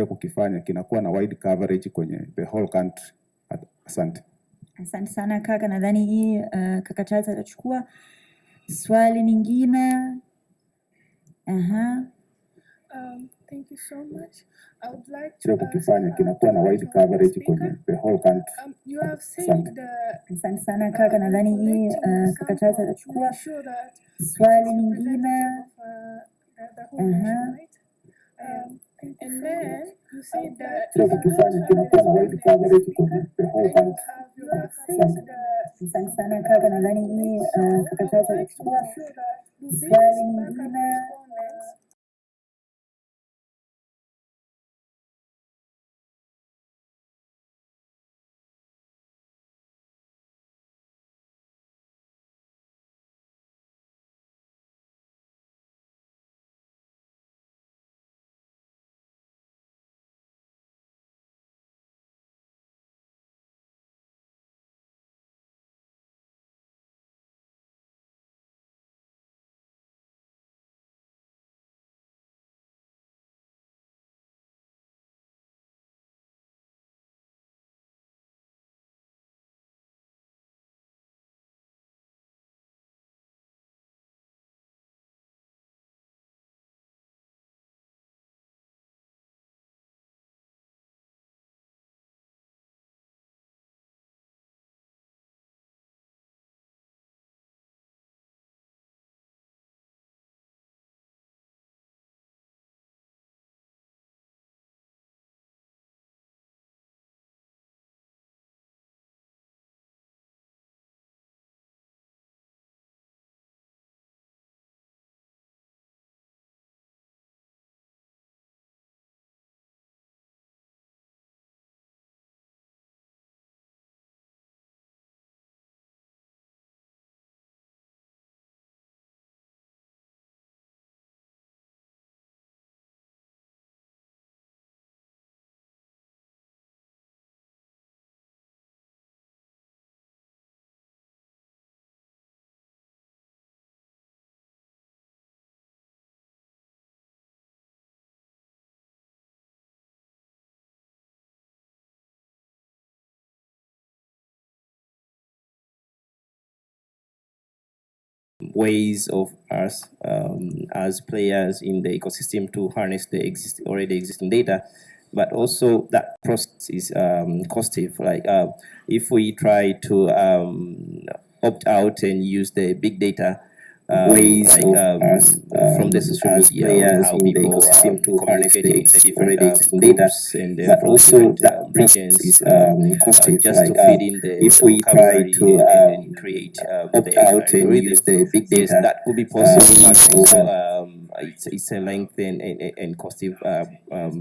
kukifanya kinakuwa na wide coverage kwenye the whole country. Asante. Asante sana kaka, nadhani hii kaka Charles atachukua swali lingine. Thank you so much. I would like to kukifanya kinakuwa na wide coverage kwenye the whole country. You have said asante sana kaka, nadhani hii kaka Charles atachukua swali lingine. And then you said that kukifanya kinakuwa na wide coverage kwenye the whole country. Asante sana kaka, nadhani hii kaka Charles atachukua swali lingine. Ways of us as players in the ecosystem to harness the already existing data, but also that process is costly. Like if we try to opt out and use the big data ways like from the social media, how people to communicate the different data, and but also that regions is costly. Just like, to feed in the if we try to create opt out and use the big data, yes, that could be possible. But also, it's a lengthy and costly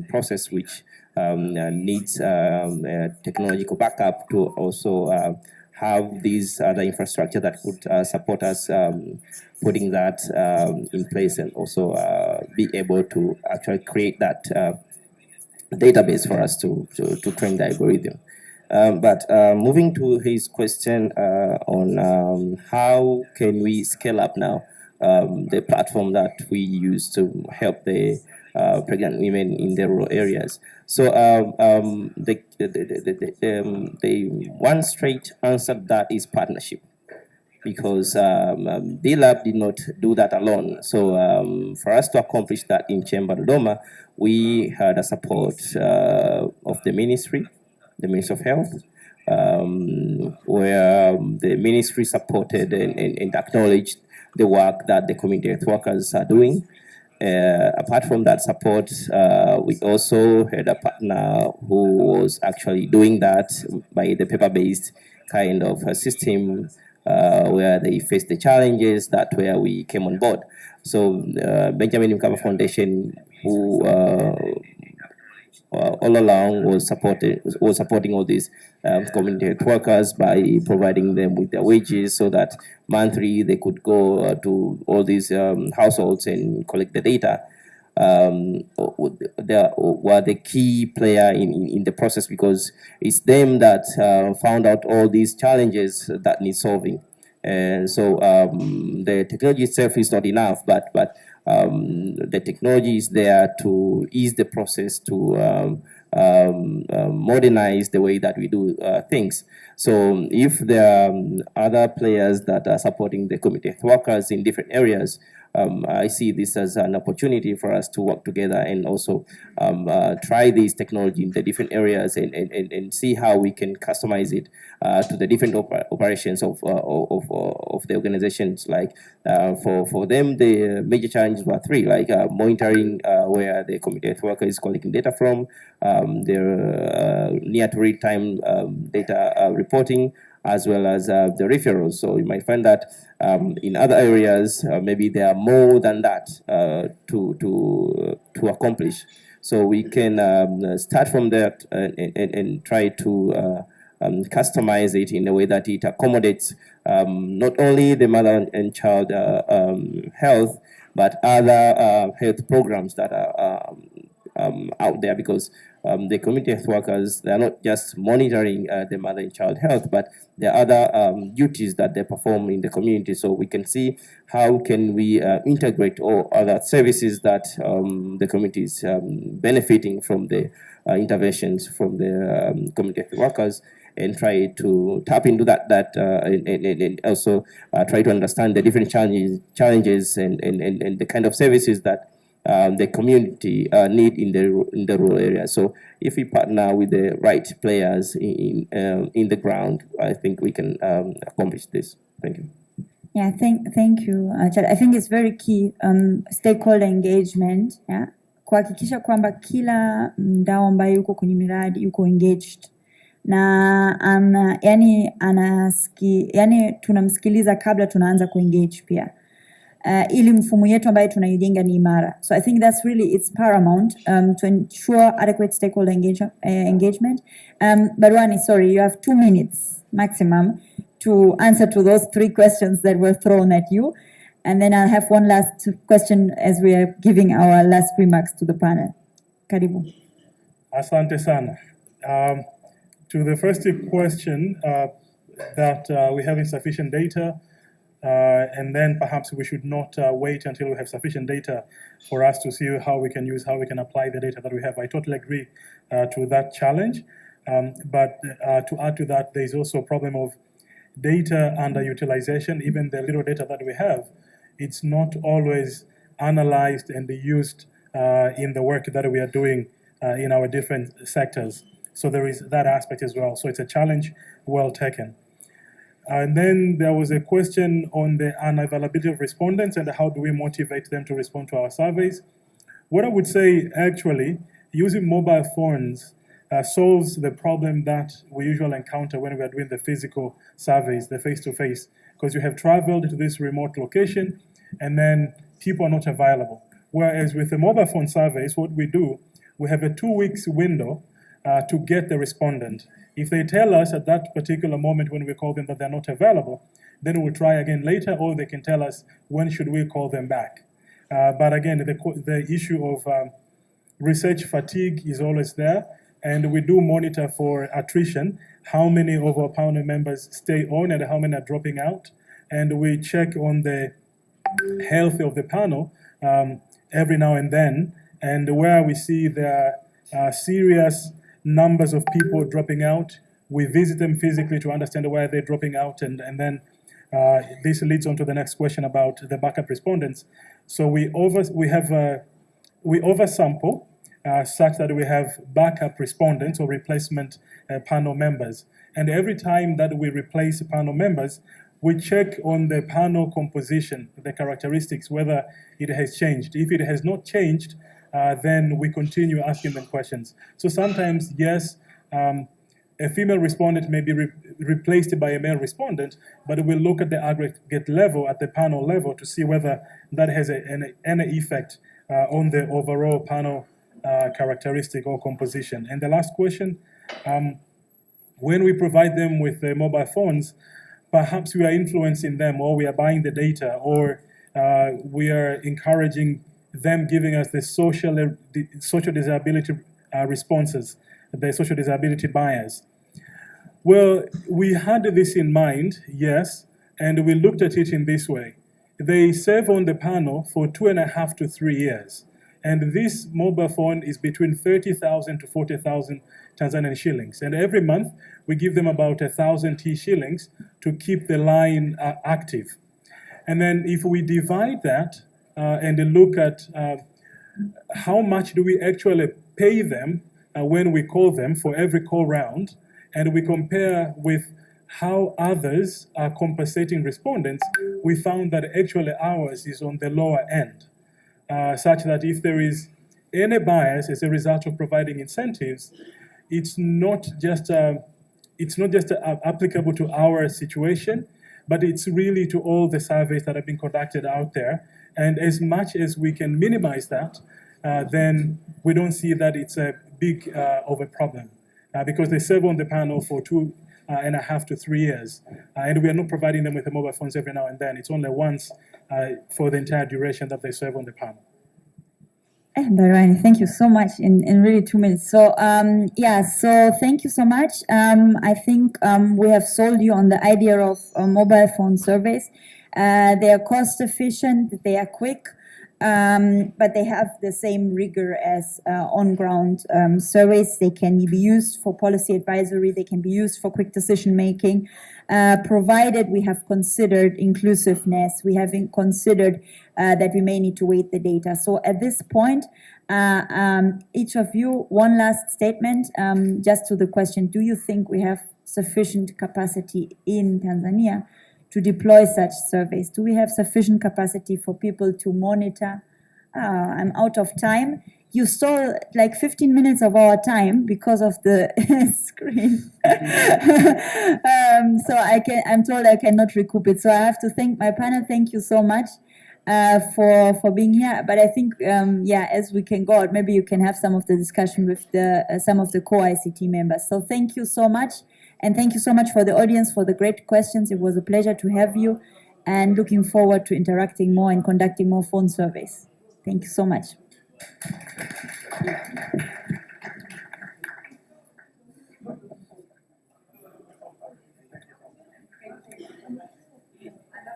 process which needs technological backup to also have these other infrastructure that could support us putting that in place, and also be able to actually create that database for us to train the algorithm. But moving to his question on how can we scale up now the platform that we use to help the pregnant women in the rural areas. So the one straight answer to that is partnership, because DLab did not do that alone. So for us to accomplish that in Chamber Dodoma, we had a support of the Ministry of Health, where the ministry supported and acknowledged the work that the community health workers are doing. Apart from that support, we also had a partner who was actually doing that by the paper-based kind of system, where they faced the challenges. That where we came on board. So Benjamin Mkapa Foundation, who all along was supporting all these community health workers by providing them with their wages, so that monthly they could go to all these households and collect the data. They were the key player in the process, because it's them that found out all these challenges that need solving. And so the technology itself is not enough, but the technology is there to ease the process, to modernize the way that we do things. So if there are other players that are supporting the community health workers in different areas, I see this as an opportunity for us to work together and also try this technology in the different areas and see how we can customize it to the different operations of the organizations. Like for them, the major challenges were three, like monitoring where the community health worker is collecting data from, their near to real-time data reporting, as well as the referrals. So you might find that in other areas, maybe there are more than that to accomplish. So we can start from that and try to customize it in a way that it accommodates not only the mother and child health, but other health programs that are out there, because the community health workers, they are not just monitoring the mother and child health, but there are other duties that they perform in the community. So we can see how can we integrate all other services that the community is benefiting from the interventions from the community health workers, and try to tap into that and also try to understand the different challenges and the kind of services that the community need in the rural area. So if we partner with the right players in the ground, I think we can accomplish this. Thank you. Yeah, thank you, Chad. I think it's very key, stakeholder engagement, yeah? Kuhakikisha kwamba kila mdau ambaye yuko kwenye miradi yuko engaged na yani tunamsikiliza kabla tunaanza kuengage pia. Ili mfumo yetu ambayo tunaijenga ni imara. So I think that's really, it's paramount to ensure adequate stakeholder engagement. Barwani, sorry, you have 2 minutes maximum to answer to those 3 questions that were thrown at you. And then I'll have one last question as we are giving our last remarks to the panel. Karibu. Asante sana. To the first question, that we have insufficient data, and then perhaps we should not wait until we have sufficient data for us to see how we can apply the data that we have. I totally agree to that challenge. But to add to that, there's also a problem of data underutilization. Even the little data that we have, it's not always analyzed and used in the work that we are doing in our different sectors. So there is that aspect as well. So it's a challenge well taken. And then there was a question on the unavailability of respondents and how do we motivate them to respond to our surveys. What I would say, actually, using mobile phones solves the problem that we usually encounter when we are doing the physical surveys, the face-to-face, because you have traveled to this remote location and then people are not available. Whereas with the mobile phone surveys, what we do, we have a 2 weeks window to get the respondent. If they tell us at that particular moment when we call them that they're not available, then we'll try again later, or they can tell us when should we call them back. But again, the issue of research fatigue is always there, and we do monitor for attrition, how many of our panel members stay on and how many are dropping out, and we check on the health of the panel every now and then, and where we see there are serious numbers of people dropping out, we visit them physically to understand why they're dropping out, and then this leads on to the next question about the backup respondents. So we oversample such that we have backup respondents or replacement panel members, and every time that we replace panel members, we check on the panel composition, the characteristics, whether it has changed. If it has not changed, then we continue asking them questions. So sometimes, yes, a female respondent may be replaced by a male respondent, but we'll look at the aggregate level, at the panel level, to see whether that has any effect on the overall panel characteristic or composition. And the last question, when we provide them with the mobile phones, perhaps we are influencing them, or we are buying the data, or we are encouraging them giving us the social disability responses, the social disability bias. Well, we had this in mind, yes, and we looked at it in this way. they serve on the panel for 2.5 to 3 years. And this mobile phone is between 30,000 to 40,000 Tanzanian shillings. And every month, we give them about 1,000 T shillings to keep the line active. And then if we divide that and look at how much do we actually pay them when we call them for every call round, and we compare with how others are compensating respondents, we found that actually ours is on the lower end, such that if there is any bias as a result of providing incentives, it's not just applicable to our situation, but it's really to all the surveys that have been conducted out there. And as much as we can minimize that, then we don't see that it's a big of a problem because they serve on the panel for 2.5 to 3 years. And we are not providing them with the mobile phones every now and then. It's only once for the entire duration that they serve on the panel. Barani, thank you so much in really 2 minutes. So so thank you so much. I think we have sold you on the idea of mobile phone surveys. They are cost efficient, they are quick, but they have the same rigor as on-ground surveys. They can be used for policy advisory, they can be used for quick decision making, provided we have considered inclusiveness, we have considered that we may need to weight the data. So at this point, each of you, one last statement, just to the question, do you think we have sufficient capacity in Tanzania to deploy such surveys? Do we have sufficient capacity for people to monitor? I'm out of time. You stole like 15 minutes of our time because of the screen. So I'm told I cannot recoup it. So I have to thank my panel. Thank you so much for being here. But I think, as we can go out, maybe you can have some of the discussion with some of the co-ICT members. So thank you so much. And thank you so much for the audience for the great questions. It was a pleasure to have you and looking forward to interacting more and conducting more phone surveys. Thank you so much.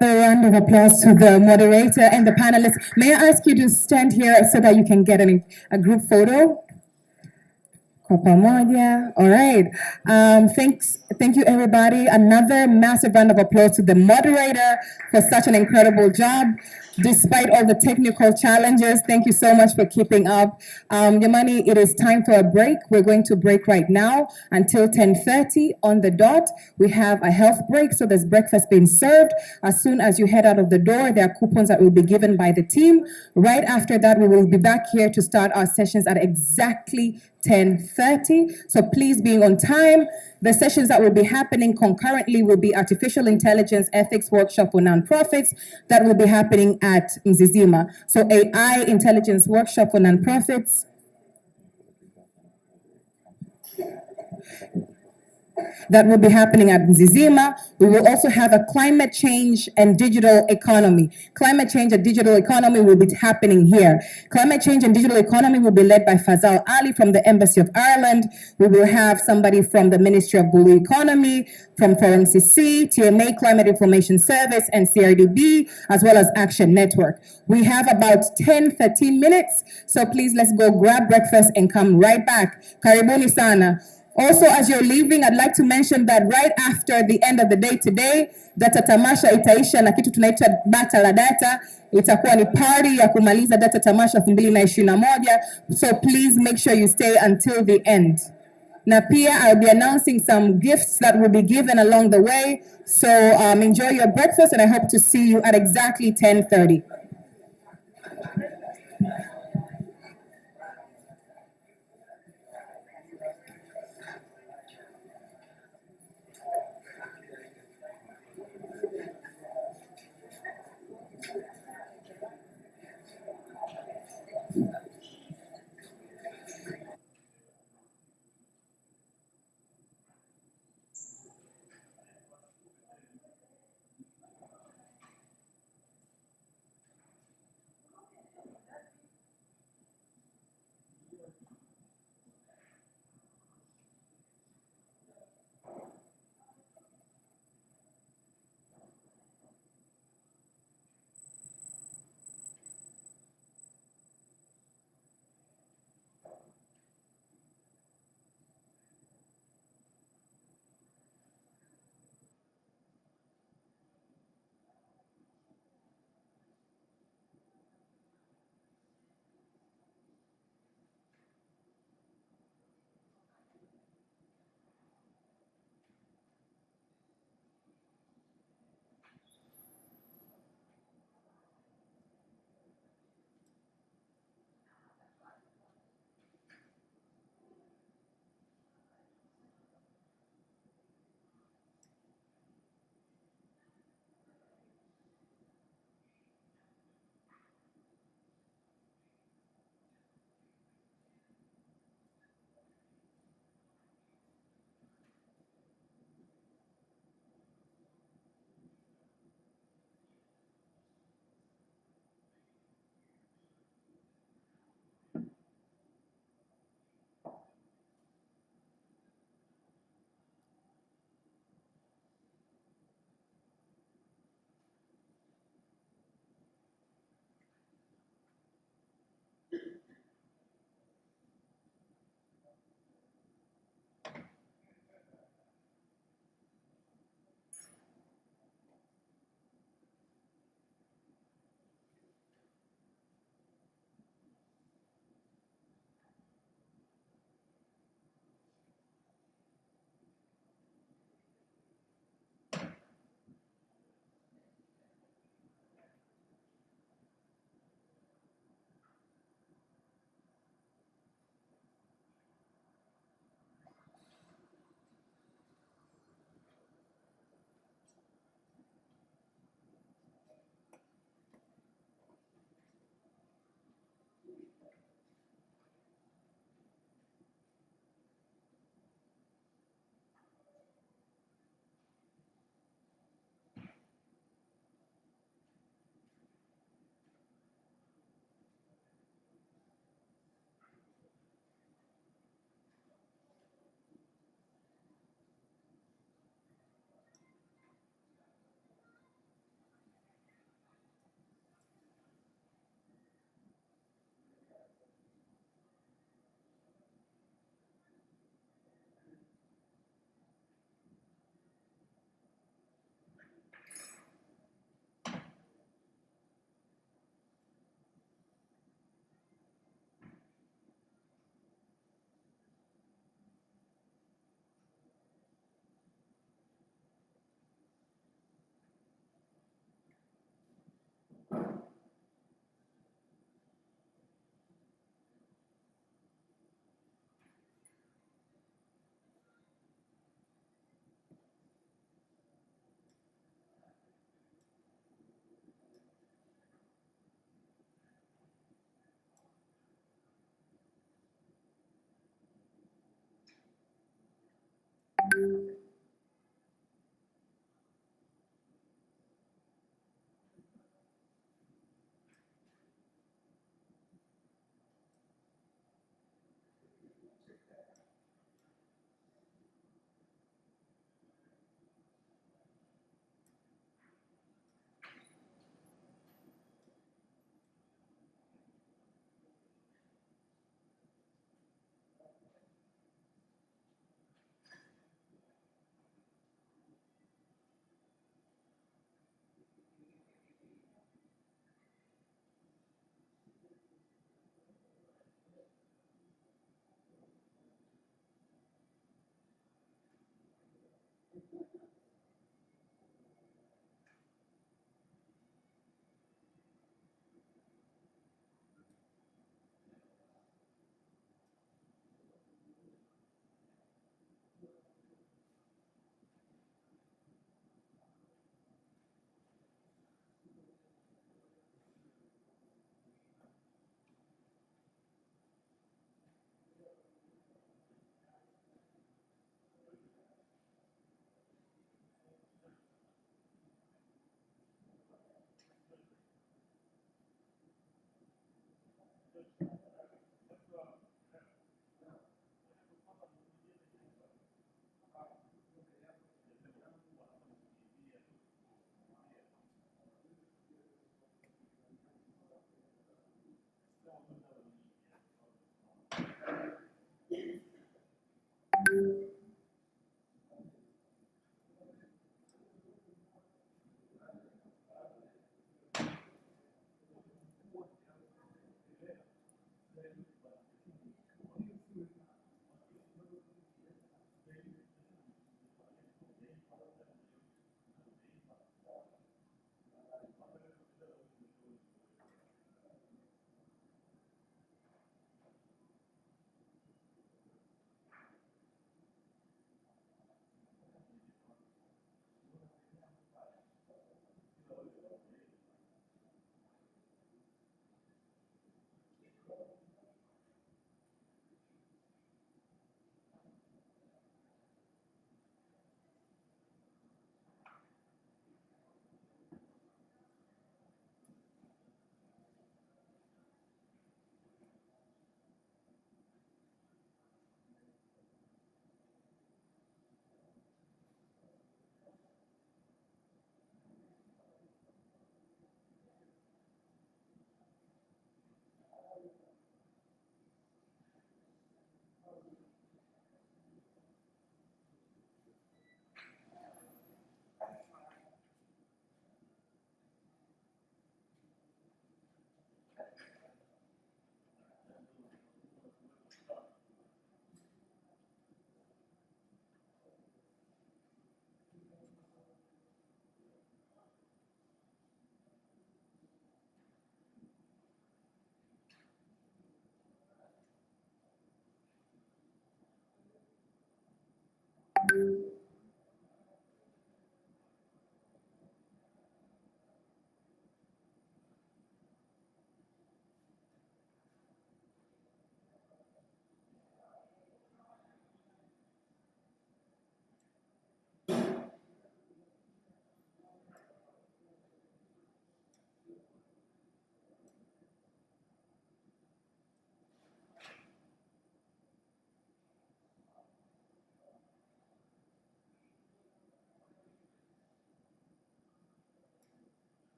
A round of applause to the moderator and the panelists. May I ask you to stand here so that you can get a group photo? Kwa pamoja. All right. Thank you, everybody. Another massive round of applause to the moderator for such an incredible job. Despite all the technical challenges, thank you so much for keeping up. Yamani, it is time for a break. We're going to break right now until 10:30 on the dot. We have a health break, so there's breakfast being served. As soon as you head out of the door, there are coupons that will be given by the team. Right after that, we will be back here to start our sessions at exactly 10:30. So please be on time. The sessions that will be happening concurrently will be Artificial Intelligence Ethics Workshop for Nonprofits that will be happening at Mzizima. So AI Intelligence Workshop for Nonprofits. That will be happening at Mzizima. We will also have a climate change and digital economy. Climate change and digital economy will be happening here. Climate change and digital economy will be led by Fazal Ali from the Embassy of Ireland. We will have somebody from the Ministry of Blue Economy, from Forum CC, TMA Climate Information Service, and CRDB, as well as Action Network. We have about 10-13 minutes, so please let's go grab breakfast and come right back. Karibuni sana. Also, as you're leaving, I'd like to mention that right after the end of the day today, Data Tamasha itaisha na kitu tunaita bata la data. Itakuwa ni party ya kumaliza Data Tamasha 2021. So please make sure you stay until the end. Na pia, I'll be announcing some gifts that will be given along the way. So enjoy your breakfast, and I hope to see you at exactly 10:30.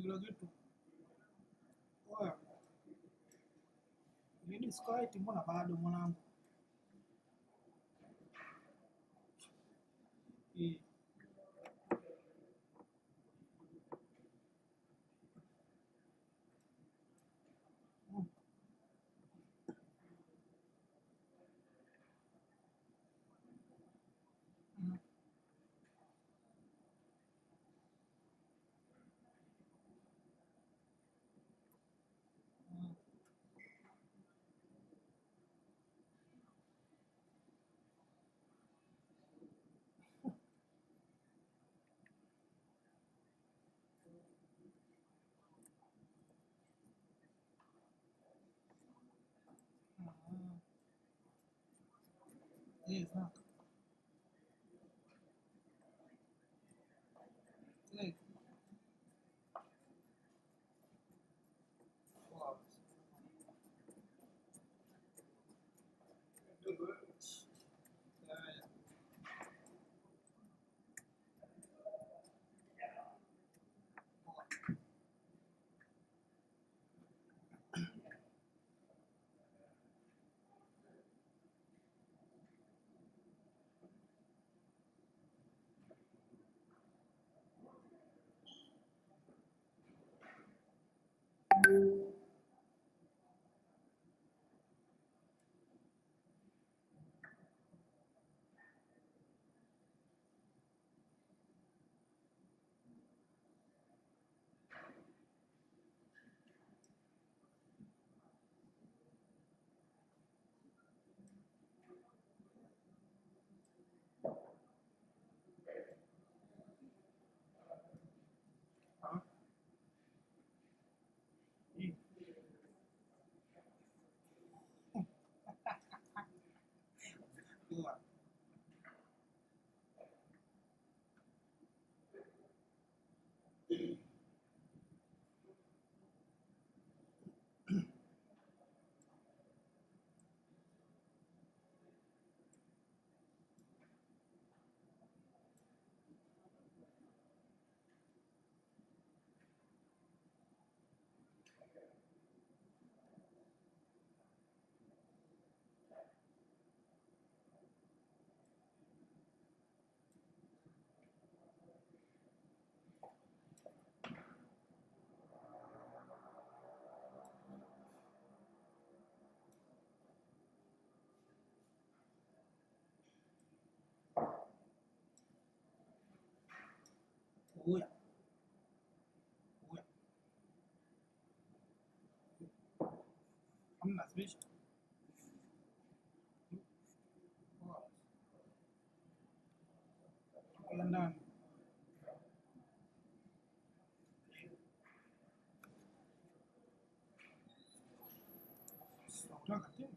kila kitu. Oya. Ile Discord mbona bado mwanangu? Eh. Sawa. Wow. Uya. Uya. Hamna swisha. Wow. Kila ndani. Unataka tena?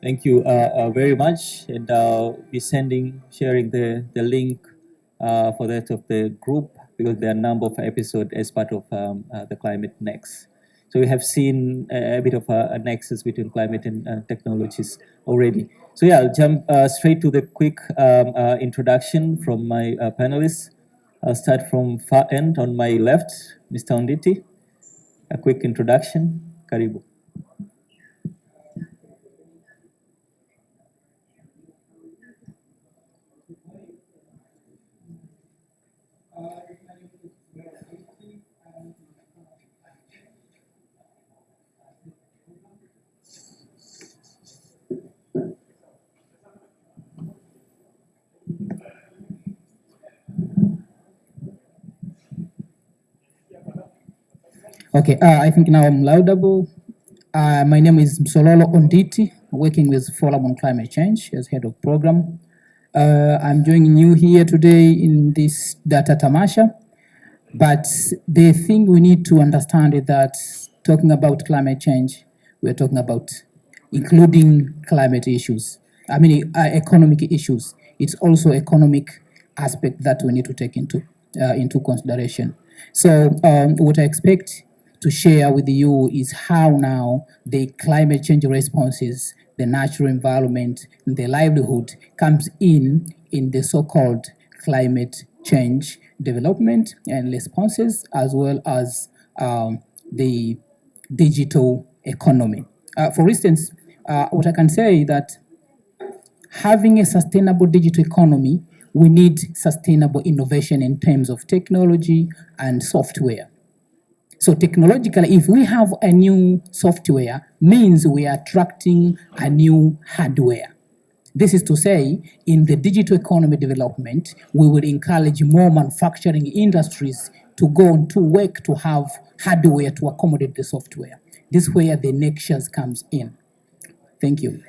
Thank you very much, and I'll be sharing the link for that of the group, because there are a number of episodes as part of the Climate Next. So we have seen a bit of a nexus between climate and technologies already. So yeah, I'll jump straight to the quick introduction from my panelists. I'll start from far end on my left, Mr. Onditi. A quick introduction. Karibu. Okay, I think now I'm laudable. My name is Msololo Onditi, working with Forum on Climate Change as head of program. I'm joining you here today in this data Tamasha, but the thing we need to understand is that talking about climate change, we're talking about including climate issues. I mean, economic issues. It's also economic aspect that we need to take into consideration. So what I expect to share with you is how now the climate change responses, the natural environment, the livelihood comes in the so-called climate change development and responses, as well as the digital economy. For instance, what I can say is that having a sustainable digital economy, we need sustainable innovation in terms of technology and software. So technologically, if we have a new software, means we are attracting a new hardware. This is to say, in the digital economy development, we will encourage more manufacturing industries to go on to work to have hardware to accommodate the software. This is where the nexus comes in. Thank you.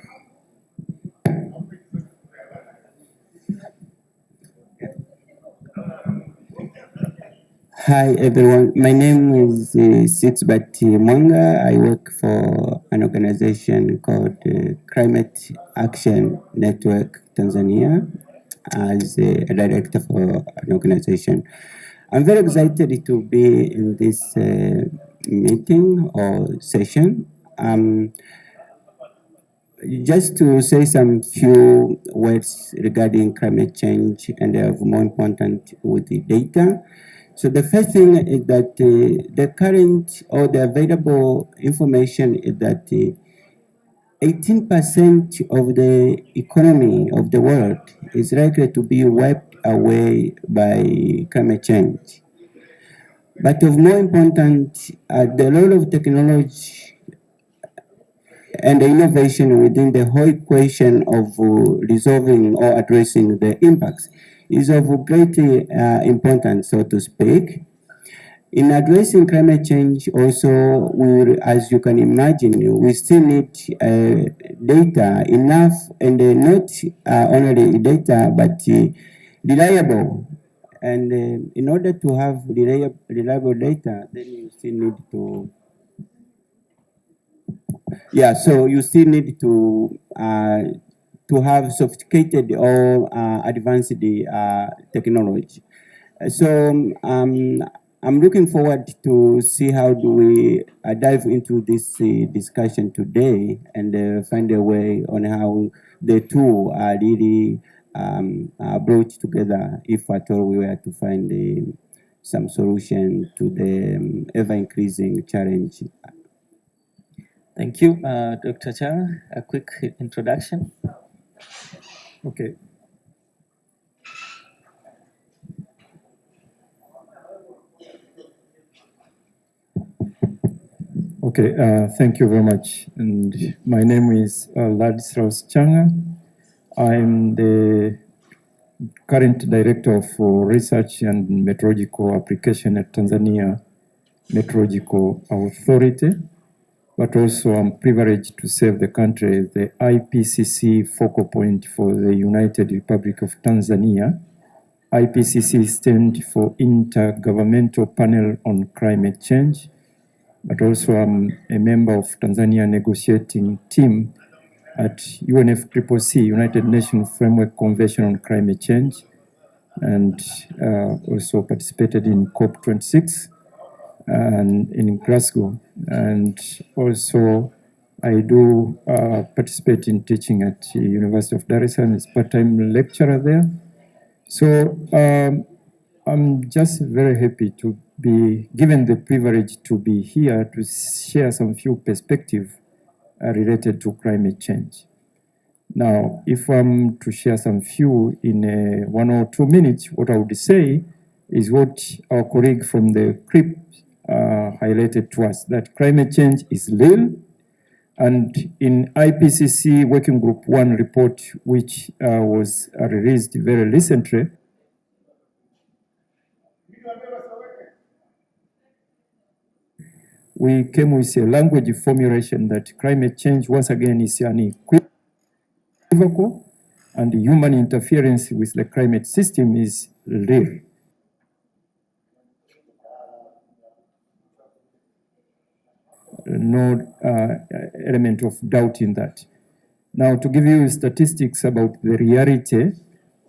Hi everyone, my name is Sixbati Mwanga. I work for an organization called Climate Action Network Tanzania as a director for an organization. I'm very excited to be in this meeting or session. Just to say some few words regarding climate change, and more important with the data. So the first thing is that the current or the available information is that 18% of the economy of the world is likely to be wiped away by climate change. But of more important, the role of technology and the innovation within the whole equation of resolving or addressing the impacts is of great importance, so to speak. In addressing climate change also, as you can imagine, we still need data enough, and not only data, but reliable. And in order to have reliable data, then you still need to so you still need to have sophisticated or advanced technology. So I'm looking forward to see how do we dive into this discussion today and find a way on how the two are really brought together, if at all we were to find some solution to the ever-increasing challenge. Thank you, Dr. Chang. A quick introduction. Okay. Okay, thank you very much. And my name is Ladislaus Changa. I'm the current director of research and meteorological application at Tanzania Meteorological Authority. But also I'm privileged to serve the country as the IPCC focal point for the United Republic of Tanzania IPCC stands for Intergovernmental Panel on Climate Change, but also I'm a member of Tanzania negotiating team at UNFCCC, United Nations Framework Convention on Climate Change, and also participated in COP26 and in Glasgow. And also I do participate in teaching at the University of Dar es Salaam as part-time lecturer there. So I'm just very happy to be given the privilege to be here to share some few perspectives related to climate change. Now, if I'm to share some few in 1 or 2 minutes, what I would say is what our colleague from the CRIP highlighted to us, that climate change is real. And in IPCC Working Group 1 report, which was released very recently, we came with a language formulation that climate change, once again, is unequivocal, and human interference with the climate system is real. No element of doubt in that. Now, to give you statistics about the reality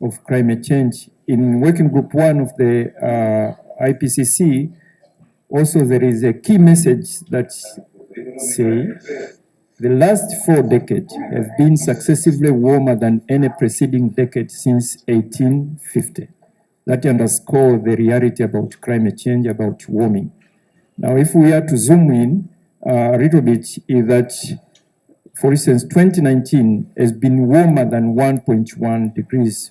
of climate change, in Working Group 1 of the IPCC, also there is a key message that says the last 4 decades have been successively warmer than any preceding decade since 1850. That underscores the reality about climate change, about warming. Now, if we are to zoom in a little bit, is that, for instance, 2019 has been warmer than 1.1 degrees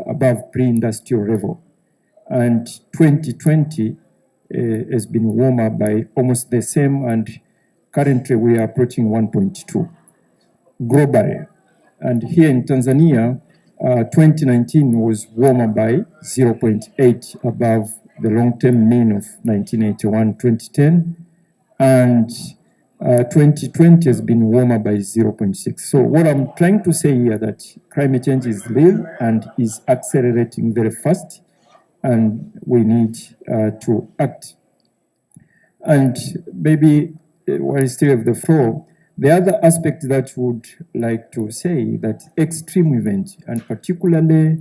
above pre-industrial level. And 2020 has been warmer by almost the same, and currently we are approaching 1.2 globally. And here in Tanzania, 2019 was warmer by 0.8 above the long-term mean of 1981-2010. And 2020 has been warmer by 0.6. So what I'm trying to say here that climate change is real and is accelerating very fast, and we need to act. And maybe while I still have the floor, the other aspect that I would like to say that extreme events, and particularly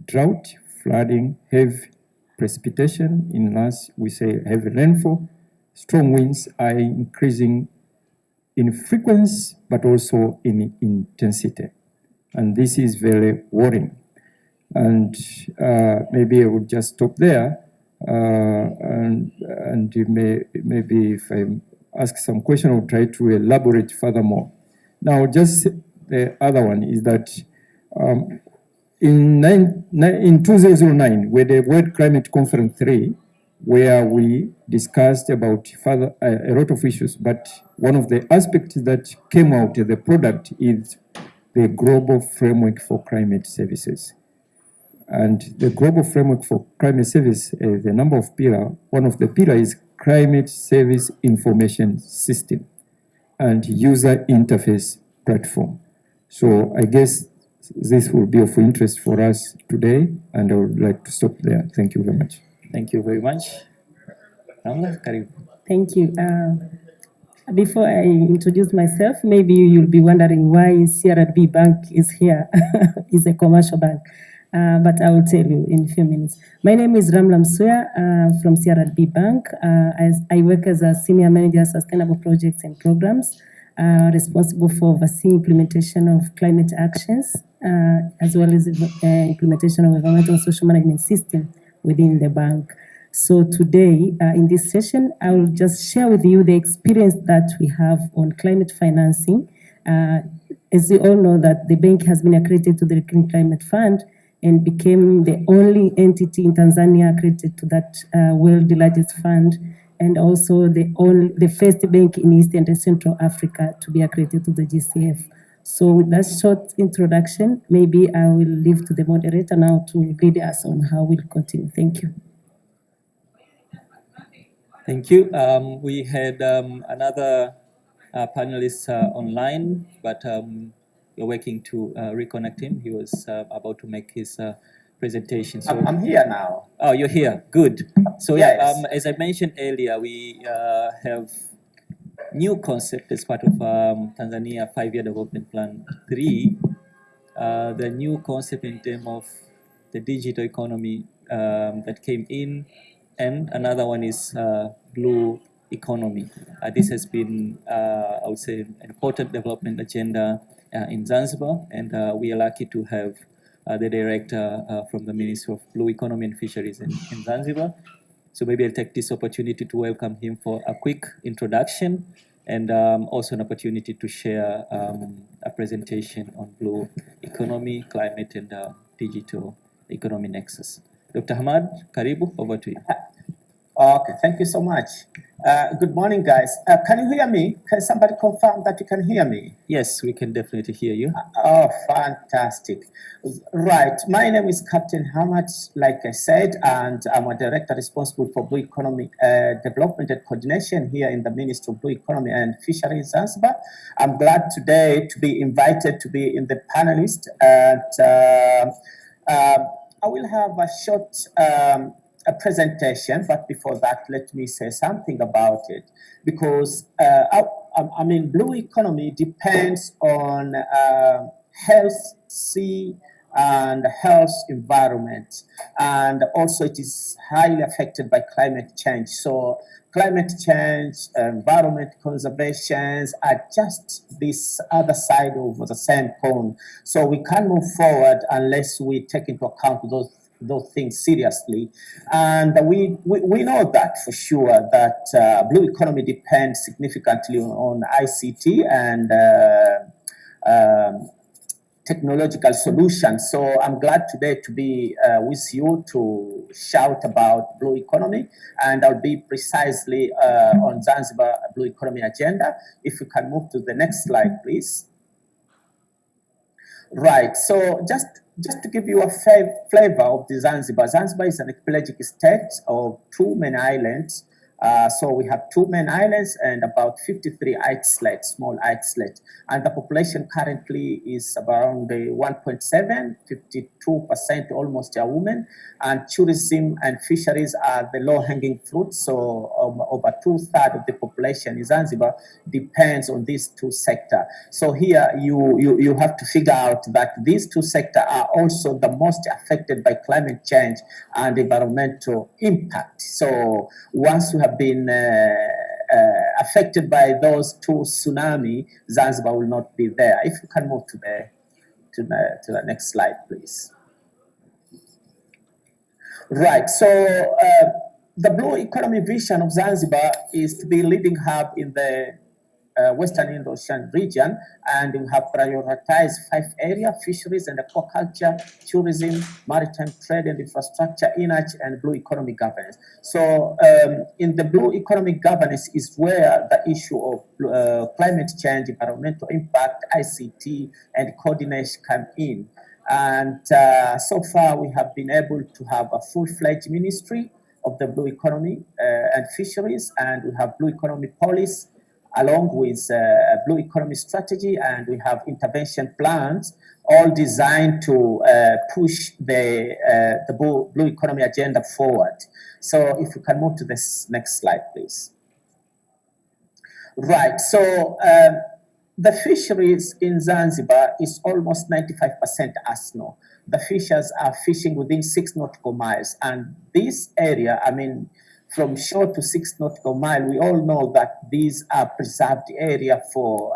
drought, flooding, heavy precipitation, in last we say heavy rainfall, strong winds are increasing in frequency, but also in intensity. And this is very worrying. And maybe I would just stop there. And maybe if I ask some question, I'll try to elaborate furthermore. Now, just the other one is that in 2009, with the World Climate Conference 3, where we discussed about further a lot of issues, but one of the aspects that came out of the product is the Global Framework for Climate Services. And the Global Framework for Climate Service, the number of pillars, one of the pillars is Climate Service Information System and User Interface Platform. So I guess this will be of interest for us today, and I would like to stop there. Thank you very much. Thank you very much. Ramla, karibu. Thank you. Before I introduce myself, maybe you'll be wondering why CRDB Bank is here. It's a commercial bank. But I will tell you in a few minutes. My name is Ramla Msuya from CRDB Bank. I work as a Senior Manager of Sustainable Projects and Programs, responsible for overseeing implementation of climate actions, as well as implementation of environmental and social management system within the bank. So today, in this session, I will just share with you the experience that we have on climate financing. As you all know, that the bank has been accredited to the Green Climate Fund and became the only entity in Tanzania accredited to that world largest fund, and also the first bank in East and Central Africa to be accredited to the GCF. So with that short introduction, maybe I will leave to the moderator now to lead us on how we'll continue. Thank you. Thank you. We had another panelist online, but we're working to reconnect him. He was about to make his presentation. So I'm here now. Oh, you're here. Good. So Yes. as I mentioned earlier, we have new concept as part of Tanzania 5-year development plan 3. The new concept in terms of the digital economy that came in, and another one is blue economy. This has been, I would say, an important development agenda in Zanzibar, and we are lucky to have the director from the Ministry of Blue Economy and Fisheries in Zanzibar. So maybe I'll take this opportunity to welcome him for a quick introduction, and also an opportunity to share a presentation on blue economy, climate, and digital economy nexus. Dr. Hamad, karibu, over to you. Okay, thank you so much. Good morning, guys. Can you hear me? Can somebody confirm that you can hear me? Yes, we can definitely hear you. Oh, fantastic. Right, my name is Captain Hamad, like I said, and I'm a director responsible for blue economy development and coordination here in the Ministry of Blue Economy and Fisheries Zanzibar. I'm glad today to be invited to be in the panelist, and I will have a short a presentation, but before that, let me say something about it, because I mean, blue economy depends on health, sea, and health environment, and also it is highly affected by climate change. So climate change, environment conservations are just this other side of the same coin. So we can't move forward unless we take into account those things seriously. And we know that for sure, that blue economy depends significantly on ICT and technological solutions. So I'm glad today to be with you to shout about blue economy, and I'll be precisely on Zanzibar blue economy agenda. If you can move to the next slide, please. Right, so just to give you a flavor of the Zanzibar. Zanzibar is an archipelagic state of 2 main islands. So we have 2 main islands and about 53 islets, small islets. And the population currently is around 1.7, 52% almost are women. And tourism and fisheries are the low-hanging fruit. So over 2/3 of the population in Zanzibar depends on these 2 sectors. So here you have to figure out that these 2 sectors are also the most affected by climate change and environmental impact. So once you have been affected by those 2 tsunami, Zanzibar will not be there. If you can move to the next slide, please. Right, so the blue economy vision of Zanzibar is to be leading hub in the Western Indo-Ocean region, and we have prioritized 5 areas: fisheries and aquaculture, tourism, maritime trade and infrastructure, energy, and blue economy governance. So in the blue economy governance is where the issue of climate change, environmental impact, ICT, and coordination come in. And so far we have been able to have a full-fledged ministry of the blue economy and fisheries, and we have blue economy policy, along with blue economy strategy, and we have intervention plans, all designed to push the blue economy agenda forward. So if you can move to this next slide, please. Right, so the fisheries in Zanzibar is almost 95% arsenal. The fishers are fishing within 6 nautical miles, and this area, I mean, from shore to 6 nautical mile, we all know that these are preserved area for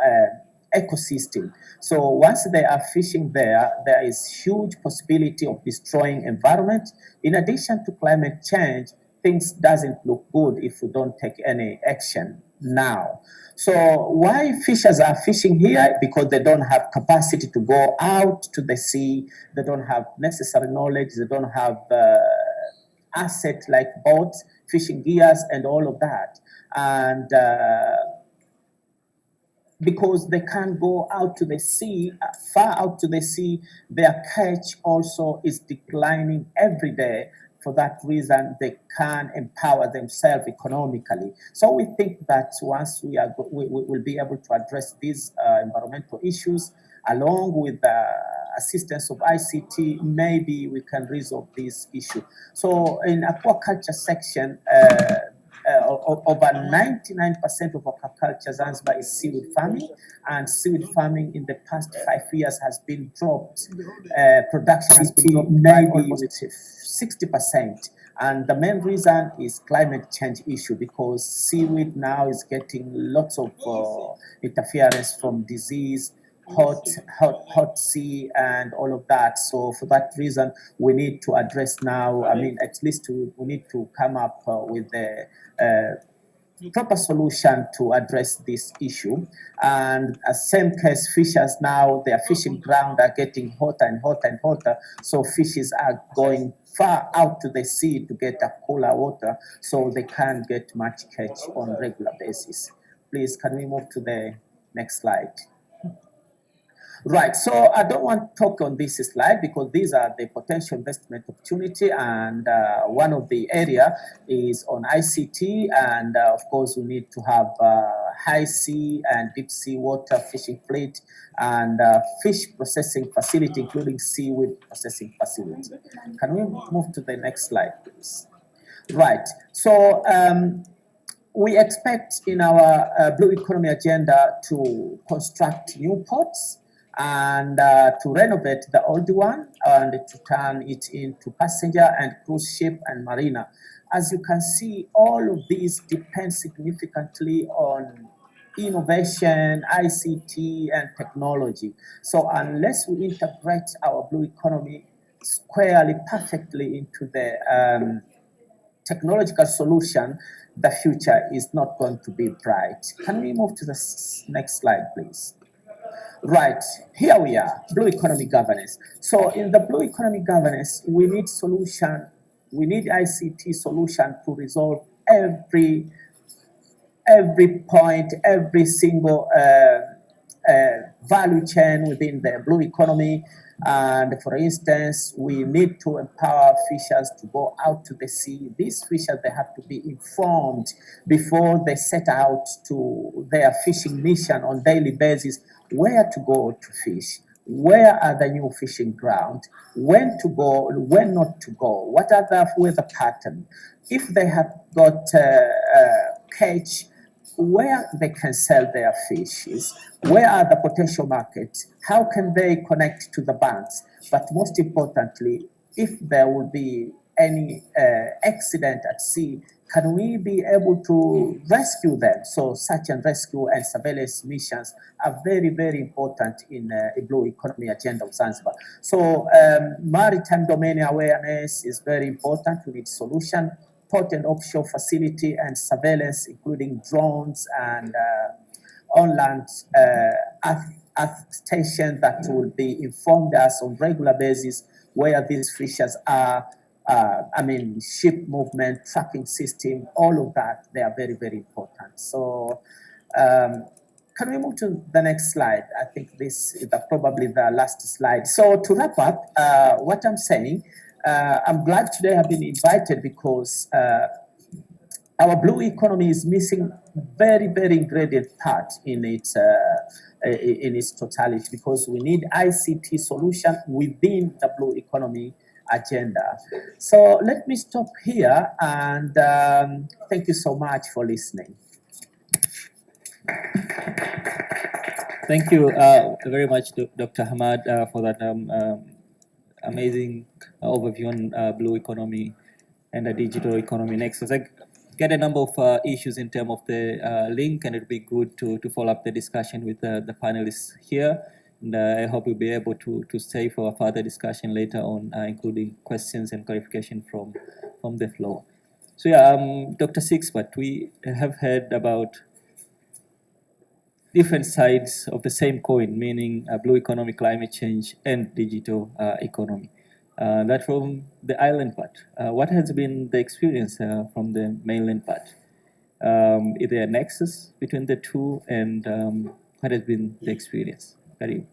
ecosystem. So once they are fishing there, there is huge possibility of destroying environment. In addition to climate change, things doesn't look good if we don't take any action now. So why fishers are fishing here? Because they don't have capacity to go out to the sea. They don't have necessary knowledge. They don't have assets like boats, fishing gears, and all of that. And because they can't go out to the sea, far out to the sea, their catch also is declining every day. For that reason, they can empower themselves economically. So we think that once we will be able to address these environmental issues, along with assistance of ICT, maybe we can resolve this issue. So in aquaculture section, over 99% of aquaculture Zanzibar is seaweed farming, and seaweed farming in the past 5 years has been dropped. Production has been dropped by almost 60%. And the main reason is climate change issue, because seaweed now is getting lots of interference from disease, hot sea, and all of that. So for that reason, we need to address now, I mean, at least we need to come up with the proper solution to address this issue. And same case, fishers now, their fishing ground are getting hotter and hotter and hotter. So fishes are going far out to the sea to get a cooler water, so they can't get much catch on a regular basis. Please, can we move to the next slide? Right, so I don't want to talk on this slide because these are the potential investment opportunity, and one of the area is on ICT, and of course we need to have high sea and deep sea water fishing fleet and fish processing facility, including seaweed processing facility. Can we move to the next slide, please? Right, so we expect in our blue economy agenda to construct new ports and to renovate the old one and to turn it into passenger and cruise ship and marina. As you can see, all of these depend significantly on innovation, ICT, and technology. So unless we integrate our blue economy squarely, perfectly into the technological solution, the future is not going to be bright. Can we move to the next slide, please? Right, here we are, blue economy governance. So in the blue economy governance, we need solution, we need ICT solution to resolve every point, every single value chain within the blue economy. And for instance, we need to empower fishers to go out to the sea. These fishers, they have to be informed before they set out to their fishing mission on daily basis, where to go to fish, where are the new fishing grounds, when to go, when not to go, what are the weather pattern. If they have got catch, where they can sell their fishes, where are the potential markets, how can they connect to the banks, but most importantly, if there will be any accident at sea, can we be able to rescue them? So search and rescue and surveillance missions are very, very important in a blue economy agenda of Zanzibar. So maritime domain awareness is very important. We need solution. Port and offshore facility and surveillance, including drones and on-land earth stations that will be informed us on regular basis where these fishers are. Ship movement, tracking system, all of that, they are very, very important. So can we move to the next slide? I think this is probably the last slide. So to wrap up, what I'm saying, I'm glad today I've been invited because our blue economy is missing very, very ingredient part in its totality, because we need ICT solution within the blue economy agenda. So let me stop here and thank you so much for listening. Thank you very much, Dr. Hamad, for that amazing overview on blue economy and the digital economy next. So I get a number of issues in terms of the link, and it'd be good to follow up the discussion with the panelists here. And I hope we'll be able to stay for a further discussion later on, including questions and clarification from the floor. So yeah, Dr. Sixpert, we have heard about different sides of the same coin, meaning blue economy, climate change, and digital economy. That from the island part. What has been the experience from the mainland part? Is there a nexus between the two, and what has been the experience? Karim.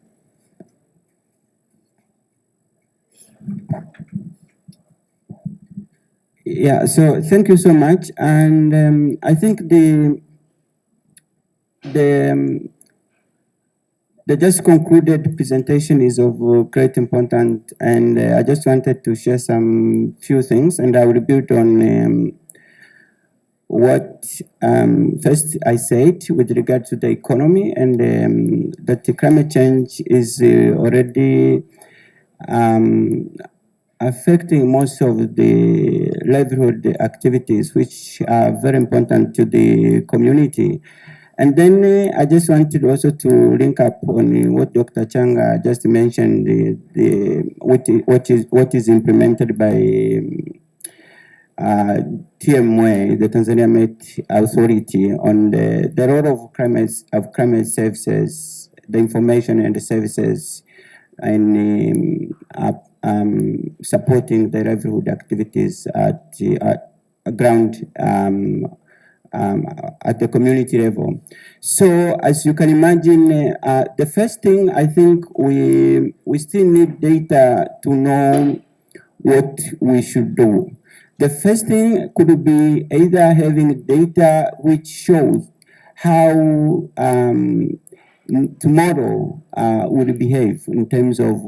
Yeah, so thank you so much. And I think the the just concluded presentation is of great importance, and I just wanted to share some few things, and I will build on what first I said with regard to the economy, and that the climate change is already affecting most of the livelihood activities, which are very important to the community. And then I just wanted also to link up on what Dr. Changa just mentioned, what is implemented by TMA, the Tanzania Met Authority, on the role of climate services, the information and the services, and supporting the livelihood activities at ground. At the community level. So as you can imagine, the first thing I think we still need data to know what we should do. The first thing could be either having data which shows how tomorrow will behave in terms of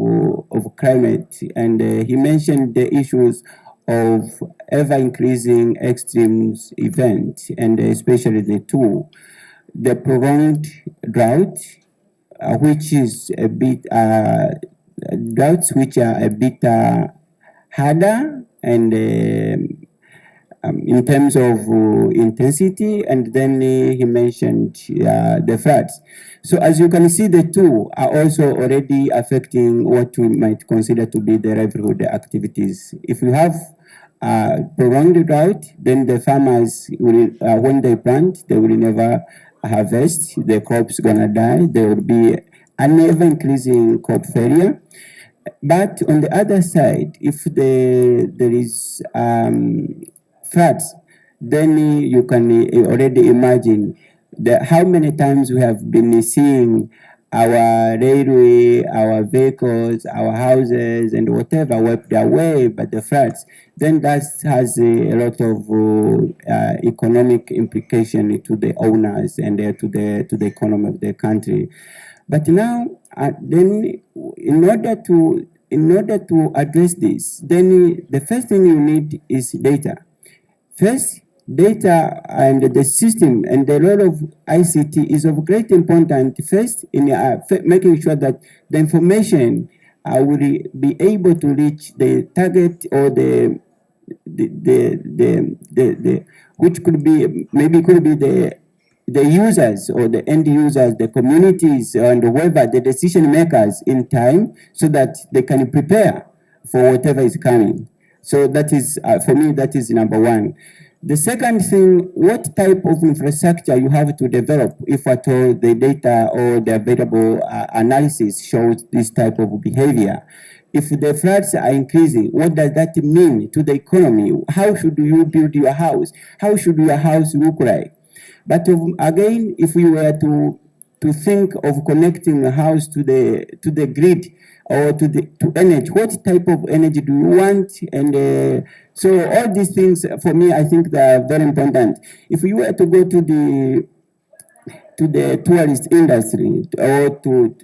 climate, and he mentioned the issues of ever-increasing extremes events, and especially the prolonged drought, which is a bit droughts which are a bit harder and in terms of intensity, and then he mentioned the floods. So as you can see, the two are also already affecting what we might consider to be the livelihood activities. If you have prolonged drought, then the farmers will, when they plant, they will never harvest. The crops gonna die. There will be an ever-increasing crop failure. But on the other side, if there is floods, then you can already imagine how many times we have been seeing our railway, our vehicles, our houses, and whatever wiped away by the floods. Then that has a lot of economic implication to the owners and to the economy of the country. But now, then in order to address this, then the first thing you need is data. First, data and the system and the role of ICT is of great importance. First, in making sure that the information will be able to reach the target or the which could be maybe could be the users or the end users, the communities, and whoever the decision makers in time, so that they can prepare for whatever is coming. So that is for me, that is number one. The second thing, what type of infrastructure you have to develop if at all the data or the available analysis shows this type of behavior. If the floods are increasing, what does that mean to the economy? How should you build your house? How should your house look like? But again, if we were to think of connecting a house to the grid or to energy, what type of energy do you want? And so all these things, for me, I think they are very important. If you were to go to the tourist industry or to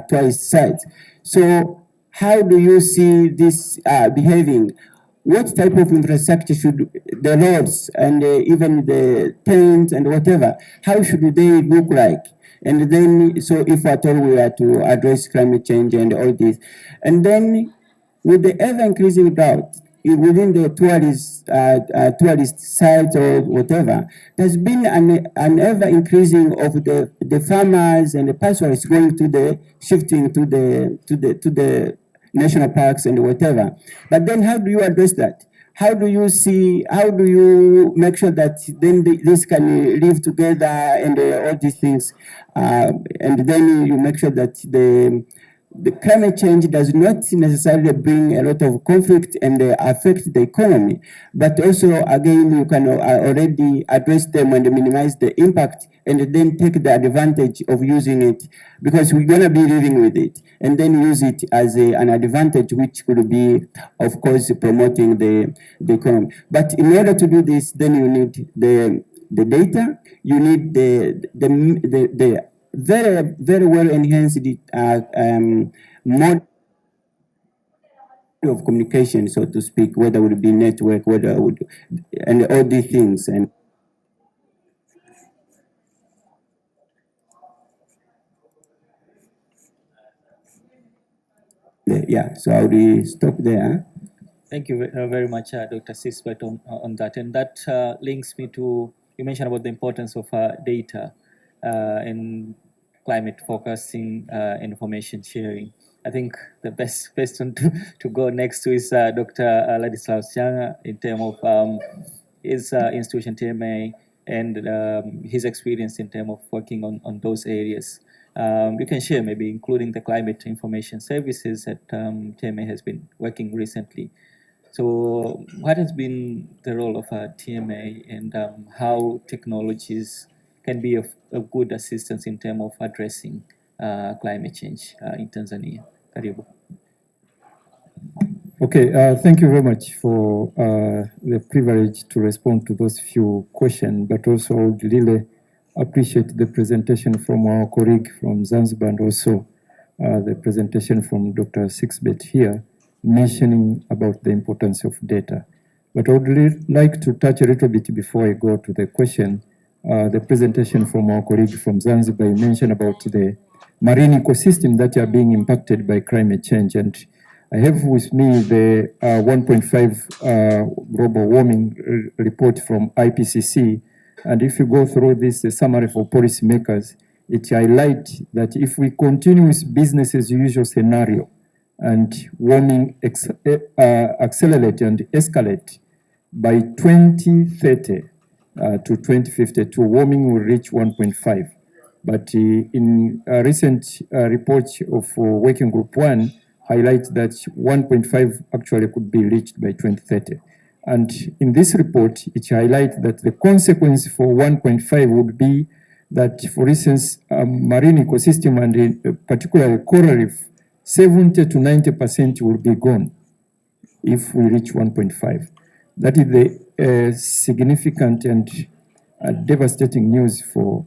tourist sites, so how do you see this behaving? What type of infrastructure should the roads and even the tents and whatever, how should they look like? And then, so if at all we are to address climate change and all this, and then with the ever-increasing drought within the tourist sites or whatever, there's been an ever-increasing of the farmers and the pastoralists going to the shifting to the national parks and whatever. But then how do you address that? How do you make sure that then this can live together and all these things? And then you make sure that the climate change does not necessarily bring a lot of conflict and affect the economy, but also, again, you can already address them and minimize the impact and then take the advantage of using it, because we're going to be living with it, and then use it as an advantage, which could be, of course, promoting the economy. But in order to do this, then you need the data, you need the very, very well enhanced mode of communication, so to speak, whether it would be network, whether it would, and all these things. And yeah, so I will stop there. Thank you very much, Dr. Sisbet, on that. And that links me to, you mentioned about the importance of data and climate forecasting, information sharing. I think the best person to go next to is Dr. Ladislaus Changa in terms of his institution TMA and his experience in terms of working on those areas. You can share maybe including the climate information services that TMA has been working recently. So what has been the role of TMA and how technologies can be of good assistance in terms of addressing climate change in Tanzania? Karibu. Okay, thank you very much for the privilege to respond to those few questions, but also I would really appreciate the presentation from our colleague from Zanzibar and also the presentation from Dr. Sisbet here, mentioning about the importance of data. But I would really like to touch a little bit before I go to the question. The presentation from our colleague from Zanzibar mentioned about the marine ecosystem that are being impacted by climate change. And I have with me the 1.5 global warming report from IPCC. And if you go through this summary for policymakers, it highlights that if we continue with business as usual scenario and warming accelerate and escalate, by 2030 to 2052, warming will reach 1.5. But in a recent report of Working Group 1 highlights that 1.5 actually could be reached by 2030. And in this report, it highlights that the consequence for 1.5 would be that, for instance, marine ecosystem and particularly coral reef, 70 to 90% will be gone if we reach 1.5. That is the significant and devastating news for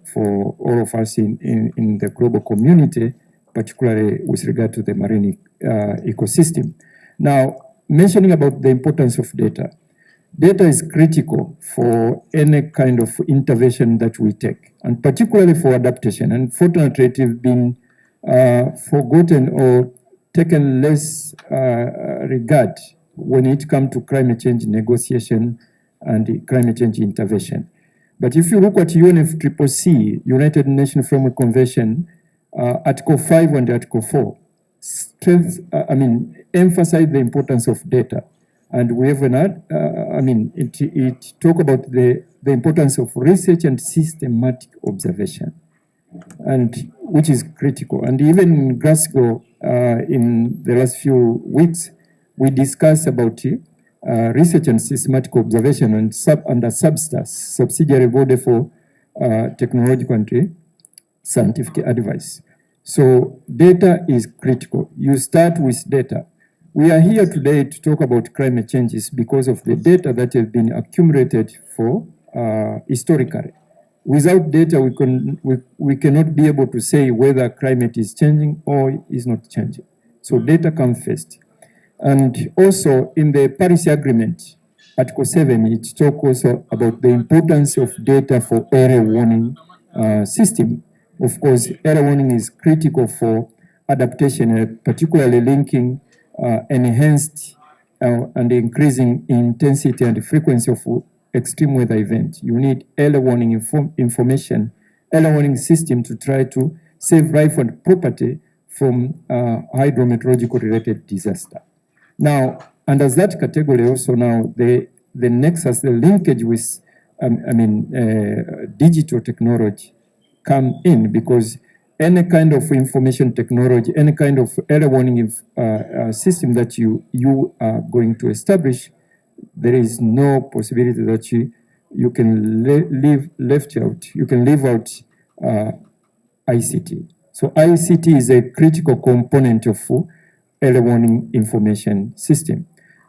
all of us in the global community, particularly with regard to the marine ecosystem. Now, mentioning about the importance of data. Data is critical for any kind of intervention that we take, and particularly for adaptation. Unfortunately, it has been forgotten or taken less regard when it comes to climate change negotiation and climate change intervention. But if you look at UNFCCC, United Nations Framework Convention, Article 5 and Article 4, emphasize the importance of data. And we have it talk about the importance of research and systematic observation, and which is critical. And even in Glasgow, in the last few weeks, we discussed about research and systematic observation and under SubSTAS, subsidiary body for technological and scientific advice. So data is critical. You start with data. We are here today to talk about climate changes because of the data that have been accumulated for historically. Without data, we cannot be able to say whether climate is changing or is not changing. So data comes first. And also in the Paris Agreement, Article 7, it talks also about the importance of data for early warning system. Of course, early warning is critical for adaptation, particularly linking enhanced and increasing intensity and frequency of extreme weather event. You need early warning information, early warning system to try to save life and property from hydrometeorological related disaster. Now, under that category also now, the nexus, the linkage with digital technology come in, because any kind of information technology, any kind of early warning system that you are going to establish, there is no possibility that you can leave out ICT. So ICT is a critical component of early warning information system.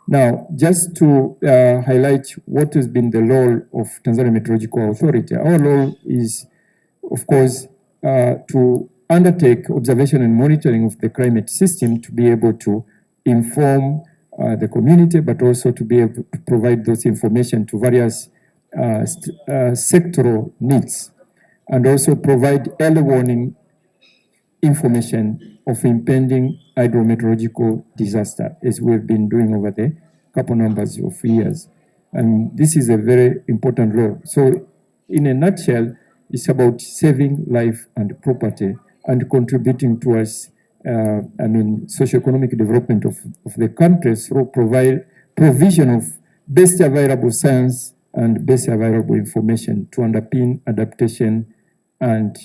Now, just to highlight what has been the role of Tanzania Meteorological Authority, our role is, of course, to undertake observation and monitoring of the climate system to be able to inform the community, but also to be able to provide those information to various sectoral needs, and also provide early warning information of impending hydrometeorological disaster, as we've been doing over the couple numbers of years. And this is a very important role. So in a nutshell, it's about saving life and property and contributing towards, socio-economic development of the country through provision of best available science and best available information to underpin adaptation and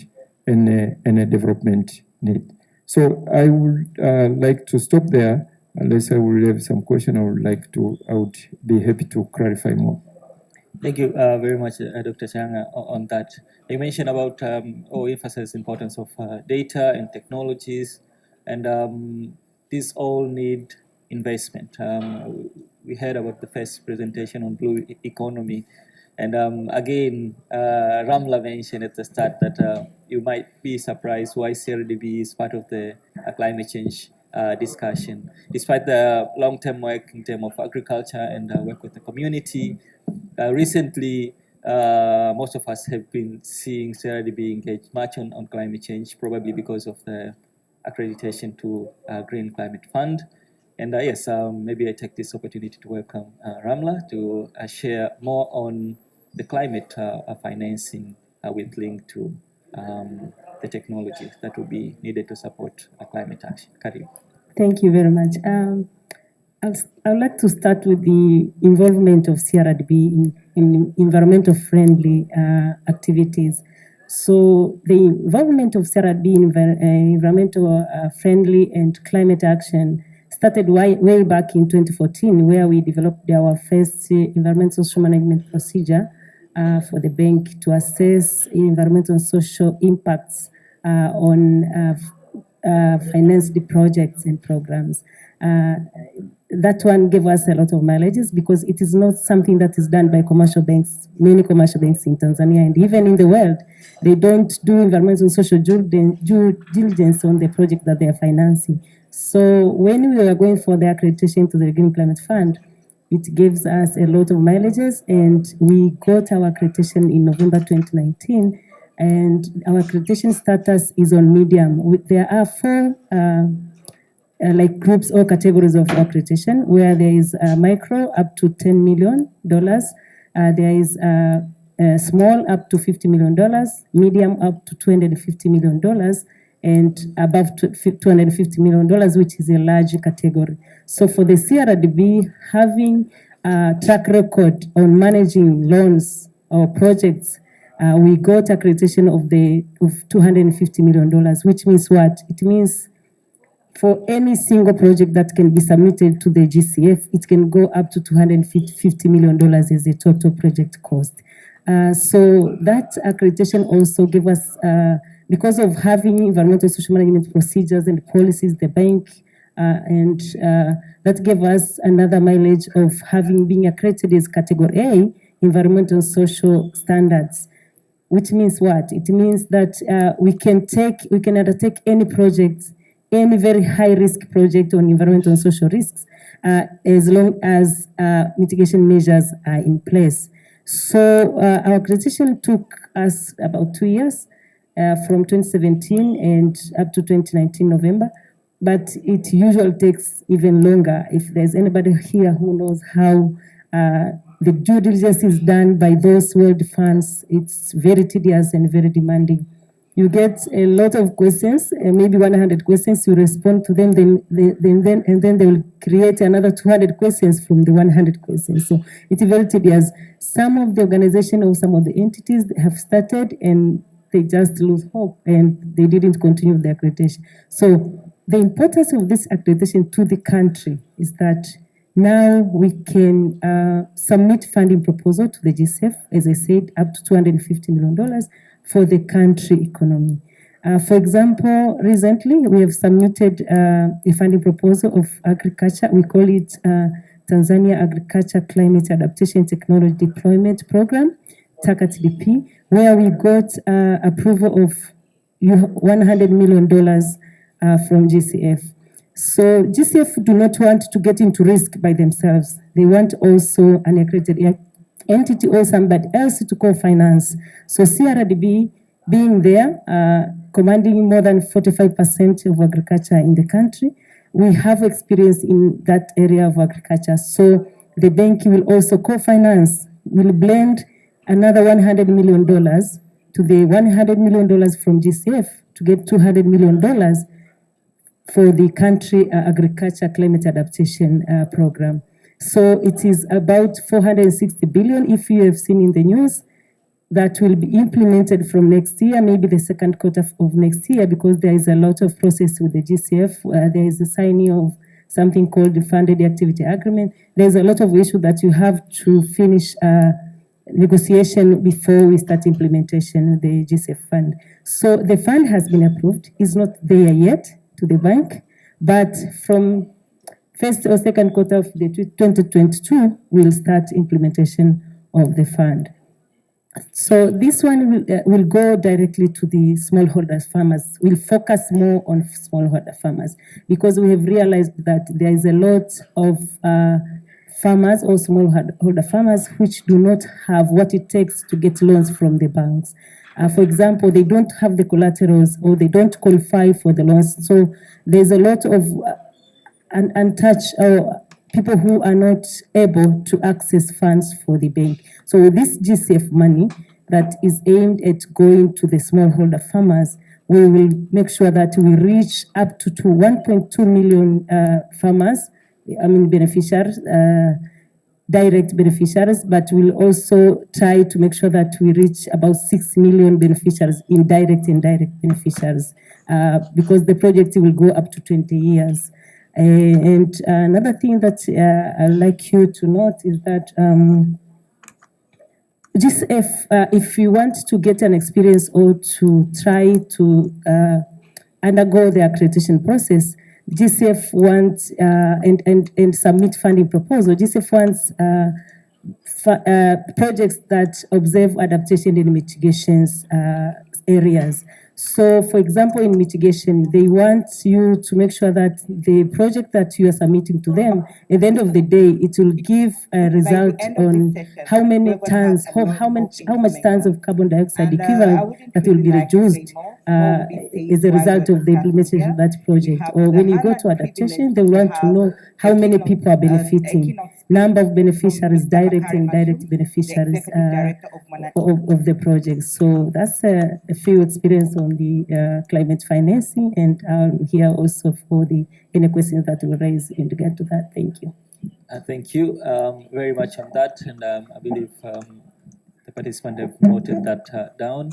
a development need. So I would like to stop there. Unless I will have some question, I would be happy to clarify more. Thank you very much, Dr. Changa, on that. You mentioned about emphasize the importance of data and technologies, and these all need investment. We heard about the first presentation on blue economy, and again, Ramla mentioned at the start that you might be surprised why CRDB is part of the climate change discussion. Despite the long-term work in terms of agriculture and work with the community, recently most of us have been seeing CRDB engaged much on climate change, probably because of the accreditation to Green Climate Fund. And yes, maybe I take this opportunity to welcome Ramla to share more on the climate financing with link to the technology that will be needed to support climate action. Karibu. Thank you very much. I would like to start with the involvement of CRDB in environmental friendly activities. So the involvement of CRDB in environmental friendly and climate action started way back in 2014, where we developed our first environmental social management procedure for the bank to assess environmental and social impacts on financed projects and programs. That one gave us a lot of mileages because it is not something that is done by commercial banks, many commercial banks in Tanzania and even in the world. They don't do environmental and social due diligence on the project that they are financing. So when we were going for the accreditation to the Green Climate Fund, it gives us a lot of mileages, and we got our accreditation in November 2019, and our accreditation status is on medium. There are four like groups or categories of accreditation, where there is micro up to $10 million, there is small up to $50 million, medium up to $250 million, and above $250 million, which is a large category. So for the CRDB, having a track record on managing loans or projects, we got accreditation of $250 million, which means what? It means for any single project that can be submitted to the GCF, it can go up to $250 million as a total project cost. So that accreditation also gave us, because of having environmental social management procedures and policies, the bank, and that gave us another mileage of being accredited as Category A, environmental and social standards. Which means what? It means that we can undertake any project, any very high risk project on environmental and social risks, as long as mitigation measures are in place. So our accreditation took us about 2 years, from 2017 and up to 2019 November, but it usually takes even longer. If there's anybody here who knows how the due diligence is done by those world funds, it's very tedious and very demanding. You get a lot of questions, maybe 100 questions, you respond to them, and then they will create another 200 questions from the 100 questions. So it's very tedious. Some of the organization or some of the entities have started and they just lose hope and they didn't continue the accreditation. So the importance of this accreditation to the country is that now we can submit funding proposal to the GCF, as I said, up to $250 million for the country economy. For example, recently we have submitted a funding proposal of agriculture. We call it Tanzania Agriculture Climate Adaptation Technology Deployment Program, TACATDP, where we got approval of $100 million from GCF. So GCF do not want to get into risk by themselves. They want also an accredited entity or somebody else to co-finance. So CRDB being there, commanding more than 45% of agriculture in the country, we have experience in that area of agriculture. So the bank will also co-finance, will blend another $100 million to the $100 million from GCF to get $200 million for the country agriculture climate adaptation program. So it is about 460 billion, if you have seen in the news, that will be implemented from next year, maybe the second quarter of next year, because there is a lot of process with the GCF. There is a signing of something called the Funded Activity Agreement. There's a lot of issues that you have to finish negotiation before we start implementation of the GCF fund. So the fund has been approved. It's not there yet to the bank, but from first or second quarter of the 2022, we'll start implementation of the fund. So this one will go directly to the smallholder farmers. We'll focus more on smallholder farmers because we have realized that there is a lot of farmers or smallholder farmers which do not have what it takes to get loans from the banks. For example, they don't have the collaterals or they don't qualify for the loans. So there's a lot of untouched people who are not able to access funds for the bank. So with this GCF money that is aimed at going to the smallholder farmers, we will make sure that we reach up to 1.2 million farmers, beneficiaries, direct beneficiaries, but we'll also try to make sure that we reach about 6 million beneficiaries, indirect beneficiaries, because the project will go up to 20 years. And another thing that I'd like you to note is that if you want to get an experience or to try to undergo the accreditation process, GCF wants and submit funding proposal. GCF wants projects that observe adaptation and mitigations areas. So, for example, in mitigation, they want you to make sure that the project that you are submitting to them, at the end of the day, it will give a result on how many tons, how much tons of carbon dioxide equivalent that will be reduced as a result of the implementation of that project. Or when you go to adaptation, they want to know how many people are benefiting, number of beneficiaries, direct and indirect beneficiaries of the project. So that's a few experience on the climate financing, and here also for any questions that will raise in regard to that. Thank you. Thank you very much on that, and I believe the participants have noted that down,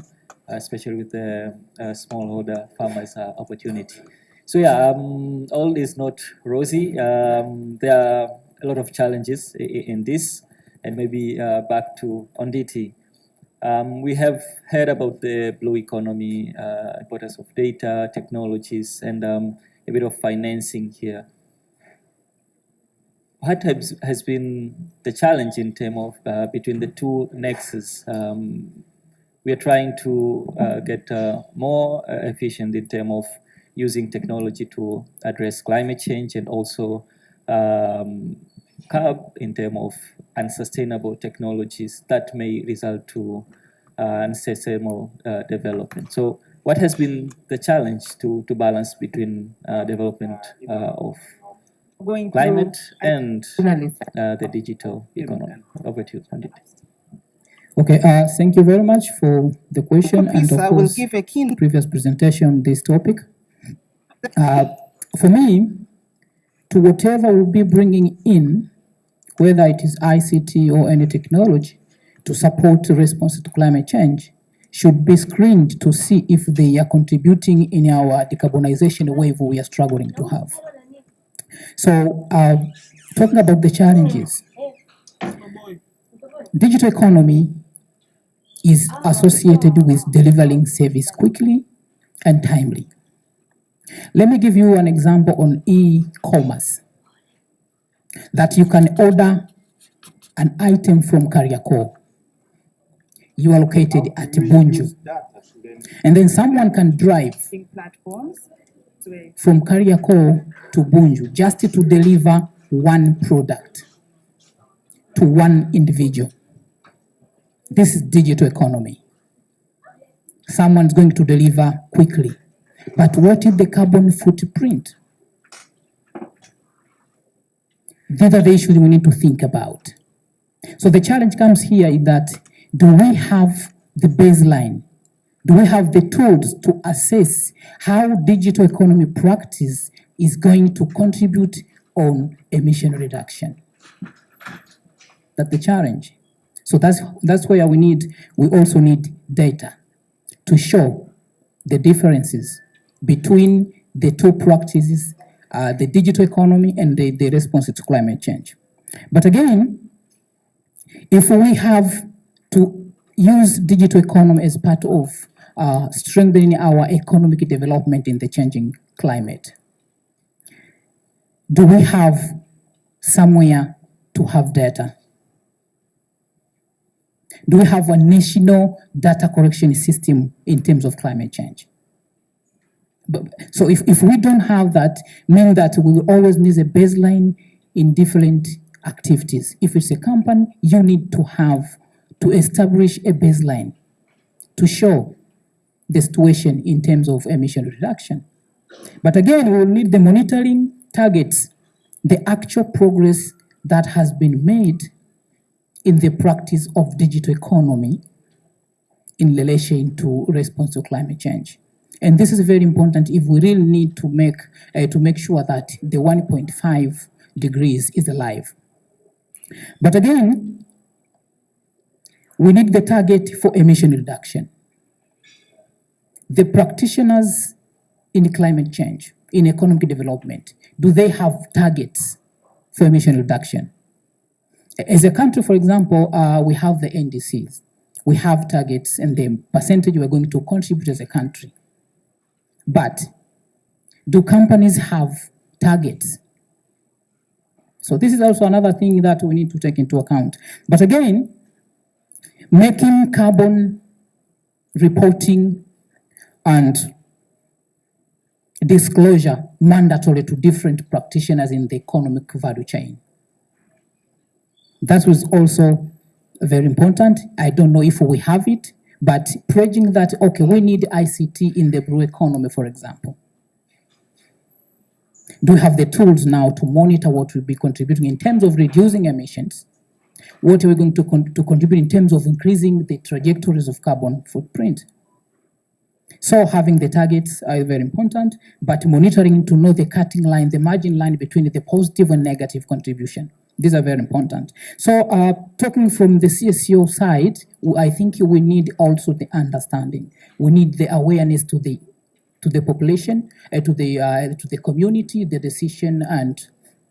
especially with the smallholder farmers opportunity. So yeah, all is not rosy. There are a lot of challenges in this, and maybe back to Onditi. We have heard about the blue economy, importance of data, technologies, and a bit of financing here. What has been the challenge in terms of between the two nexus? We are trying to get more efficient in terms of using technology to address climate change, and also curb in terms of unsustainable technologies that may result to unsustainable development. So what has been the challenge to balance between development of climate and the digital economy? Over to you, Pandit. Okay, thank you very much for the question and of course previous presentation on this topic. For me, to whatever we'll be bringing in, whether it is ICT or any technology to support the response to climate change, should be screened to see if they are contributing in our decarbonization wave we are struggling to have. So, talking about the challenges, digital economy is associated with delivering service quickly and timely. Let me give you an example on e-commerce, that you can order an item from Kariakor. you are located at Bunju. And then someone can drive from Kariakor to Bunju just to deliver one product to one individual. This is digital economy. Someone's going to deliver quickly. But what is the carbon footprint? These are the issues we need to think about. So the challenge comes here is that, do we have the baseline? Do we have the tools to assess how digital economy practice is going to contribute on emission reduction? That's the challenge. So that's where we also need data to show the differences between the two practices, the digital economy and the response to climate change. But again, if we have to use digital economy as part of strengthening our economic development in the changing climate, do we have somewhere to have data? Do we have a national data collection system in terms of climate change? So if we don't have that, mean that we will always need a baseline in different activities. If it's a company, you need to establish a baseline to show the situation in terms of emission reduction. But again, we will need the monitoring targets, the actual progress that has been made in the practice of digital economy in relation to response to climate change. And this is very important if we really need to make sure that the 1.5 degrees is alive. But again, we need the target for emission reduction. The practitioners in climate change, in economic development, do they have targets for emission reduction? As a country, for example, we have the NDCs. We have targets and the percentage we're going to contribute as a country. But do companies have targets? So this is also another thing that we need to take into account. But again, making carbon reporting and disclosure mandatory to different practitioners in the economic value chain. That was also very important. I don't know if we have it, but pledging that, okay, we need ICT in the blue economy, for example. Do we have the tools now to monitor what we'll be contributing in terms of reducing emissions? What are we going to contribute in terms of increasing the trajectories of carbon footprint? So having the targets are very important, but monitoring to know the cutting line, the margin line between the positive and negative contribution. These are very important. So talking from the CSO side, I think we need also the understanding. We need the awareness to the population, to the community, the decision and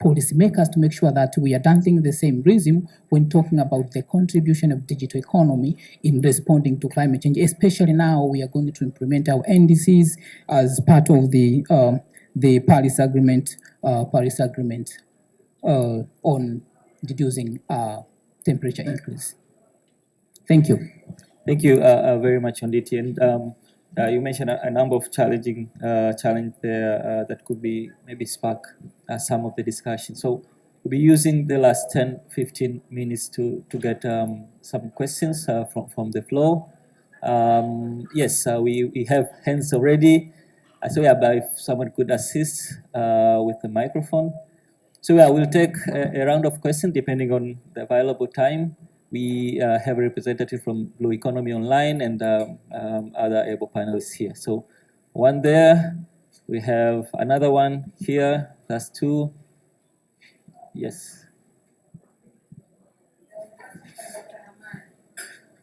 policymakers to make sure that we are dancing the same rhythm when talking about the contribution of digital economy in responding to climate change. Especially now we are going to implement our NDCs as part of the Paris Agreement on reducing temperature increase. Thank you. Thank you very much, Onditi. And you mentioned a number of challenge there that could be maybe spark some of the discussion. So we'll be using the last 10-15 minutes to get some questions from the floor. Yes, we have hands already. So yeah, but if someone could assist with the microphone. So yeah, we'll take a round of questions depending on the available time. We have a representative from Blue Economy Online and other able panelists here. So one there, we have another one here, that's two. Yes.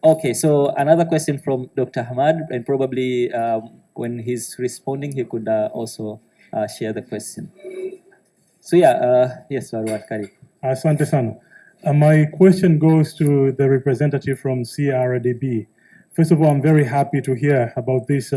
Okay, so another question from Dr. Hamad, and probably when he's responding, he could also share the question. So yeah, yes, Warwat Kari. Asante sana. My question goes to the representative from CRDB. First of all, I'm very happy to hear about this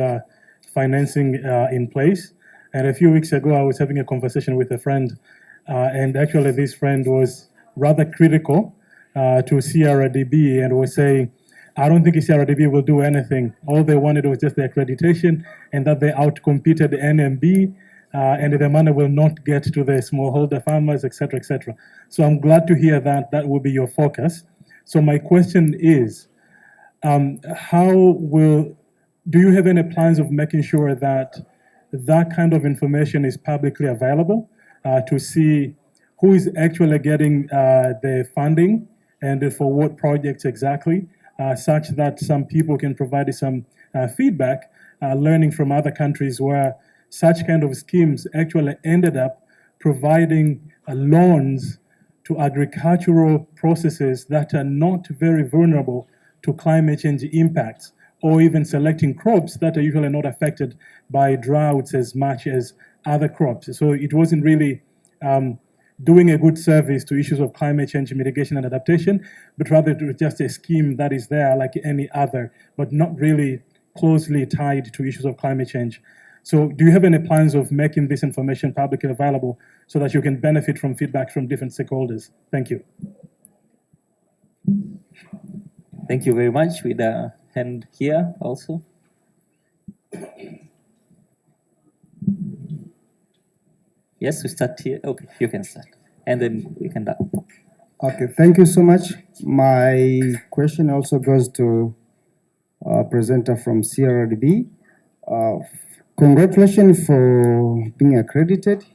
financing in place. And a few weeks ago, I was having a conversation with a friend, and actually this friend was rather critical to CRDB and was saying, I don't think CRDB will do anything. All they wanted was just the accreditation and that they outcompeted the NMB, and the money will not get to the smallholder farmers, etc., etc. So I'm glad to hear that that will be your focus. So my question is, do you have any plans of making sure that that kind of information is publicly available to see who is actually getting the funding and for what projects exactly, such that some people can provide some feedback, learning from other countries where such kind of schemes actually ended up providing loans to agricultural processes that are not very vulnerable to climate change impacts, or even selecting crops that are usually not affected by droughts as much as other crops. So it wasn't really doing a good service to issues of climate change mitigation and adaptation, but rather it was just a scheme that is there like any other, but not really closely tied to issues of climate change. So do you have any plans of making this information publicly available so that you can benefit from feedback from different stakeholders? Thank you. Thank you very much. With a hand here also. Yes, we start here. Okay, you can start. And then we can start. Okay, thank you so much. My question also goes to presenter from CRDB. Congratulations for being accredited.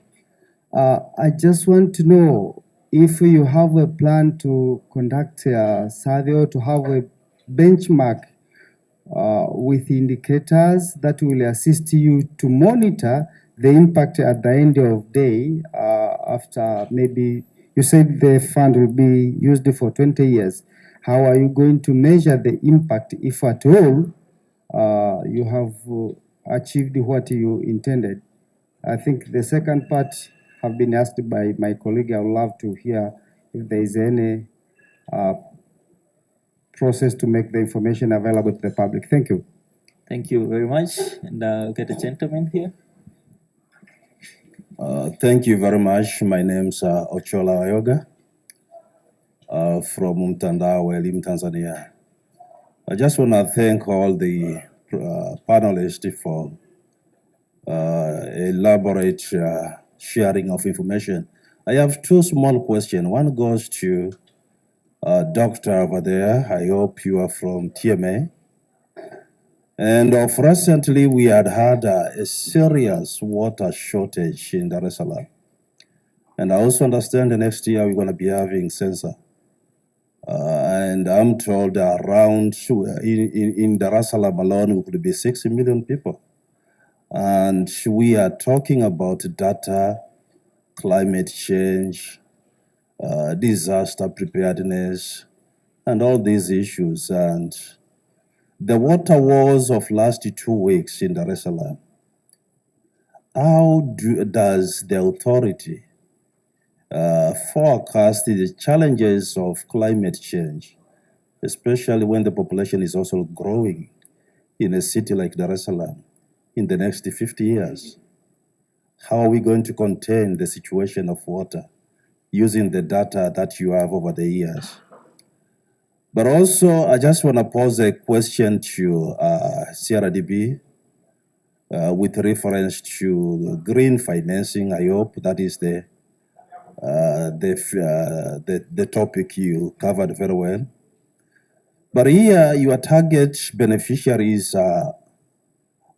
I just want to know if you have a plan to conduct a survey or to have a benchmark with indicators that will assist you to monitor the impact at the end of day after maybe you said the fund will be used for 20 years. How are you going to measure the impact, if at all, you have achieved what you intended? I think the second part have been asked by my colleague. I would love to hear if there is any process to make the information available to the public. Thank you. Thank you very much. And I'll get a gentleman here. Thank you very much. My name's Ochola Ayoga from Mtandao Elimu, Tanzania. I just want to thank all the panelists for elaborate sharing of information. I have two small questions. One goes to doctor over there. I hope you are from TMA. And recently, we had a serious water shortage in Dar es Salaam. And I also understand the next year we're going to be having census. And I'm told around in Dar es Salaam alone, we could be 6 million people. And we are talking about data, climate change, disaster preparedness, and all these issues. And the water wars of last 2 weeks in Dar es Salaam, how does the authority forecast the challenges of climate change, especially when the population is also growing in a city like Dar es Salaam in the next 50 years? How are we going to contain the situation of water using the data that you have over the years? But also, I just want to pose a question to CRDB with reference to green financing. I hope that is the topic you covered very well. But here, your target beneficiaries are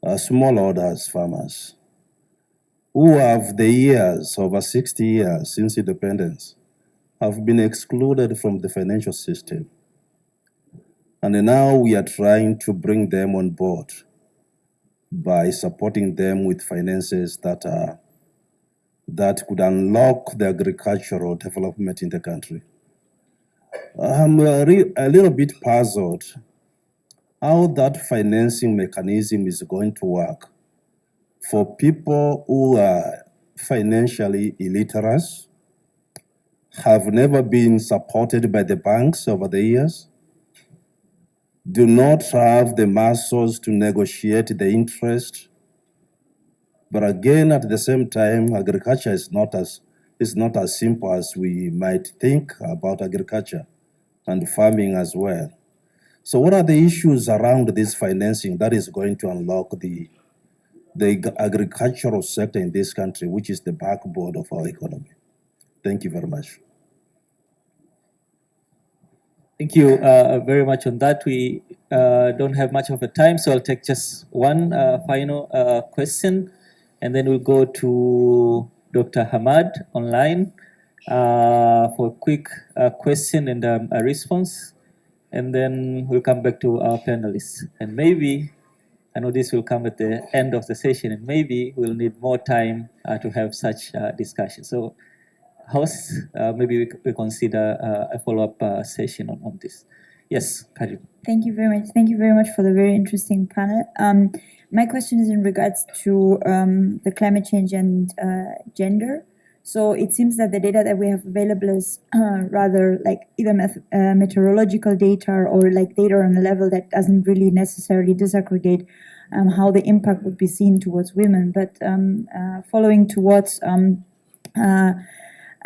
smallholders farmers who have the years, over 60 years since independence, have been excluded from the financial system. And now we are trying to bring them on board by supporting them with finances that could unlock the agricultural development in the country. I'm a little bit puzzled how that financing mechanism is going to work for people who are financially illiterate, have never been supported by the banks over the years, do not have the muscles to negotiate the interest. But again, at the same time, agriculture is not as simple as we might think about agriculture and farming as well. So what are the issues around this financing that is going to unlock the agricultural sector in this country, which is the backbone of our economy? Thank you very much. Thank you very much on that. We don't have much of a time, so I'll take just one final question, and then we'll go to Dr. Hamad online for a quick question and a response, and then we'll come back to our panelists. And maybe, I know this will come at the end of the session, and maybe we'll need more time to have such discussion. So, host, maybe we consider a follow-up session on this. Yes, Karim. Thank you very much. Thank you very much for the very interesting panel. My question is in regards to the climate change and gender. So it seems that the data that we have available is rather like either meteorological data or like data on a level that doesn't really necessarily disaggregate how the impact would be seen towards women. But following towards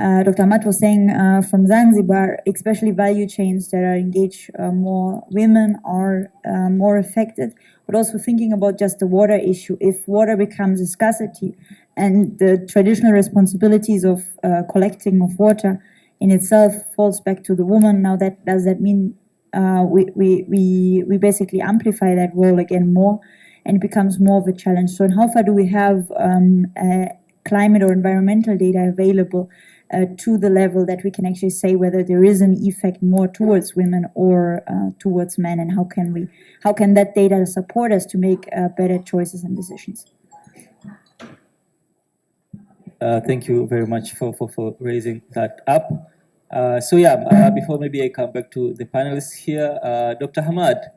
Dr. Amat was saying from Zanzibar, especially value chains that are engaged more women are more affected, but also thinking about just the water issue. If water becomes a scarcity and the traditional responsibilities of collecting of water in itself falls back to the woman, now that does that mean we basically amplify that role again more and it becomes more of a challenge? So in how far do we have climate or environmental data available to the level that we can actually say whether there is an effect more towards women or towards men, and how can that data support us to make better choices and decisions? Thank you very much for raising that up. Before maybe I come back to the panelists here, Dr. Hamad,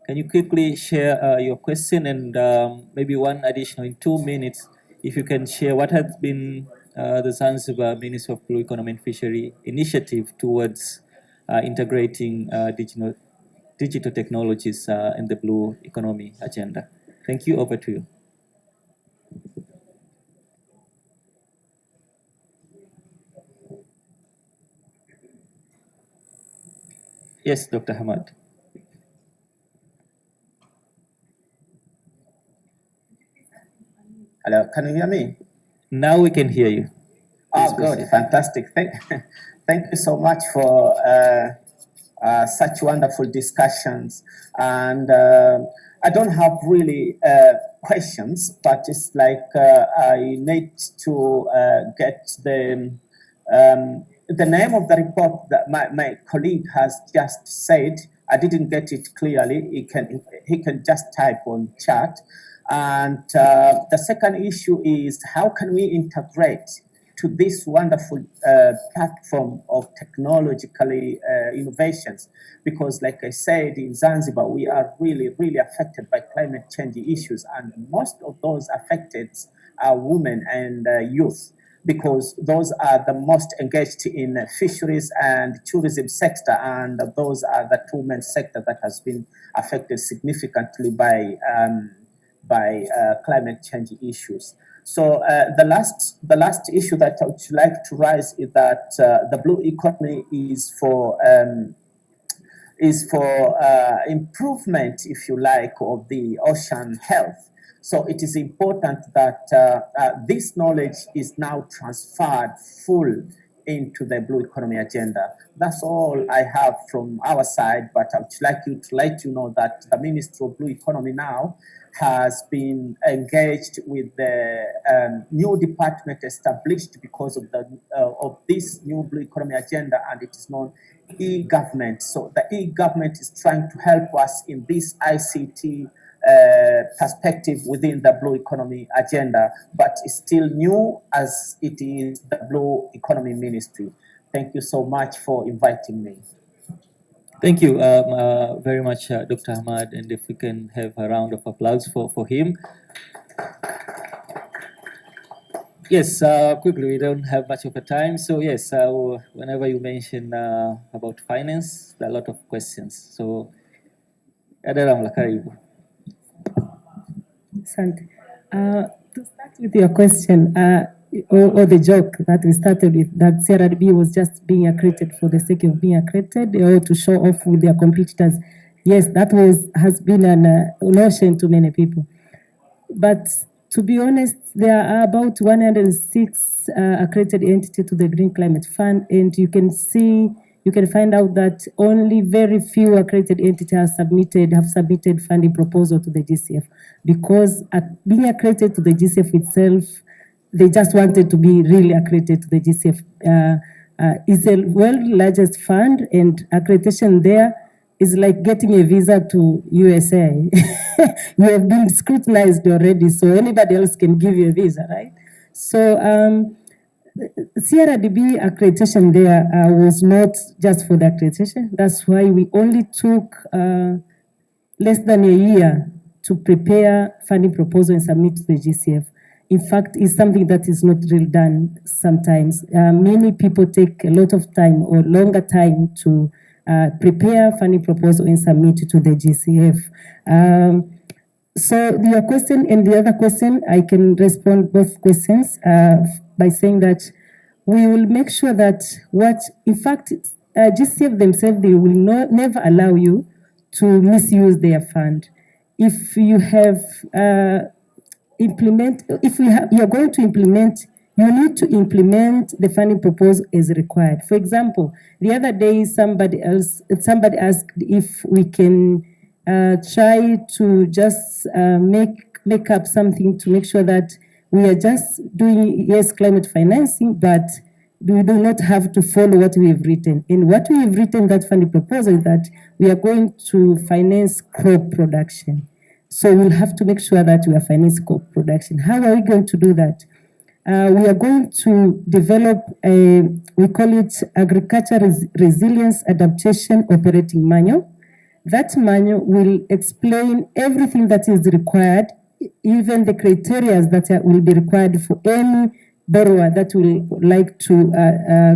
can you quickly share your question and maybe one additional in 2 minutes, if you can share what has been the Zanzibar Ministry of Blue Economy and Fishery initiative towards integrating digital technologies in the blue economy agenda. Thank you. Over to you. Yes, Dr. Hamad. Hello, can you hear me? Now we can hear you. Oh, good, fantastic. Thank you so much for such wonderful discussions. And I don't have really questions, but it's like I need to get the name of the report that my colleague has just said. I didn't get it clearly. He can just type on chat. And the second issue is how can we integrate to this wonderful platform of technologically innovations? Because like I said, in Zanzibar, we are really, really affected by climate change issues. And most of those affected are women and youth, because those are the most engaged in fisheries and tourism sector. And those are the two main sectors that has been affected significantly by climate change issues. So the last issue that I would like to raise is that the blue economy is for improvement, if you like, of the ocean health. So it is important that this knowledge is now transferred full into the blue economy agenda. That's all I have from our side, but I would like to let you know that the Ministry of Blue Economy now has been engaged with the new department established because of this new blue economy agenda, and it is known e-government. So the e-government is trying to help us in this ICT perspective within the blue economy agenda, but it's still new as it is the blue economy ministry. Thank you so much for inviting me. Thank you very much, Dr. Hamad, and if we can have a round of applause for him. Yes, quickly, we don't have much of a time, so yes, whenever you mention about finance, there are a lot of questions. So, Adaramla, karibu. Asante. To start with your question, or the joke that we started with, that CRDB was just being accredited for the sake of being accredited or to show off with their competitors. yes, that has been an notion to many people. But to be honest, there are about 106 accredited entities to the Green Climate Fund, and you can find out that only very few accredited entities have submitted funding proposal to the GCF, because being accredited to the GCF itself, they just wanted to be really accredited to the GCF. It's the world's largest fund, and accreditation there is like getting a visa to USA. You have been scrutinized already, so anybody else can give you a visa, right? So CRDB accreditation there was not just for the accreditation. That's why we only took less than a year to prepare funding proposal and submit to the GCF. In fact, it's something that is not really done sometimes. Many people take a lot of time or longer time to prepare funding proposal and submit it to the GCF. So your question and the other question, I can respond both questions by saying that we will make sure that in fact, GCF themselves, they will never allow you to misuse their fund. If you have you're going to implement, you need to implement the funding proposal as required. For example, the other day somebody asked if we can try to just make up something to make sure that we are just doing, yes, climate financing, but we do not have to follow what we have written. And what we have written, that funding proposal, is that we are going to finance crop production. So we'll have to make sure that we are financing crop production. How are we going to do that? We are going to develop we call it Agriculture Resilience Adaptation Operating Manual. That manual will explain everything that is required, even the criteria that will be required for any borrower that will like to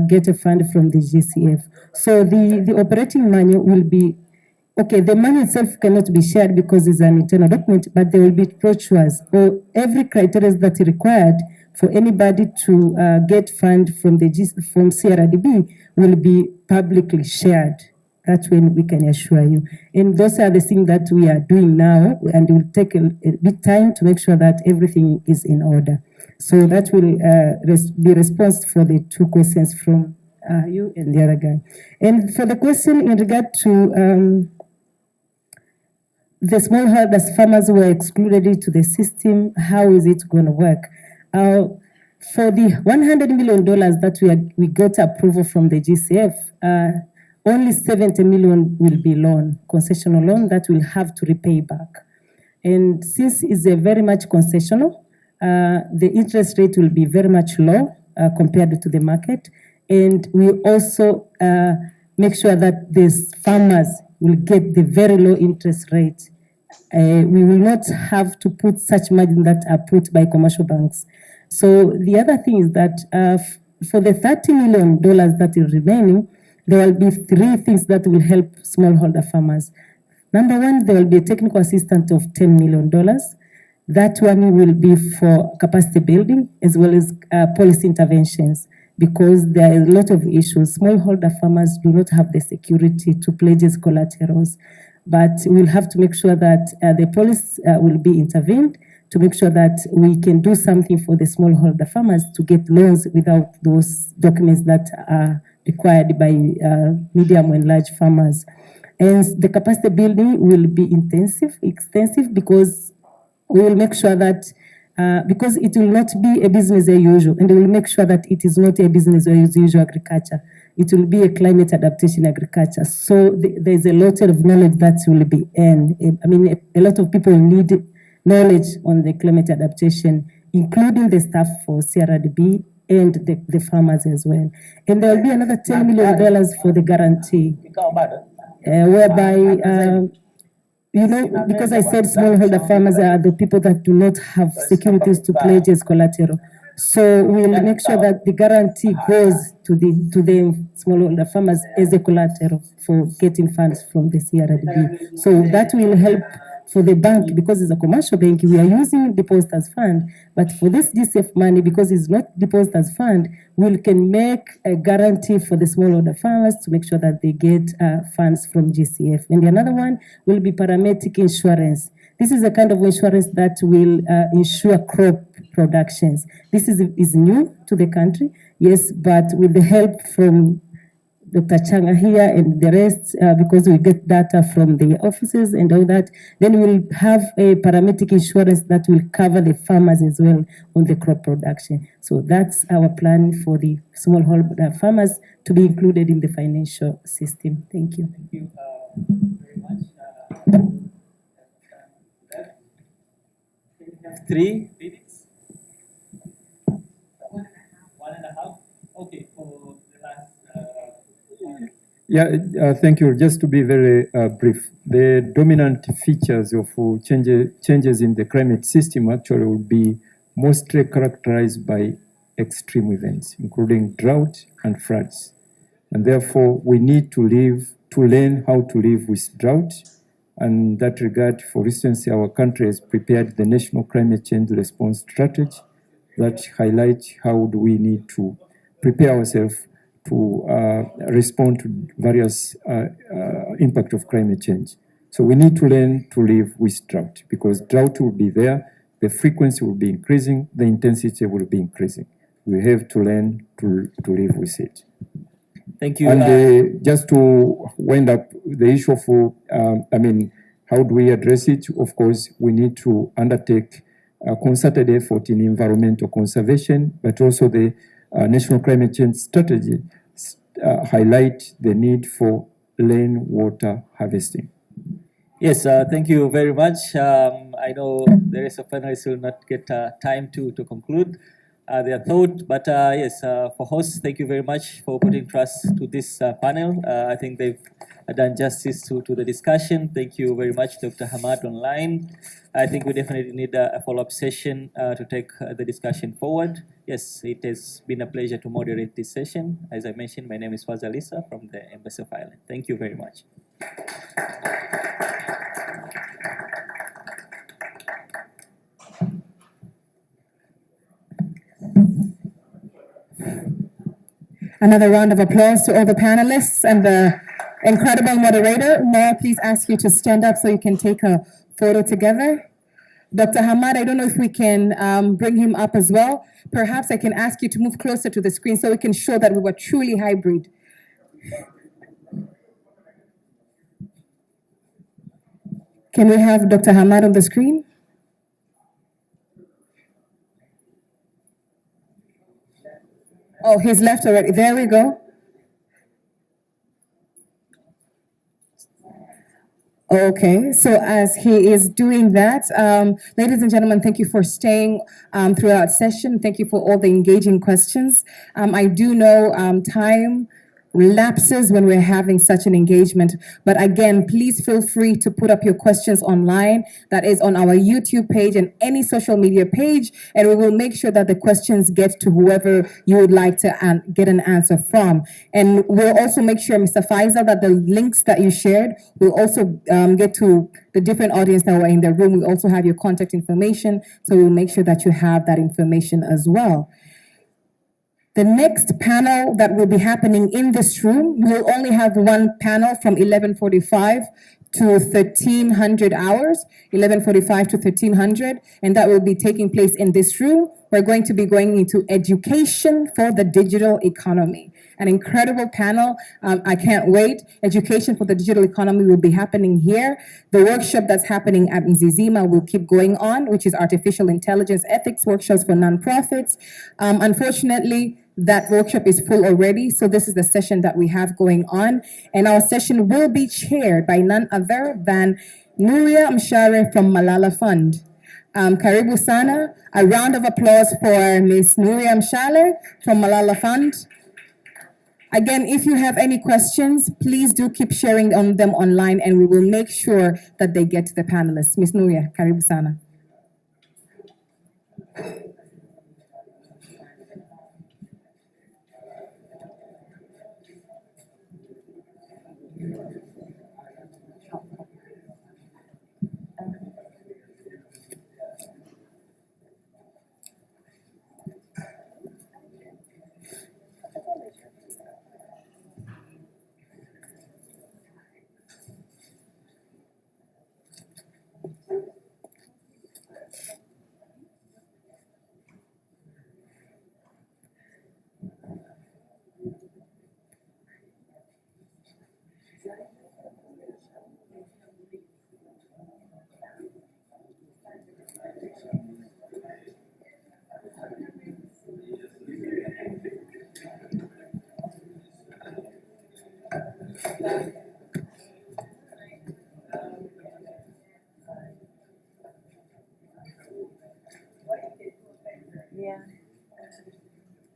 get a fund from the GCF. So the operating manual will be, okay, the manual itself cannot be shared because it's an internal document, but there will be brochures or every criteria that is required for anybody to get fund from from CRDB will be publicly shared. That's when we can assure you. And those are the things that we are doing now, and it will take a bit time to make sure that everything is in order. So that will be response for the two questions from you and the other guy. And for the question in regard to the smallholders farmers who were excluded to the system, how is it going to work? For the $100 million that we got approval from the GCF, only 70 million will be loan, concessional loan that we'll have to repay back. And since it's a very much concessional, the interest rate will be very much low compared to the market. And we also make sure that these farmers will get the very low interest rate. We will not have to put such margin that are put by commercial banks. So the other thing is that for the $30 million that is remaining, there will be three things that will help smallholder farmers. Number one, there will be a technical assistance of $10 million. That one will be for capacity building as well as policy interventions, because there are a lot of issues. Smallholder farmers do not have the security to pledge as collaterals, but we'll have to make sure that the policy will be intervened to make sure that we can do something for the smallholder farmers to get loans without those documents that are required by medium and large farmers. And the capacity building will be extensive, because we will make sure that, because it will not be a business as usual, and we will make sure that it is not a business as usual agriculture. It will be a climate adaptation agriculture. So there's a lot of knowledge that will be earned. I mean, a lot of people need knowledge on the climate adaptation, including the staff for CRDB and the farmers as well. And there will be another $10 million for the guarantee, whereby, because I said smallholder farmers are the people that do not have securities to pledge as collateral. So we'll make sure that the guarantee goes to the smallholder farmers as a collateral for getting funds from the CRDB. So that will help for the bank, because it's a commercial bank, we are using depositors fund. But for this GCF money, because it's not depositors fund, we can make a guarantee for the smallholder farmers to make sure that they get funds from GCF. And the another one will be parametric insurance. This is a kind of insurance that will insure crop productions. This is new to the country, yes, but with the help from Dr. Changa here and the rest, because we get data from the offices and all that, then we'll have a parametric insurance that will cover the farmers as well on the crop production. So that's our plan for the smallholder farmers to be included in the financial system. Thank you. Thank you very much. 3 minutes? 1.5? Okay, for the last. Yeah, thank you. Just to be very brief, the dominant features of changes in the climate system actually will be mostly characterized by extreme events, including drought and floods. And therefore, we need to learn how to live with drought. And in that regard, for instance, our country has prepared the National Climate Change Response Strategy that highlights how do we need to prepare ourselves to respond to various impact of climate change. So we need to learn to live with drought, because drought will be there, the frequency will be increasing, the intensity will be increasing. We have to learn to live with it. Thank you. And just to wind up the issue of, how do we address it? Of course, we need to undertake a concerted effort in environmental conservation, but also the National Climate Change Strategy highlight the need for rainwater harvesting. Yes, thank you very much. I know the rest of panelists will not get time to conclude their thought, but yes, for hosts, thank you very much for putting trust to this panel. I think they've done justice to the discussion. Thank you very much, Dr. Hamad online. I think we definitely need a follow-up session to take the discussion forward. Yes, it has been a pleasure to moderate this session. As I mentioned, my name is Fazalisa from the Embassy of Ireland. Thank you very much. Another round of applause to all the panelists and the incredible moderator. May I please ask you to stand up so you can take a photo together? Dr. Hamad, I don't know if we can bring him up as well. Perhaps I can ask you to move closer to the screen so we can show that we were truly hybrid. Can we have Dr. Hamad on the screen? Oh, he's left already. There we go. Okay, so as he is doing that, ladies and gentlemen, thank you for staying throughout session. Thank you for all the engaging questions. I do know time lapses when we're having such an engagement. But again, please feel free to put up your questions online. That is on our YouTube page and any social media page. And we will make sure that the questions get to whoever you would like to get an answer from. And we'll also make sure, Mr. Faisal, that the links that you shared will also get to the different audience that were in the room. We also have your contact information. So we'll make sure that you have that information as well. The next panel that will be happening in this room, we'll only have one panel from 11:45 to 1300 hours, 11:45 to 1300, and that will be taking place in this room. We're going to be going into education for the digital economy. An incredible panel. I can't wait. Education for the digital economy will be happening here. The workshop that's happening at Nzizima will keep going on, which is artificial intelligence ethics workshops for nonprofits. Unfortunately, that workshop is full already, so this is the session that we have going on. And our session will be chaired by none other than Nuria Mshare from Malala Fund. Karibu sana. A round of applause for Ms. Nuria Mshare from Malala Fund. Again, if you have any questions, please do keep sharing on them online and we will make sure that they get to the panelists. Ms. Nuria, karibu sana.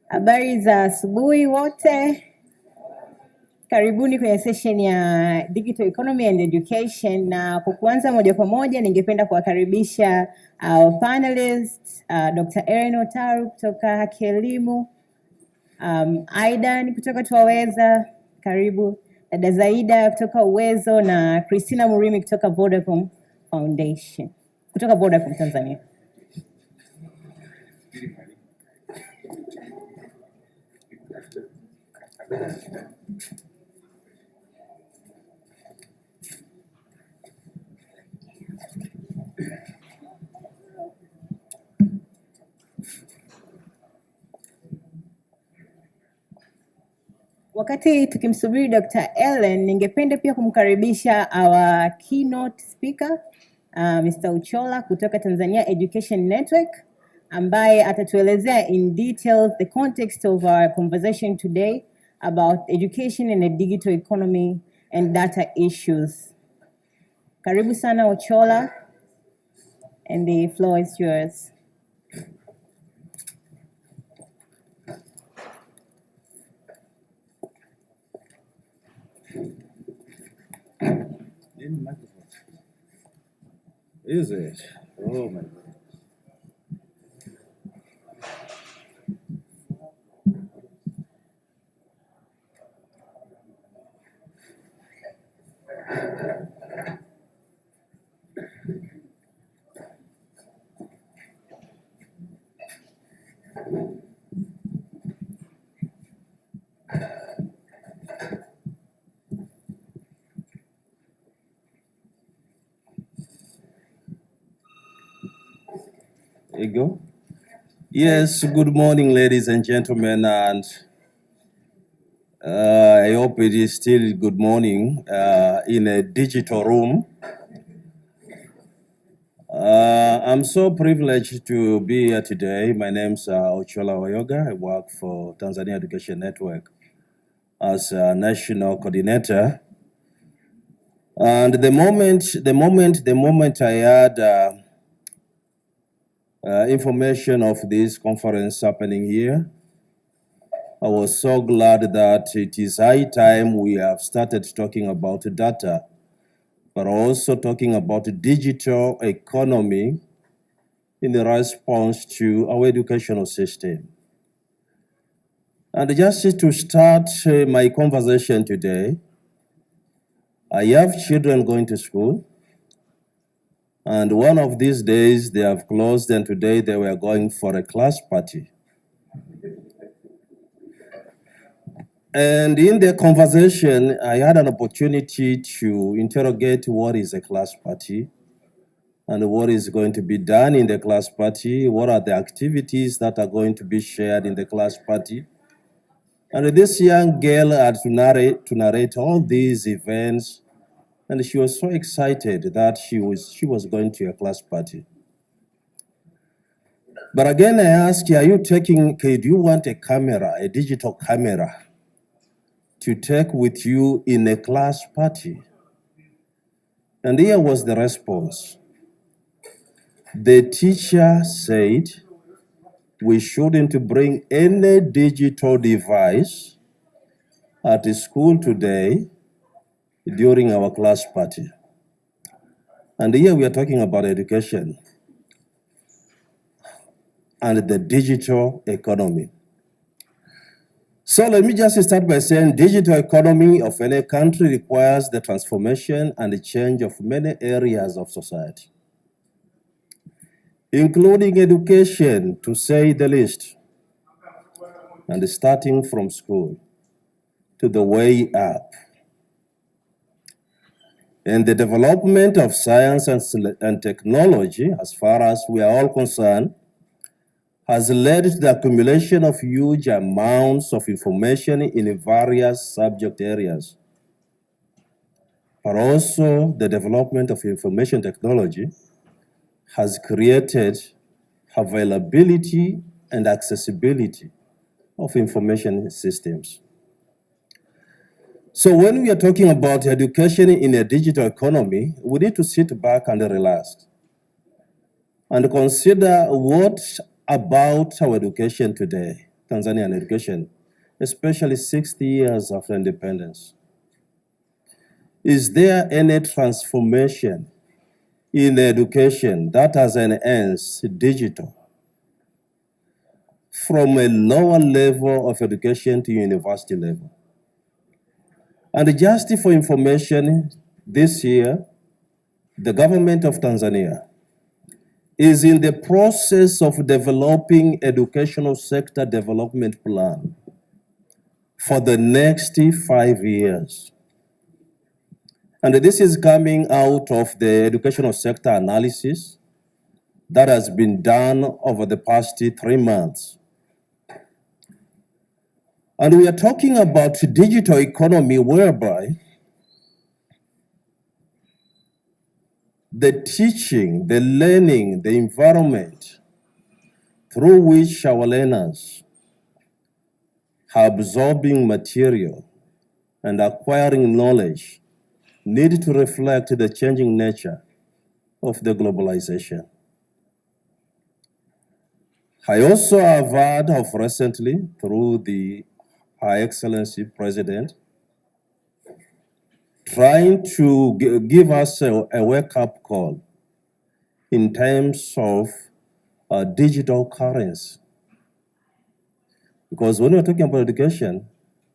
Habari za asubuhi wote. Karibuni kwenye session ya Digital Economy and Education, na kwa kuanza moja kwa moja ningependa kuwakaribisha our panelists, Dr. Erin Otaru kutoka Haki Elimu, Aidan kutoka Twaweza, karibu, dada Zaida kutoka Uwezo, na Christina Murimi kutoka Vodacom Foundation, kutoka Vodacom Tanzania. Wakati tukimsubiri Dr. Ellen, ningependa pia kumkaribisha our keynote speaker, Mr. Uchola kutoka Tanzania Education Network, ambaye atatuelezea in detail the context of our conversation today about education in a digital economy and data issues. Karibu sana Uchola, and the floor is yours. Is it? Oh my God. There you go. Yes, good morning, ladies and gentlemen, and I hope it is still good morning in a digital room. I'm so privileged to be here today. My name's Ochola Oyoga. I work for Tanzania Education Network as a national coordinator. And the moment I had information of this conference happening here, I was so glad that it is high time we have started talking about data, but also talking about digital economy in the response to our educational system. And just to start my conversation today, I have children going to school, and one of these days they have closed, and today they were going for a class party. And in the conversation, I had an opportunity to interrogate what is a class party and what is going to be done in the class party, what are the activities that are going to be shared in the class party. And this young girl had to narrate all these events, and she was so excited that she was going to a class party. But again, I asked her, do you want a camera, a digital camera, to take with you in a class party? And here was the response. The teacher said we shouldn't bring any digital device at school today during our class party. And here we are talking about education and the digital economy. So let me just start by saying digital economy of any country requires the transformation and the change of many areas of society, including education, to say the least, and starting from school to the way up. And the development of science and technology, as far as we are all concerned, has led to the accumulation of huge amounts of information in various subject areas. But also the development of information technology has created availability and accessibility of information systems. So when we are talking about education in a digital economy, we need to sit back and relax and consider what about our education today. Tanzanian education, especially 60 years after independence? Is there any transformation in education that has enhanced digital from a lower level of education to university level? And just for information, this year, the government of Tanzania is in the process of developing educational sector development plan for the next 5 years. And this is coming out of the educational sector analysis that has been done over the past 3 months. And we are talking about digital economy whereby the teaching, the learning, the environment through which our learners are absorbing material and acquiring knowledge need to reflect the changing nature of the globalization. I also have heard of recently through the High Excellency President trying to give us a wake-up call in terms of digital currency. Because when we're talking about education,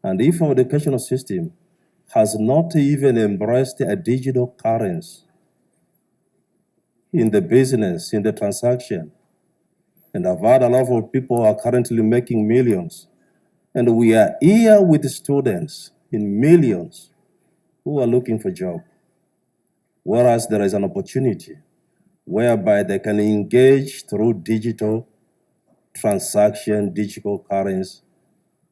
and if our educational system has not even embraced a digital currency in the business, in the transaction, and I've heard a lot of people are currently making millions, and we are here with students in millions who are looking for jobs, whereas there is an opportunity whereby they can engage through digital transaction, digital currency,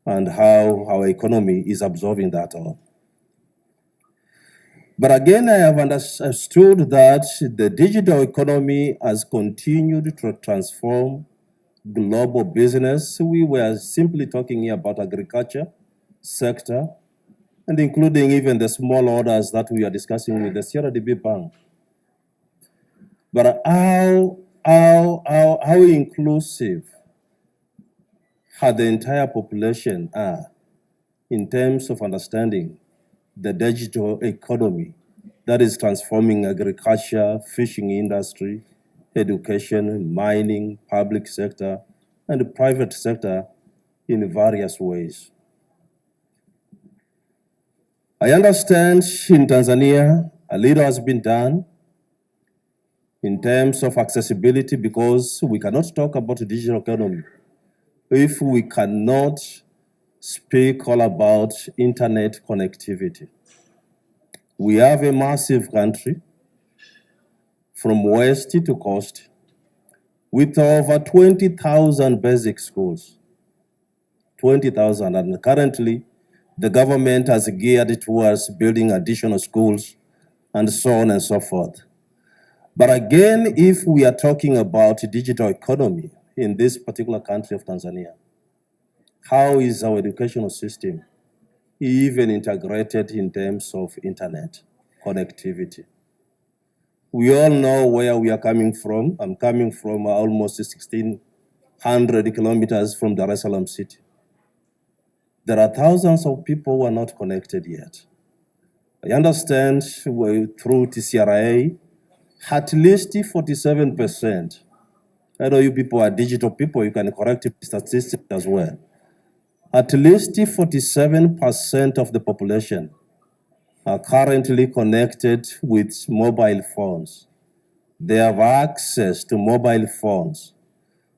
and how our economy is absorbing that all. But again, I have understood that the digital economy has continued to transform global business. We were simply talking here about agriculture sector, and including even the small orders that we are discussing with the CRDB Bank. But how inclusive how the entire population are in terms of understanding the digital economy that is transforming agriculture, fishing industry, education, mining, public sector, and the private sector in various ways. I understand in Tanzania, a little has been done in terms of accessibility because we cannot talk about the digital economy if we cannot speak all about internet connectivity. We have a massive country from west to coast with over 20,000 basic schools, 20,000, and currently the government has geared towards building additional schools and so on and so forth. But again, if we are talking about digital economy in this particular country of Tanzania, how is our educational system even integrated in terms of internet connectivity? We all know where we are coming from. I'm coming from almost 1,600 kilometers from Dar es Salaam city. There are thousands of people who are not connected yet. I understand through TCRA, at least 47%. I know you people are digital people, you can correct statistics as well. At least 47% of the population are currently connected with mobile phones. They have access to mobile phones,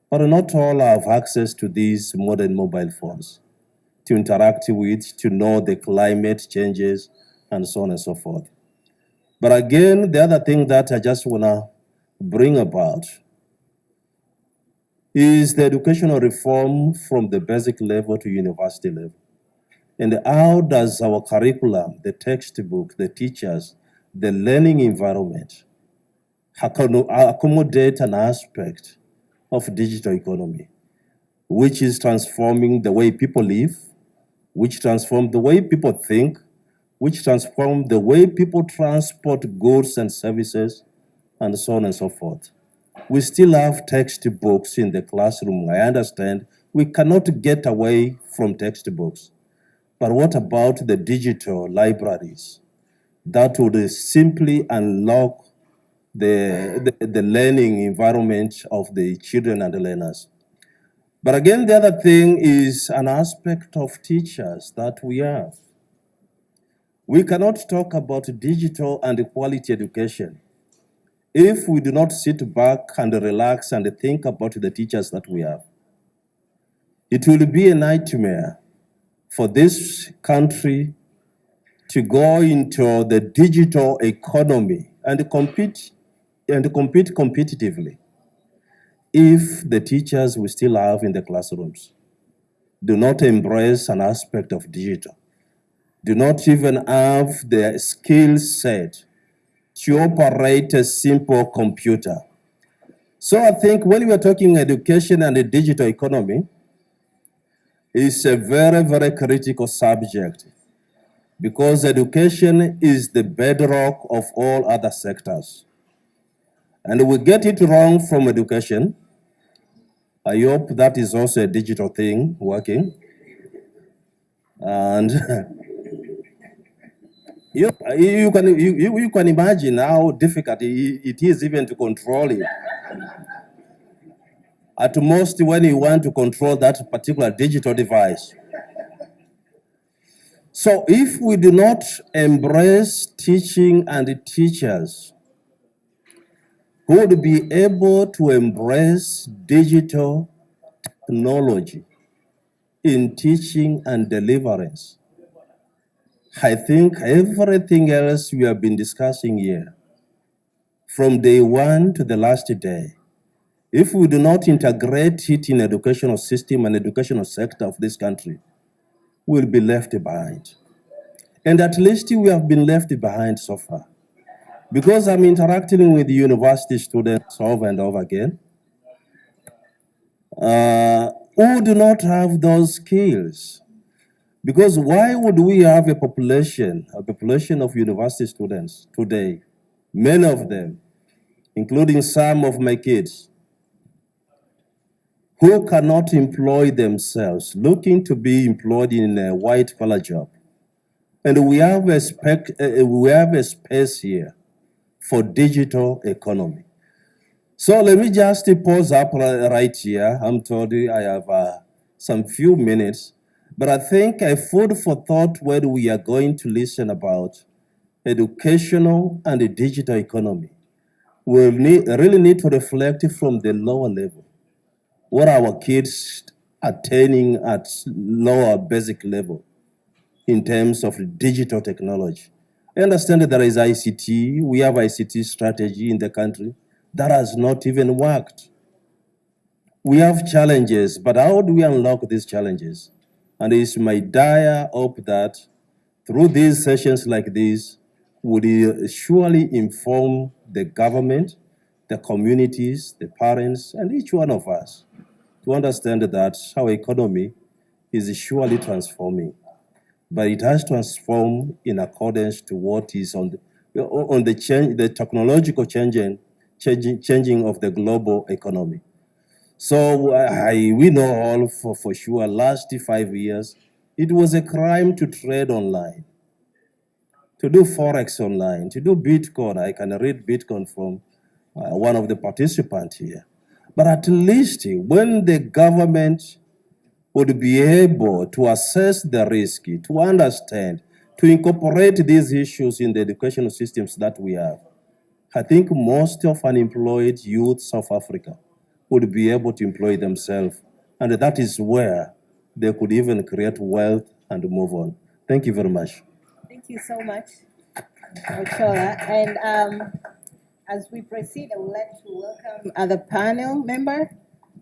but not all have access to these modern mobile phones to interact with, to know the climate changes, and so on and so forth. But again, the other thing that I just wanna bring about is the educational reform from the basic level to university level. And how does our curriculum, the textbook, the teachers, the learning environment accommodate an aspect of digital economy, which is transforming the way people live, which transforms the way people think, which transforms the way people transport goods and services, and so on and so forth. We still have textbooks in the classroom. I understand We cannot get away from textbooks. But what about the digital libraries that would simply unlock the learning environment of the children and the learners? But again, the other thing is an aspect of teachers that we have. We cannot talk about digital and quality education if we do not sit back and relax and think about the teachers that we have. It will be a nightmare for this country to go into the digital economy and compete competitively if the teachers we still have in the classrooms do not embrace an aspect of digital, do not even have the skill set to operate a simple computer. So I think when we are talking education and the digital economy, it's a very, very critical subject because education is the bedrock of all other sectors. And we get it wrong from education. I hope that is also a digital thing working. And you can imagine how difficult it is even to control it. At most, when you want to control that particular digital device. So if we do not embrace teaching and teachers who would be able to embrace digital technology in teaching and deliverance, I think everything else we have been discussing here, from day one to the last day, if we do not integrate it in educational system and educational sector of this country, we'll be left behind. And at least we have been left behind so far. Because I'm interacting with university students over and over again, who do not have those skills. Because why would we have a population of university students today, many of them, including some of my kids, who cannot employ themselves, looking to be employed in a white-collar job? And we have a space here for digital economy. So let me just pause up right here. I'm told I have some few minutes, but I think a food for thought when we are going to listen about educational and the digital economy. We really need to reflect from the lower level. What our kids are attaining at lower basic level in terms of digital technology. I understand that there is ICT. We have ICT strategy in the country that has not even worked. We have challenges, but how do we unlock these challenges? And it's my dire hope that through these sessions like this, would surely inform the government, the communities, the parents, and each one of us to understand that our economy is surely transforming. But it has transformed in accordance to what is on the technological changing of the global economy. So we know all for sure, last 5 years, it was a crime to trade online, to do Forex online, to do Bitcoin. I can read Bitcoin from one of the participants here. But at least when the government would be able to assess the risk, to understand, to incorporate these issues in the educational systems that we have, I think most of unemployed youths of Africa would be able to employ themselves. And that is where they could even create wealth and move on. Thank you very much. Thank you so much, Ochola. And as we proceed, I would like to welcome other panel member.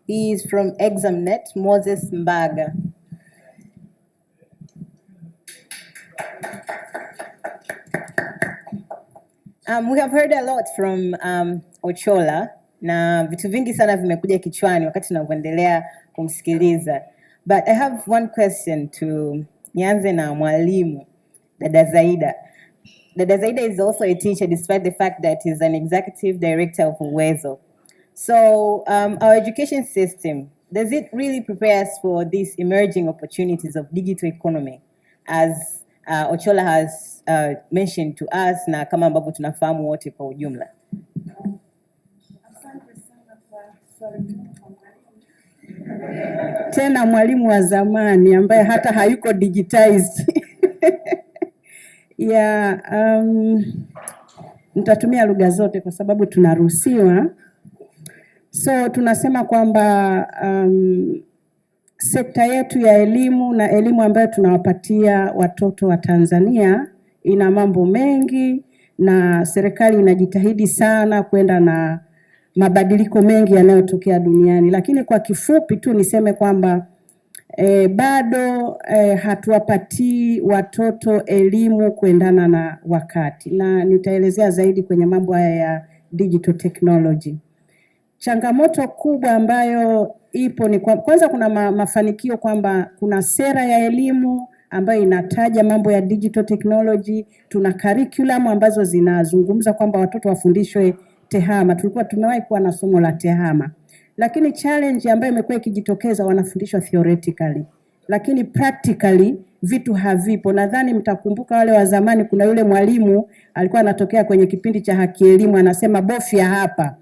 He is from ExamNet, Moses Mbaga. We have heard a lot from Ochola na vitu vingi sana vimekuja kichwani wakati tunavyoendelea kumsikiliza. But I have one question to nianze na mwalimu Dada Zaida. Dada Zaida is also a teacher despite the fact that he's an executive director of Uwezo. So our education system, does it really prepare us for these emerging opportunities of digital economy, as Ochola has mentioned to us, na kama ambavyo tunafahamu wote kwa ujumla? Tena mwalimu wa zamani ambaye hata hayuko digitized. Nitatumia lugha zote kwa sababu tunaruhusiwa. So tunasema kwamba sekta yetu ya elimu na elimu ambayo tunawapatia watoto wa Tanzania ina mambo mengi, na serikali inajitahidi sana kwenda na mabadiliko mengi yanayotokea duniani. Lakini kwa kifupi tu niseme kwamba bado hatuwapatii watoto elimu kuendana na wakati, na nitaelezea zaidi kwenye mambo haya ya digital technology. Changamoto kubwa ambayo ipo ni kwanza kuna mafanikio kwamba kuna sera ya elimu ambayo inataja mambo ya digital technology, tuna curriculum ambazo zinazungumza kwamba watoto wafundishwe tehama. Tulikuwa tumewahi kuwa na somo la tehama. Lakini challenge ambayo imekuwa ikijitokeza, wanafundishwa theoretically, lakini practically vitu havipo. Nadhani mtakumbuka wale wa zamani, kuna yule mwalimu alikuwa anatokea kwenye kipindi cha Haki Elimu anasema bofya hapa.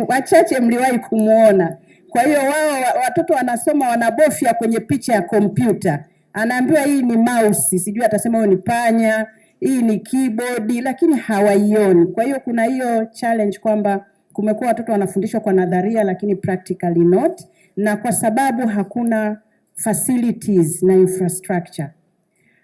Wachache mliwahi kumuona. Kwa hiyo wao watoto wanasoma wanabofya kwenye picha ya kompyuta. Anaambiwa hii ni mouse, sijui atasema hiyo ni panya, hii ni keyboard, lakini hawaioni. Kwa hiyo kuna hiyo challenge kwamba kumekuwa watoto wanafundishwa kwa nadharia lakini practically not, na kwa sababu hakuna facilities na infrastructure.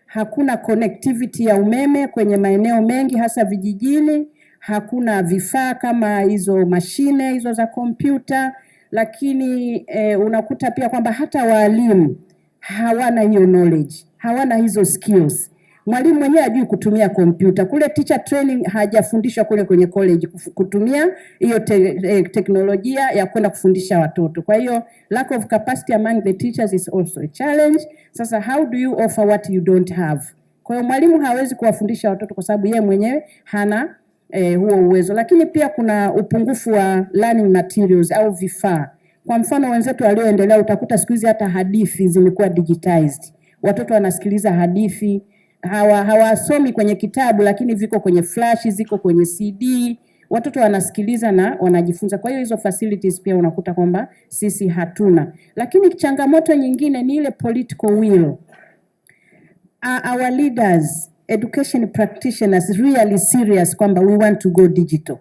Hakuna connectivity ya umeme kwenye maeneo mengi hasa vijijini, hakuna vifaa kama hizo mashine hizo za kompyuta, lakini unakuta pia kwamba hata walimu hawana hiyo knowledge, hawana hizo skills. Mwalimu mwenyewe hajui kutumia kompyuta. Kule teacher training hajafundishwa kule kwenye college kutumia hiyo teknolojia ya kwenda kufundisha watoto. Kwa hiyo lack of capacity among the teachers is also a challenge. Sasa how do you offer what you don't have? Kwa hiyo mwalimu hawezi kuwafundisha watoto kwa sababu yeye mwenyewe hana huo uwezo. Lakini pia kuna upungufu wa learning materials au vifaa. Kwa mfano wenzetu walioendelea utakuta siku hizi hata hadithi zimekuwa digitized. Watoto wanasikiliza hadithi, hawasomi kwenye kitabu lakini viko kwenye flash, ziko kwenye CD. Watoto wanasikiliza na wanajifunza. Kwa hiyo hizo facilities pia unakuta kwamba sisi hatuna. Lakini changamoto nyingine ni ile political will. Our leaders, education practitioners really serious kwamba we want to go digital.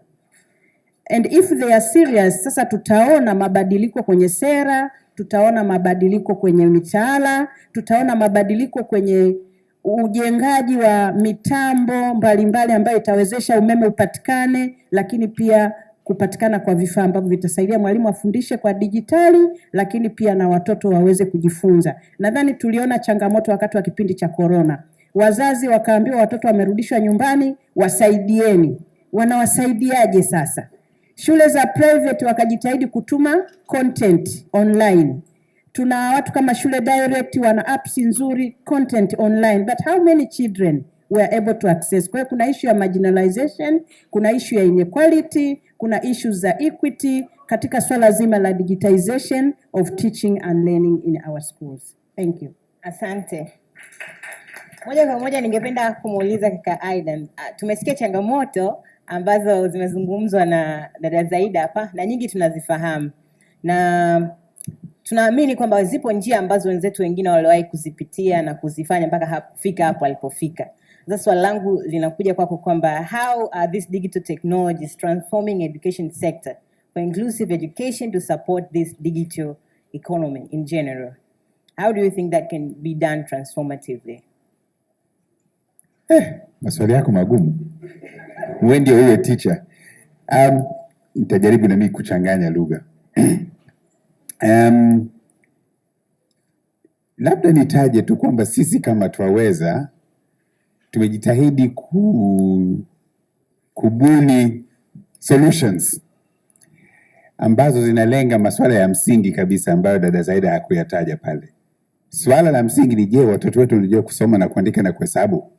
And if they are serious, sasa tutaona mabadiliko kwenye sera, tutaona mabadiliko kwenye mitaala, tutaona mabadiliko kwenye ujengaji wa mitambo mbalimbali ambayo itawezesha umeme upatikane, lakini pia kupatikana kwa vifaa ambavyo vitasaidia mwalimu afundishe kwa dijitali, lakini pia na watoto waweze kujifunza. Nadhani tuliona changamoto wakati wa kipindi cha corona. Wazazi wakaambiwa watoto wamerudishwa nyumbani, wasaidieni. Wanawasaidiaje sasa? Shule za private wakajitahidi kutuma content online. Tuna watu kama Shule Direct wana apps nzuri, content online, but how many children were able to access? Kwa hiyo kuna issue ya marginalization, kuna issue ya inequality, kuna issues za equity katika swala zima la digitization of teaching and learning in our schools. Thank you. Asante. Moja kwa moja ningependa kumuuliza kaka Aidan. Tumesikia changamoto ambazo zimezungumzwa na dada Zaida hapa na nyingi tunazifahamu. Na tunaamini kwamba zipo njia ambazo wenzetu wengine waliwahi kuzipitia na kuzifanya mpaka kufika hapo alipofika. Sasa swali langu linakuja kwako kwamba how are these digital technologies transforming education sector for inclusive education to support this digital economy in general? How do you think that can be done transformatively? Maswali yako magumu. Wewe ndio huyo teacher. Nitajaribu na mimi kuchanganya lugha. Labda nitaje tu kwamba sisi kama Twaweza tumejitahidi kubuni solutions ambazo zinalenga masuala ya msingi kabisa ambayo dada Zaida hakuyataja pale. Swala la msingi ni je, watoto wetu wanajua kusoma na kuandika na kuhesabu?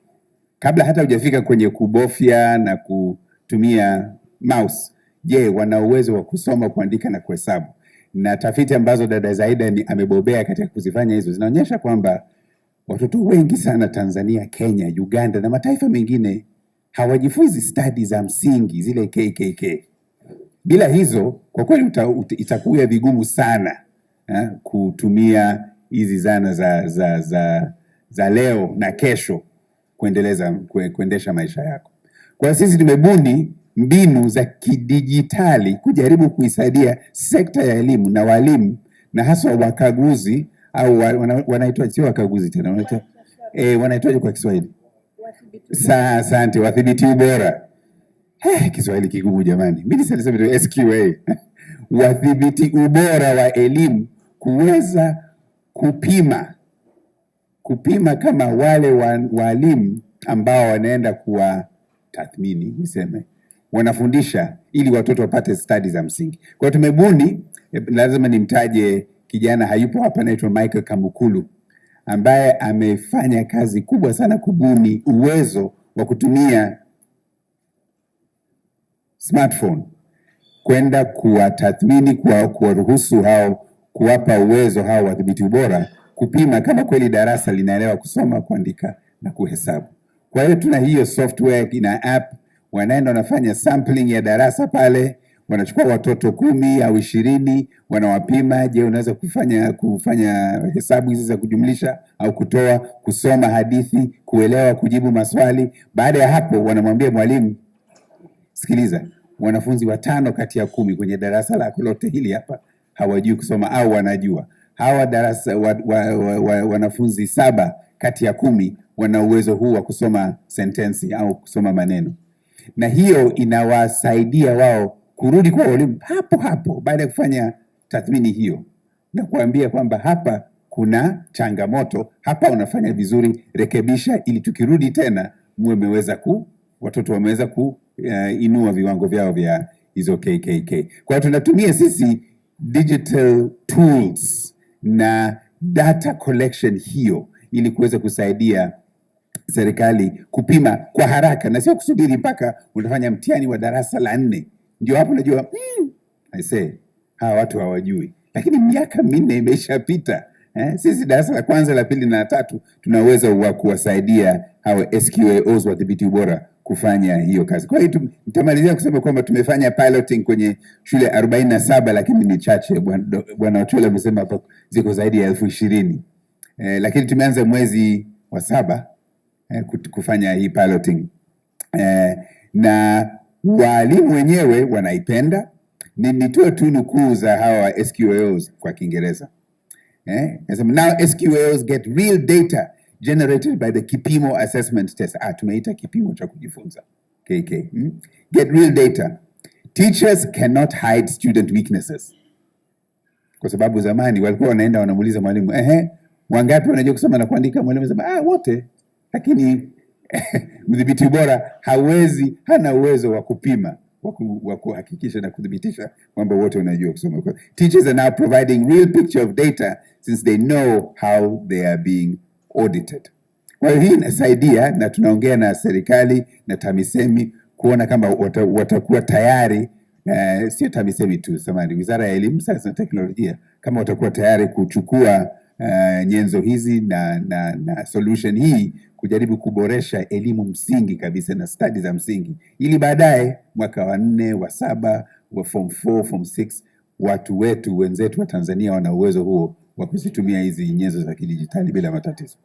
Kabla hata hujafika kwenye kubofya na kutumia mouse, je, wana uwezo wa kusoma, kuandika na kuhesabu? na tafiti ambazo dada Zaida amebobea katika kuzifanya hizo zinaonyesha kwamba watoto wengi sana Tanzania, Kenya, Uganda na mataifa mengine hawajifunzi stadi za msingi zile KKK. Bila hizo kwa kweli itakuwa vigumu sana kutumia hizi zana za leo na kesho kuendesha maisha yako. Kwa sisi tumebuni mbinu za kidijitali kujaribu kuisaidia sekta ya elimu na walimu na haswa wakaguzi au wanaitwa sio wakaguzi tena, wanaitwaje kwa Kiswahili? Asante, wadhibiti ubora. Kiswahili kigumu jamani. Mimi nisema tu SQA. Wadhibiti ubora wa elimu kuweza kupima kama wale walimu ambao wanaenda kuwa tathmini niseme wanafundisha ili watoto wapate stadi za msingi. Kwa hiyo tumebuni, lazima nimtaje kijana hayupo hapa, anaitwa Michael Kamukulu ambaye amefanya kazi kubwa sana kubuni uwezo wa kutumia smartphone kwenda kuwatathmini, kuwaruhusu hao, kuwapa uwezo hao wadhibiti ubora kupima kama kweli darasa linaelewa kusoma, kuandika na kuhesabu. Kwa hiyo tuna hiyo software, ina app, wanaenda wanafanya sampling ya darasa pale, wanachukua watoto 10 au 20, wanawapima, je, unaweza kufanya hesabu hizi za kujumlisha au kutoa, kusoma hadithi, kuelewa, kujibu maswali. Baada ya hapo wanamwambia mwalimu, sikiliza, wanafunzi 5 kati ya 10 kwenye darasa lako lote hili hapa hawajui kusoma au wanajua. Hawa wanafunzi 7 kati ya 10 wana uwezo huu wa kusoma sentensi au kusoma maneno. Na hiyo inawasaidia wao kurudi kwa walimu hapo hapo baada ya kufanya tathmini hiyo, na kuambia kwamba hapa kuna changamoto, hapa unafanya vizuri, rekebisha ili tukirudi tena watoto wameweza kuinua viwango vyao vya hizo KKK. Kwa hiyo tunatumia sisi digital tools na data collection hiyo ili kuweza kusaidia serikali kupima kwa haraka na sio kusubiri mpaka unafanya mtihani wa darasa la 4 ndio hapo unajua I say hawa watu hawajui, lakini miaka 4 imeshapita. Sisi darasa la 1, la 2 na la 3 tuna uwezo wa kuwasaidia hawa SQAOs wadhibiti ubora kufanya hiyo kazi. Kwa hiyo nitamalizia kusema kwamba tumefanya piloting kwenye shule 47 lakini ni chache. Bwana Ochola amesema hapo ziko zaidi ya 20,000. Lakini tumeanza mwezi wa 7 kufanya hii piloting. Na walimu wenyewe wanaipenda. Nitoe tu nukuu za hawa SQAOs kwa Kiingereza. Now SQAOs get real data generated by the Kipimo assessment test. Tumeita kipimo cha kujifunza. KK. Get real data. Teachers cannot hide student weaknesses. Kwa sababu zamani walikuwa wanaenda wanamuuliza mwalimu, wangapi wanajua kusoma na kuandika? Mwalimu anasema, wote. Lakini mdhibiti ubora hana uwezo wa kupima, wa kuhakikisha na kudhibitisha kwamba wote wanajua kusoma. Teachers are now providing real picture of data since they know how they are being audited. Kwa hiyo hii inasaidia, na tunaongea na serikali na TAMISEMI kuona kama watakuwa tayari, sio TAMISEMI tu, samahani, Wizara ya Elimu, Sayansi na Teknolojia, kama watakuwa tayari kuchukua nyenzo hizi na solution hii kujaribu kuboresha elimu msingi kabisa na stadi za msingi, ili baadaye mwaka wa 4, wa 7, wa form 4, form 6 watu wetu wenzetu wa Tanzania wana uwezo huo wa kuzitumia hizi nyenzo za kidijitali bila matatizo.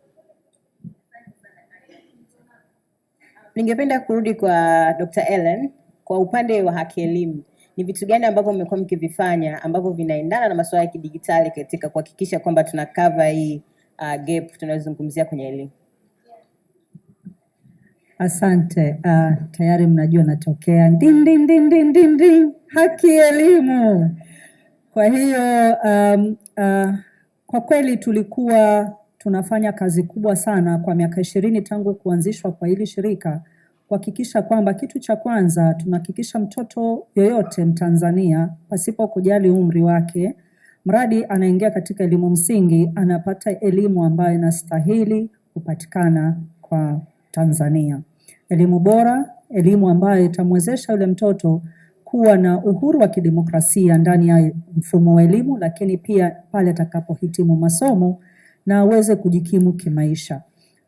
Ningependa kurudi kwa Dr. Ellen kwa upande wa haki elimu. Ni vitu gani ambavyo mmekuwa mkivifanya ambavyo vinaendana na masuala ya kidijitali katika kuhakikisha kwamba tuna cover hii gap tunayozungumzia kwenye elimu? Asante. Tayari mnajua natokea din haki elimu. Kwa hiyo kwa kweli tulikuwa tunafanya kazi kubwa sana kwa miaka 20 tangu kuanzishwa kwa hili shirika kuhakikisha kwamba kitu cha kwanza tunahakikisha mtoto yoyote Mtanzania pasipo kujali umri wake, mradi anaingia katika elimu msingi, anapata elimu ambayo inastahili kupatikana kwa Tanzania. Elimu bora, elimu ambayo itamwezesha yule mtoto kuwa na uhuru wa kidemokrasia ndani ya mfumo wa elimu, lakini pia pale atakapohitimu masomo na aweze kujikimu kimaisha.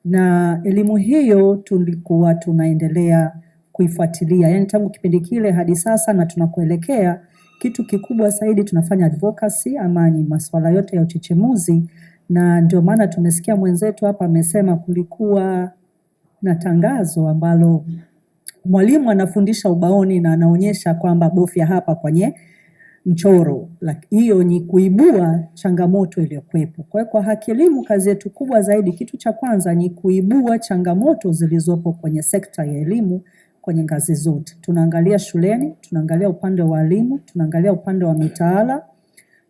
Na elimu hiyo tulikuwa tunaendelea kuifuatilia, yani tangu kipindi kile hadi sasa na tunakoelekea. Kitu kikubwa zaidi tunafanya advocacy, ama ni masuala yote ya uchechemuzi, na ndio maana tumesikia mwenzetu hapa amesema kulikuwa na tangazo ambalo mwalimu anafundisha ubaoni na anaonyesha kwamba bofya hapa kwenye mchoro. Hiyo ni kuibua changamoto iliyokuwepo. Kwa hiyo kwa Haki Elimu kazi yetu kubwa zaidi, kitu cha kwanza ni kuibua changamoto zilizopo kwenye sekta ya elimu kwenye ngazi zote. Tunaangalia shuleni, tunaangalia upande wa walimu, tunaangalia upande wa mitaala,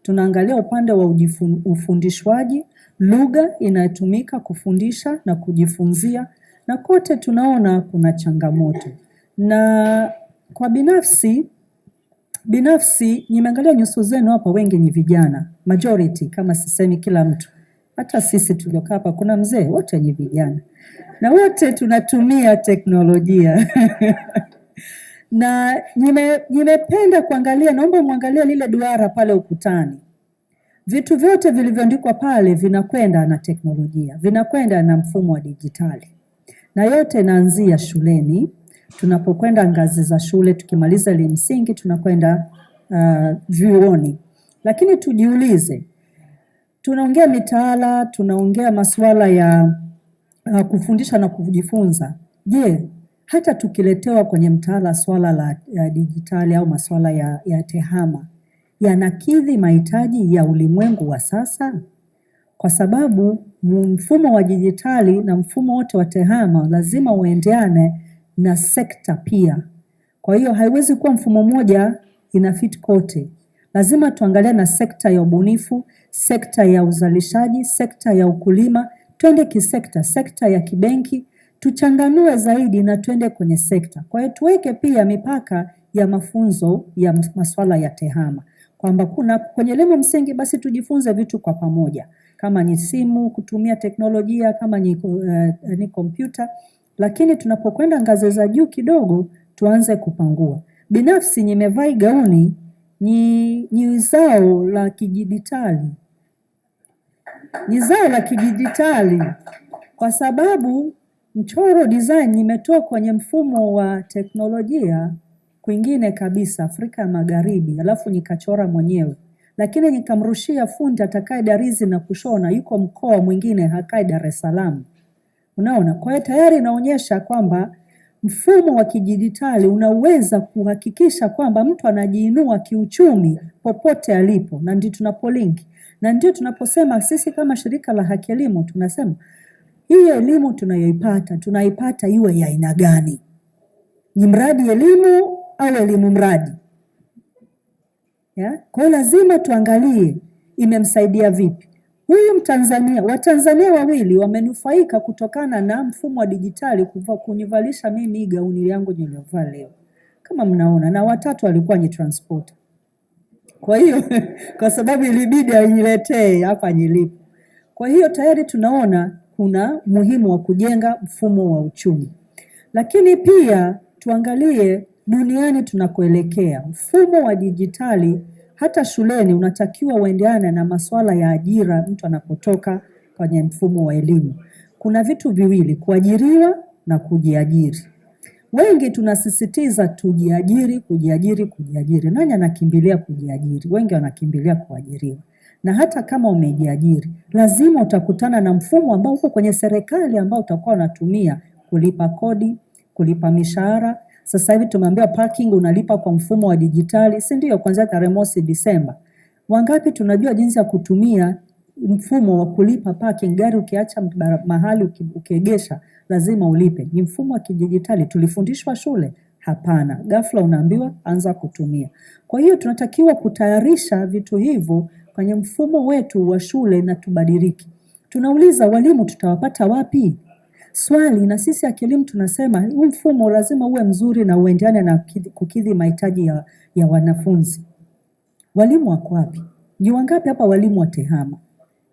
tunaangalia upande wa ufundishwaji, lugha inayotumika kufundisha na kujifunzia, na kote tunaona kuna changamoto. Na kwa binafsi nimeangalia nyuso zenu hapa, wengi ni vijana, majority, kama sisemi kila mtu. Hata sisi tuliokaa hapa kuna mzee, wote ni vijana. Na wote tunatumia teknolojia. Na nimependa kuangalia, naomba muangalie lile duara pale ukutani. Vitu vyote vilivyoandikwa pale vinakwenda na teknolojia, vinakwenda na mfumo wa dijitali. Na yote inaanzia shuleni. Tunapokwenda ngazi za shule, tukimaliza elimu msingi, tunakwenda vyuoni. Lakini tujiulize, tunaongea mitaala, tunaongea masuala ya kufundisha na kujifunza. Je, hata tukiletewa kwenye mtaala swala la dijitali au masuala ya tehama, yanakidhi mahitaji ya ulimwengu wa sasa? Kwa sababu mfumo wa dijitali na mfumo wote wa tehama lazima uendeane na sekta pia. Kwa hiyo haiwezi kuwa mfumo moja inafit kote. Lazima tuangalie na sekta ya ubunifu, sekta ya uzalishaji, sekta ya ukulima, twende kisekta, sekta ya kibenki, tuchanganue zaidi na twende kwenye sekta. Kwa hiyo tuweke pia mipaka ya mafunzo ya masuala ya tehama. Kwamba kuna kwenye elimu msingi basi tujifunze vitu kwa pamoja. Kama ni simu, kutumia teknolojia, kama ni kompyuta. Lakini tunapokwenda ngazi za juu kidogo, tuanze kupangua. Binafsi nimevaa gauni ni zao la kidijitali. Ni zao la kidijitali kwa sababu mchoro design nimetoa kwenye mfumo wa teknolojia kwingine kabisa, Afrika ya Magharibi, alafu nikachora mwenyewe. Lakini nikamrushia fundi atakaye darizi na kushona, yuko mkoa mwingine hakai Dar es Salaam. Unaona, kwa hiyo tayari inaonyesha kwamba mfumo wa kidijitali unaweza kuhakikisha kwamba mtu anajiinua kiuchumi popote alipo, na ndio tunapoling. Na ndio tunaposema sisi kama shirika la Haki Elimu tunasema hii elimu tunaipata iwe ya aina gani? Ni mradi elimu au elimu mradi? Ya? Kwa hiyo lazima tuangalie imemsaidia vipi. Huyu Mtanzania, Watanzania wawili wamenufaika kutokana na mfumo wa dijitali kunivalisha mimi gauni yangu niliyovaa leo. Kama mnaona, na watatu walikuwa ni transporter. Kwa hiyo kwa sababu ilibidi aniletee hapa nilipo. Kwa hiyo tayari tunaona kuna muhimu wa kujenga mfumo wa uchumi. Lakini pia tuangalie duniani tunakoelekea. Mfumo wa dijitali hata shuleni unatakiwa uendeane na masuala ya ajira mtu anapotoka kwenye mfumo wa elimu. Kuna vitu viwili, kuajiriwa na kujiajiri. Wengi tunasisitiza tujiajiri, kujiajiri. Nani anakimbilia kujiajiri? Wengi wanakimbilia kuajiriwa. Na hata kama umejiajiri, lazima utakutana na mfumo ambao uko kwenye serikali ambao utakuwa unatumia kulipa kodi, kulipa mishahara. Sasa hivi tumeambia parking unalipa kwa mfumo wa dijitali, si ndio? Kuanzia tarehe mosi Disemba. Wangapi tunajua jinsi ya kutumia mfumo wa kulipa parking? Gari ukiacha mahali ukiegesha lazima ulipe. Ni mfumo wa kidijitali. Tulifundishwa shule? Hapana. Ghafla unaambiwa anza kutumia. Kwa hiyo tunatakiwa kutayarisha vitu hivyo kwenye mfumo wetu wa shule na tubadiliki. Tunauliza walimu tutawapata wapi? Swali, na sisi Haki Elimu tunasema huu mfumo lazima uwe mzuri na uendane na kukidhi mahitaji ya wanafunzi. Walimu wako wapi? Ni wangapi hapa walimu wa tehama?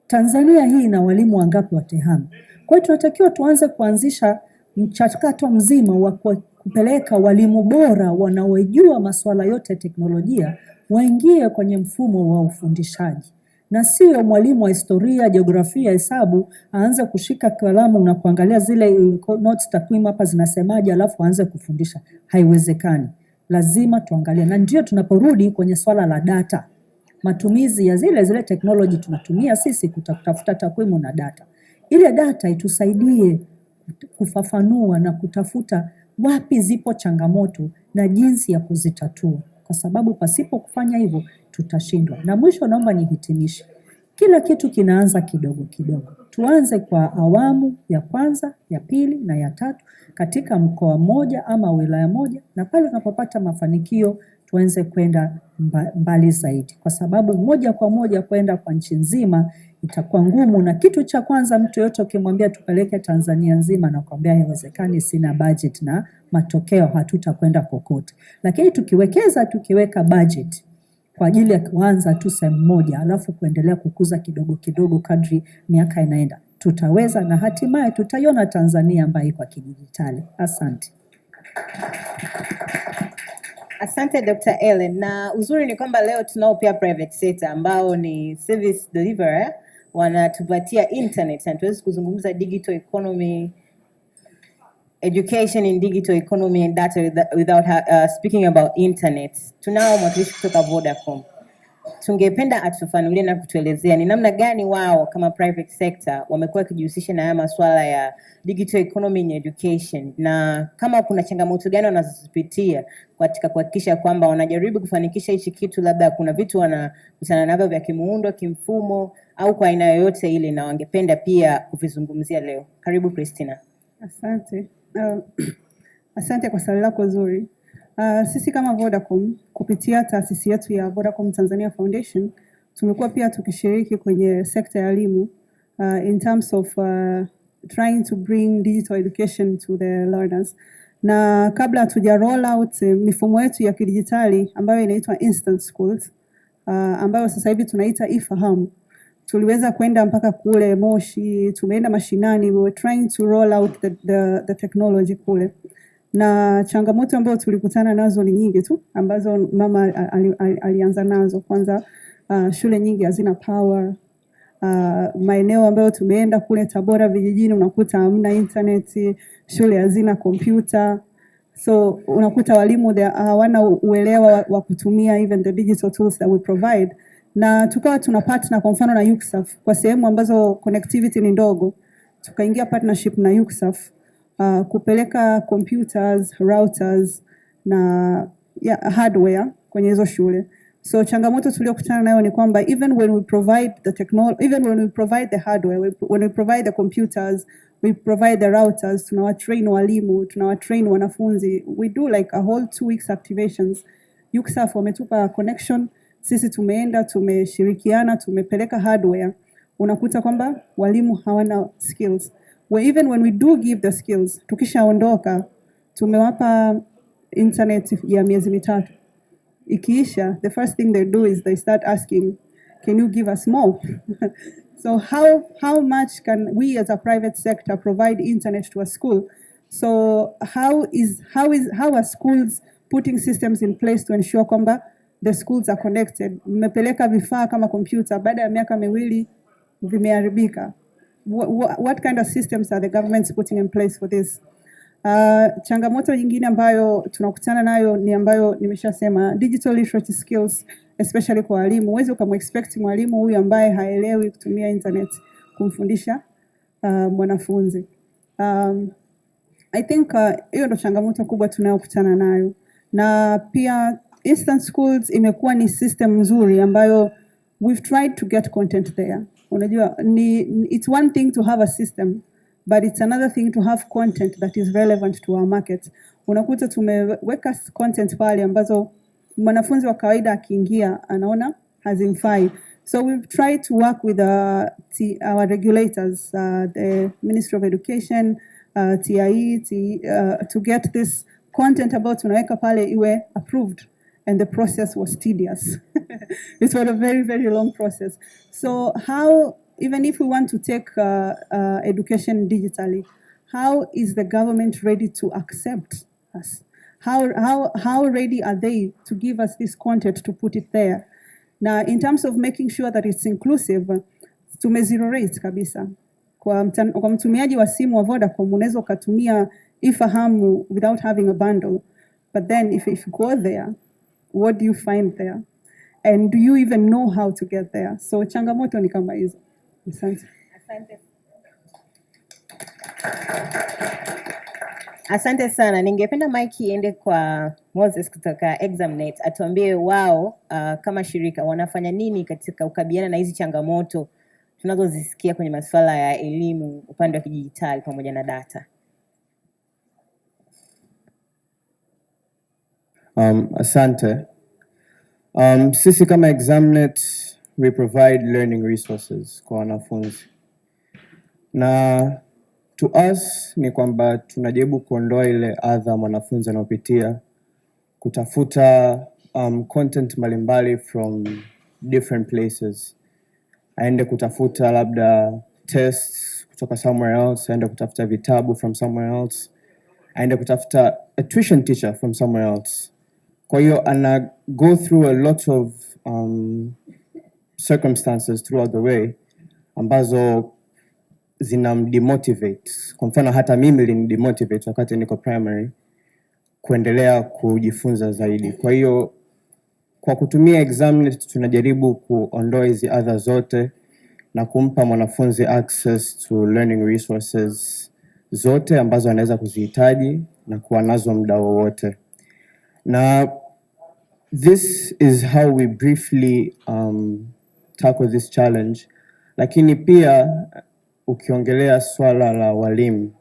Tanzania hii ina walimu wangapi wa tehama? Kwa hiyo tunatakiwa tuanze kuanzisha mchakato mzima wa kupeleka walimu bora wanaojua masuala yote ya teknolojia waingie kwenye mfumo wa ufundishaji, na sio mwalimu wa historia, jiografia, hesabu aanze kushika kalamu na kuangalia zile notes, takwimu hapa zinasemaje, alafu aanze kufundisha. Haiwezekani. Lazima tuangalie, na ndio tunaporudi kwenye swala la data. Matumizi ya zile technology tunatumia sisi kutafuta takwimu na data. Ile data itusaidie kufafanua na kutafuta wapi zipo changamoto na jinsi ya kuzitatua, kwa sababu pasipo kufanya hivyo tutashindwa. Na mwisho naomba nihitimishe. Kila kitu kinaanza kidogo kidogo. Tuanze kwa awamu ya kwanza, ya pili na ya tatu katika mkoa mmoja ama wilaya moja, na pale tunapopata mafanikio tuanze kwenda mbali zaidi, kwa sababu moja kwa moja kwenda kwa nchi nzima itakuwa ngumu. Na kitu cha kwanza mtu yote ukimwambia tupeleke Tanzania nzima na kuambia haiwezekani, sina budget, na matokeo hatutakwenda kokote. Lakini tukiweka budget kwa ajili ya kuanza tu sehemu moja, alafu kuendelea kukuza kidogo kidogo kadri miaka inaenda, tutaweza na hatimaye tutaiona Tanzania ambayo iko kidijitali. Asante. Asante Dr. Ellen. Na uzuri ni kwamba leo tunao pia private sector ambao ni service deliverer, wanatupatia internet, na tuwezi kuzungumza digital economy, education in digital economy and data without speaking about internet. Tunao mwakilishi kutoka Vodacom. Tungependa atufafanulie na kutuelezea ni namna gani wao kama private sector wamekuwa wakijihusisha na haya masuala ya digital economy and education, na kama kuna changamoto gani wanazozipitia katika kuhakikisha kwamba wanajaribu kufanikisha hichi kitu, labda kuna vitu wanakutana navyo vya kimuundo, kimfumo au kwa aina yoyote ile, na wangependa pia kuvizungumzia leo. Karibu Christina. Asante. Asante kwa swali lako zuri. Sisi kama Vodacom kupitia taasisi yetu ya Vodacom Tanzania Foundation tumekuwa pia tukishiriki kwenye sekta ya elimu in terms of trying to bring digital education to the learners. Na kabla hatuja roll out mifumo yetu ya kidijitali ambayo inaitwa instant schools, ambayo sasa hivi tunaita ifahamu, tuliweza kwenda mpaka kule Moshi, tumeenda mashinani, we were trying to roll out the technology kule. Na changamoto ambazo tulikutana nazo ni nyingi tu ambazo mama alianza nazo. Kwanza shule nyingi hazina power. Maeneo ambayo tumeenda kule Tabora vijijini unakuta hamna internet, shule hazina kompyuta. So unakuta walimu hawana uelewa wa kutumia even the digital tools that we provide. Na tukawa tuna partner kwa mfano na UCSAF kwa sehemu ambazo connectivity ni ndogo. Tukaingia partnership na UCSAF kupeleka computers, routers na hardware kwenye hizo shule. So changamoto tuliyokutana nayo ni kwamba even when we provide the technology, even when we provide the hardware, when we provide the computers, we provide the routers, tunawatrain walimu, tunawatrain wanafunzi, we do like a whole 2 weeks activations. UCSAF wametupa connection, sisi tumeenda, tumeshirikiana, tumepeleka hardware. Unakuta kwamba walimu hawana skills. Even when we do give the skills, tukishaondoka, tumewapa internet ya miezi mitatu. Ikiisha, the first thing they do is they start asking, can you give us more? So how much can we as a private sector provide internet to a school? So how are schools putting systems in place to ensure kwamba the schools are connected? Mmepeleka vifaa kama computer, baada ya miaka miwili vimeharibika. What kind of systems are the governments putting in place for this? Changamoto nyingine ambayo tunakutana nayo ni ambayo nimeshasema, digital literacy skills, especially kwa walimu. Huwezi ukamexpect mwalimu huyu ambaye haelewi kutumia internet kumfundisha mwanafunzi. I think hiyo ndo changamoto kubwa tunayokutana nayo. Na pia instant schools imekuwa ni system nzuri ambayo we've tried to get content there. Unajua, it's one thing to have a system, but it's another thing to have content that is relevant to our market. Unakuta tumeweka content pale ambazo mwanafunzi wa kawaida akiingia anaona hazimfai. So we've tried to work with our regulators, the Ministry of Education, TIE, to get this content about tunaweka pale iwe approved. And the process was tedious. It was a very, very long process. So how, even if we want to take education digitally, how is the government ready to accept us? How ready are they to give us this content to put it there? Now, in terms of making sure that it's inclusive, zero rate kabisa. Kwa mtumiaji wa simu wa Vodacom, unaweza ukatumia ifahamu without having a bundle. But then if you go there, what do you find there? And do you even know how to get there? So changamoto ni kama hizo. Asante. Asante sana. Ningependa mic iende kwa Moses kutoka Examnet atuambie wao kama shirika wanafanya nini katika kukabiliana na hizi changamoto tunazozisikia kwenye masuala ya elimu upande wa kidijitali pamoja na data. Asante. Sisi kama Examnet, we provide learning resources kwa wanafunzi. Na to us ni kwamba tunajaribu kuondoa ile adha mwanafunzi anayopitia kutafuta content mbalimbali from different places. Aende kutafuta labda tests kutoka somewhere else, aende kutafuta vitabu from somewhere else, aende kutafuta a tuition teacher from somewhere else. Kwa hiyo ana go through a lot of circumstances throughout the way ambazo zinamdemotivate. Kwa mfano hata mimi ilinidemotivate wakati niko primary kuendelea kujifunza zaidi. Kwa hiyo kwa kutumia Examnet tunajaribu kuondoa hizi adha zote na kumpa mwanafunzi access to learning resources zote ambazo anaweza kuzihitaji na kuwa nazo muda wowote. Na this is how we briefly tackle this challenge. Lakini pia ukiongelea swala la walimu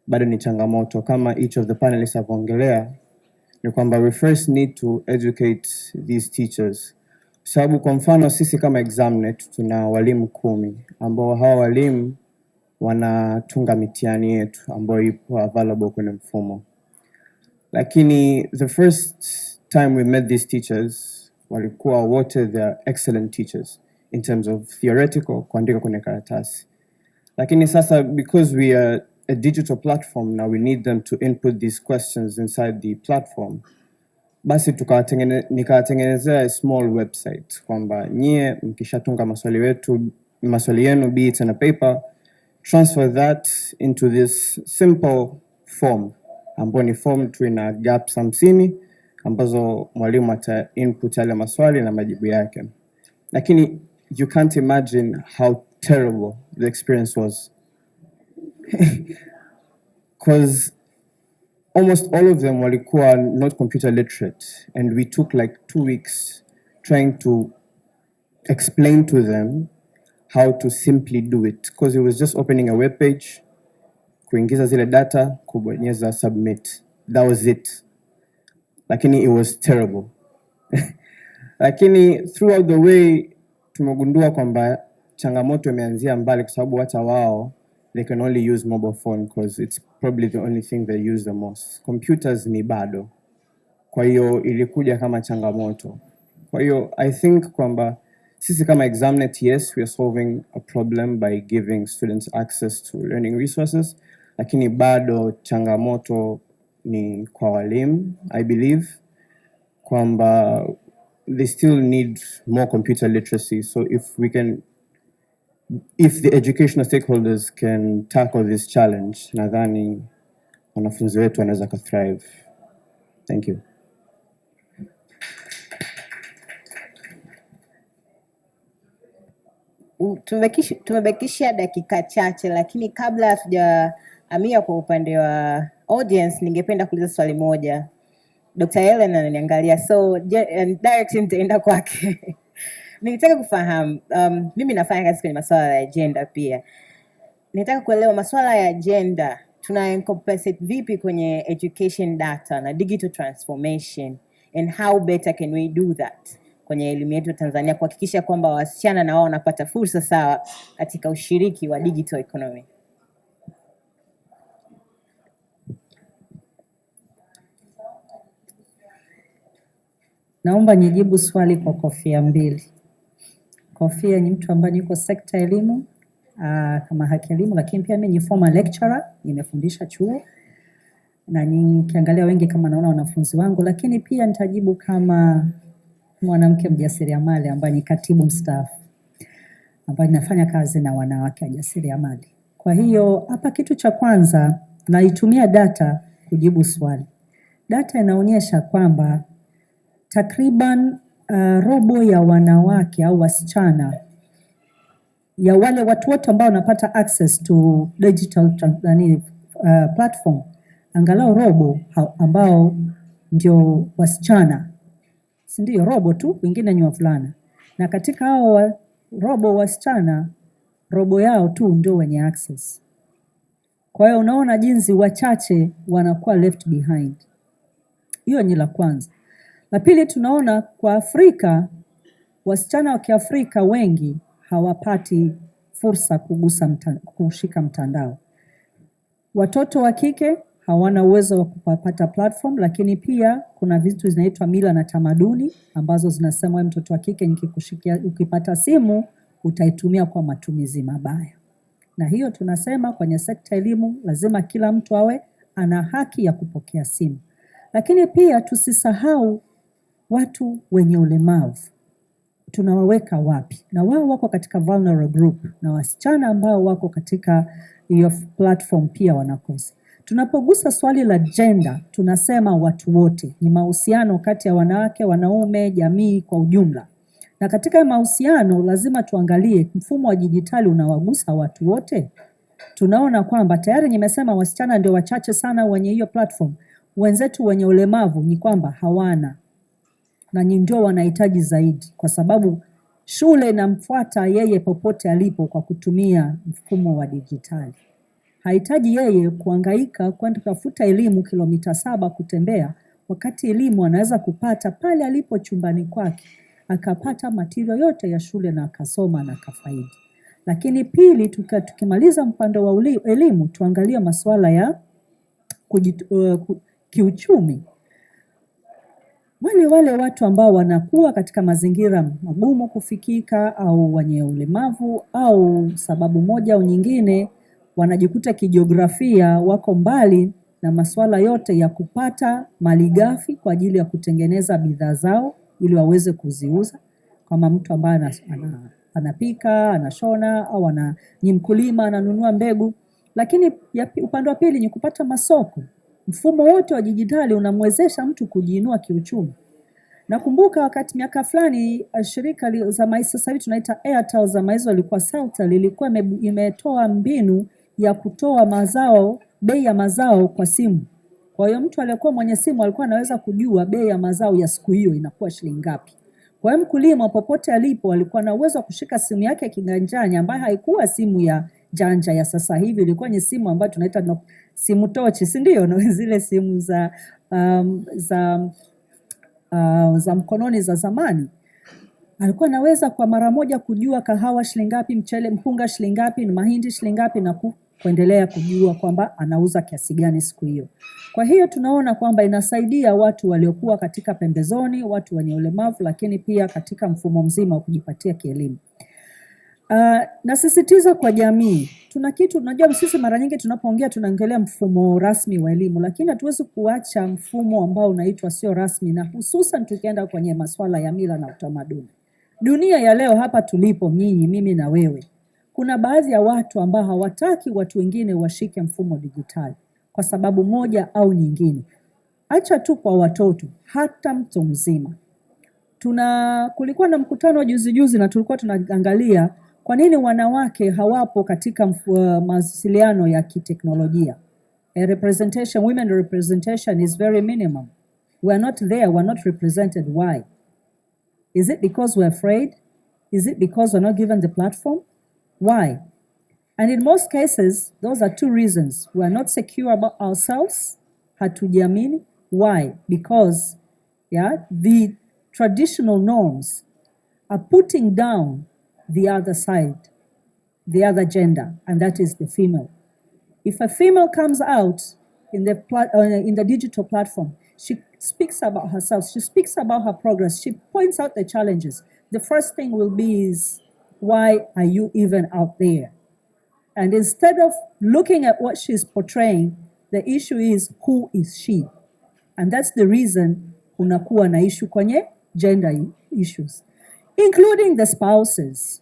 bado ni changamoto kama each of the panelists have ongelea, ni kwamba we first need to educate these teachers. Sababu kwa mfano sisi kama Examnet tuna walimu 10 ambao hawa walimu wanatunga mitihani yetu ambayo ipo available kwenye mfumo. Lakini the first time we met these teachers walikuwa wote they are excellent teachers in terms of theoretical kuandika kwenye karatasi. Lakini sasa because we are a digital platform now, we need them to input these questions inside the platform. Basi nikawatengenezea a small website kwamba nyie mkishatunga maswali yenu be it in a paper, transfer that into this simple form ambayo ni form tu ina gaps 50 ambazo mwalimu ata input yale maswali na majibu yake. Lakini you can't imagine how terrible the experience was. Because almost all of them walikuwa not computer literate, and we took like 2 weeks trying to explain to them how to simply do it, because it was just opening a web page, kuingiza zile data, kubonyeza submit. That was it. Lakini it was terrible. Lakini throughout the way tumegundua kwamba changamoto imeanzia mbali kwa sababu hata wao they can only use mobile phone because it's probably the only thing they use the most. Computers ni bado. Kwa hiyo ilikuja kama changamoto. Kwa hiyo I think kwamba sisi kama Examnet, yes, we are solving a problem by giving students access to learning resources, lakini bado changamoto ni kwa walimu, I believe, kwamba they still need more computer literacy. So if the educational stakeholders can tackle this challenge, nadhani wanafunzi wetu wanaweza thrive. Thank you. Tumebakisha dakika chache, lakini kabla hatujahamia kwa upande wa audience, ningependa kuuliza swali moja. Dr. Helen ananiangalia, so direct nitaenda kwake. Nilitaka kufahamu, mimi nafanya kazi kwenye masuala ya gender pia. Nitaka kuelewa masuala ya gender tuna encompass vipi kwenye education data na digital transformation, and how better can we do that kwenye elimu yetu Tanzania kuhakikisha kwamba wasichana na wao wanapata fursa sawa katika ushiriki wa digital economy. Naomba nijibu swali kwa kofia mbili. Kofia ni mtu ambaye yuko sekta elimu kama haki elimu, lakini pia mimi ni former lecturer, nimefundisha chuo. na nikiangalia wengi kama naona wanafunzi wangu, lakini pia nitajibu kama mwanamke mjasiriamali ambaye ni katibu mstaafu ambaye nafanya kazi na wanawake wajasiriamali. Kwa hiyo hapa kitu cha kwanza naitumia data kujibu swali. Data inaonyesha kwamba takriban robo ya wanawake au wasichana ya wale watu wote ambao wanapata access to digital platform, angalau robo ambao ndio wasichana, si ndio? Robo tu, wengine ni wavulana. Na katika hao robo wasichana, robo yao tu ndio wenye access. Kwa hiyo unaona jinsi wachache wanakuwa left behind. Hiyo ni la kwanza. La pili, tunaona kwa Afrika, wasichana wa Kiafrika wengi hawapati fursa kushika mtandao. Watoto wa kike hawana uwezo wa kupata platform, lakini pia kuna vitu zinaitwa mila na tamaduni ambazo zinasema wewe mtoto wa kike nikikushikia, ukipata simu utaitumia kwa matumizi mabaya. Na hiyo tunasema kwenye sekta elimu lazima kila mtu awe ana haki ya kupokea simu. Lakini pia tusisahau watu wenye ulemavu. Tunawaweka wapi? Na wao wako katika vulnerable group, na wasichana ambao wako katika hiyo platform pia wanakosa. Tunapogusa swali la gender, tunasema watu wote, ni mahusiano kati ya wanawake, wanaume, jamii kwa ujumla. Na katika mahusiano lazima tuangalie mfumo wa dijitali unawagusa watu wote. Tunaona kwamba tayari nimesema wasichana ndio wachache sana wenye hiyo platform. Wenzetu wenye ulemavu ni kwamba hawana, na ndio wanahitaji zaidi, kwa sababu shule inamfuata yeye popote alipo kwa kutumia mfumo wa dijitali. Hahitaji yeye kuhangaika kwenda kutafuta elimu kilomita 7 kutembea, wakati elimu anaweza kupata pale alipo chumbani kwake, akapata material yote ya shule na akasoma na akafaidi. Lakini pili, tukimaliza mpando wa elimu, tuangalie masuala ya kiuchumi. Wale watu ambao wanakuwa katika mazingira magumu kufikika au wenye ulemavu au sababu moja au nyingine wanajikuta kijiografia wako mbali na masuala yote ya kupata malighafi kwa ajili ya kutengeneza bidhaa zao ili waweze kuziuza, kama mtu ambaye anapika, anashona au ni mkulima ananunua mbegu. Lakini upande wa pili ni kupata masoko. Mfumo wote wa dijitali unamwezesha mtu kujiinua kiuchumi. Nakumbuka wakati miaka fulani shirika za maisha, sasa hivi tunaita Airtel, za maisha ilikuwa Celtel, ilikuwa imetoa mbinu ya kutoa mazao, bei ya mazao kwa simu. Kwa hiyo mtu aliyekuwa mwenye simu alikuwa anaweza kujua bei ya mazao ya siku hiyo inakuwa shilingi ngapi. Kwa hiyo mkulima popote alipo alikuwa na uwezo wa kushika simu yake kiganjani, ambayo haikuwa simu ya janja ya sasa hivi, ilikuwa ni simu ambayo tunaita simu tochi, si ndio? Na zile simu za mkononi za zamani. Alikuwa anaweza kwa mara moja kujua kahawa shilingi ngapi, mchele mpunga shilingi ngapi, na mahindi shilingi ngapi, na kuendelea kujua kwamba anauza kiasi gani siku hiyo. Kwa hiyo tunaona kwamba inasaidia watu waliokuwa katika pembezoni, watu wenye ulemavu, lakini pia katika mfumo mzima wa kujipatia kielimu. Nasisitiza kwa jamii, tuna kitu, unajua sisi mara nyingi tunapoongea tunaongelea mfumo rasmi wa elimu, lakini hatuwezi kuacha mfumo ambao unaitwa sio rasmi, na hususan tukienda kwenye masuala ya mila na utamaduni. Dunia ya leo hapa tulipo, mimi na wewe, kuna baadhi ya watu ambao hawataki watu wengine washike mfumo dijitali kwa sababu moja au nyingine. Acha tu kwa watoto, hata mtu mzima. Kulikuwa na mkutano juzi na tulikuwa tunaangalia kwa nini wanawake hawapo katika mawasiliano ya kiteknolojia. Women representation is very minimum. We are not there, we are not represented. Why? Is it because we're afraid? Is it because we're not given the platform? Why? And in most cases, those are two reasons. We are not secure about ourselves. Hatujiamini. Why? Because the traditional norms are putting down the other side, the other gender, and that is the female. If a female comes out in the digital platform, she speaks about herself, she speaks about her progress, she points out the challenges. The first thing will be is, why are you even out there? And instead of looking at what she's portraying, The issue is who is she? And that's the reason kunakuwa na issue kwenye gender issues, including the spouses.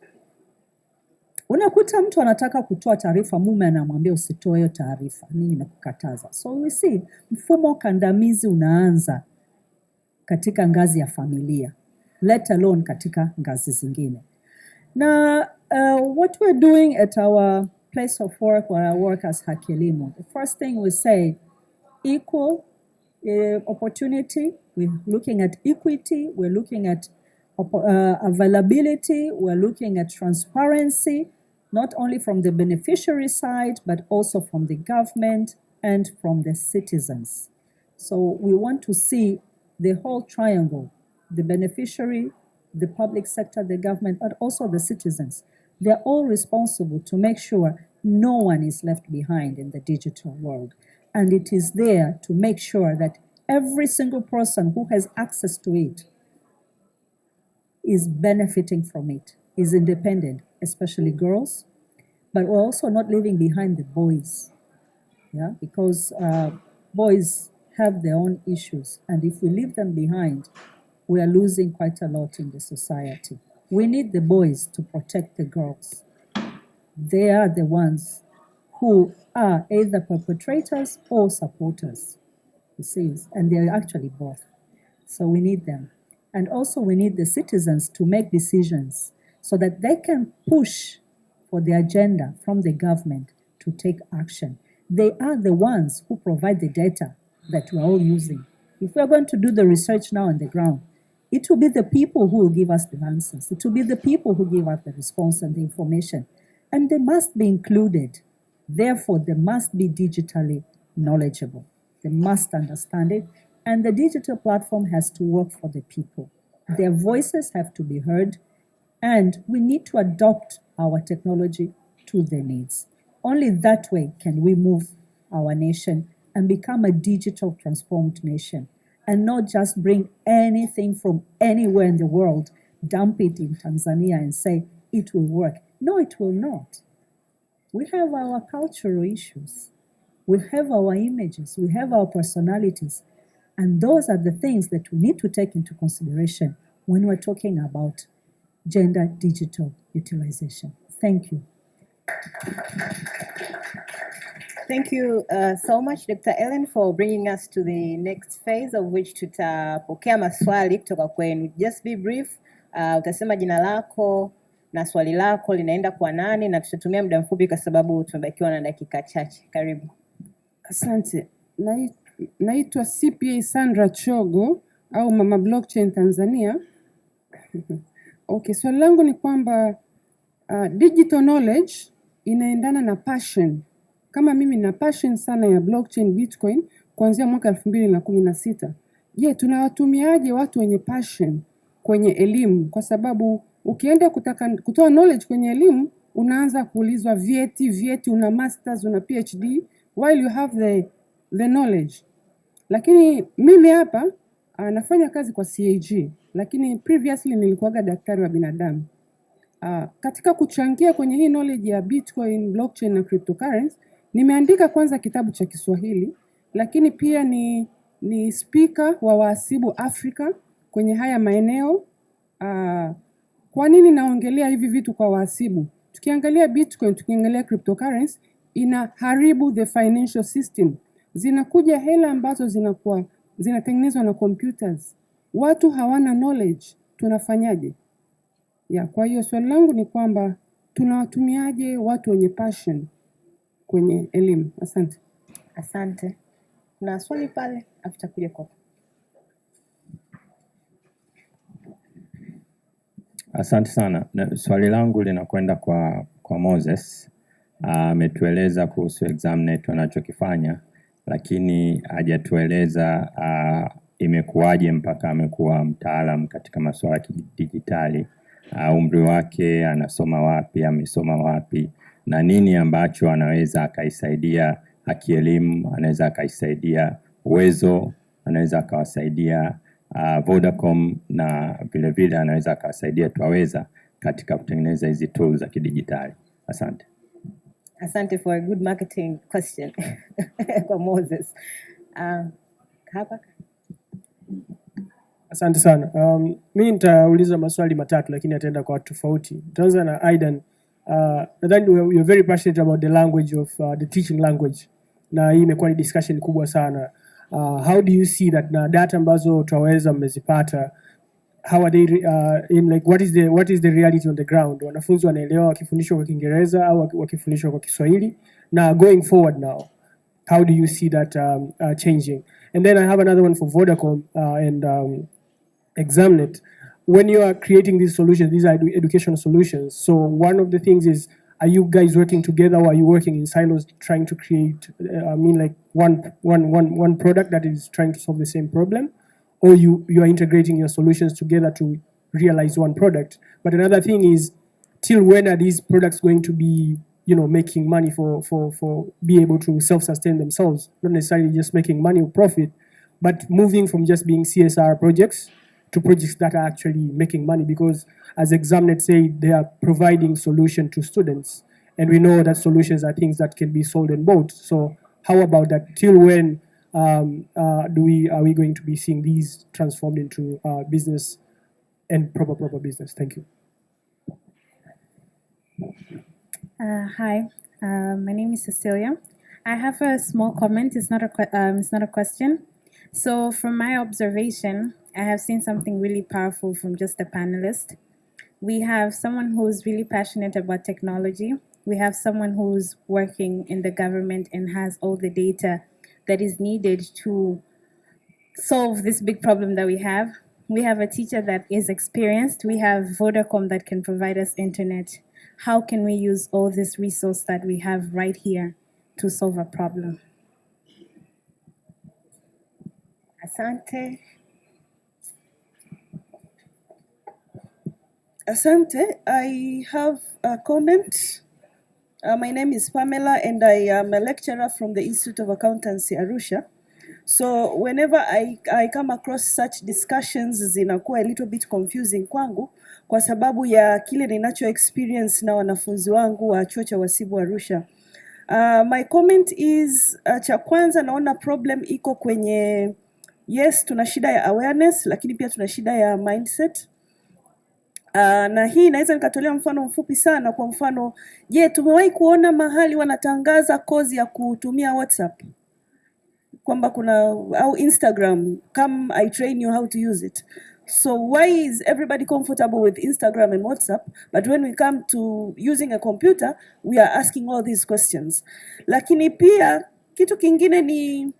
Unakuta mtu anataka kutoa taarifa, mume anamwambia usitoe hiyo taarifa, mimi nimekukataza. So we see mfumo kandamizi unaanza katika ngazi ya familia, let alone katika ngazi zingine. Now, what we're doing at our place of work, where I work as Haki Elimu, the first thing we say, equal opportunity. We're looking at equity. We're looking at availability. We're looking at transparency, not only from the beneficiary side, but also from the government and from the citizens. So we want to see the whole triangle, the beneficiary, the public sector, the government, but also the citizens. They're all responsible to make sure no one is left behind in the digital world. And it is there to make sure that every single person who has access to it is benefiting from it, is independent, especially girls, but we're also not leaving behind the boys, yeah, because boys have their own issues, and if we leave them behind, we are losing quite a lot in the society. We need the boys to protect the girls. They are the ones who are either perpetrators or supporters, you see, and they're actually both. So we need them. And also we need the citizens to make decisions so that they can push for the agenda from the government to take action. They are the ones who provide the data that we're all using. If we're going to do the research now on the ground, it will be the people who will give us the answers. It will be the people who give us the response and the information. And they must be included. Therefore, they must be digitally knowledgeable. They must understand it. And the digital platform has to work for the people. Their voices have to be heard. And we need to adopt our technology to their needs. Only that way can we move our nation and become a digital transformed nation, and not just bring anything from anywhere in the world, dump it in Tanzania and say it will work. No, it will not. We have our cultural issues. We have our images. We have our personalities. And those are the things that we need to take into consideration when we're talking about gender digital utilization. Thank you. Thank you so much, Dr. Ellen, for bringing us to the next phase of which tutapokea maswali kutoka kwenu. Just be brief. Utasema jina lako na swali lako linaenda kwa nani, na tutatumia muda mfupi kwa sababu tumebakiwa na dakika chache. Karibu. Asante. Naitwa CPA Sandra Chogo au Mama Blockchain Tanzania. Okay, swali langu ni kwamba digital knowledge inaendana na passion. Kama mimi na passion sana ya blockchain Bitcoin kuanzia mwaka 2016. Je, tunawatumiaje watu wenye passion kwenye elimu? Kwa sababu ukienda kutoa knowledge kwenye elimu, unaanza kuulizwa vyeti, una masters, una PhD, while you have the knowledge. Lakini mimi hapa nafanya kazi kwa CAG, lakini previously nilikuwaga daktari wa binadamu. Katika kuchangia kwenye hii knowledge ya Bitcoin, blockchain na cryptocurrency, nimeandika kwanza kitabu cha Kiswahili, lakini pia ni speaker wa wahasibu Afrika kwenye haya maeneo. Kwa nini naongelea hivi vitu kwa wahasibu? Tukiangalia Bitcoin, tukiangalia cryptocurrency, inaharibu the financial system. Zinakuja hela ambazo zinatengenezwa na computers. Watu hawana knowledge, tunafanyaje? Kwa hiyo swali langu ni kwamba tunawatumiaje watu wenye passion kwenye elimu? Asante. Asante. Na swali pale after kuja kwa. Asante sana. Swali langu linakwenda kwa Moses. Ametueleza kuhusu ExamNet wanachokifanya, lakini hajatueleza imekuwaje mpaka amekuwa mtaalamu katika masuala ya kidijitali. Umri wake, anasoma wapi, amesoma wapi, na nini ambacho anaweza akaisaidia Haki Elimu, anaweza akaisaidia Uwezo, anaweza akawasaidia Vodacom, na vile vile anaweza akawasaidia Twaweza katika kutengeneza hizi tools za kidijitali. Asante. Asante for a good marketing question kwa Moses. Hapa. Asante sana. Mimi nitauliza maswali matatu lakini ataenda kwa watu tofauti. Nitaanza na Aidan. Nadhani you're very passionate about the language of the teaching language. Na hii imekuwa ni discussion kubwa sana. How do you see that na data ambazo tutaweza mmezipata, how are they in like what is the reality on the ground? Wanafunzi wanaelewa wakifundishwa kwa Kiingereza au wakifundishwa kwa Kiswahili? Na going forward now, how do you see that changing? And then I have another one for Vodacom and Examnet. When you are creating these solutions, these are educational solutions. So one of the things is, are you guys working together or are you working in silos trying to create, like one product that is trying to solve the same problem? Or you are integrating your solutions together to realize one product? But another thing is, till when are these products going to be, making money for be able to self-sustain themselves? Not necessarily just making money or profit, but moving from just being CSR projects to projects that are actually making money, because as Examnet say, they are providing solution to students. And we know that solutions are things that can be sold and bought. So how about that? Till when are we going to be seeing these transformed into business and proper business? Thank you. Hi, my name is Cecilia. I have a small comment. It's not a question. So from my observation, I have seen something really powerful from just the panelists. We have someone who's really passionate about technology. We have someone who's working in the government and has all the data that is needed to solve this big problem that we have. We have a teacher that is experienced. We have Vodacom that can provide us internet. How can we use all this resource that we have right here to solve a problem? Asante. Asante. I have a comment. My name is Pamela and I am a lecturer from the Institute of Accountancy, Arusha. So whenever I come across such discussions, zinakuwa a little bit confusing kwangu kwa sababu ya kile ninacho experience na wanafunzi wangu wa chuo cha wasibu Arusha. My comment is, cha kwanza naona problem iko kwenye, yes, tuna shida ya awareness, lakini pia tuna shida ya mindset. Na hii naweza nikatolea mfano mfupi sana. Kwa mfano, tumewahi kuona mahali wanatangaza kozi ya kutumia WhatsApp kwamba kuna au Instagram, come I train you how to use it. So why is everybody comfortable with Instagram and WhatsApp, but when we come to using a computer we are asking all these questions? Lakini pia kitu kingine ni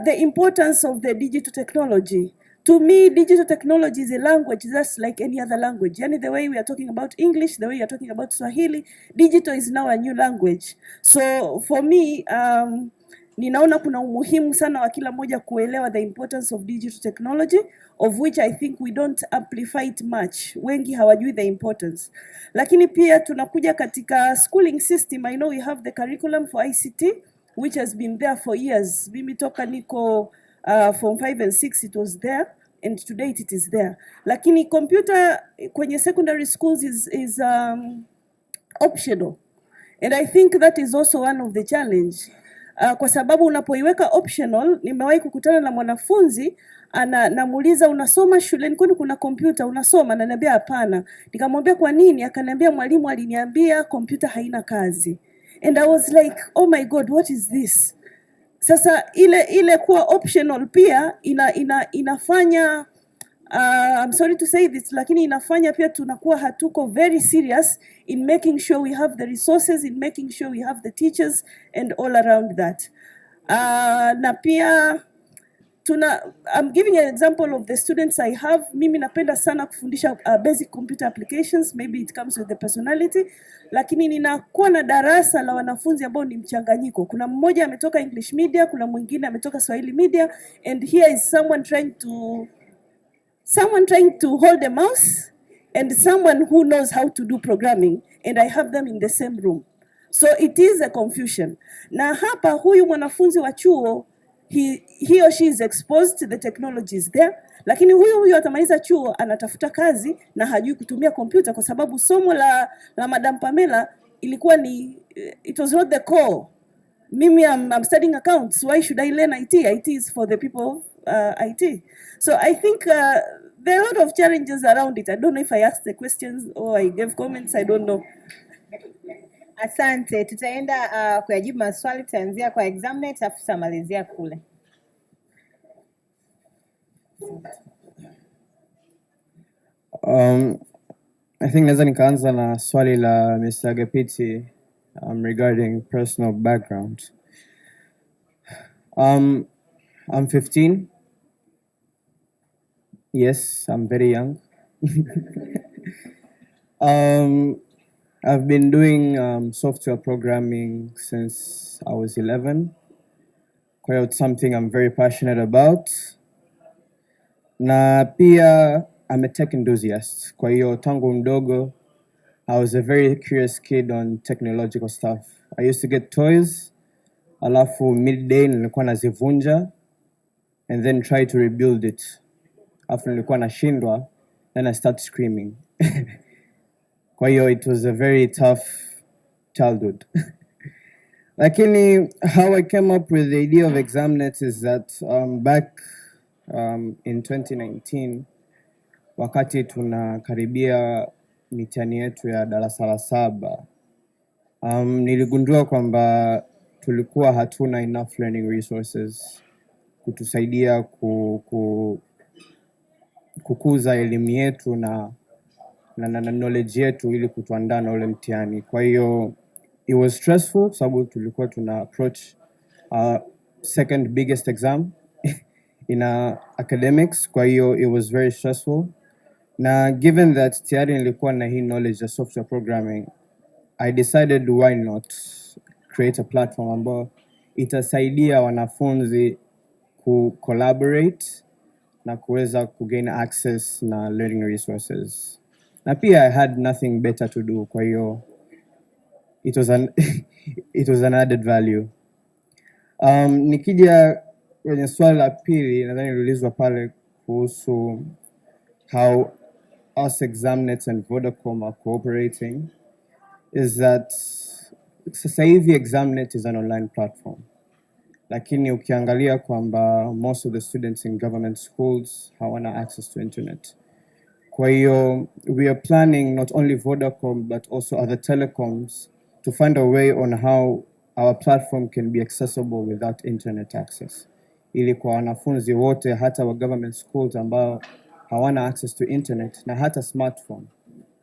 the importance of the digital technology. To me, digital technology is a language just like any other language. Yani the way we are talking about English, the way you are talking about Swahili, digital is now a new language. So for me, ninaona kuna umuhimu sana wa kila moja kuelewa the importance of digital technology, of which I think we don't amplify it much. Wengi hawajui the importance. Lakini pia tunakuja katika schooling system. I know we have the curriculum for ICT, which has been there for years. Mimi toka niko Form 5 and 6 it was there, and to date it is there. Lakini computer kwenye secondary schools is optional. And I think that is also one of the challenge. Kwa sababu unapoiweka optional, nimewahi kukutana na mwanafunzi namuuliza unasoma shuleni kwani kuna computer unasoma? Ananiambia hapana. Nikamwambia kwa nini? Akaniambia mwalimu aliniambia computer haina kazi. And I was like, oh my God, what is this? Sasa ile kuwa optional pia inafanya I'm sorry to say this, lakini inafanya pia tunakuwa hatuko very serious in making sure we have the resources, in making sure we have the teachers and all around that. Na pia I'm giving an example of the students I have. Mimi napenda sana kufundisha basic computer applications, maybe it comes with the personality, lakini ninakuwa na darasa la wanafunzi ambao ni mchanganyiko. Kuna mmoja ametoka English media, kuna mwingine ametoka Swahili media, and here is someone trying to hold a mouse and someone who knows how to do programming, and I have them in the same room. So it is a confusion. Na hapa huyu mwanafunzi wa chuo, he or she is exposed to the technologies there, lakini huyu atamaliza chuo anatafuta kazi na hajui kutumia kompyuta, kwa sababu somo la Madam Pamela ilikuwa ni it was not the core. Mimi I'm studying accounts. Why should I learn IT? IT is for the people of IT. So I think there are a lot of challenges around it. I don't know if I asked the questions or I gave comments. I don't know. Asante, tutaenda kuyajibu maswali, tutaanzia kwa examiner afu tutamalizia kule. I think naweza nikaanza na swali la Mr. Agapiti regarding personal background. I'm 15. Yes, I'm very young. I've been doing software programming since I was 11. Kwa hiyo it's something I'm very passionate about. Na pia I'm a tech enthusiast. Kwa hiyo tangu mdogo, I was a very curious kid on technological stuff. I used to get toys, alafu midday nilikuwa nazivunja, and then try to rebuild it. After nilikuwa nashindwa, then I start screaming. Kwa hiyo it was a very tough childhood. Lakini how I came up with the idea of ExamNet is that back in 2019, wakati tunakaribia mitihani yetu ya darasa la 7, niligundua kwamba tulikuwa hatuna enough learning resources kutusaidia kukuza elimu yetu na knowledge yetu ili kutuandaa na ule mtihani. Kwa hiyo it was stressful sababu tulikuwa tuna approach second biggest exam in academics. Kwa hiyo it was very stressful. Na given that tayari nilikuwa na hii knowledge ya software programming, I decided why not create a platform ambayo itasaidia wanafunzi collaborate na kuweza kugain access na learning resources. Na pia I had nothing better to do, kwa hiyo it was an added value. Nikija kwenye swali la pili, nadhani niliulizwa pale kuhusu how us ExamNet and Vodacom are cooperating, is that sasa hivi ExamNet is an online platform. Lakini ukiangalia kwamba most of the students in government schools hawana access to internet. Kwa hiyo we are planning not only Vodacom but also other telecoms to find a way on how our platform can be accessible without internet access. Ili kwa wanafunzi wote hata wa government schools ambao hawana access to internet na hata smartphone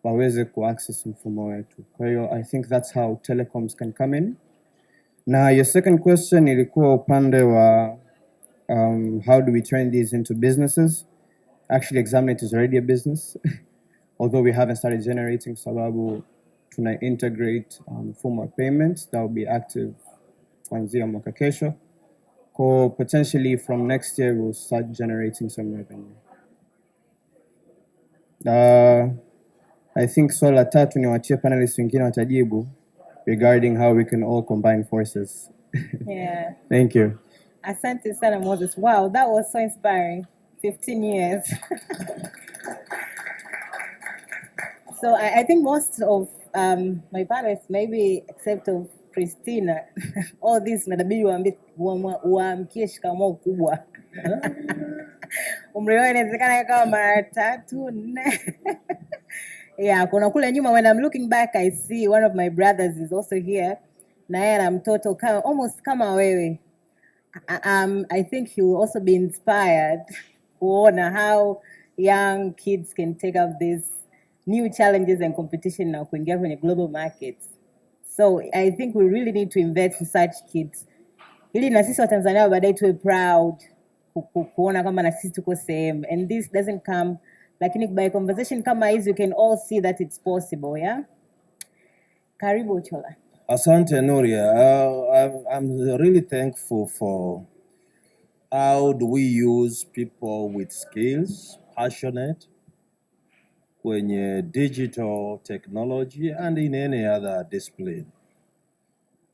waweze ku-access mfumo wetu. Kwa hiyo I think that's how telecoms can come in. Na your second question ilikuwa upande wa how do we turn these into businesses? Actually, ExamNet is already a business, although we haven't started generating, sababu tuna integrate form of payments that will be active kuanzia mwaka kesho. So potentially from next year, we'll start generating some revenue. I think swali la tatu ni wachie panelists wengine watajibu regarding how we can all combine forces. Yeah. Thank you. Asante sana Moses. Wow, that was so inspiring. 15 years. So I think most of my panelists, maybe except of Christina, all these inabidi waamkie shikamoo kubwa. Umri wao inawezekana kama mara 3, 4. Yeah, kuna kule nyuma, when I'm looking back, I see one of my brothers is also here. Na yeye ana mtoto almost kama wewe. I think he will also be inspired kuona how young kids can take up these new challenges and competition na kuingia kwenye global markets. So I think we really need to invest in such kids. Ili na sisi wa Tanzania baadaye tuwe proud kuona kama na sisi tuko same. And this doesn't come, lakini by conversation kama hizi you can all see that it's possible, yeah? Karibu Chola. Asante Nuria. I'm really thankful for how do we use people with skills, passionate, kwenye digital technology and in any other discipline.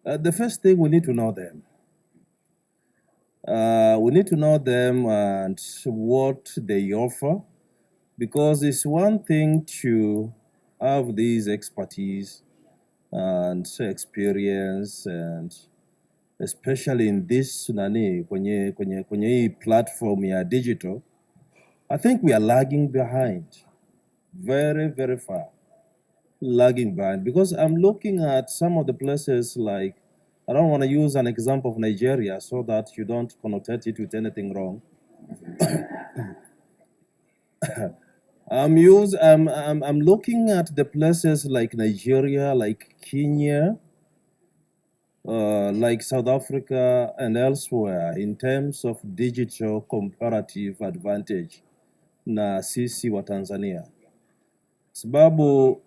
The first thing, we need to know them. We need to know them and what they offer, because it's one thing to have these expertise and experience, and especially in this kwenye hii platform ya digital, I think we are lagging behind, very, very far, lagging behind. Because I'm looking at some of the places like, I don't want to use an example of Nigeria so that you don't connotate it with anything wrong. I'm looking at the places like Nigeria, like Kenya, like South Africa and elsewhere in terms of digital comparative advantage na sisi wa Tanzania. Sababu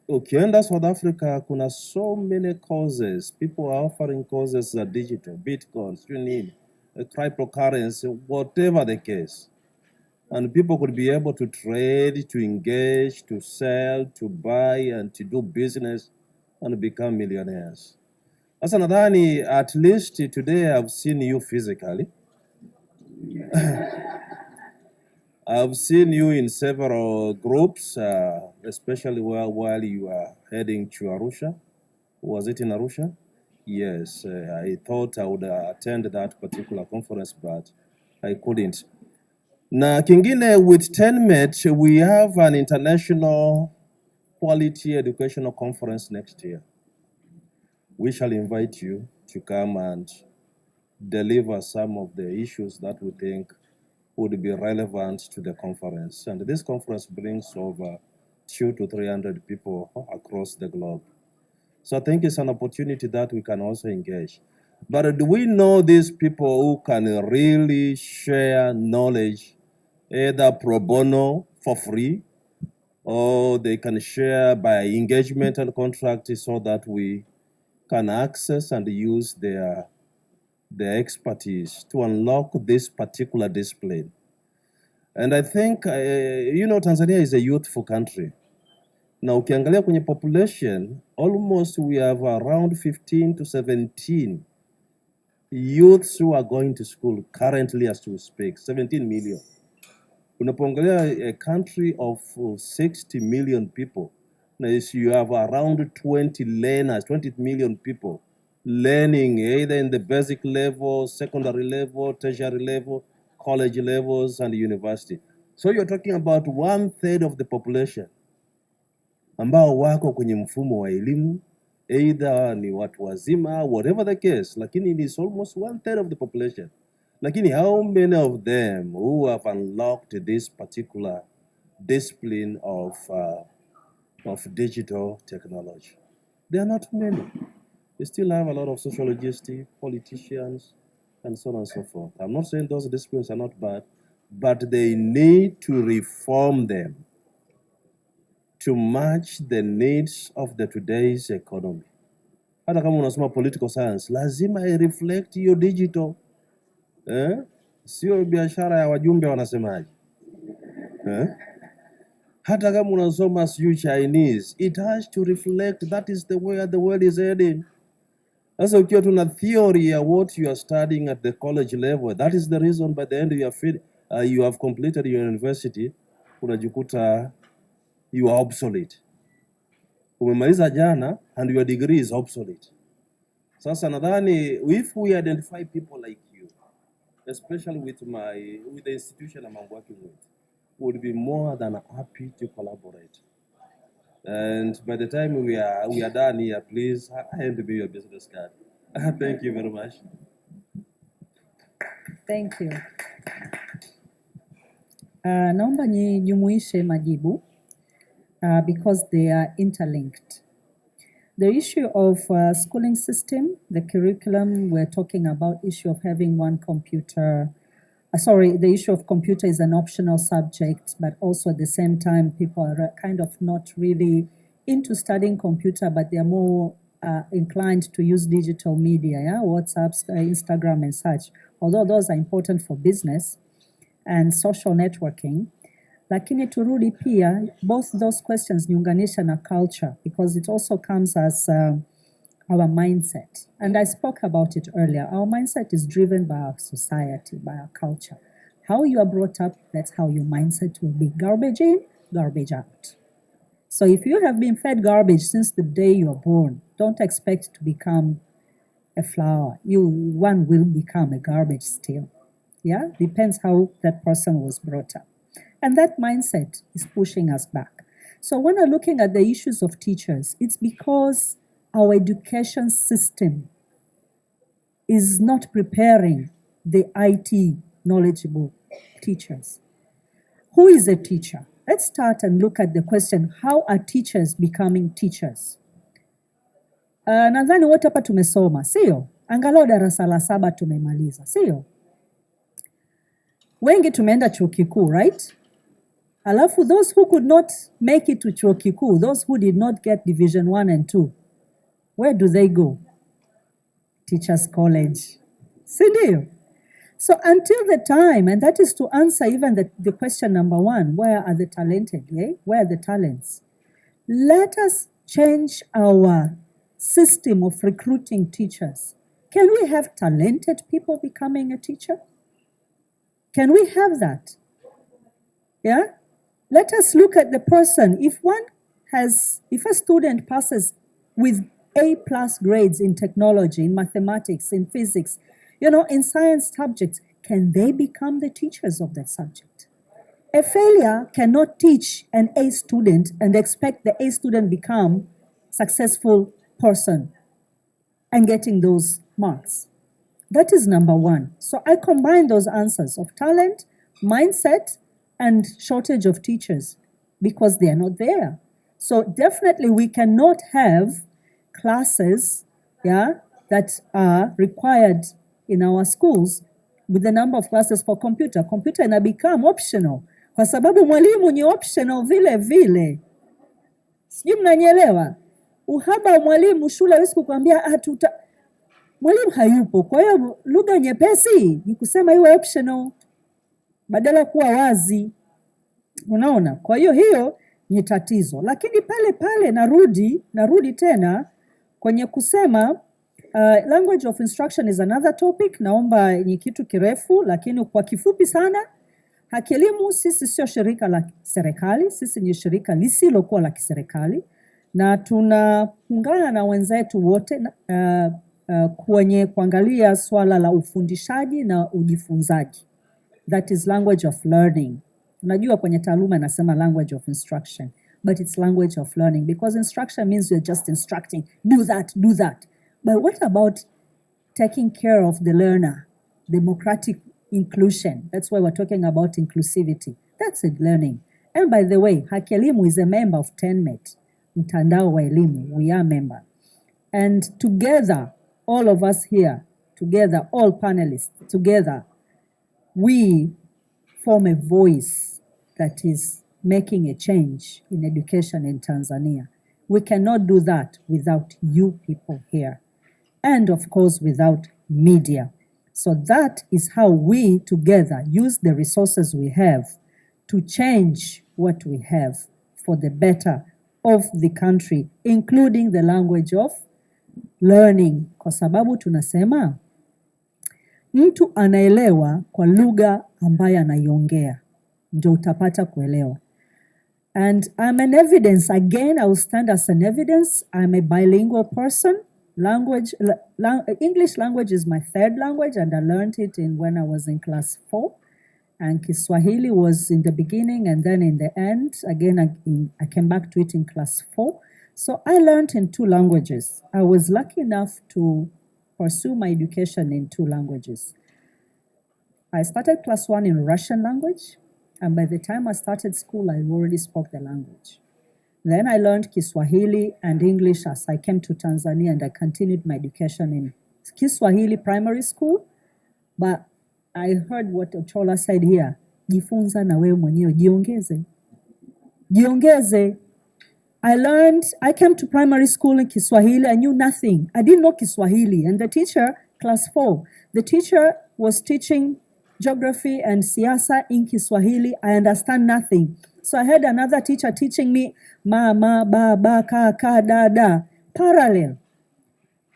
ukienda South Africa kuna so many courses, people are offering courses that digital, bitcoins, you need cryptocurrency, whatever the case. And people could be able to trade, to engage, to sell, to buy, and to do business and become millionaires. Sasa nadhani at least today I've seen you physically. I've seen you in several groups, especially while you are heading to Arusha. Was it in Arusha? Yes, I thought I would attend that particular conference, but I couldn't. Na kingine with TENMET, we have an international quality educational conference next year. We shall invite you to come and deliver some of the issues that we think would be relevant to the conference. And this conference brings over 200 to 300 people across the globe. So I think it's an opportunity that we can also engage. But do we know these people who can really share knowledge, either pro bono for free, or they can share by engagement and contract so that we can access and use their expertise to unlock this particular discipline? And I think, Tanzania is a youthful country. Now, ukiangalia kwenye population, almost we have around 15 to 17 youths who are going to school currently as we speak, 17 million. Unapoangalia a country of 60 million people, now you have around 20 learners, 20 million people learning either in the basic level, secondary level, tertiary level, college levels, and university. So you're talking about 1/3 of the population ambao wako kwenye mfumo wa elimu, either ni watu wazima, whatever the case, lakini it is almost 1/3 of the population. Lakini how many of them who have unlocked this particular discipline of digital technology? There are not many. We still have a lot of sociologists, politicians, and so on and so forth. I'm not saying those disciplines are not bad, but they need to reform them to match the needs of the today's economy. Hata kama unasoma political science, lazima reflect your digital. Sio biashara ya wajumbe wanasemaje. Hata kama unasoma Chinese, it has to reflect that is the way the world is heading. Sasa ukiwa tuna theory ya what you are studying at the college level, that is the reason by the end you have completed your university, unajikuta you are obsolete. Umemaliza jana and your degree is obsolete. Sasa nadhani if we identify people like you, especially with the institution I'm working with, would be more than happy to collaborate. And by the time we are done here, please hand me your business card. Thank you very much. Thank you. Naomba nijumuishe majibu because they are interlinked. The issue of schooling system, the curriculum, we're talking about issue of having one computer. The issue of computer is an optional subject, but also at the same time, people are kind of not really into studying computer, but they're more inclined to use digital media, WhatsApp, Instagram, and such. Although those are important for business and social networking. Lakini turudi pia, both those questions niunganisha na culture, because it also comes as our mindset. And I spoke about it earlier. Our mindset is driven by our society, by our culture. How you are brought up, that's how your mindset will be. Garbage in, garbage out. So if you have been fed garbage since the day you are born, don't expect to become a flower. One will become a garbage still. Yeah, depends how that person was brought up. And that mindset is pushing us back. So when we're looking at the issues of teachers, it's because our education system is not preparing the IT knowledgeable teachers. Who is a teacher? Let's start and look at the question, how are teachers becoming teachers? Nadhani wote hapa tumesoma, sio? Angalau darasa la 7 tumemaliza, sio? Wengi tumeenda chuo kikuu, right? Alafu those who could not make it to chuo kikuu, those who did not get division 1 and 2, where do they go? Teachers college. Si ndio? So until the time, and that is to answer even the question number 1, where are the talented? Yeah? Where are the talents? Let us change our system of recruiting teachers. Can we have talented people becoming a teacher? Can we have that? Yeah? Let us look at the person. If a student passes with A+ grades in technology, in mathematics, in physics, in science subjects, can they become the teachers of that subject? A failure cannot teach an A student and expect the A student become successful person and getting those marks. That is number 1. So I combine those answers of talent, mindset, and shortage of teachers because they are not there. So definitely we cannot have classes, that are required in our schools with the number of classes for computer. Computer ina become optional kwa sababu mwalimu ni optional vile vile. Sijui mnanielewa? Uhaba wa mwalimu shule hawezi kukwambia mwalimu hayupo. Kwa hiyo lugha nyepesi ni kusema iwe optional badala kuwa wazi. Unaona? Kwa hiyo ni tatizo. Lakini pale narudi tena kwenye kusema language of instruction is another topic. Naomba ni kitu kirefu lakini kwa kifupi sana. Haki Elimu sisi sio shirika la serikali, sisi ni shirika lisilokuwa la kiserikali na tunaungana na wenzetu wote kwenye kuangalia swala la ufundishaji na ujifunzaji. That is language of learning. Unajua kwenye taaluma nasema language of instruction, but it's language of learning because instruction means you're just instructing, do that. But what about taking care of the learner, democratic inclusion? That's why we're talking about inclusivity. That's it, learning. And by the way, Haki Elimu is a member of TENMET, Mtandao wa Elimu. We are member. And together, all of us here, together, all panelists, together, we form a voice that is making a change in education in Tanzania. We cannot do that without you people here. And of course, without media. So that is how we together use the resources we have to change what we have for the better of the country, including the language of learning. Kwa sababu tunasema, mtu anaelewa kwa lugha ambayo anaiongea, ndio utapata kuelewa. And I'm an evidence. Again, I will stand as an evidence. I'm a bilingual person. English language is my 3rd language, and I learned it when I was in class 4. And Kiswahili was in the beginning, and then in the end. Again, I came back to it in class 4. So I learned in 2 languages. I was lucky enough to pursue my education in 2 languages. I started class 1 in Russian language, and by the time I started school, I already spoke the language. Then I learned Kiswahili and English as I came to Tanzania, and I continued my education in Kiswahili primary school. But I heard what Ochola said here. Jifunza na wewe mwenyewe, jiongeze. Jiongeze. I came to primary school in Kiswahili. I knew nothing. I didn't know Kiswahili. And the teacher, class 4, the teacher was teaching geography and siasa in Kiswahili. I understand nothing. So I had another teacher teaching me ma, ba, ka, da, parallel.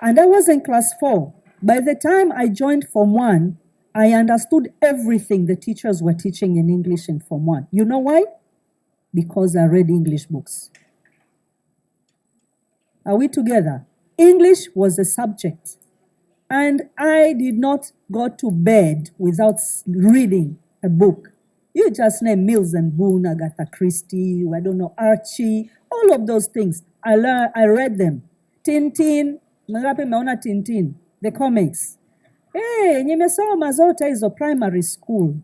And I was in class 4. By the time I joined Form 1, I understood everything the teachers were teaching in English in Form 1. You know why? Because I read English books. Are we together? English was a subject. And I did not go to bed without reading a book. You just name Mills and Boone, Agatha Christie, I don't know, Archie, all of those things. I read them. Tintin, mangapi meona Tintin, the comics. Hey, nimesoma zote hizo primary school.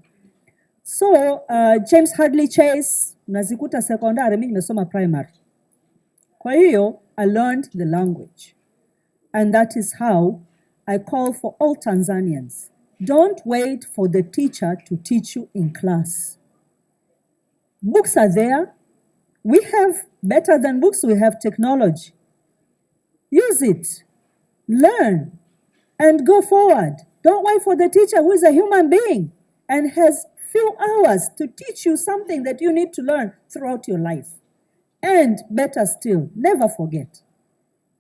So, James Hadley Chase, nazikuta secondary, mimi nimesoma primary. Kwa hiyo, I learned the language. And that is how I call for all Tanzanians. Don't wait for the teacher to teach you in class. Books are there. We have, better than books, we have technology. Use it. Learn. And go forward. Don't wait for the teacher who is a human being and has few hours to teach you something that you need to learn throughout your life. And better still, never forget.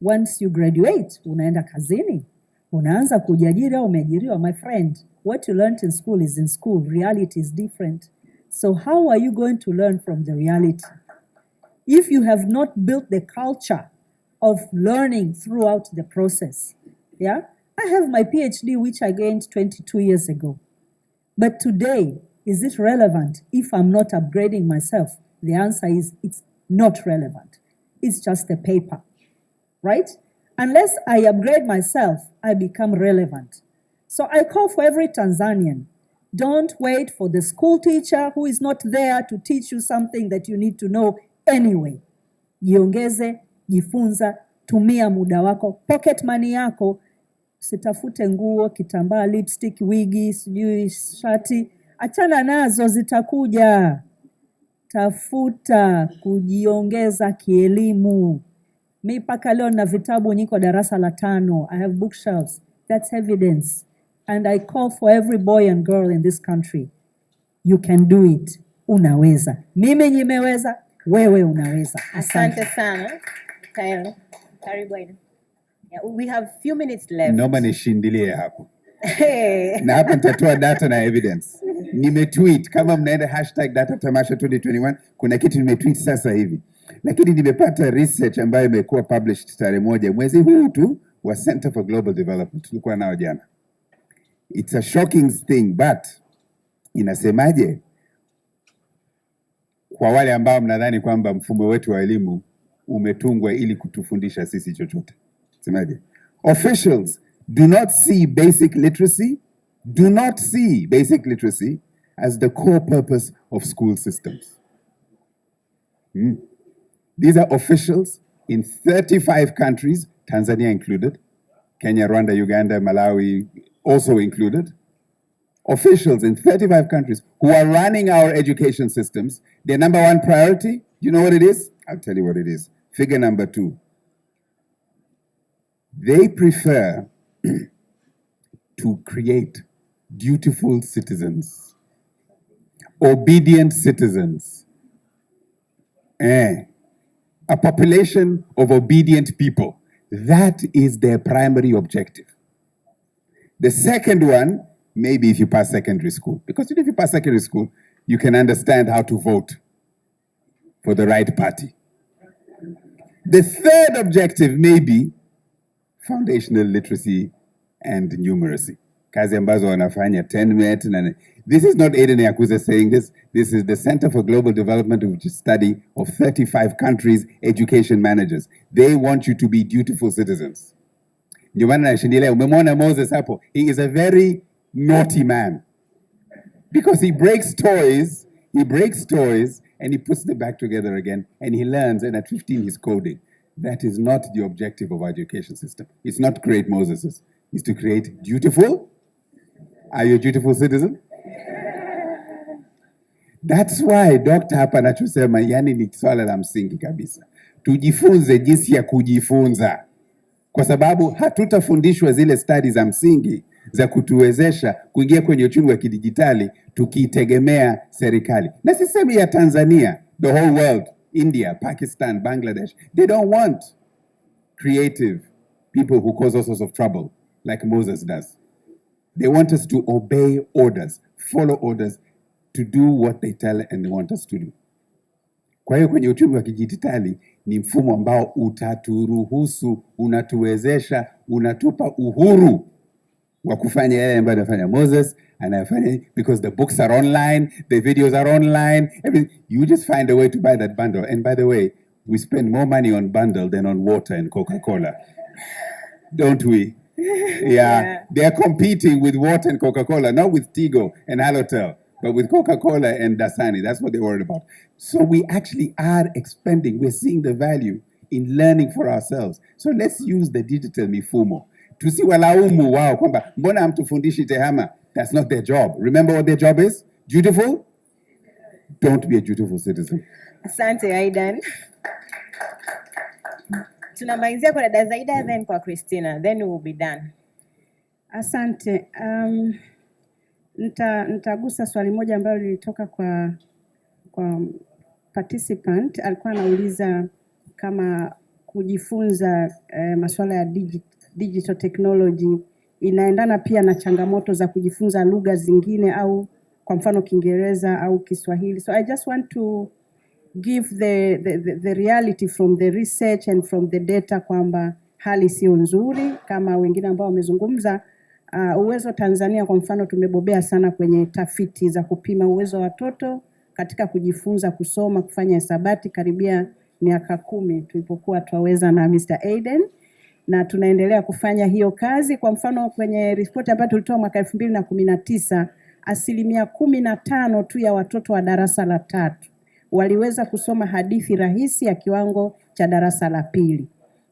Once you graduate, unaenda kazini, unaanza kujiajiri au umeajiriwa, my friend, what you learned in school is in school. Reality is different. So how are you going to learn from the reality? If you have not built the culture of learning throughout the process, yeah? I have my PhD, which I gained 22 years ago. But today, is it relevant if I'm not upgrading myself? The answer is it's not relevant. It's just a paper, right? Unless I upgrade myself, I become relevant. So I call for every Tanzanian, don't wait for the school teacher who is not there to teach you something that you need to know anyway. Jiongeze, jifunza, tumia muda wako, pocket money yako, sitafute nguo, kitambaa, lipstick, wigi, sijui shati, achana nazo zitakuja. Tafuta kujiongeza kielimu. Mi paka leo na vitabu niko darasa la 5. I have bookshelves. That's evidence. And I call for every boy and girl in this country. You can do it. Unaweza. Mimi nimeweza, wewe unaweza. Asante sana. Karibu. Yeah, we have few minutes left. Naomba nishindilie hapo. Hey. Na hapa nitatoa data na evidence. Nimetweet kama mnaenda #data Tamasha 2021, kuna kitu nimetweet sasa hivi. Lakini nimepata research ambayo imekuwa published tarehe 1 mwezi huu tu wa Center for Global Development. Tulikuwa nao jana. It's a shocking thing, but inasemaje? Kwa wale ambao mnadhani kwamba mfumo wetu wa elimu umetungwa ili kutufundisha sisi chochote. Semaje? Officials do not see basic literacy as the core purpose of school systems. These are officials in 35 countries, Tanzania included, Kenya, Rwanda, Uganda, Malawi also included. Officials in 35 countries who are running our education systems, their number one priority, you know what it is? I'll tell you what it is. Figure number 2. They prefer to create dutiful citizens, obedient citizens, a population of obedient people. That is their primary objective. The second one, maybe if you pass secondary school, because if you pass secondary school, you can understand how to vote for the right party. The third objective may be foundational literacy and numeracy. Kazi ambazo wanafanya 10 minutes. This is not Aiden Yakuza saying this. This is the Center for Global Development, which is a study of 35 countries' education managers. They want you to be dutiful citizens. Ndio maana nashindilia, umemwona Moses hapo. He is a very naughty man. Because he breaks toys, and he puts them back together again, and he learns, and at 15 he's coding. That is not the objective of our education system. It's not to create Moseses. It's to create dutiful. Are you a dutiful citizen? That's why Dr. hapa anachosema, yani ni swala la msingi kabisa. Tujifunze jinsi ya kujifunza. Kwa sababu hatutafundishwa zile stadi za msingi za kutuwezesha kuingia kwenye uchumi wa kidijitali tukitegemea serikali. Na sisemi ya Tanzania, the whole world, India, Pakistan, Bangladesh, they don't want creative people who cause all sorts of trouble like Moses does. They want us to obey orders, follow orders, to do what they tell and they want us to do. Kwa hiyo kwenye uchumi wa kidijitali ni mfumo ambao utaturuhusu, unatuwezesha, unatupa uhuru wa kufanya yale ambayo anafanya Moses, anafanya, because the books are online, the videos are online, everything. You just find a way to buy that bundle. And by the way, we spend more money on bundle than on water and Coca-Cola, don't we? Yeah. They are competing with water and Coca-Cola, not with Tigo and Halotel, but with Coca-Cola and Dasani. That's what they're worried about. So we actually are expanding. We're seeing the value in learning for ourselves. So let's use the digital mifumo. Tusiwalaumu wao kwamba mbona hamtufundishi tehama. That's not their job. Remember what their job is? Dutiful? Don't be a dutiful citizen. Asante Aidan. Tunamalizia kwa dada Zaida, then kwa Christina, then we will be done. Asante. Nitagusa swali moja ambalo lilitoka kwa participant. Alikuwa anauliza kama kujifunza masuala ya digital technology inaendana pia na changamoto za kujifunza lugha zingine, au kwa mfano Kiingereza au Kiswahili. So I just want to give the reality from the research and from the data kwamba hali sio nzuri kama wengine ambao wamezungumza. Uwezo Tanzania kwa mfano tumebobea sana kwenye tafiti za kupima uwezo wa watoto katika kujifunza kusoma, kufanya hesabati karibia miaka 10 tulipokuwa twaweza na Mr. Aiden, na tunaendelea kufanya hiyo kazi. Kwa mfano kwenye ripoti ambayo tulitoa mwaka 2019, 15% tu ya watoto wa darasa la 3 waliweza kusoma hadithi rahisi ya kiwango cha darasa la 2.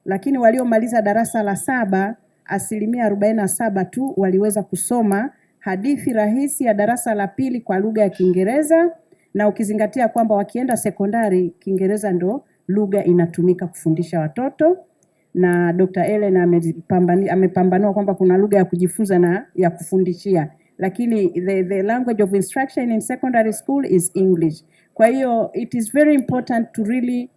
Lakini waliomaliza darasa la 7, 47% tu waliweza kusoma hadithi rahisi ya darasa la 2 kwa lugha ya Kiingereza, na ukizingatia kwamba wakienda sekondari Kiingereza ndo lugha inatumika kufundisha watoto. Na Dr. Ellen amepambanua kwamba kuna lugha ya kujifunza na ya kufundishia, lakini the language of instruction in secondary school is English. Kwa hiyo it is very important to really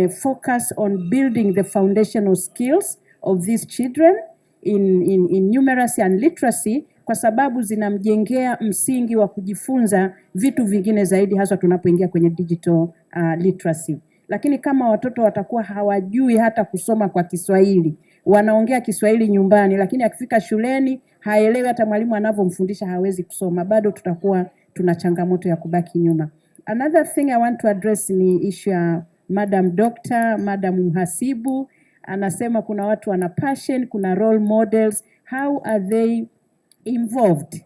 focus on building the foundational skills of these children in numeracy and literacy, kwa sababu zinamjengea msingi wa kujifunza vitu vingine zaidi, hasa tunapoingia kwenye digital literacy. Lakini kama watoto watakuwa hawajui hata kusoma kwa Kiswahili, wanaongea Kiswahili nyumbani, lakini akifika shuleni haelewi hata mwalimu anavyomfundisha, hawezi kusoma, bado tutakuwa tuna changamoto ya kubaki nyuma. Another thing I want to address ni issue ya Madam Doctor, Madam Mhasibu. Anasema kuna watu wana passion, kuna role models. How are they involved?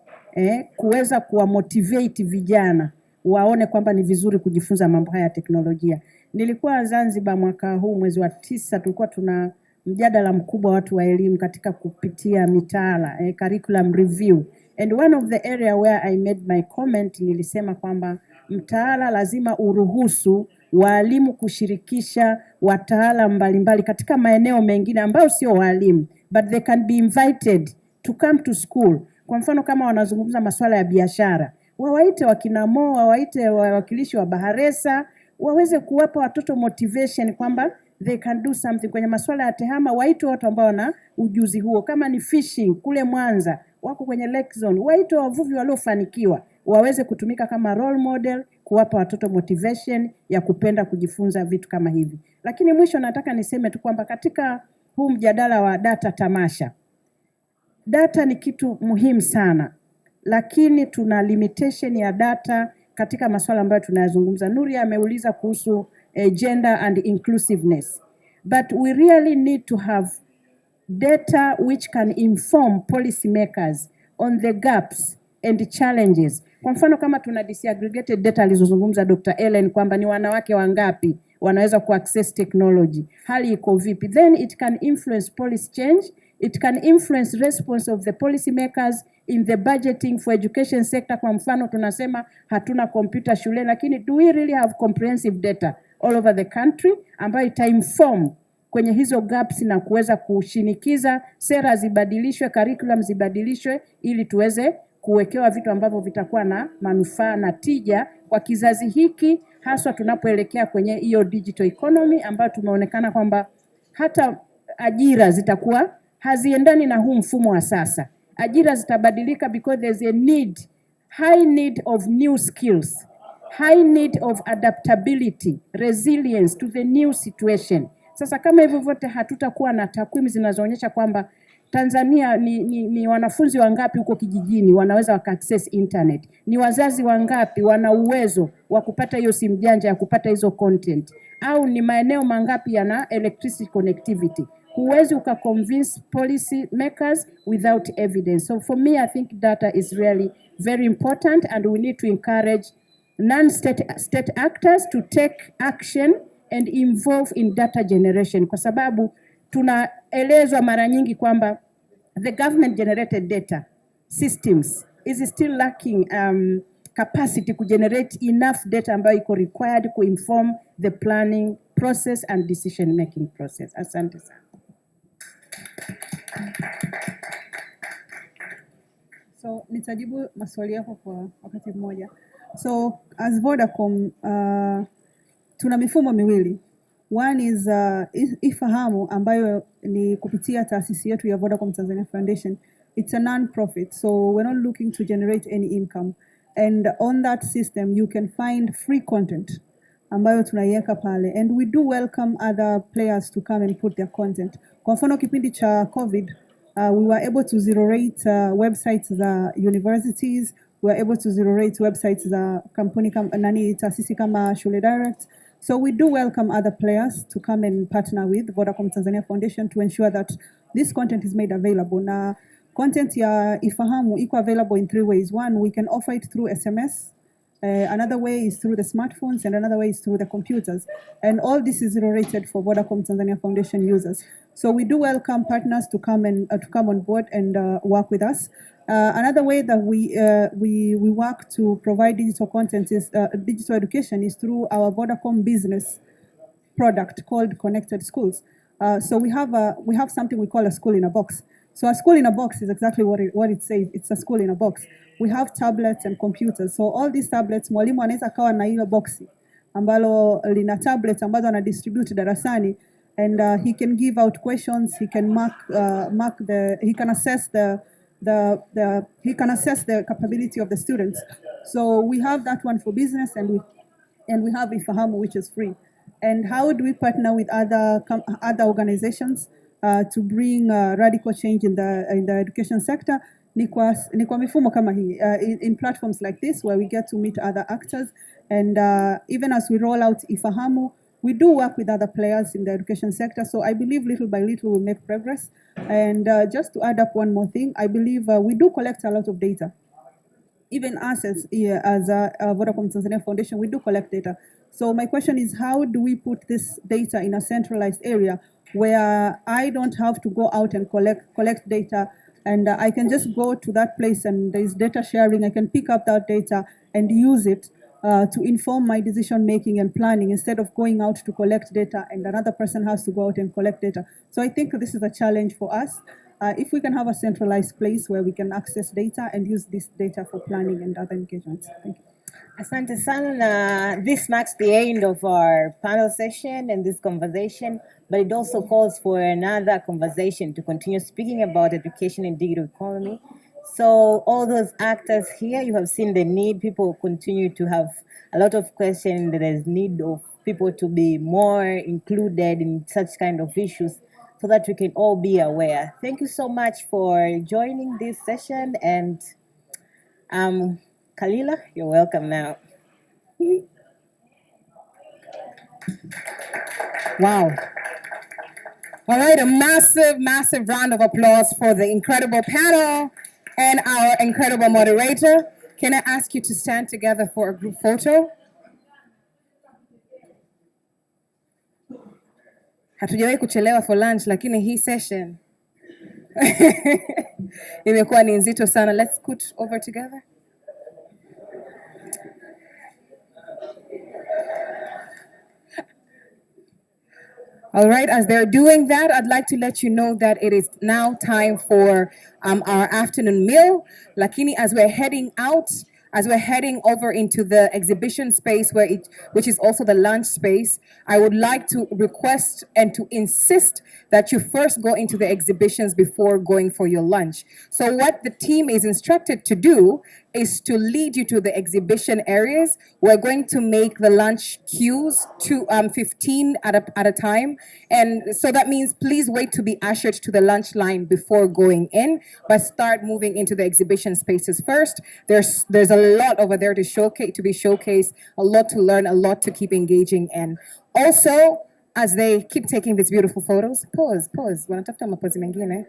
Kuweza kuwa motivate vijana waone kwamba ni vizuri kujifunza mambo haya ya teknolojia. Nilikuwa Zanzibar mwaka huu mwezi wa 9, tulikuwa tuna mjadala mkubwa watu wa elimu katika kupitia mitaala, curriculum review. And one of the area where I made my comment, nilisema kwamba mtaala lazima uruhusu walimu kushirikisha wataalamu mbalimbali katika maeneo mengine ambao sio walimu, but they can be invited to come to school. Kwa mfano kama wanazungumza masuala ya biashara, wawaite wakina Mo, wawaite wawakilishi wa Baharesa, waweze kuwapa watoto motivation kwamba they can do something. Kwenye masuala ya tehama, waite watu ambao wana ujuzi huo. Kama ni fishing kule Mwanza, wako kwenye lake zone, waite wavuvi waliofanikiwa, waweze kutumika kama role model, kuwapa watoto motivation ya kupenda kujifunza vitu kama hivi. Lakini mwisho nataka niseme tu kwamba katika huu mjadala wa data Tamasha, data ni kitu muhimu sana, lakini tuna limitation ya data katika masuala ambayo tunayazungumza. Nuri ameuliza kuhusu gender and inclusiveness, but we really need to have data which can inform policymakers on the gaps and challenges. Kwa mfano kama tuna disaggregated data alizozungumza Dr. Ellen kwamba ni wanawake wangapi wanaweza kuaccess technology, hali iko vipi, then it can influence policy change, it can influence response of the policymakers in the budgeting for education sector. Kwa mfano tunasema hatuna computer shule, lakini do we really have comprehensive data all over the country ambayo ita-inform kwenye hizo gaps na kuweza kushinikiza sera zibadilishwe, curriculum zibadilishwe, ili tuweze kuwekewa vitu ambavyo vitakuwa na manufaa na tija kwa kizazi hiki, haswa tunapoelekea kwenye hiyo digital economy ambayo tumeonekana kwamba hata ajira zitakuwa haziendani na huu mfumo wa sasa. Ajira zitabadilika because there's a need, high need of new skills, high need of adaptability, resilience to the new situation. Sasa kama hivyo vyote hatutakuwa na takwimu zinazoonyesha kwamba Tanzania ni wanafunzi wangapi huko kijijini wanaweza waka access internet, ni wazazi wangapi wana uwezo wa kupata hiyo simu janja ya kupata hizo content, au ni maeneo mangapi yana electricity connectivity. Huwezi uka convince policy makers without evidence. So for me, I think data is really very important, and we need to encourage state actors to take action and involve in data generation, kwa sababu tunaelezwa mara nyingi kwamba the government generated data systems is still lacking capacity to generate enough data ambayo iko required to inform the planning process and decision making process. Asante sana. So nitajibu maswali yako kwa wakati mmoja. So as Vodacom tuna mifumo miwili. One is Ifahamu ambayo ni kupitia taasisi yetu ya Vodacom Tanzania Foundation. It's a non-profit, so we're not looking to generate any income. And on that system, you can find free content ambayo tunaiweka pale. And we do welcome other players to come and put their content. Kwa mfano kipindi cha COVID, we were able to zero rate websites za universities. We were able to zero rate websites za kampuni taasisi kama Shule Direct. So we do welcome other players to come and partner with Vodacom Tanzania Foundation to ensure that this content is made available. Na content ya Ifahamu iko available in 3 ways. One, we can offer it through SMS. Another way is through the smartphones, and another way is through the computers. And all this is rated for Vodacom Tanzania Foundation users. So we do welcome partners to come on board and work with us. Another way that we work to provide digital content is digital education is through our Vodacom business product called Connected Schools. So we have something we call a school in a box. So a school in a box is exactly what it says. It's a school in a box. We have tablets and computers. So all these tablets, mwalimu anaweza kawa na hilo boxi ambalo lina tablets ambazo ana distribute darasani, and he can give out questions. He can he can assess the capability of the students. So we have that one for business, and we have Ifahamu, which is free. And how do we partner with other organizations to bring radical change in the education sector? Ni kwa mifumo kama hii, in platforms like this where we get to meet other actors, and even as we roll out Ifahamu, we do work with other players in the education sector. So I believe little by little we'll make progress. And just to add up one more thing, I believe we do collect a lot of data. Even us as Vodacom Tanzania Foundation, we do collect data. So my question is, how do we put this data in a centralized area where I don't have to go out and collect data, and I can just go to that place and there's data sharing. I can pick up that data and use it to inform my decision making and planning, instead of going out to collect data and another person has to go out and collect data. So I think this is a challenge for us. If we can have a centralized place where we can access data and use this data for planning and other engagements. Thank you. Asante sana. This marks the end of our panel session and this conversation, but it also calls for another conversation to continue speaking about education and digital economy. So all those actors here, you have seen the need. People continue to have a lot of questions. There's need of people to be more included in such kind of issues so that we can all be aware. Thank you so much for joining this session. And Kalila, you're welcome now. Wow. All right, a massive, massive round of applause for the incredible panel and our incredible moderator. Can I ask you to stand together for a group photo? Hatujawahi kuchelewa for lunch, lakini hii session imekuwa ni nzito sana. Let's scoot over together. All right, as they're doing that, I'd like to let you know that it is now time for our afternoon meal. Lakini, as we're heading out, as we're heading over into the exhibition space which is also the lunch space, I would like to request and to insist that you first go into the exhibitions before going for your lunch. So what the team is instructed to do is to lead you to the exhibition areas. We're going to make the lunch queues to 15 at a time. And so that means please wait to be ushered to the lunch line before going in, but start moving into the exhibition spaces first. There's a lot over there to be showcased, a lot to learn, a lot to keep engaging in. Also, as they keep taking these beautiful photos, pause. Wanatafuta mapozi mengine.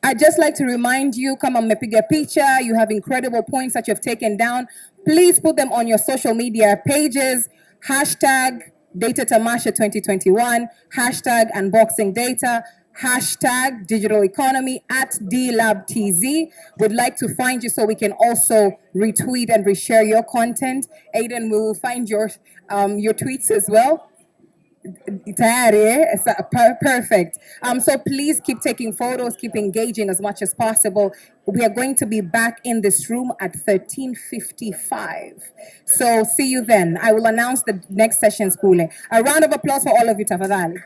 I'd just like to remind you, kama mmepiga picha, you have incredible points that you've taken down. Please put them on your social media pages. Hashtag Data Tamasha 2021, hashtag Unboxing Data, hashtag Digital Economy at DLabTZ. Would like to find you so we can also retweet and reshare your content. Aiden, we will find your tweets as well. Perfect. So please keep taking photos, keep engaging as much as possible. We are going to be back in this room at 13:55. So see you then. I will announce the next session, Skule. A round of applause for all of you, tafadhali.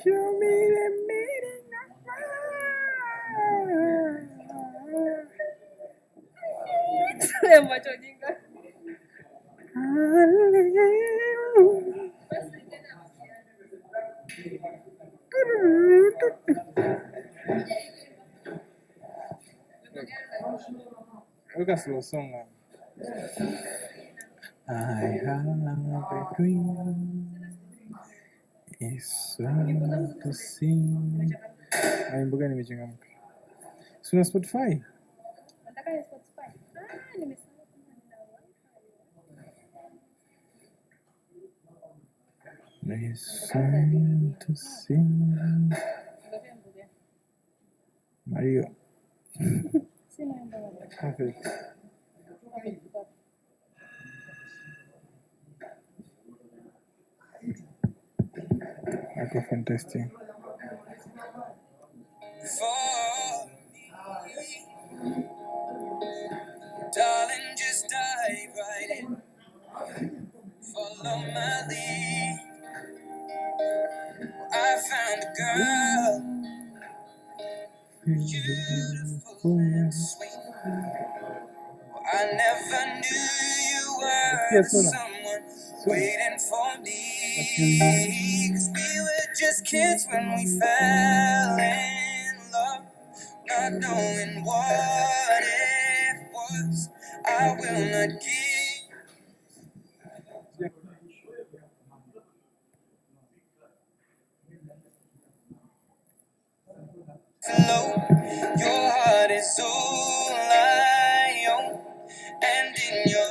Show me the meaning of Weka slow song. I have a dream. It's one to sing. Wimbo gani imechangamka? Sina Spotify? There's one to sing. Mario. Perfect. Microphone testing. Darling, just dive right in. Follow my lead. I found a girl, beautiful and sweet. I never knew you were someone waiting for me. 'Cause we were just kids when we fell in love, not knowing what it was. I will not give. Low, your heart is all I own, and in your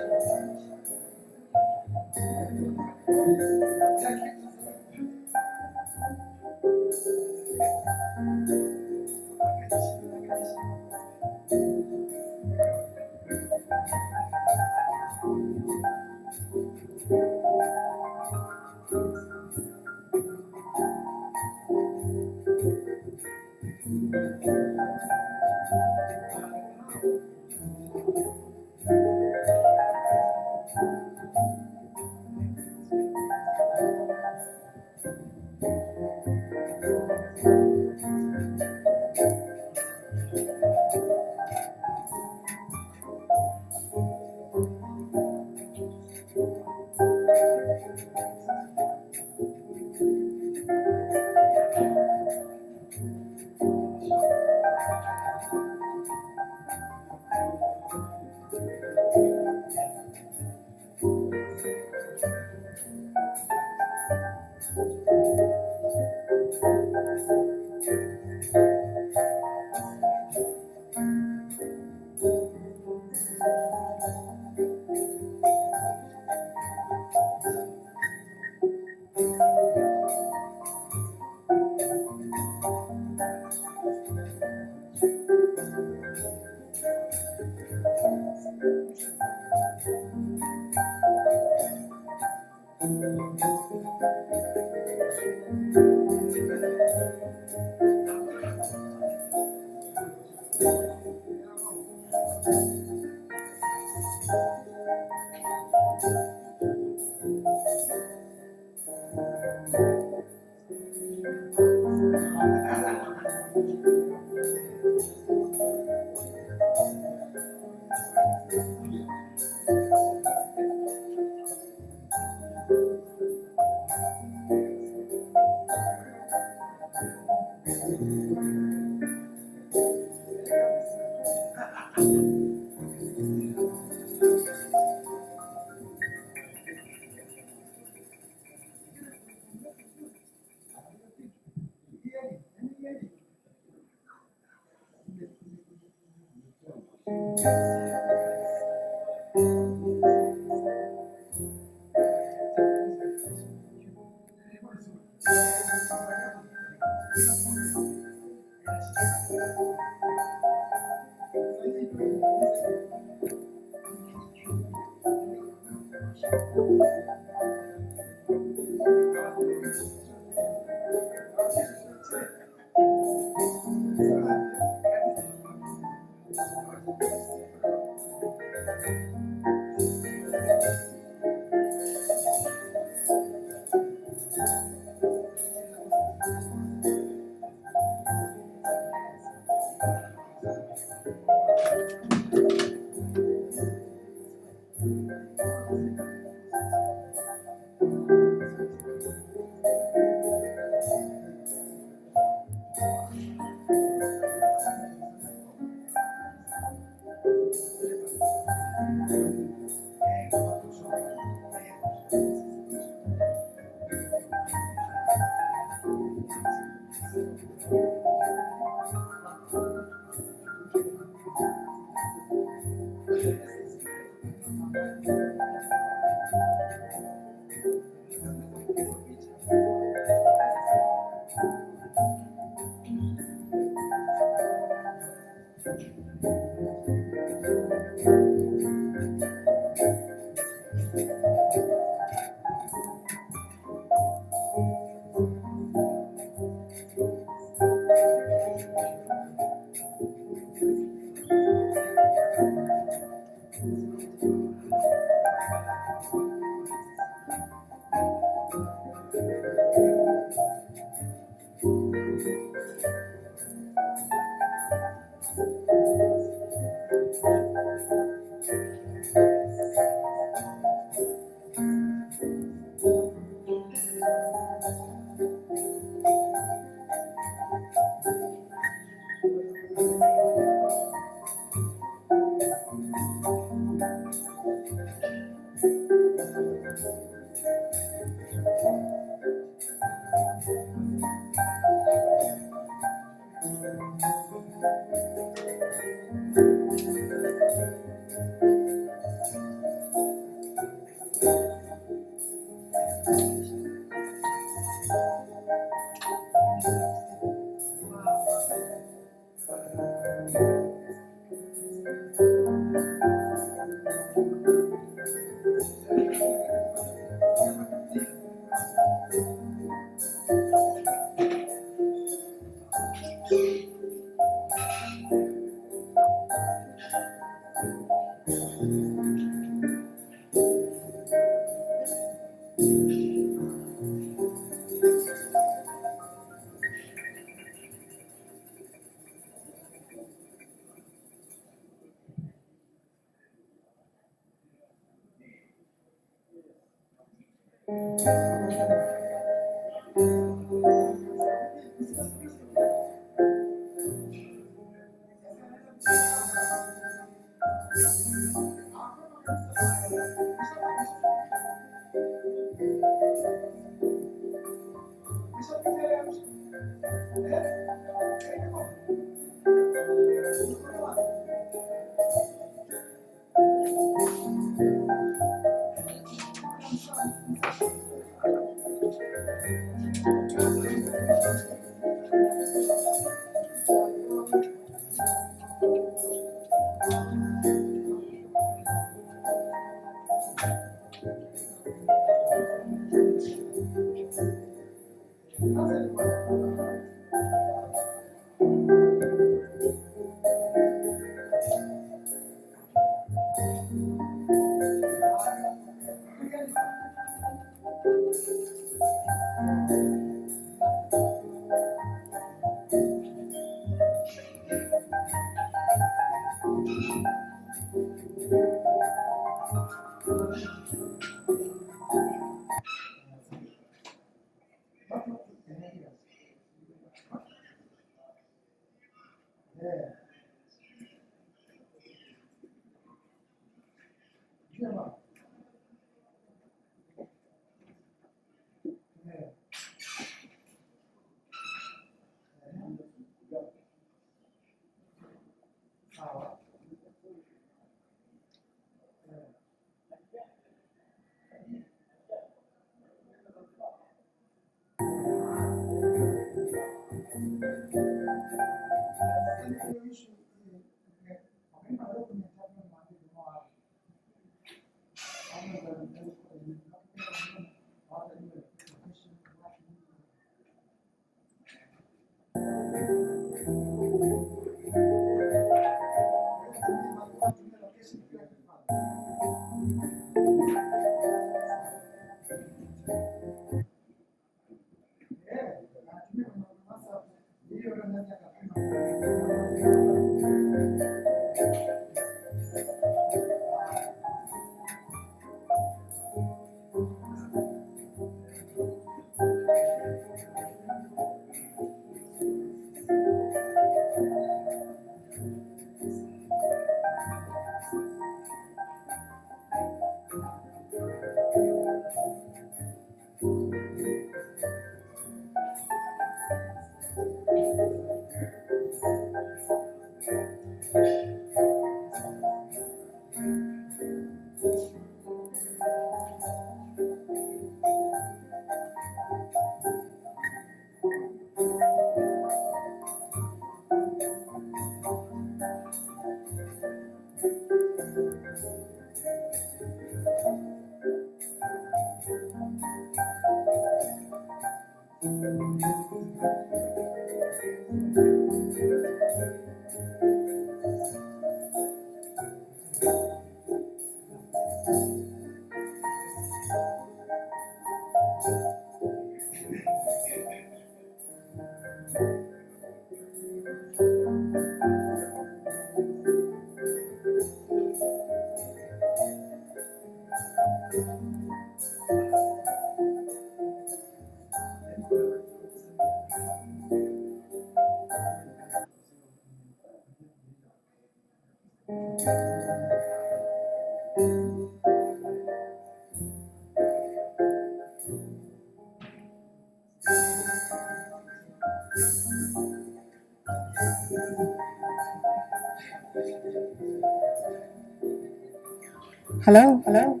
Hello? Hello?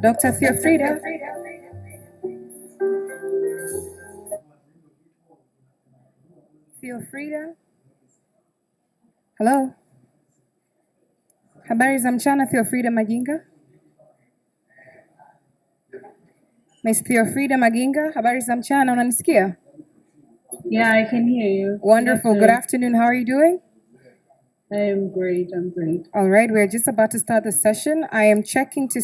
Dr. Theofrida? Theofrida? Hello? Habari za mchana, Theofrida Maginga? Miss Theofrida Maginga, habari za mchana, unanisikia? Yeah, I can hear you. Wonderful. Good afternoon. How are you doing? I'm great. I'm great. All right, we're just about to start the session. I am checking to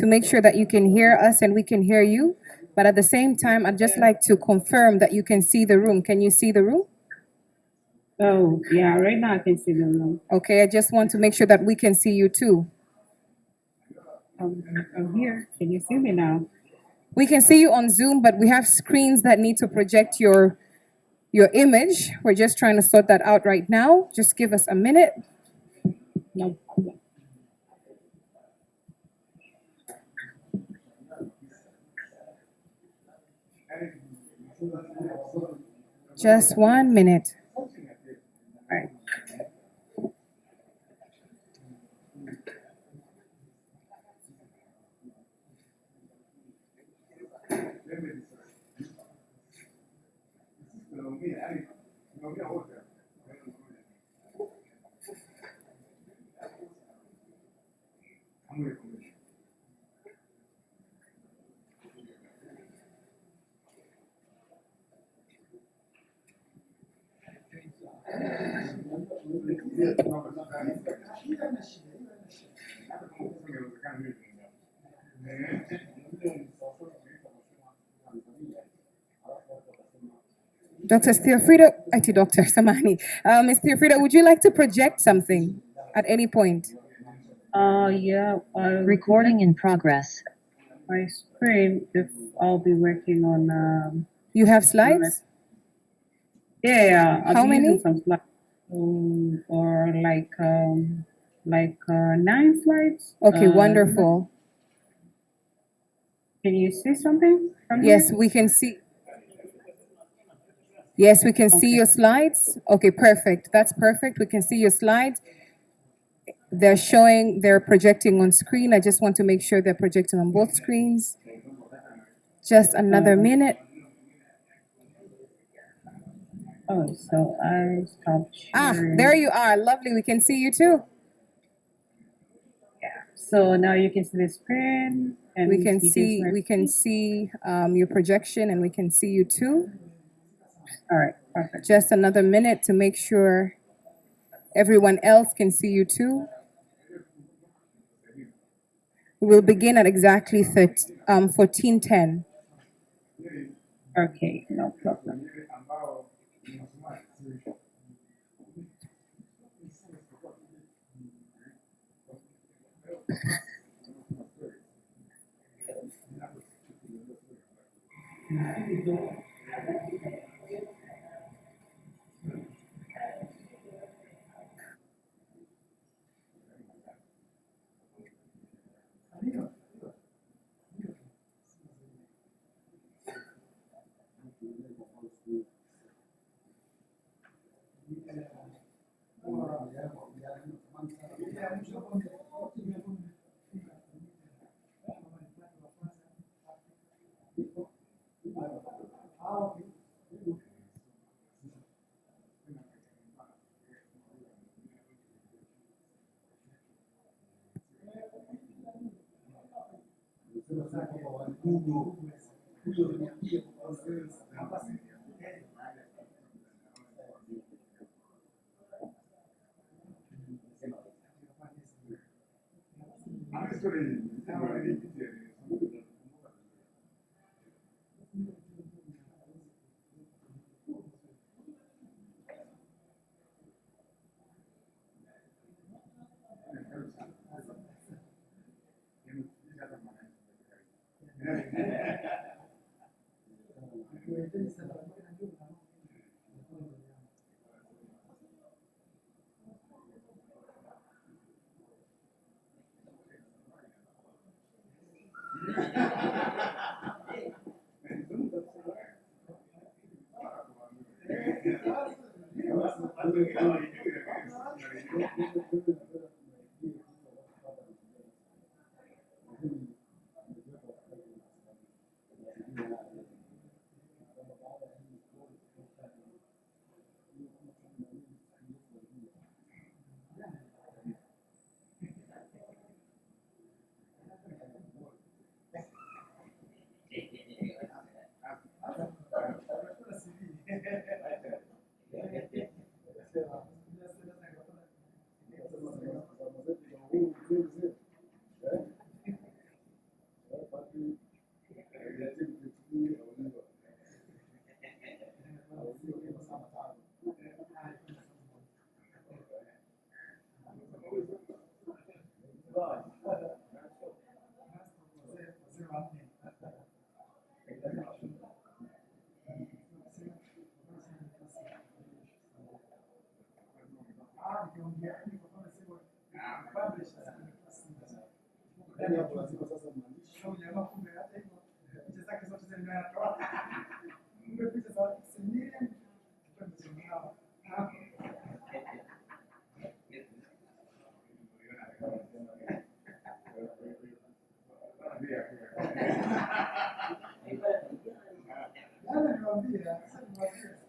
make sure that you can hear us and we can hear you. But at the same time, I'd just like to confirm that you can see the room. Can you see the room? Oh, yeah, right now I can see the room. Okay, I just want to make sure that we can see you too. I'm here. Can you see me now? We can see you on Zoom, but we have screens that need to project your image. We're just trying to sort that out right now. Just give us a minute. No. Just 1 minute. All right. Dr. Theofrida, IT Dr. Samani. Ms. Theofrida, would you like to project something at any point? Yeah. Recording in progress. My screen, if I'll be working on. You have slides? Yeah, I'll How be many? using some slides. Or like 9 slides. Okay, wonderful. Can you see something from Yes, here? we can see. Yes, we can see your slides. Okay, perfect. That's perfect. We can see your slides. They're projecting on screen. I just want to make sure they're projecting on both screens. Just another minute. Oh, so I stopped sharing. There you are. Lovely. We can see you too. So now you can see the screen. And We can you see your projection, and we can see you too. All right, perfect. Just another minute to make sure everyone else can see you too. We will begin at exactly 14:10. Okay, no problem.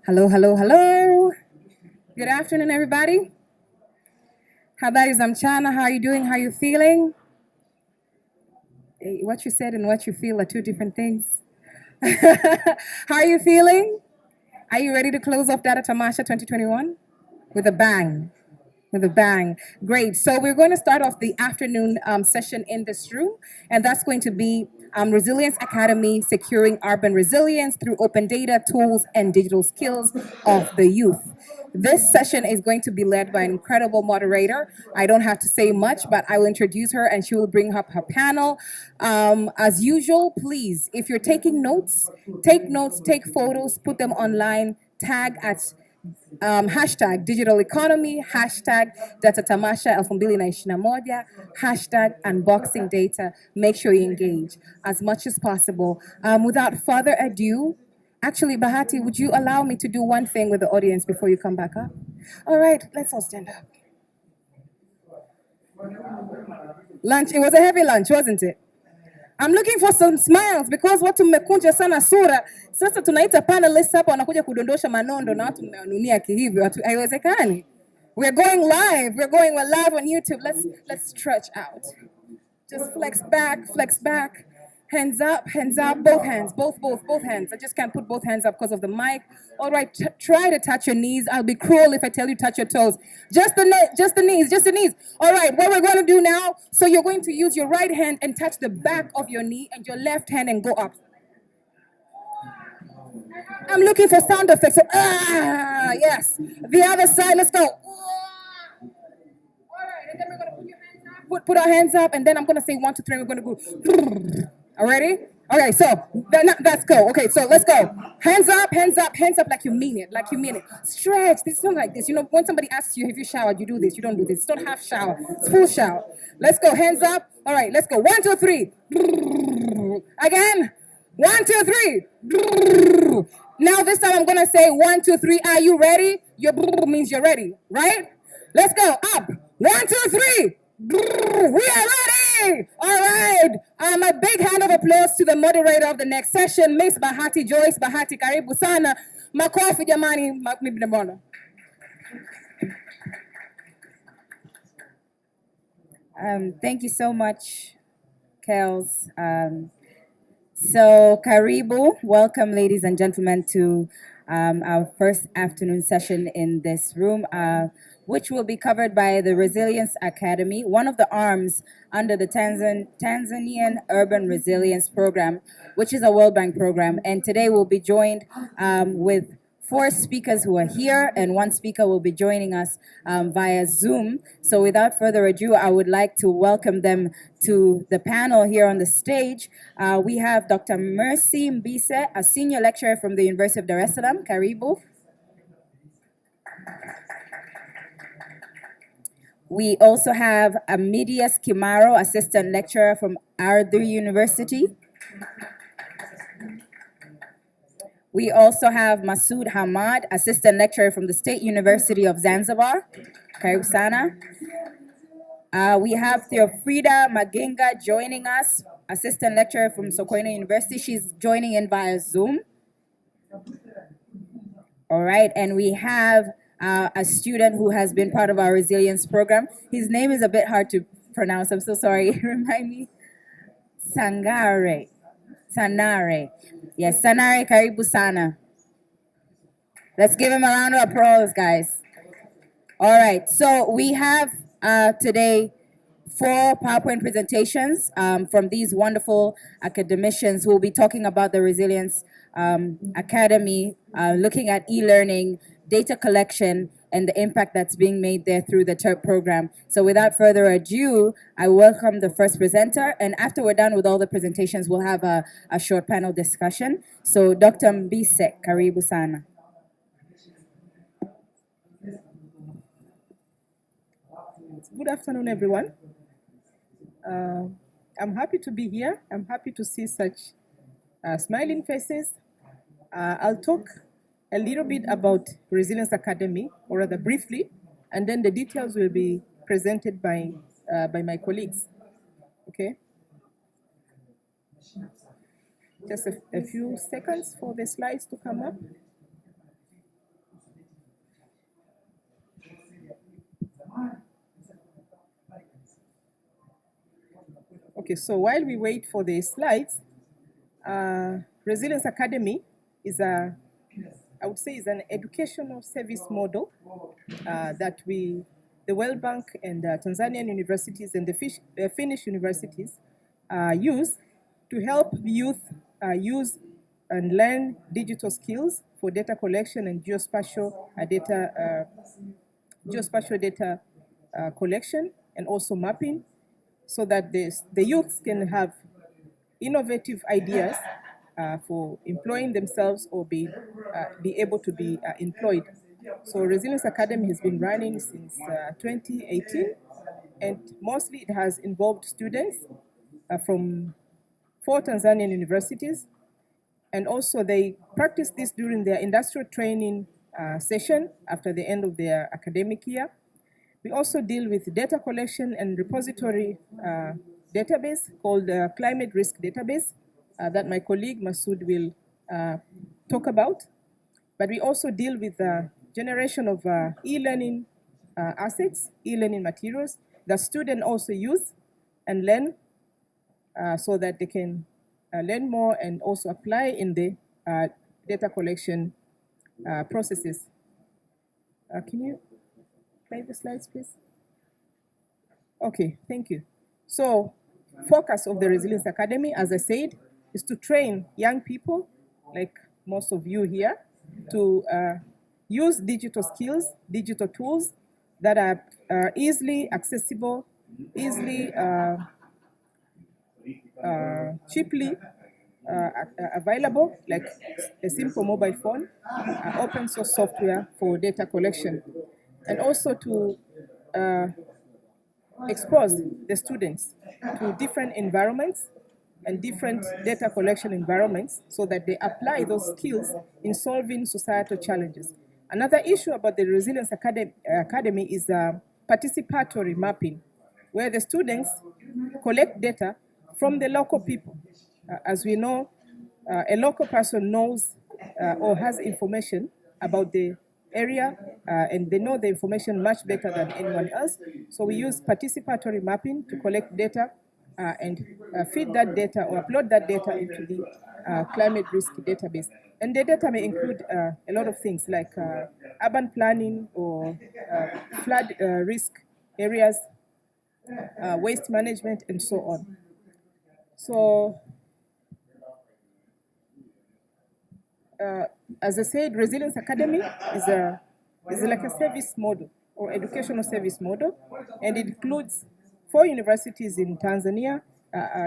Hello, hello, hello. Good afternoon, everybody. Habari za mchana. How are you doing? How are you feeling? What you said and what you feel are two different things. How are you feeling? Are you ready to close off Data Tamasha 2021 with a bang? With a bang. Great. So we're going to start off the afternoon session in this room, and that's going to be Resilience Academy, Securing Urban Resilience Through Open Data, Tools, and Digital Skills of the Youth. This session is going to be led by an incredible moderator. I don't have to say much, but I will introduce her and she will bring up her panel. As usual, please, if you're taking notes, take photos, put them online, tag at hashtag digital economy, hashtag data Tamasha 2021, hashtag unboxing data. Make sure you engage as much as possible. Without further ado, actually, Bahati, would you allow me to do one thing with the audience before you come back up? All right, let's all stand up. Lunch, it was a heavy lunch, wasn't it? I'm looking for some smiles because watu mmekunja sana sura. Sasa tunaita panelists hapa wanakuja kudondosha manondo na watu mmewanunia kihivyo. Haiwezekani. We're going live. We're live on YouTube. Let's stretch out. Just flex back. Hands up, both hands, both hands. I just can't put both hands up because of the mic. All right, try to touch your knees. I'll be cruel if I tell you touch your toes. Just the knees. All right, what we're going to do now, so you're going to use your right hand and touch the back of your knee and your left hand and go up. I'm looking for sound effects. So, yes. The other side, let's go. All right, and then we're going to put your hands up. Put our hands up, and then I'm going to say 1, 2, 3, we're going to go. All ready? Okay, so that's go. Okay, so let's go. Hands up like you mean it, Stretch. This is not like this. You know, when somebody asks you if you showered, you do this. You don't do this. It's not half shower. It's full shower. Let's go. Hands up. All right, let's go. 1, 2, 3. Again. 1, 2, 3. Now this time I'm gonna say 1, 2, 3. Are you ready? Your means you're ready, right? Let's go. Up. 1, 2, 3. We are ready! All right. A big hand of applause to the moderator of the next session, Miss Bahati Joyce. Bahati, karibu sana. Makofi jamani, mibnebona. Thank you so much, Kels. So karibu, welcome ladies and gentlemen to our first afternoon session in this room, which will be covered by the Resilience Academy, one of the arms under the Tanzanian Urban Resilience Program, which is a World Bank program. And today we'll be joined with 4 speakers who are here, and 1 speaker will be joining us via Zoom. So without further ado, I would like to welcome them to the panel here on the stage. We have Dr. Mercy Mbise, a senior lecturer from the University of Dar es Salaam. Karibu. We also have Amidius Kimaro, assistant lecturer from Ardhi University. We also have Masood Hamad, assistant lecturer from the State University of Zanzibar. Karibu sana. We have Theofrida Maginga joining us, assistant lecturer from Sokoine University. She's joining in via Zoom. All right, and we have a student who has been part of our resilience program. His name is a bit hard to pronounce. I'm so sorry. Remind me. Sanare. Yes, Sanare, karibu sana. Let's give him a round of applause, guys. All right, so we have today 4 PowerPoint presentations from these wonderful academicians who will be talking about the Resilience Academy, looking at e-learning, data collection, and the impact that's being made there through the TERP program. So without further ado, I welcome the first presenter, and after we're done with all the presentations, we'll have a short panel discussion. So Dr. Mbise, karibu sana. Good afternoon, everyone. I'm happy to be here. I'm happy to see such smiling faces. I'll talk a little bit about Resilience Academy, or rather briefly, and then the details will be presented by my colleagues. Okay? Just a few seconds for the slides to come up. Okay, so while we wait for the slides, Resilience Academy is I would say is an educational service model that the the World Bank and Tanzanian universities and the Finnish universities use to help youth use and learn digital skills for data collection and geospatial data collection and also mapping, so that the youths can have innovative ideas for employing themselves or be able to be employed. So Resilience Academy has been running since 2018, and mostly it has involved students from 4 Tanzanian universities, and also they practice this during their industrial training session after the end of their academic year. We also deal with data collection and repository database called Climate Risk Database that my colleague Masood will talk about. But we also deal with the generation of e-learning assets, e-learning materials that students also use and learn so that they can learn more and also apply in the data collection processes. Can you play the slides, please? Okay, thank you. So, focus of the Resilience Academy, as I said, is to train young people, like most of you here, to use digital skills, digital tools that are easily accessible, easily, cheaply available, like a simple mobile phone, open source software for data collection, and also to expose the students to different environments and different data collection environments so that they apply those skills in solving societal challenges. Another issue about the Resilience Academy is participatory mapping, where the students collect data from the local people. As we know, a local person knows or has information about the area and they know the information much better than anyone else. So we use participatory mapping to collect data and feed that data or upload that data into the climate risk database. And the data may include a lot of things like urban planning or flood risk areas, waste management, and so on. So, as I said, Resilience Academy is like a service model or educational service model, and it includes 4 universities in Tanzania,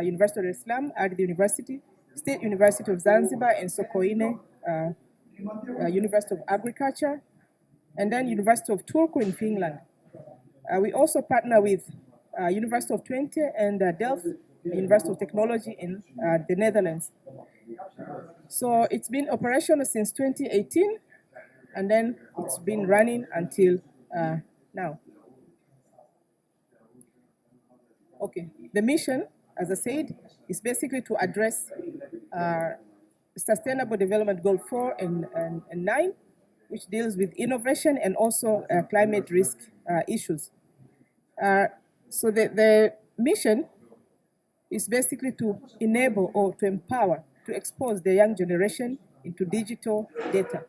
University of Islam, Ardhi University, State University of Zanzibar, and Sokoine, University of Agriculture, and then University of Turku in Finland. We also partner with University of Twente and Delft, University of Technology in the Netherlands. So it's been operational since 2018, and then it's been running until now. Okay, the mission, as I said, is basically to address Sustainable Development Goal 4 and 9, which deals with innovation and also climate risk issues. So the mission is basically to enable or to empower, to expose the young generation into digital data.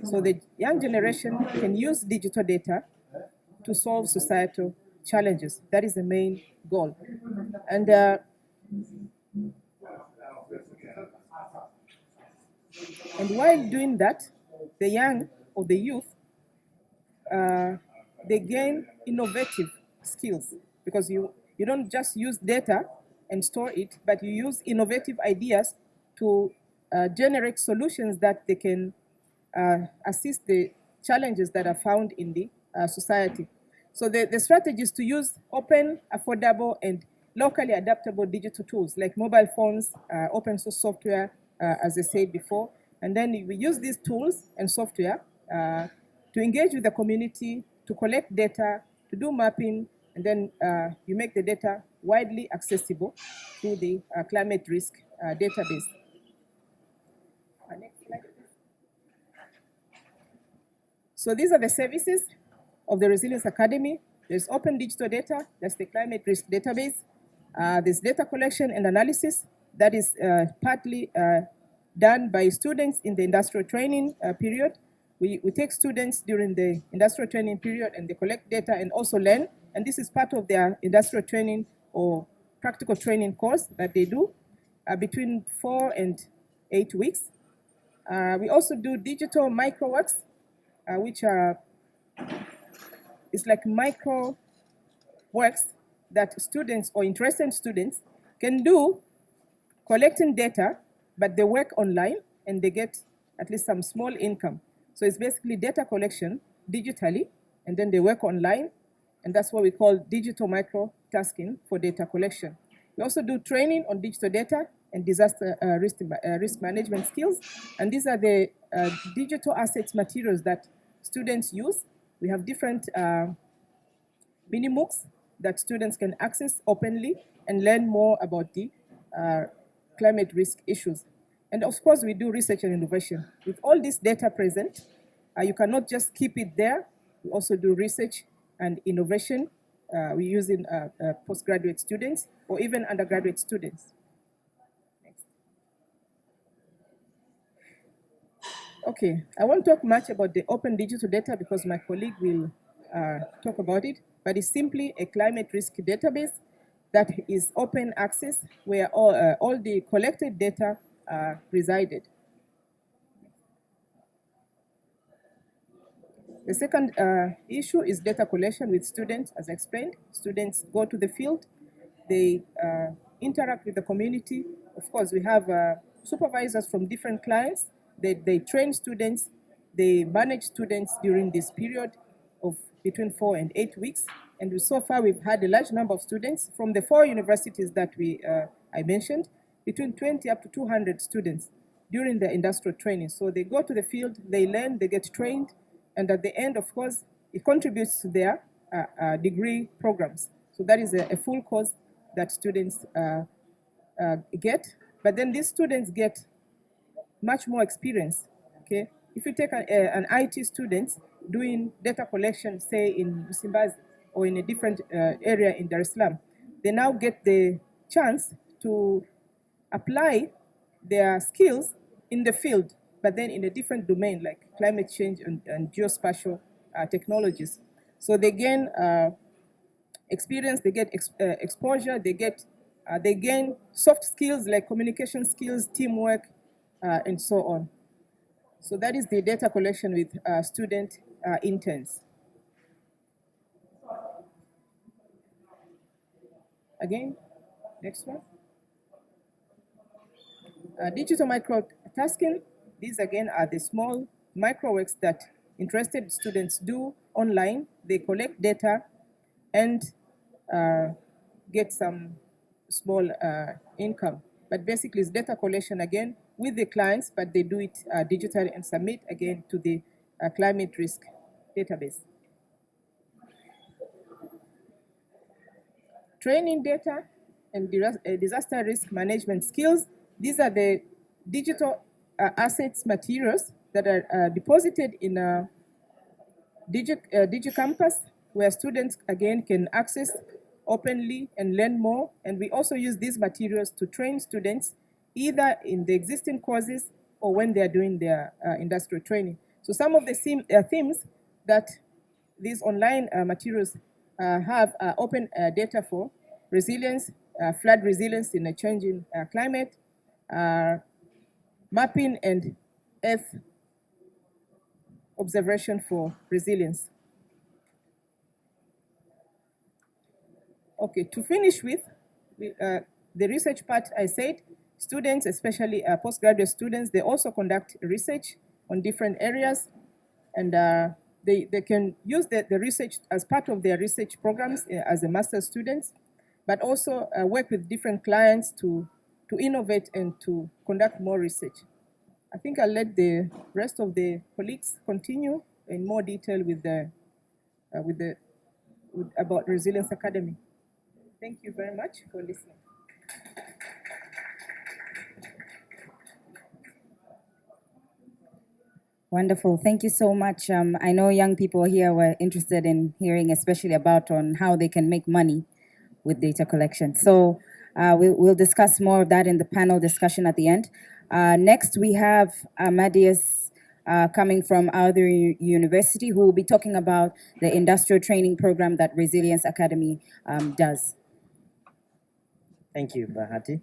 So the young generation can use digital data to solve societal challenges. That is the main goal. And while doing that, the young or the youth, they gain innovative skills, because you don't just use data and store it, but you use innovative ideas to generate solutions that they can assist the challenges that are found in the society. So the strategy is to use open, affordable, and locally adaptable digital tools like mobile phones, open source software, as I said before. And then we use these tools and software to engage with the community, to collect data, to do mapping, and then you make the data widely accessible through the climate risk database. Next slide. So these are the services of the Resilience Academy. There's open digital data, that's the climate risk database. There's data collection and analysis that is partly done by students in the industrial training period. we take students during the industrial training period and they collect data and also learn. And this is part of their industrial training or practical training course that they do between 4 and 8 weeks. We also do digital micro works, which are it's like micro works that students or interested students can do collecting data, but they work online and they get at least some small income. So it's basically data collection digitally, and then they work online, and that's what we call digital micro tasking for data collection. We also do training on digital data and disaster risk management skills, and these are the digital assets materials that students use. We have different mini MOOCs that students can access openly and learn more about the climate risk issues. And of course, we do research and innovation. With all this data present, you cannot just keep it there. We also do research and innovation. We use in postgraduate students or even undergraduate students. Next. Okay, I won't talk much about the open digital data because my colleague will talk about it, but it's simply a climate risk database that is open access where all the collected data resided. The second issue is data collection with students. As I explained, students go to the field, they interact with the community. Of course, we have supervisors from different clients. They train students, they manage students during this period of between 4 and 8 weeks. And so far, we've had a large number of students from the 4 universities that I mentioned, between 20 up to 200 students during their industrial training. So they go to the field, they learn, they get trained, and at the end, of course, it contributes to their degree programs. So that is a full course that students get. But then these students get much more experience, okay? If you take an IT student doing data collection, say in Msimbazi or in a different area in Dar es Salaam, they now get the chance to apply their skills in the field, but then in a different domain like climate change and geospatial technologies. So they gain experience, they get exposure, they gain soft skills like communication skills, teamwork, and so on. So that is the data collection with student interns. Again, next one. Digital micro tasking. These again are the small micro works that interested students do online. They collect data and get some small income. But basically it's data collection again with the clients, but they do it digitally and submit again to the climate risk database. Training data and disaster risk management skills. These are the digital assets materials that are deposited in a DigiCampus, where students again can access openly and learn more. And we also use these materials to train students either in the existing courses or when they are doing their industrial training. So some of the themes that these online materials have open data for resilience, flood resilience in a changing climate, mapping and earth observation for resilience. Okay, to finish with the research part, I said students, especially postgraduate students, they also conduct research on different areas, and they can use the research as part of their research programs as a master's students, but also work with different clients to innovate and to conduct more research. I think I'll let the rest of the colleagues continue in more detail with about Resilience Academy. Thank you very much for listening. Wonderful. Thank you so much. I know young people here were interested in hearing especially about on how they can make money with data collection. So we'll discuss more of that in the panel discussion at the end. Next, we have Amadeus coming from other university who will be talking about the industrial training program that Resilience Academy does. Thank you, Bahati.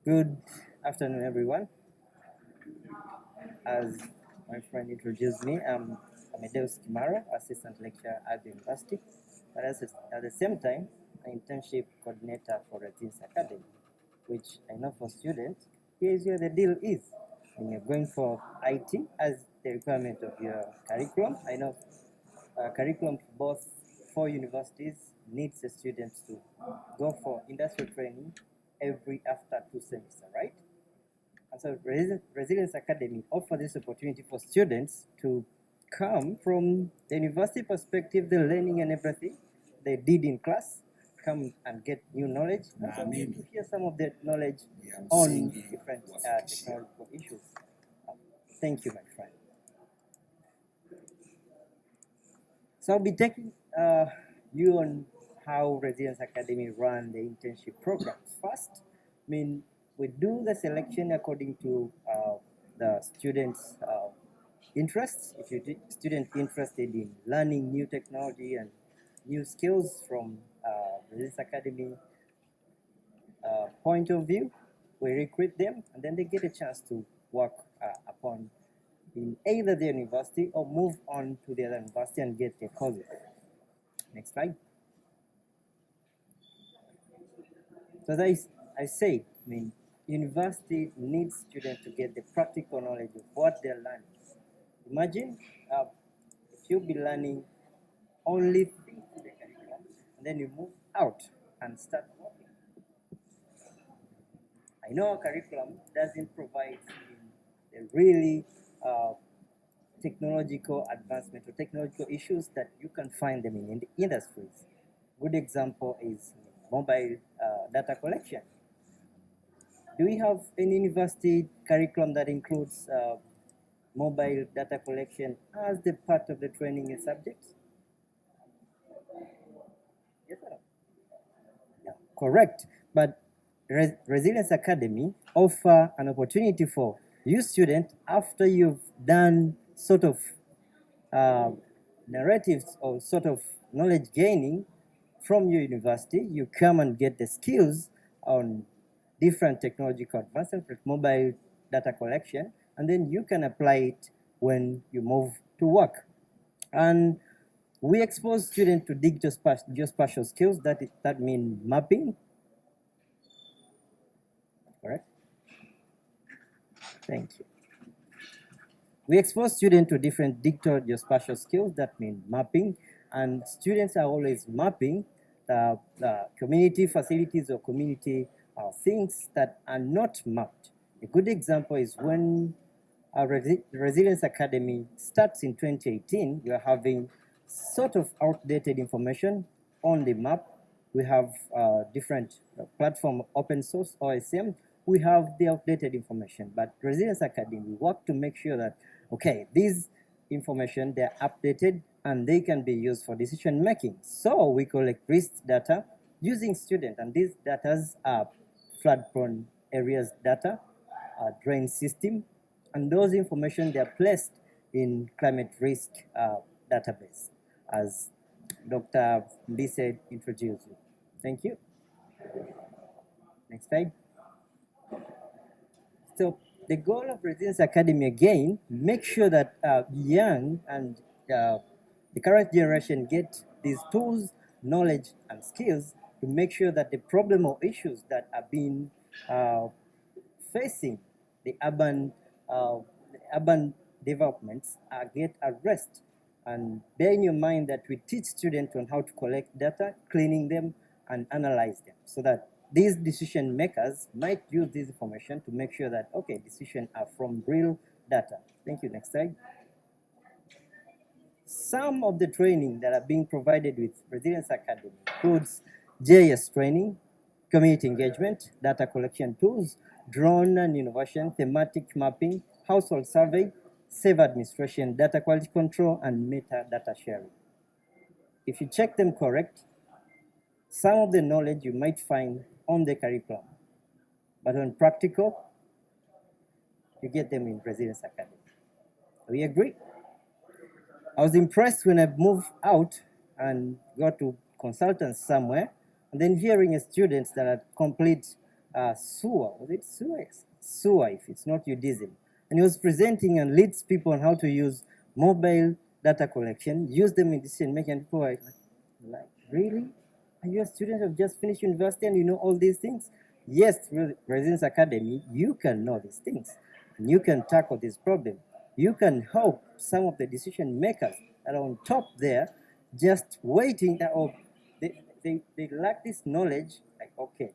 Good afternoon, everyone. As my friend introduced me, I'm Amadeus Kimaro, assistant lecturer at the university, but at the same time, an internship coordinator for Resilience Academy, which I know for students, here's where the deal is. When you're going for IT as the requirement of your curriculum, I know curriculum both for universities needs the students to go for industrial training every after 2 semesters, right? And so Resilience Academy offers this opportunity for students to come from the university perspective, the learning and everything they did in class, come and get new knowledge, and so to hear some of that knowledge on different technological issues. Thank you, my friend. So I'll be taking you on how Resilience Academy run the internship programs. First, we do the selection according to the students' interests. If you're a student interested in learning new technology and new skills from Resilience Academy point of view, we recruit them and then they get a chance to work upon in either the university or move on to the other university and get their courses. Next slide. So as I say, university needs students to get the practical knowledge of what they're learning. Imagine if you'll be learning only things in the curriculum, and then you move out and start working. I know our curriculum doesn't provide the really technological advancement or technological issues that you can find them in the industries. Good example is mobile data collection. Do we have any university curriculum that includes mobile data collection as the part of the training and subjects? Yes or no? Yeah, correct. But Resilience Academy offer an opportunity for you students after you've done sort of narratives or sort of knowledge gaining from your university, you come and get the skills on different technological advancements like mobile data collection, and then you can apply it when you move to work. And we expose students to digital geospatial skills, that means mapping. Correct? Thank you. We expose students to different digital geospatial skills, that means mapping, and students are always mapping the community facilities or community things that are not mapped. A good example is when our Resilience Academy starts in 2018, we are having sort of outdated information on the map. We have different platform, open source, OSM. We have the outdated information, but Resilience Academy work to make sure that, okay, these information, they're updated and they can be used for decision making. So we collect risk data using students, and these data are flood-prone areas data, drain system, and those information, they are placed in climate risk database, as Dr. Mbise introduced you. Thank you. Next slide. So the goal of Resilience Academy, again, make sure that young and the current generation get these tools, knowledge, and skills to make sure that the problem or issues that are being facing the urban developments get addressed. And bear in your mind that we teach students on how to collect data, cleaning them, and analyze them, so that these decision makers might use this information to make sure that, okay, decisions are from real data. Thank you. Next slide. Some of the training that are being provided with Resilience Academy includes JS training, community engagement, data collection tools, drone and innovation, thematic mapping, household survey, safe administration, data quality control, and metadata sharing. If you check them correct, some of the knowledge you might find on the curriculum, but on practical, you get them in Resilience Academy. We agree? I was impressed when I moved out and got to consultants somewhere, and then hearing a student that had complete SUA, was it SUA? SUA, if it's not UDism. And he was presenting and leads people on how to use mobile data collection, use them in decision making, and people were like, really? Are you a student who have just finished university and you know all these things? Yes, through Resilience Academy, you can know these things, and you can tackle this problem. You can help some of the decision makers that are on top there, just waiting that, oh, they lack this knowledge, like, okay,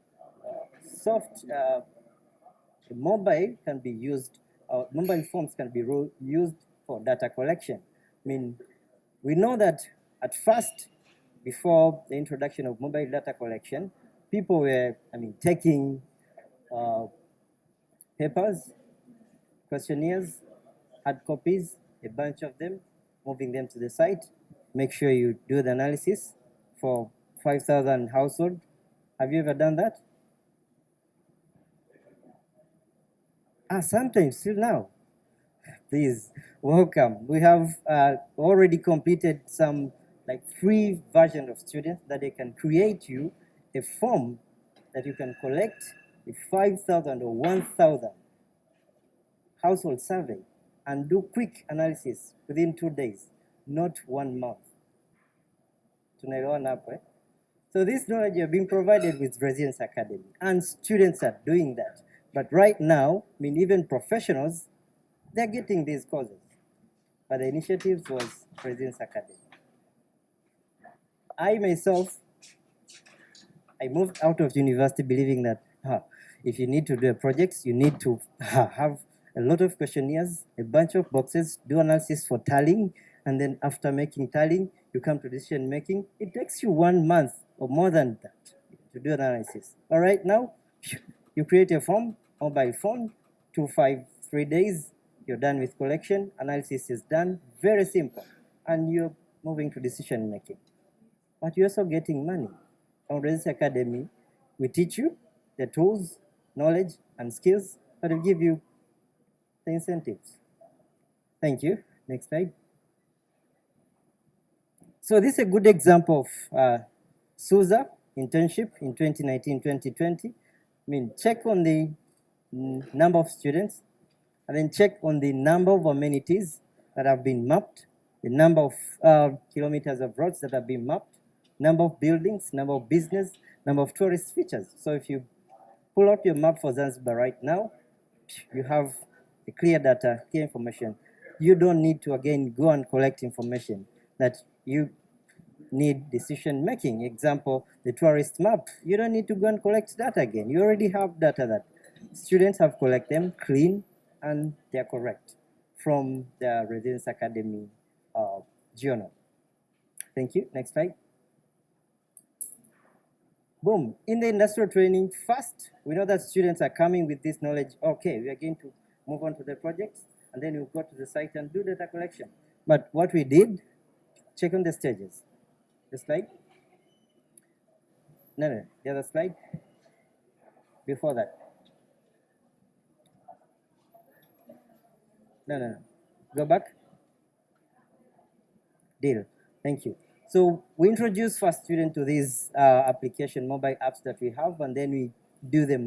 mobile can be used, mobile phones can be used for data collection. I mean, we know that at first, before the introduction of mobile data collection, people were, taking papers, questionnaires, hard copies, a bunch of them, moving them to the site. Make sure you do the analysis for 5,000 household. Have you ever done that? Sometimes, still now. Please, welcome. We have already completed some free version of students that they can create you a form that you can collect a 5,000 or 1,000 household survey and do quick analysis within 2 days, not 1 month. Tunaelewana hapo, eh? So this knowledge you're being provided with Resilience Academy, and students are doing that. But right now, even professionals, they're getting these courses. But the initiative was Resilience Academy. I myself, I moved out of university believing that if you need to do a project, you need to have a lot of questionnaires, a bunch of boxes, do analysis for tallying, and then after making tallying, you come to decision making. It takes you 1 month or more than that to do analysis. All right, now you create a form, mobile phone, 3 days, you're done with collection, analysis is done, very simple, and you're moving to decision making. But you're also getting money. On Resilience Academy, we teach you the tools, knowledge, and skills, but we give you the incentives. Thank you. Next slide. So this is a good example of SUSA internship in 2019-2020. Check on the number of students, and then check on the number of amenities that have been mapped, the number of kilometers of roads that have been mapped, number of buildings, number of business, number of tourist features. So if you pull out your map for Zanzibar right now, you have the clear data, clear information. You don't need to again go and collect information that you need decision making. Example, the tourist map. You don't need to go and collect data again. You already have data that students have collected them, clean, and they're correct from the Resilience Academy journal. Thank you. Next slide. Boom. In the industrial training, first, we know that students are coming with this knowledge. Okay, we are going to move on to the projects, and then we'll go to the site and do data collection. But what we did, check on the stages. The slide? No, the other slide. Before that. No. Go back. Deal. Thank you. So we introduce first student to these application mobile apps that we have, and then we do the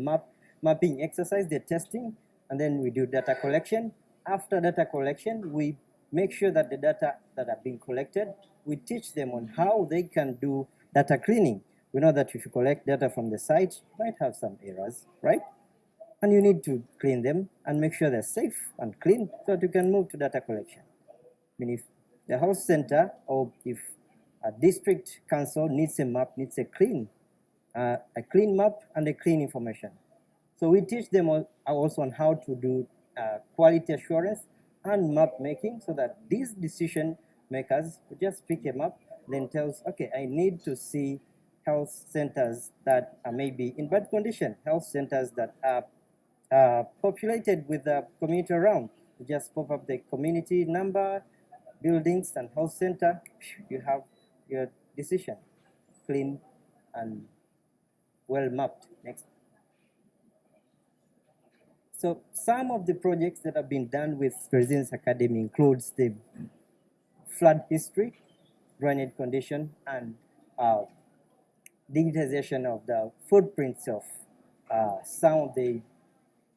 mapping exercise, the testing, and then we do data collection. After data collection, we make sure that the data that are being collected, we teach them on how they can do data cleaning. We know that if you collect data from the site, you might have some errors, right? And you need to clean them and make sure they're safe and clean so that you can move to data collection. If the house center or if a district council needs a map, needs a clean map and a clean information. So we teach them also on how to do quality assurance and map making, so that these decision makers will just pick a map, then tells, okay, I need to see health centers that are maybe in bad condition, health centers that are populated with the community around. You just pop up the community number, buildings, and health center. You have your decision clean and well mapped. Next. So some of the projects that have been done with Resilience Academy includes the flood history, drainage condition, and digitization of the footprints of some of the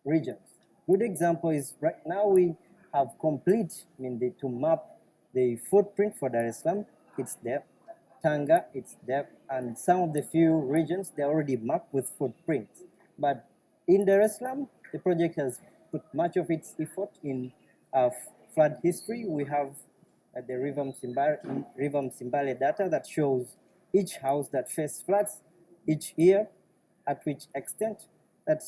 regions. Good example is right now we have to map the footprint for Dar es Salaam, its depth, Tanga, its depth, and some of the few regions they already mapped with footprints. But in Dar es Salaam, the project has put much of its effort in flood history. We have the River Msimbale data that shows each house that faced floods each year, at which extent, that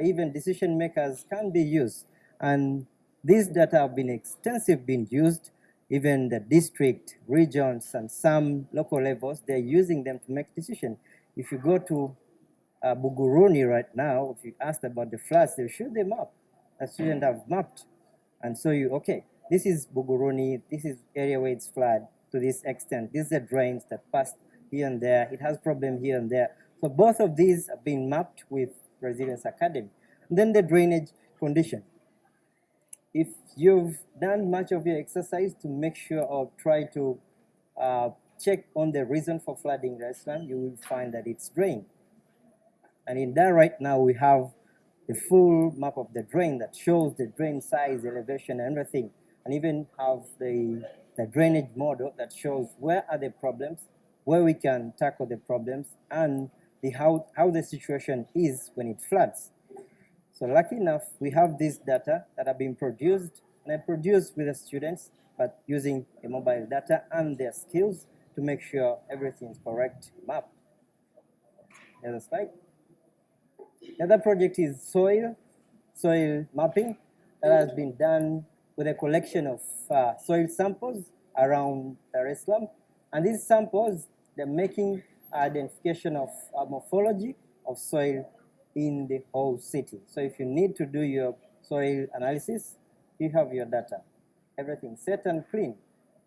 even decision makers can be used. And these data have been been used, even the district, regions, and some local levels, they're using them to make decisions. If you go to Buguruni right now, if you asked about the floods, they'll show them up. A student have mapped. And so okay, this is Buguruni, this is area where it's flood to this extent. These are drains that passed here and there. It has problem here and there. So both of these have been mapped with Resilience Academy. And then the drainage condition. If you've done much of your exercise to make sure or try to check on the reason for flooding in Dar es Salaam, you will find that it's drain. And in that right now, we have the full map of the drain that shows the drain size, elevation, and everything. And even have the drainage model that shows where are the problems, where we can tackle the problems, and how the situation is when it floods. So lucky enough, we have this data that have been produced, and I produced with the students, but using the mobile data and their skills to make sure everything is correct mapped. Here's a slide. The other project is soil mapping that has been done with a collection of soil samples around Dar es Salaam. And these samples, they're making identification of morphology of soil in the whole city. So if you need to do your soil analysis, you have your data. Everything set and clean.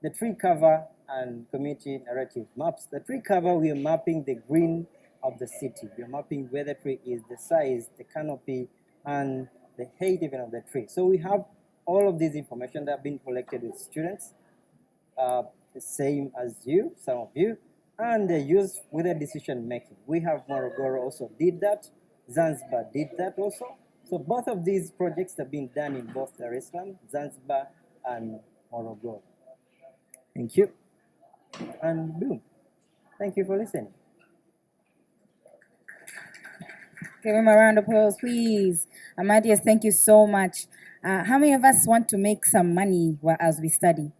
The tree cover and community narrative maps. The tree cover, we are mapping the green of the city. We are mapping where the tree is, the size, the canopy, and the height even of the tree. So we have all of this information that have been collected with students, the same as you, some of you, and they're used with the decision making. We have Morogoro also did that, Zanzibar did that also. So both of these projects have been done in both Dar es Salaam, Zanzibar, and Morogoro. Thank you. And boom. Thank you for listening. Give him a round of applause, please. Amadias, thank you so much. How many of us want to make some money as we study?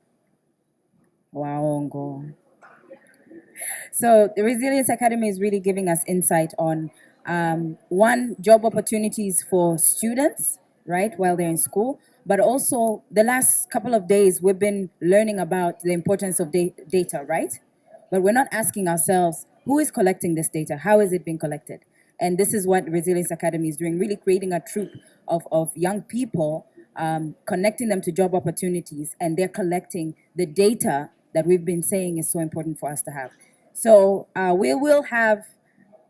Waongo. So the Resilience Academy is really giving us insight on one, job opportunities for students, right, while they're in school, but also the last couple of days we've been learning about the importance of data, right? But we're not asking ourselves, who is collecting this data? How is it being collected? And this is what Resilience Academy is doing, really creating a troop of young people, connecting them to job opportunities, and they're collecting the data that we've been saying is so important for us to have. So we will have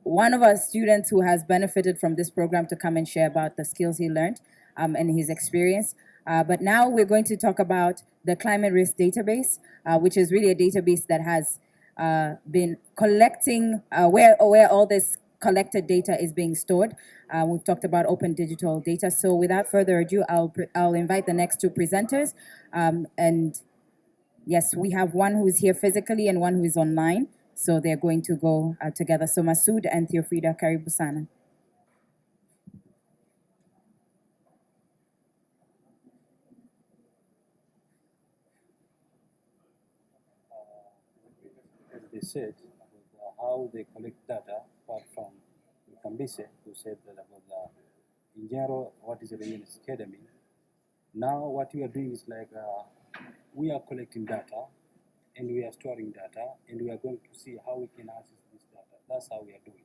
one of our students who has benefited from this program to come and share about the skills he learned and his experience. But now we're going to talk about the climate risk database, which is really a database that has been collecting where all this collected data is being stored. We've talked about open digital data. So without further ado, I'll invite the next two presenters. And yes, we have one who's here physically and one who is online. So they're going to go together. So Masood and Theofrida, karibu sana. As they said, how they collect data, apart from Kambise, who said that about in general, what is the Resilience Academy. Now what we are doing is like, we are collecting data, and we are storing data, and we are going to see how we can access this data. That's how we are doing.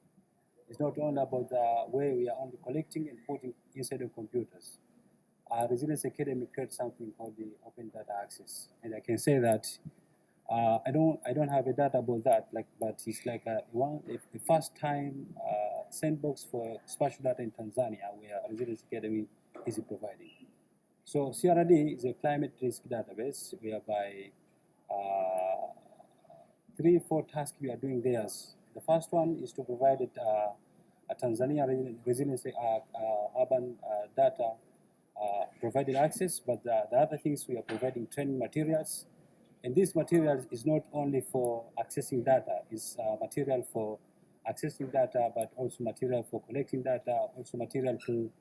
It's not only about the way we are only collecting and putting inside the computers. Resilience Academy creates something called the Open Data Access, and I can say that I don't have a data about that, but it's like the first time sandbox for spatial data in Tanzania, where Resilience Academy is providing. So CRD is a climate risk database whereby 3-4 tasks we are doing there. The first one is to provide a Tanzania resilience urban data provided access, but the other things we are providing training materials. And this material is not only for accessing data, it's material for accessing data, but also material for collecting data, also material to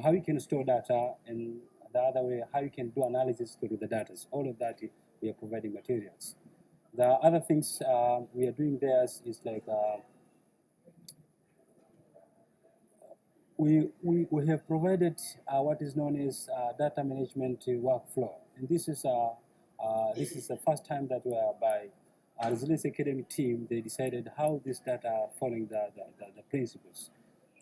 how you can store data, and the other way, how you can do analysis through the data. All of that, we are providing materials. The other things we are doing there is like we have provided what is known as data management workflow, and this is the first time that we are by our Resilience Academy team. They decided how this data are following the principles.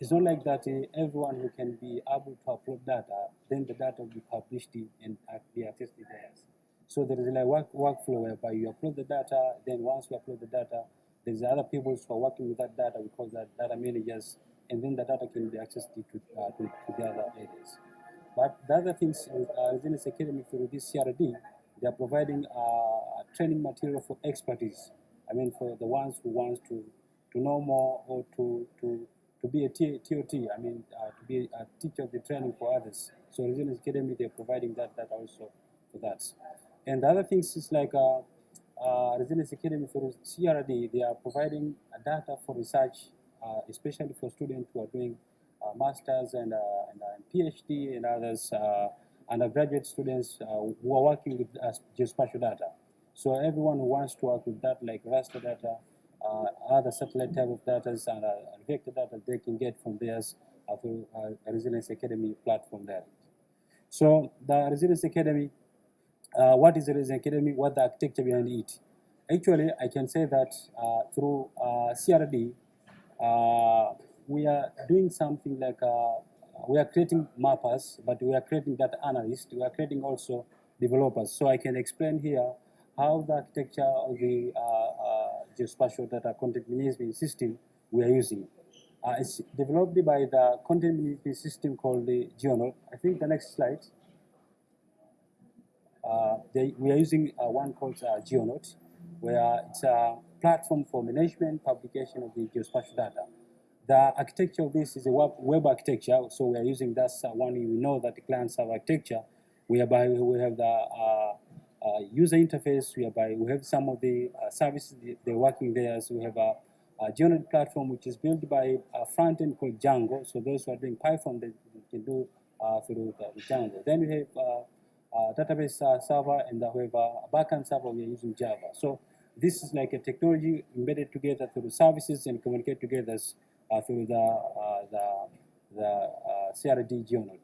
It's not like that everyone who can be able to upload data, then the data will be published and be accessed there. So there is a workflow whereby you upload the data, then once you upload the data, there's other people who are working with that data, we call that data managers, and then the data can be accessed to the other areas. But the other things, Resilience Academy through this CRD, they are providing training material for expertise. I mean, for the ones who want to know more or to be a TOT, I mean, to be a teacher of the training for others. So Resilience Academy, they're providing that also for that. And the other things is like Resilience Academy for CRD, they are providing data for research, especially for students who are doing masters and PhD and others, undergraduate students who are working with geospatial data. So everyone who wants to work with that, like raster data, other satellite type of data and vector data, they can get from theirs through Resilience Academy platform there. So the Resilience Academy, what is the Resilience Academy? What the architecture behind it? Actually, I can say that through CRD, we are doing something like we are creating mappers, but we are creating data analysts. We are creating also developers. So I can explain here how the architecture of the geospatial data content management system we are using. It's developed by the content management system called the GeoNode. I think the next slide. We are using one called GeoNode, where it's a platform for management, publication of the geospatial data. The architecture of this is a web architecture, so we are using that one. We know that the client server architecture, whereby we have the user interface, whereby we have some of the services they're working there. So we have a GeoNode platform which is built by a front end called Django. So those who are doing Python, they can do through the Django. Then we have database server, and we have a backend server. We are using Java. So this is like a technology embedded together through services and communicate together through the CRD GeoNode.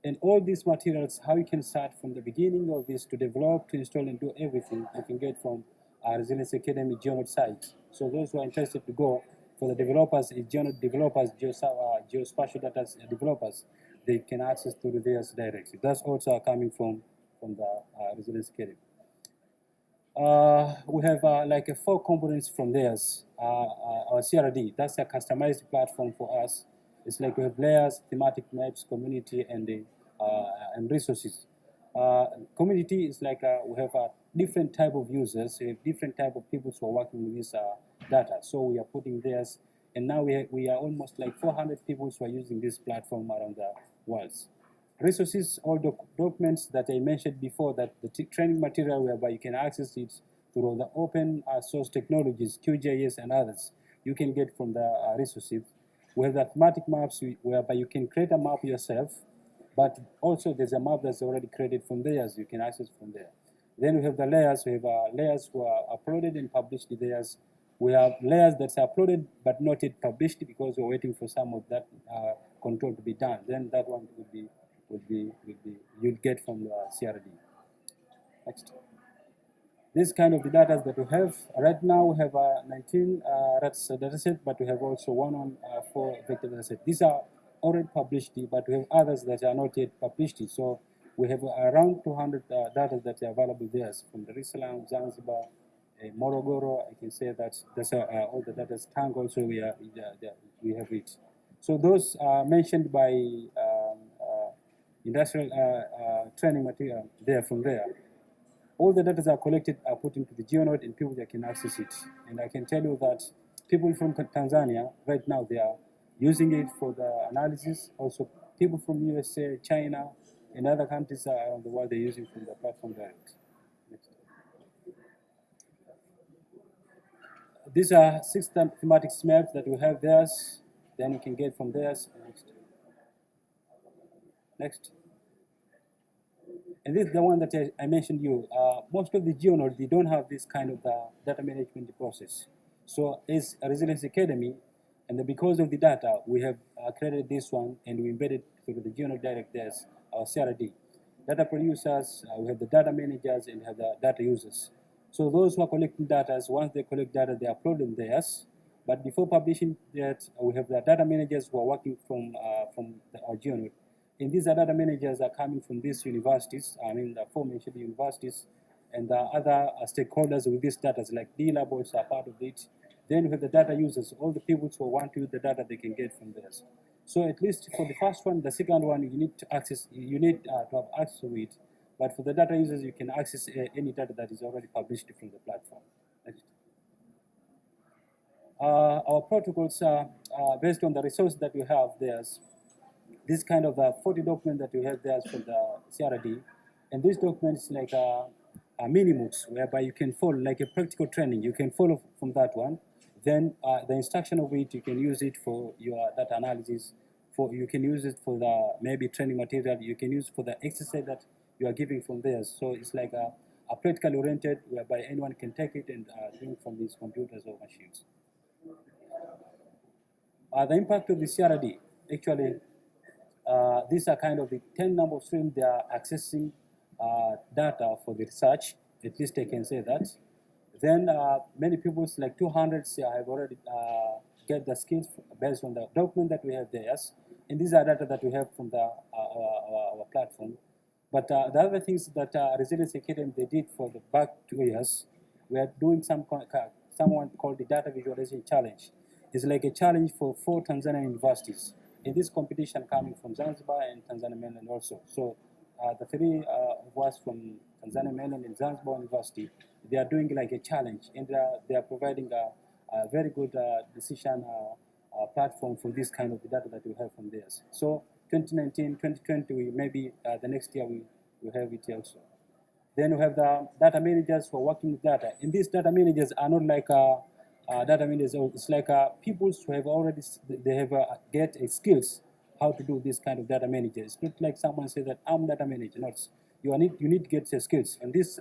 And all these materials, how you can start from the beginning of this to develop, to install, and do everything, you can get from our Resilience Academy GeoNode site. So those who are interested to go, for the developers, GeoNode developers, geospatial data developers, they can access to theirs directly. That's also coming from the Resilience Academy. We have like 4 components from theirs. Our CRD, that's a customized platform for us. It's like we have layers, thematic maps, community, and resources. Community is like we have a different type of users, we have different type of people who are working with this data. So we are putting theirs, and now we are almost like 400 people who are using this platform around the world. Resources, all documents that I mentioned before, that the training material whereby you can access it through the open source technologies, QGIS and others, you can get from the resources. We have the thematic maps whereby you can create a map yourself, but also there's a map that's already created from there, so you can access from there. Then we have the layers. We have layers who are uploaded and published layers. We have layers that's uploaded but not yet published because we're waiting for some of that control to be done. Then that one you'll get from the CRD. Next. This kind of the data that we have right now, we have 19 data set, but we have also 114 vector data set. These are already published, but we have others that are not yet published. So we have around 200 data that are available there from Dar es Salaam, Zanzibar, Morogoro. I can say that that's all the data. Tang also we have it. So those mentioned by industrial training material there from there. All the data that are collected are put into the GeoNode and people that can access it. And I can tell you that people from Tanzania right now, they are using it for the analysis. Also, people from USA, China, and other countries around the world, they're using from the platform direct. Next. These are 6 thematic maps that we have there. Then you can get from there. Next. Next. And this is the one that I mentioned you. Most of the GeoNodes, they don't have this kind of data management process. So as a Resilience Academy, and because of the data, we have created this one and we embedded through the GeoNode Direct as our CRD. Data producers, we have the data managers, and we have the data users. So those who are collecting data, once they collect data, they upload them theirs. But before publishing that, we have the data managers who are working from our GeoNode. And these data managers are coming from these universities, I mean the aforementioned universities, and the other stakeholders with these data, like D-Labs are part of it. Then we have the data users, all the people who want to use the data they can get from this. So at least for the first one, the second one, you need to access, you need to have access to it. But for the data users, you can access any data that is already published from the platform. Next. Our protocols are based on the resources that we have. There's this kind of 40 document that we have there for the CRD. And this document is like a mini-MOOCs, whereby you can follow, like a practical training, you can follow from that one. Then the instruction of it, you can use it for your data analysis. You can use it for the maybe training material. You can use for the exercise that you are giving from there. So it's like a practically oriented, whereby anyone can take it and do from these computers or machines. The impact of the CRD, actually, these are kind of the 10 number of streams they are accessing data for the research. At least I can say that. Then many people, like 200, have already get the skills based on the document that we have there. And these are data that we have from our platform. But the other things that Resilience Academy they did for the back 2 years, we are doing someone called the Data Visualization Challenge. It's like a challenge for 4 Tanzanian universities. In this competition coming from Zanzibar and Tanzania mainland also. So the 3 of us from Tanzania mainland and Zanzibar University, they are doing like a challenge, and they are providing a very good decision platform for this kind of data that we have from theirs. So 2019, 2020, we maybe the next year we have it also. Then we have the data managers who are working with data. And these data managers are not like data managers, it's like people who have already, they have get skills how to do this kind of data manager. It's not like someone says that I'm data manager. No, you need to get your skills. And this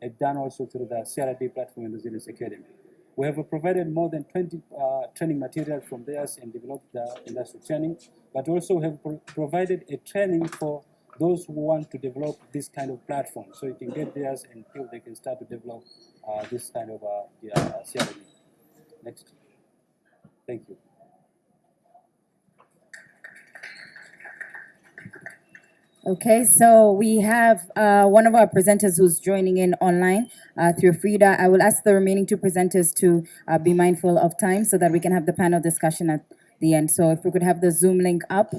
is done also through the CRD platform and Resilience Academy. We have provided more than 20 training materials from theirs and developed the industrial training, but also have provided a training for those who want to develop this kind of platform. So you can get theirs and feel they can start to develop this kind of CRD. Next. Thank you. Okay, so we have one of our presenters who's joining in online through Frida. I will ask the remaining 2 presenters to be mindful of time so that we can have the panel discussion at the end. So if we could have the Zoom link up.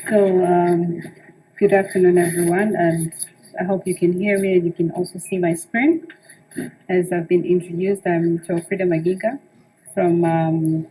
So, good afternoon, everyone, and I hope you can hear me and you can also see my screen. As I've been introduced, I'm Frida Magiga from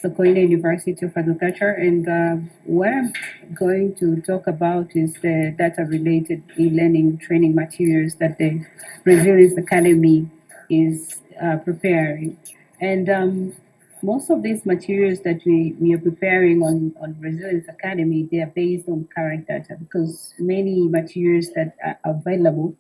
Sokoine University of Agriculture, and what I'm going to talk about is the data-related e-learning training materials that the Resilience Academy is preparing. And most of these materials that we are preparing on Resilience Academy, they are based on current data, because many materials that are available,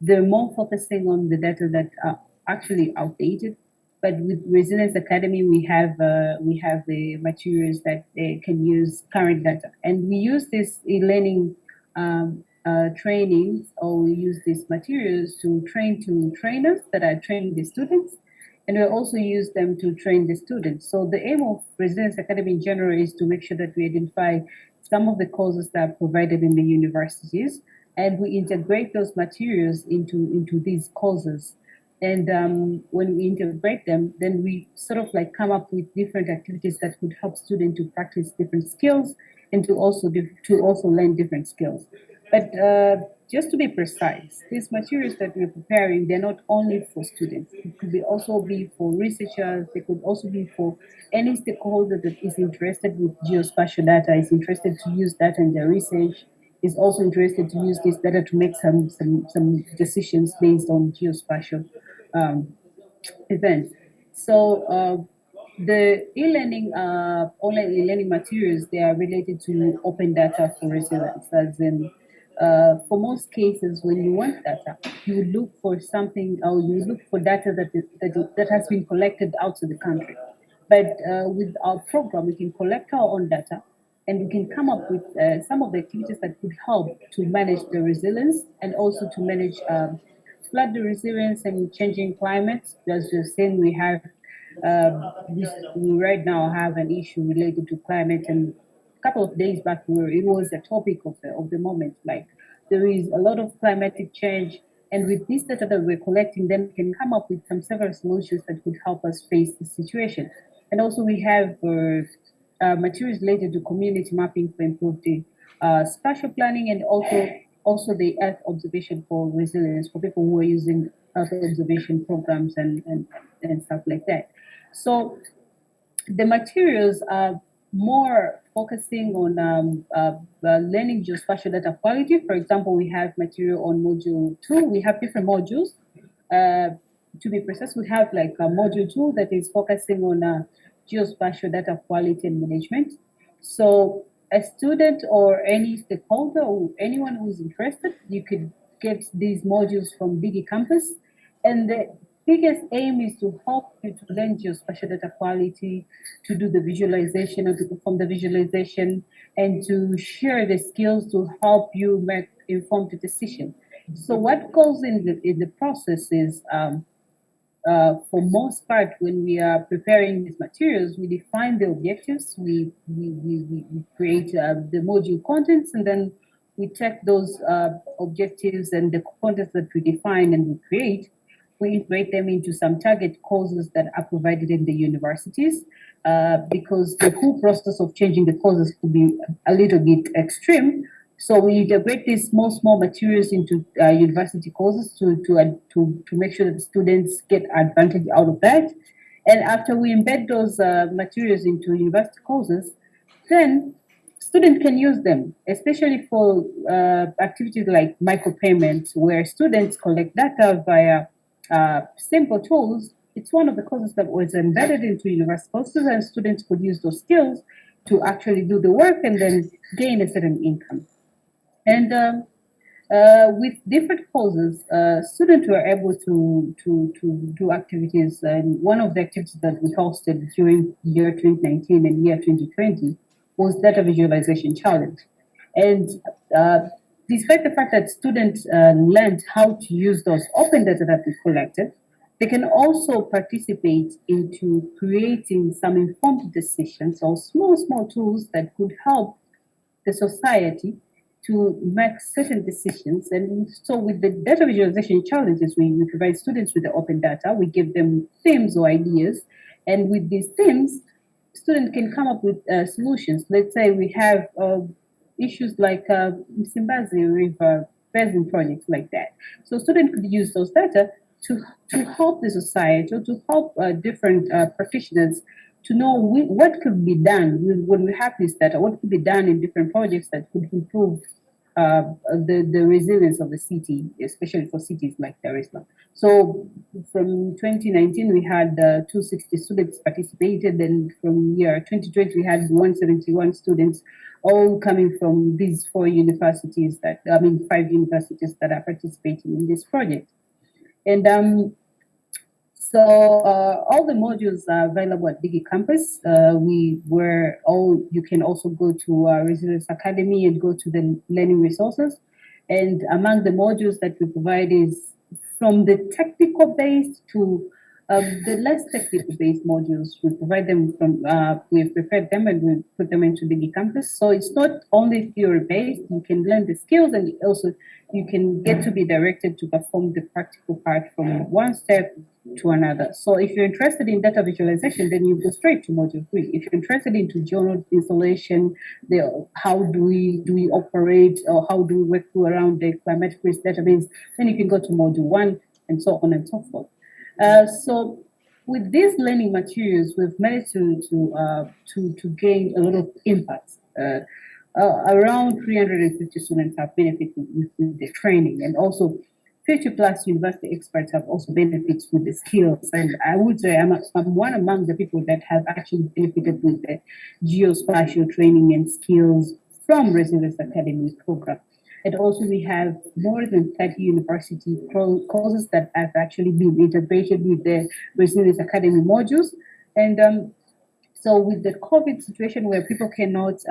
they're more focusing on the data that are actually outdated. But with Resilience Academy, we have the materials that they can use current data, and we use this e-learning trainings, or we use these materials to train trainers that are training the students, and we also use them to train the students. So the aim of Resilience Academy in general is to make sure that we identify some of the courses that are provided in the universities, and we integrate those materials into these courses. And when we integrate them, then we sort of like come up with different activities that could help students to practice different skills and to also learn different skills. But just to be precise, these materials that we're preparing, they're not only for students. It could also be for researchers. They could also be for any stakeholder that is interested with geospatial data, is interested to use data in their research, is also interested to use this data to make some decisions based on geospatial events. So the e-learning, online e-learning materials, they are related to open data for resilience. As in, for most cases, when you want data, you look for something, or you look for data that has been collected outside the country. But with our program, we can collect our own data, and we can come up with some of the activities that could help to manage the resilience and also to manage flood resilience and changing climates. As you're saying, we have we right now have an issue related to climate, and a couple of days back it was a topic of the moment. Like, there is a lot of climatic change, and with this data that we're collecting, then we can come up with some several solutions that could help us face the situation. And also we have materials related to community mapping for improved spatial planning, and also the Earth observation for resilience for people who are using Earth observation programs and stuff like that. So the materials are more focusing on learning geospatial data quality. For example, we have material on module 2. We have different modules. To be precise, we have like a module 2 that is focusing on geospatial data quality and management. So a student or any stakeholder or anyone who's interested, you could get these modules from Digi Campus. And the biggest aim is to help you to learn geospatial data quality, to do the visualization or to perform the visualization, and to share the skills to help you make informed decisions. So what goes in the process is, for most part, when we are preparing these materials, we define the objectives, we create the module contents, and then we take those objectives and the contents that we define and we create, we integrate them into some target courses that are provided in the universities, because the whole process of changing the courses could be a little bit extreme. So we integrate these small materials into university courses to make sure that the students get advantage out of that. And after we embed those materials into university courses, then students can use them, especially for activities like micropayments, where students collect data via simple tools. It's one of the courses that was embedded into university courses, and students could use those skills to actually do the work and then gain a certain income. And with different courses, students were able to do activities. And one of the activities that we hosted during year 2019 and year 2020 was data visualization challenge. And despite the fact that students learned how to use those open data that we collected, they can also participate into creating some informed decisions or small tools that could help the society to make certain decisions. And so with the data visualization challenges, we provide students with the open data, we give them themes or ideas, and with these themes, students can come up with solutions. Let's say we have issues like Msimbazi River basin projects like that. So students could use those data to help the society, or to help different practitioners to know what could be done when we have this data, what could be done in different projects that could improve the resilience of the city, especially for cities like Dar es Salaam. So from 2019, we had 260 students participated, and from year 2020, we had 171 students, all coming from these 5 universities that are participating in this project. And so all the modules are available at Digi Campus. You can also go to Resilience Academy and go to the learning resources. And among the modules that we provide is from the technical base to The less technical-based modules, we provide them from, we've prepared them and we put them into DigiCampus. So it's not only theory-based, you can learn the skills and also you can get to be directed to perform the practical part from one step to another. So if you're interested in data visualization, then you go straight to module 3. If you're interested into journal installation, how do we operate or how do we work around the climatic risk database, then you can go to module 1 and so on and so forth. So with these learning materials, we've managed to gain a lot of impact. Around 350 students have benefited with the training, and also 50 plus university experts have also benefited with the skills. And I would say I'm one among the people that have actually benefited with the geospatial training and skills from Resilience Academy program. And also we have more than 30 university courses that have actually been integrated with the Resilience Academy modules. And so with the COVID situation where people cannot,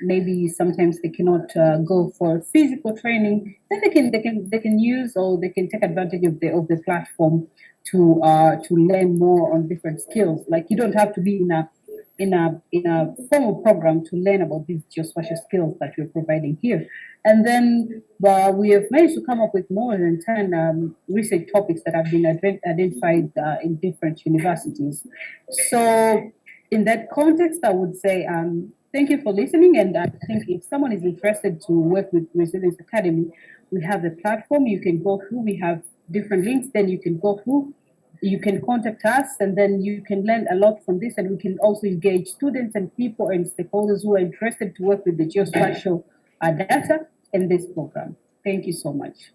maybe sometimes they cannot go for physical training, then they can use or they can take advantage of the platform to learn more on different skills. Like you don't have to be in a formal program to learn about these geospatial skills that we're providing here. And then we have managed to come up with more than 10 research topics that have been identified in different universities. So in that context, I would say thank you for listening. And I think if someone is interested to work with Resilience Academy, we have the platform you can go through. We have different links, then you can go through. You can contact us, and then you can learn a lot from this. And we can also engage students and people and stakeholders who are interested to work with the geospatial data in this program. Thank you so much.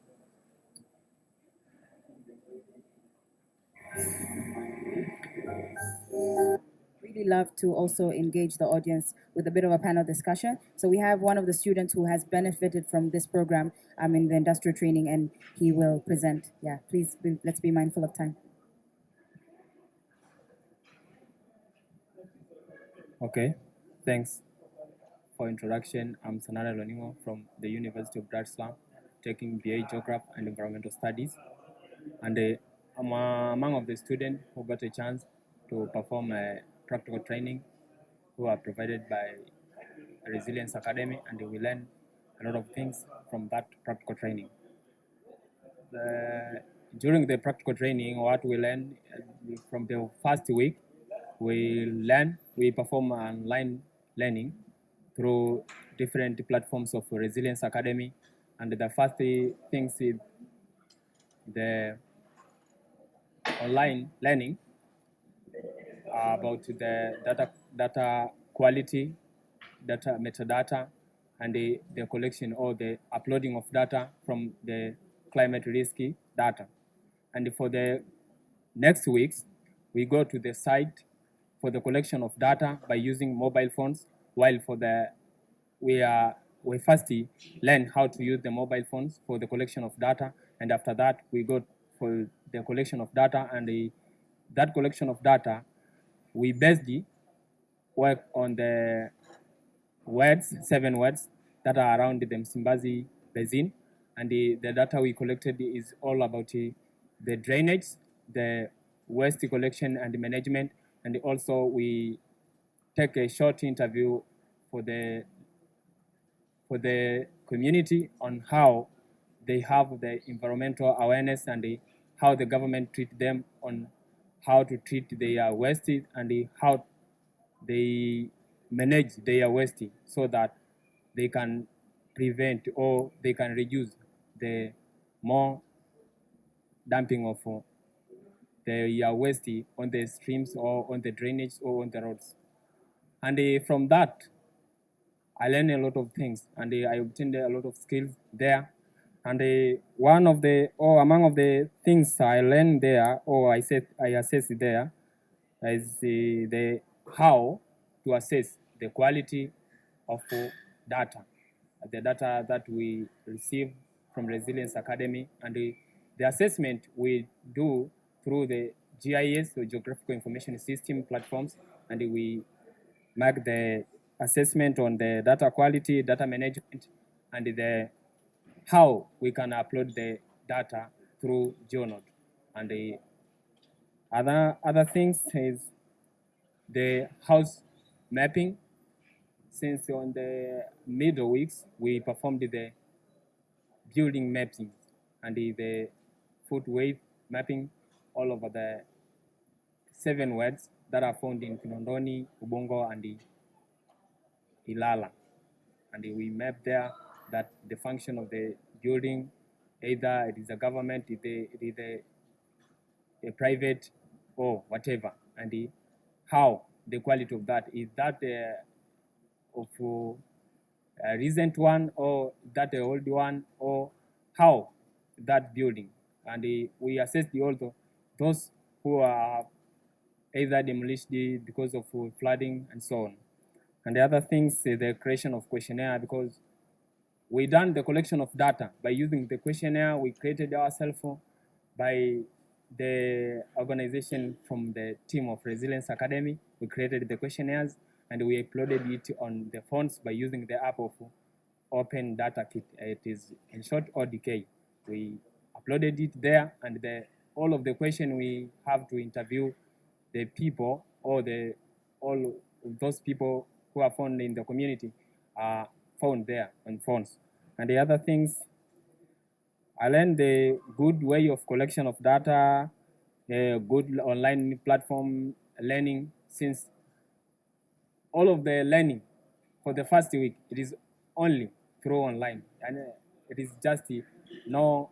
Really love to also engage the audience with a bit of a panel discussion. So we have one of the students who has benefited from this program in the industrial training, and he will present. Yeah, please, let's be mindful of time. Okay, thanks for introduction. I'm Sanara Loningo from the University of Dar es Salaam, taking BA Geography and Environmental Studies. And I'm among of the students who got a chance to perform a practical training who are provided by Resilience Academy, and we learn a lot of things from that practical training. During the practical training, what we learn from the first week, we perform online learning through different platforms of Resilience Academy. And the first things is the online learning about the data quality, data metadata, and the collection or the uploading of data from the climate risky data. And for the next weeks, we go to the site for the collection of data by using mobile phones, while for the we first learn how to use the mobile phones for the collection of data, and after that we go for the collection of data, and that collection of data we basically work on the words, 7 words that are around the Msimbazi Basin, and the data we collected is all about the drainage, the waste collection and management, and also we take a short interview for the community on how they have the environmental awareness and how the government treat them on how to treat their waste and how they manage their waste so that they can prevent or they can reduce the more dumping of their waste on the streams or on the drainage or on the roads. And from that, I learned a lot of things, and I obtained a lot of skills there. And one of the, or among of the things I learned there, or I assessed there, is the how to assess the quality of data, the data that we receive from Resilience Academy, and the assessment we do through the GIS, or Geographical Information System platforms, and we make the assessment on the data quality, data management, and the how we can upload the data through GeoNode. And Other things is the house mapping. Since on the middle weeks, we performed the building mapping and the foot wave mapping all over the 7 wards that are found in Kinondoni, Ubongo, and Ilala. And we map there that the function of the building, either it is a government, it is a private, or whatever, and how the quality of that is that of a recent one, or that old one, or how that building, and we assess those who are either demolished because of flooding and so on. And the other things is the creation of questionnaire, because we done the collection of data by using the questionnaire we created ourselves by the organization from the team of Resilience Academy. We created the questionnaires and we uploaded it on the phones by using the app of Open Data Kit. It is in short ODK. We uploaded it there, and all of the question we have to interview the people, or all those people who are found in the community are found there on phones. And the other things, I learned the good way of collection of data, a good online platform learning, since all of the learning for the first week, it is only through online. And it is just no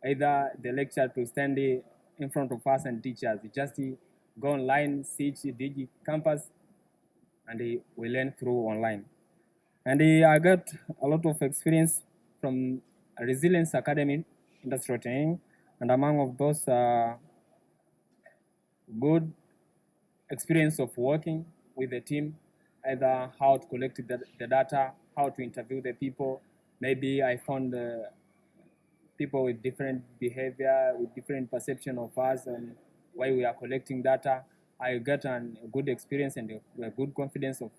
either the lecture to stand in front of us and teach us. Just go online, search Digi Campus, and we learn through online. And I got a lot of experience from Resilience Academy industrial training, and among of those good experience of working with the team, either how to collect the data, how to interview the people. Maybe I found people with different behavior, with different perception of us and why we are collecting data. I got a good experience and a good confidence of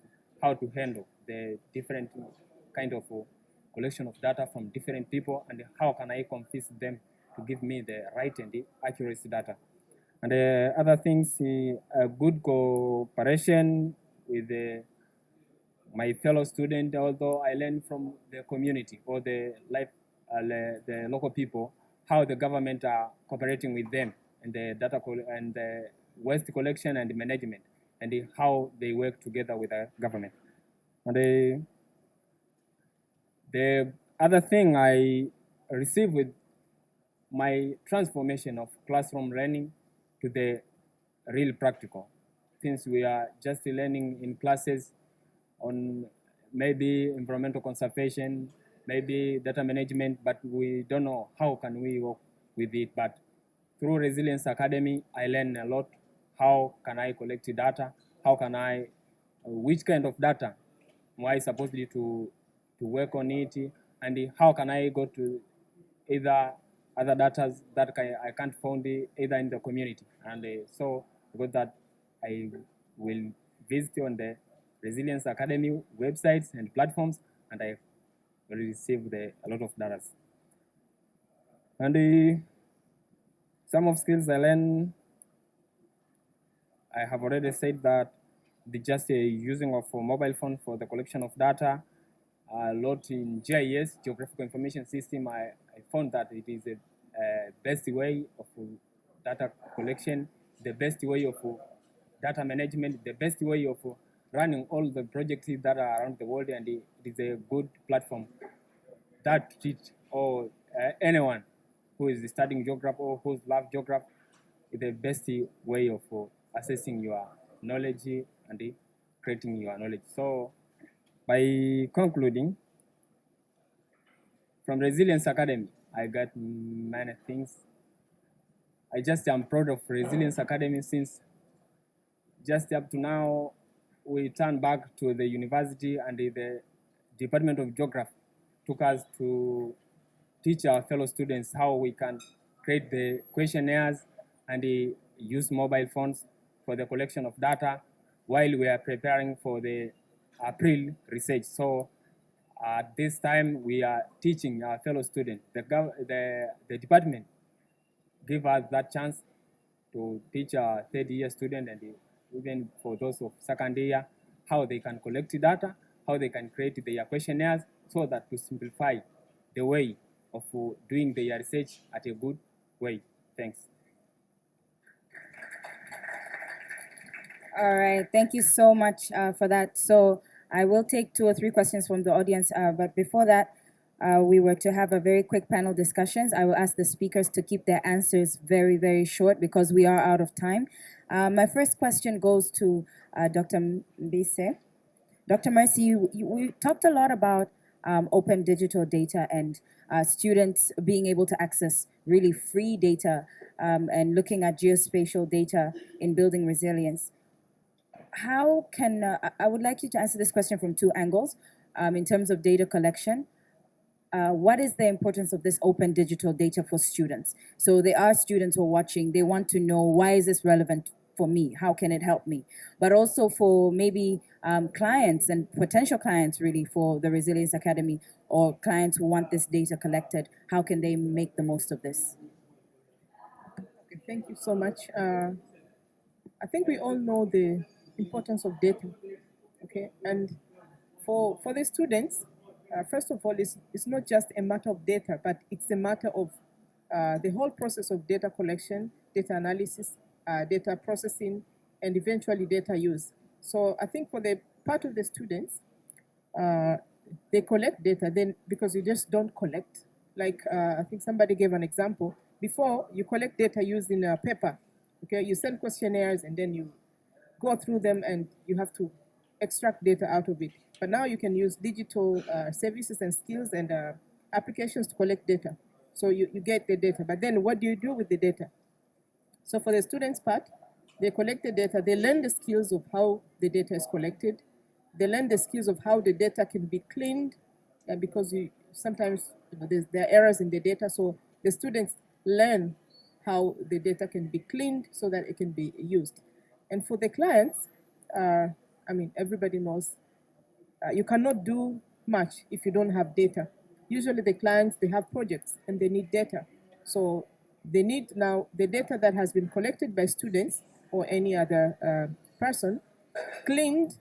how to handle the different kind of collection of data from different people, and how can I convince them to give me the right and the accurate data. And other things, a good cooperation with my fellow student, although I learned from the community or the local people, how the government are cooperating with them, and the data and the waste collection and management, and how they work together with the government. And the other thing I received with my transformation of classroom learning to the real practical, since we are just learning in classes on maybe environmental conservation, maybe data management, but we don't know how can we work with it. But through Resilience Academy, I learned a lot. How can I collect data? How can I, which kind of data am I supposed to work on it? And how can I go to either other data that I can't find either in the community? And so because that I will visit on the Resilience Academy websites and platforms, and I will receive a lot of data. And some of skills I learned, I have already said that the just using of a mobile phone for the collection of data, a lot in GIS, Geographical Information System, I found that it is the best way of data collection, the best way of data management, the best way of running all the projects that are around the world, and it is a good platform that teach or anyone who is studying geography or who loves geography, is the best way of assessing your knowledge and creating your knowledge. So by concluding, from Resilience Academy, I got many things. I just am proud of Resilience Academy, since just up to now, we turn back to the university, and the Department of Geography took us to teach our fellow students how we can create the questionnaires and use mobile phones for the collection of data while we are preparing for the April research. So at this time, we are teaching our fellow students. The department give us that chance to teach a third-year student and even for those of second year, how they can collect data, how they can create their questionnaires, so that to simplify the way of doing their research at a good way. Thanks. All right, thank you so much for that. So I will take 2 or 3 questions from the audience, but before that, we were to have a very quick panel discussions. I will ask the speakers to keep their answers very, very short because we are out of time. My first question goes to Dr. Mbise. Dr. Mercy, we talked a lot about open digital data and students being able to access really free data and looking at geospatial data in building resilience. How can, I would like you to answer this question from 2 angles in terms of data collection. What is the importance of this open digital data for students? So there are students who are watching, they want to know, why is this relevant for me? How can it help me? But also for maybe clients and potential clients really for the Resilience Academy, or clients who want this data collected, how can they make the most of this? Okay, thank you so much. I think we all know the importance of data, okay? And for the students, first of all, it's not just a matter of data, but it's a matter of the whole process of data collection, data analysis, data processing, and eventually data use. So I think for the part of the students, they collect data then because you just don't collect. Like I think somebody gave an example. Before, you collect data used in a paper, okay? You send questionnaires and then you go through them and you have to extract data out of it. But now you can use digital services and skills and applications to collect data. So you get the data, but then what do you do with the data? So for the students' part, they collect the data, they learn the skills of how the data is collected, they learn the skills of how the data can be cleaned, because sometimes there are errors in the data, so the students learn how the data can be cleaned so that it can be used. And for the clients, I mean, everybody knows you cannot do much if you don't have data. Usually the clients, they have projects and they need data. So they need now the data that has been collected by students or any other person, cleaned,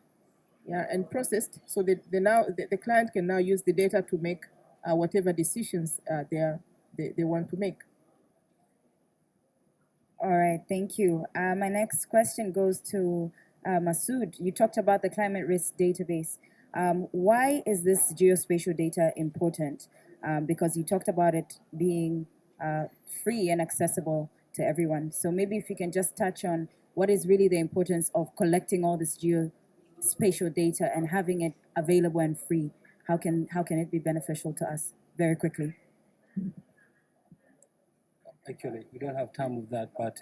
yeah, and processed, so that the client can now use the data to make whatever decisions they want to make. All right, thank you. My next question goes to Masood. You talked about the climate risk database. Why is this geospatial data important? Because you talked about it being free and accessible to everyone. So maybe if you can just touch on what is really the importance of collecting all this geospatial data and having it available and free. How can it be beneficial to us? Very quickly. Actually, we don't have time with that, but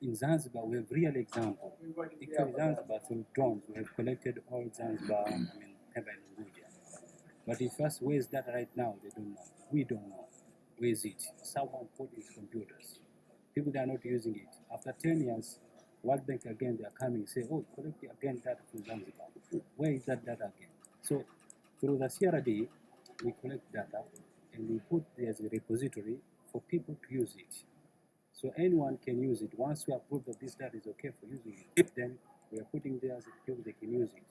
in Zanzibar, we have real example. Actually, Zanzibar, through drones, we have collected all Zanzibar, Pemba and Unguja. But if us, where is that right now? They don't know. We don't know. Where is it? Someone put it in computers. People that are not using it. After 10 years, World Bank again, they are coming, say, oh, collect again data from Zanzibar. Where is that data again? So through the CRD, we collect data and we put there as a repository for people to use it. So anyone can use it. Once we approve that this data is okay for using it, then we are putting there as people they can use it.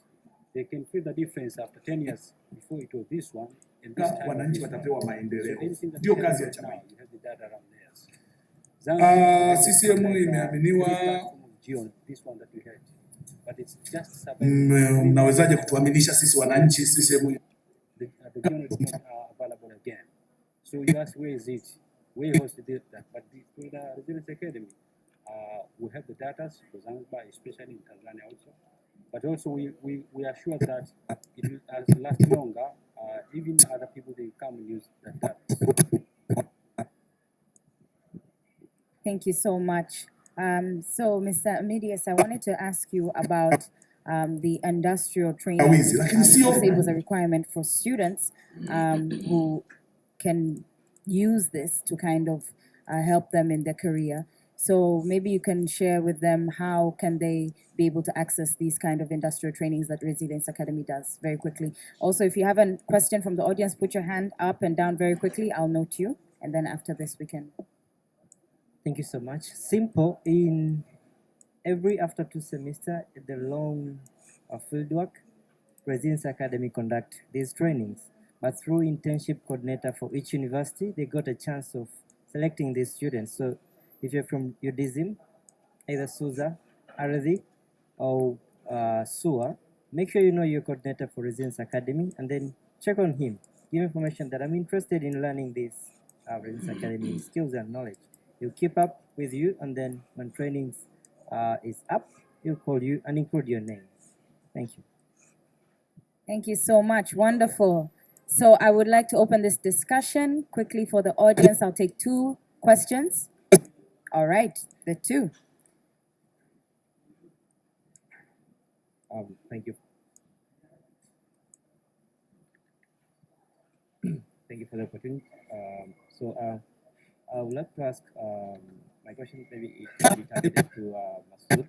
They can feel the difference after 10 years before it was this one and this time. Wananchi watapewa maendeleo. Ndio kazi ya chama. You have the data around there. CCM imeaminiwa. This one that we had. But it's just mnawezaje kutuaminisha sisi wananchi CCM? The journal is not available again. So you ask, where is it? Where hosted it? But through the Resilience Academy, we have the data for Zanzibar, especially in Tanzania also. But also we are sure that it will last longer. Even other people, they come and use that data. Thank you so much. So, Mr. Medius, I wanted to ask you about the industrial training. It was a requirement for students who can use this to kind of help them in their career. So maybe you can share with them how can they be able to access these kind of industrial trainings that Resilience Academy does, very quickly. Also, if you have a question from the audience, put your hand up and down very quickly. I'll note you, and then after this we can. Thank you so much. Simple. In every after 2 semester, the long fieldwork, Resilience Academy conduct these trainings. But through internship coordinator for each university, they got a chance of selecting these students. So if you're from UDSM, either SUSA, Arathi, or SUA, make sure you know your coordinator for Resilience Academy and then check on him. Give information that I'm interested in learning this Resilience Academy skills and knowledge. He'll keep up with you, and then when trainings is up, he'll call you and include your name. Thank you. Thank you so much. Wonderful. So I would like to open this discussion quickly for the audience. I'll take 2 questions. All right, the 2. Thank you. Thank you for the opportunity. I would like to ask my question. Maybe it can be targeted to Masood.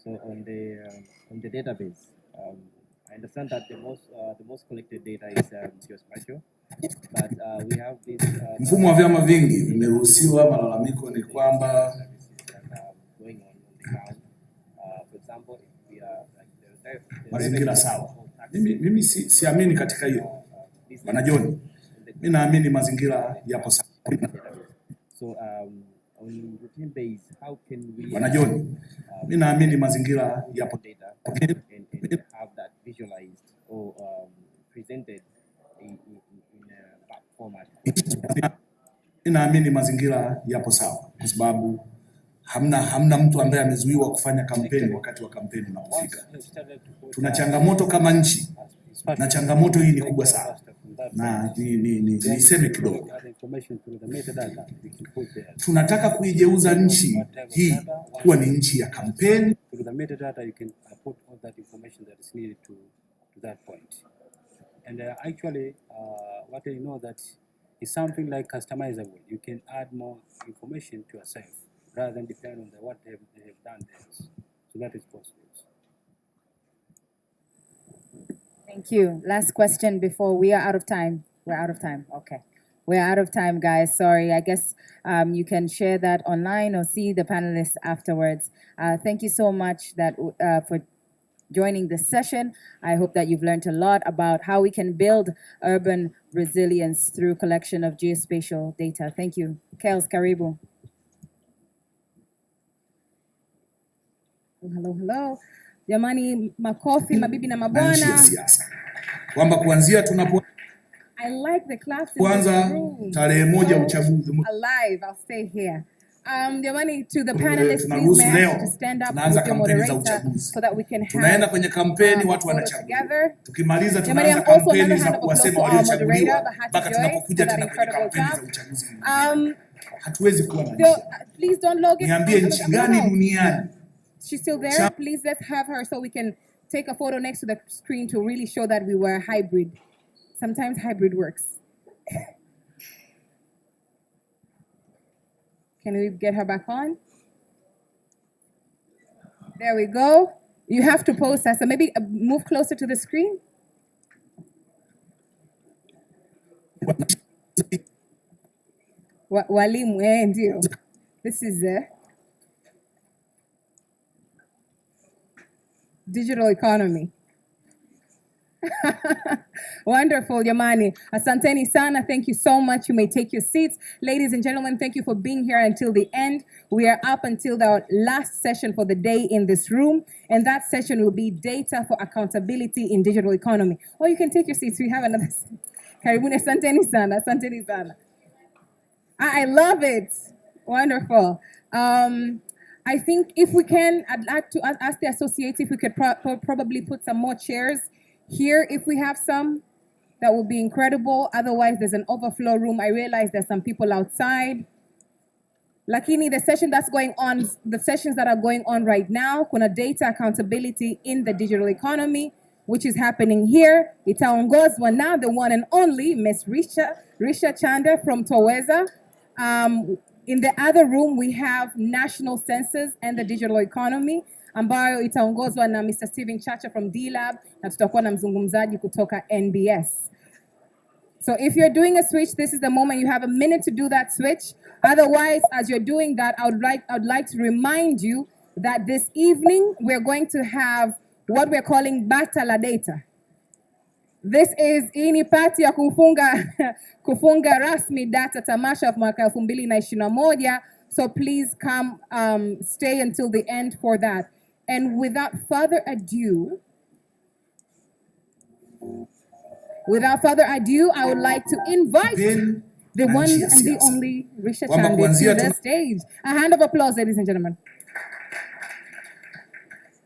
So on the database, I understand that the most collected data is geospatial, but we have this. Mfumo wa vyama vingi vimeruhusiwa. Malalamiko ni kwamba going on the ground. For example, if we are like mazingira sawa. Mimi siamini katika hiyo. Bwana John, mimi naamini mazingira yapo sawa. So on routine base, how can we? Bwana John, mimi naamini mazingira yapo data and have that visualized or presented in a back format. Ninaamini mazingira yapo sawa kwa sababu hamna mtu ambaye amezuiwa kufanya kampeni wakati wa kampeni unapofika. Tuna changamoto kama nchi na changamoto hii ni kubwa sana. Na niseme kidogo. Tunataka kuigeuza nchi hii kuwa ni nchi ya kampeni. Through the metadata, you can put all that information that is needed to that point. And actually, what I know that is something like customizable. You can add more information to yourself rather than depend on what they have done there. So that is possible. Thank you. Last question before we are out of time. We're out of time. Okay. We're out of time, guys. Sorry. I guess you can share that online or see the panelists afterwards. Thank you so much for joining this session. I hope that you've learned a lot about how we can build urban resilience through collection of geospatial data. Thank you. Kels, karibu. Hello. Jamani, makofi, mabibi na mabwana. Kwamba kuanzia tunapo I like the class in kwanza tarehe 1 uchaguzi alive. I'll stay here. Jamani, to the panelists, please may I ask you to stand up with your moderator so that we can have tunaenda kwenye kampeni, watu wanachagua. Tukimaliza tunaanza also kampeni another za hand of applause kuwasema to our waliochaguliwa moderator, Bahati mpaka Joy, tunapokuja for that tena kwenye incredible kampeni za job. uchaguzi. Hatuwezi kuwa na nchi. Please don't log it. Niambie nchi gani duniani? She's still there. Please let's have her so we can take a photo next to the screen to really show that we were hybrid. Sometimes hybrid works. Can we get her back on? There we go. You have to post that. So maybe move closer to the screen. Walimu, ndio. This is digital economy. Wonderful, Yamani. Asanteni sana. Thank you so much. You may take your seats. Ladies and gentlemen, thank you for being here until the end. We are up until the last session for the day in this room. And that session will be data for accountability in digital economy. Or you can take your seats. We have another. Karibuni, asanteni sana. Asanteni sana. I love it. Wonderful. I think if we can, I'd like to ask the associates if we could probably put some more chairs here. If we have some, that would be incredible. Otherwise, there's an overflow room. I realize there's some people outside. Lakini, the sessions that are going on right now, kuna data accountability in the digital economy, which is happening here. Itaongozwa na the one and only Miss Risha Chanda from Toweza. In the other room, we have national census and the digital economy, ambayo itaongozwa na Mr. Steven Chacha from D-Lab, na tutakuwa na mzungumzaji kutoka NBS. So if you're doing a switch, this is the moment. You have a minute to do that switch. Otherwise, as you're doing that, I'd like to remind you that this evening we're going to have what we're calling Bata la Data. This is ini party ya kufunga rasmi data tamasha mwaka 2021. So please come stay until the end for that. And without further ado, I would like to invite the one and the only Risha Chande to the stage. A hand of applause, ladies and gentlemen.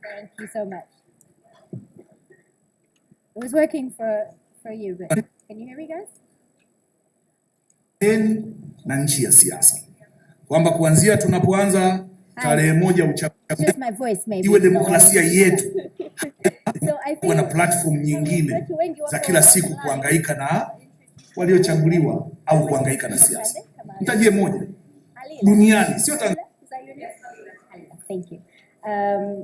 Thank you so much. It was working for you, but can you hear me, guys? Na nchi ya siasa. Kwamba kuanzia tunapoanza tarehe 1 uchaguzi iwe demokrasia yetu. Kuwa na platform nyingine za kila siku kuhangaika na waliochaguliwa au kuhangaika na siasa. Nitajie moja. Duniani, sio Tanzania. Thank you.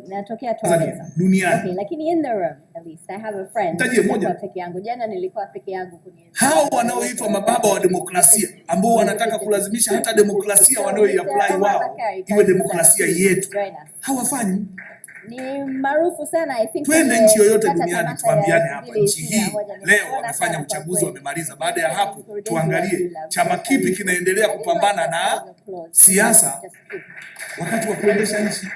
Natokea Tanzania. Duniani. Okay, lakini in the room at least I have a friend. Nitajie moja. Peke yangu. Jana nilikuwa peke yangu kwenye. Hao wanaoitwa mababa wa demokrasia ambao wanataka kulazimisha hata demokrasia wanaoiapply wao iwe demokrasia yetu. Hawafanyi. Ni maarufu sana I think. Twende nchi yoyote duniani tuambiane hapa nchi hii leo wamefanya uchaguzi wamemaliza. Baada ya hapo tuangalie chama kipi kinaendelea kupambana na siasa wakati wa kuendesha nchi.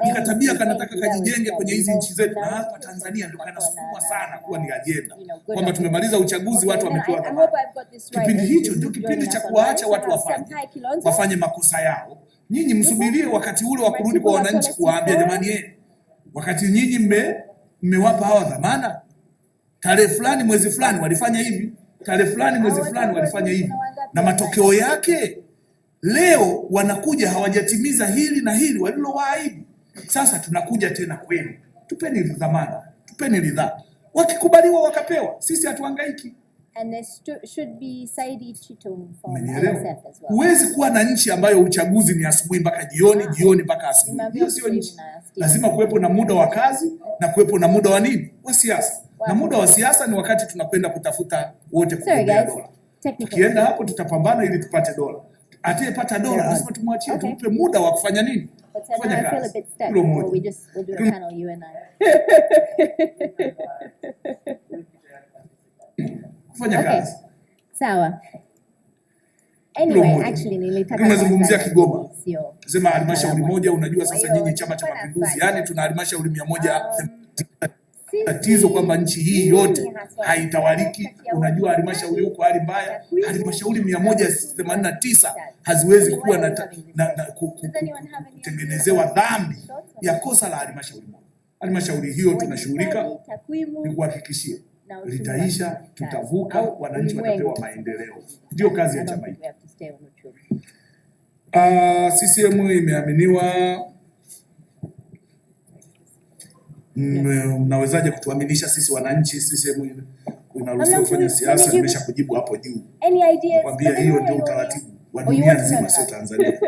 Nika tabia kanataka kajijenge kwenye hizi nchi zetu, na hapa Tanzania ndio kanasukumwa sana kuwa ni ajenda kwamba tumemaliza uchaguzi, watu wamepewa dhamana. Kipindi hicho ndio kipindi cha kuwaacha watu wafanye makosa yao. Nyinyi msubirie wakati ule wa kurudi kwa wananchi kuwaambia jamani, wakati nyinyi mmewapa hawa dhamana, tarehe fulani mwezi fulani walifanya hivi, tarehe fulani mwezi fulani walifanya hivi, na matokeo yake leo wanakuja hawajatimiza hili na hili walilowaahidi. Sasa tunakuja tena kwenu, tupeni dhamana, tupeni ridhaa. Wakikubaliwa wakapewa, sisi hatuhangaiki. And there should be Saidi Chitum from Umenielewa? ISF as well. Huwezi kuwa na nchi ambayo uchaguzi ni asubuhi mpaka jioni, jioni mpaka asubuhi. Hiyo sio nchi. Lazima kuwepo na muda wa kazi na kuwepo na muda wa nini? Wa siasa. Na muda wa siasa ni wakati tunakwenda kutafuta wote kugombea dola. Tukienda hapo tutapambana ili tupate dola. Atiyepata dola lazima tumwachie, tumpe muda wa kufanya nini? But I feel a bit stuck. We'll do a panel, you and I. Kufanya kazi. Sawa. Anyway, actually nilitaka tunazungumzia Kigoma. Sema halmashauri moja, unajua sasa nyinyi Chama cha Mapinduzi, yani tuna halmashauri 100. Tatizo kwamba nchi hii yote haitawaliki. Unajua halmashauri huko hali mbaya. Halmashauri 189 haziwezi kuwa na kutengenezewa dhambi ya kosa la halmashauri moja. Halmashauri hiyo tunashughulika, ni kuhakikishia litaisha, tutavuka, wananchi watapewa maendeleo. Ndio kazi ya chama hiki. CCM imeaminiwa. Mnawezaje kutuaminisha sisi wananchi? CCM inaruhusiwa kufanya siasa, nimesha kujibu hapo juu. Kwambia hiyo ndio utaratibu wa dunia nzima, sio Tanzania.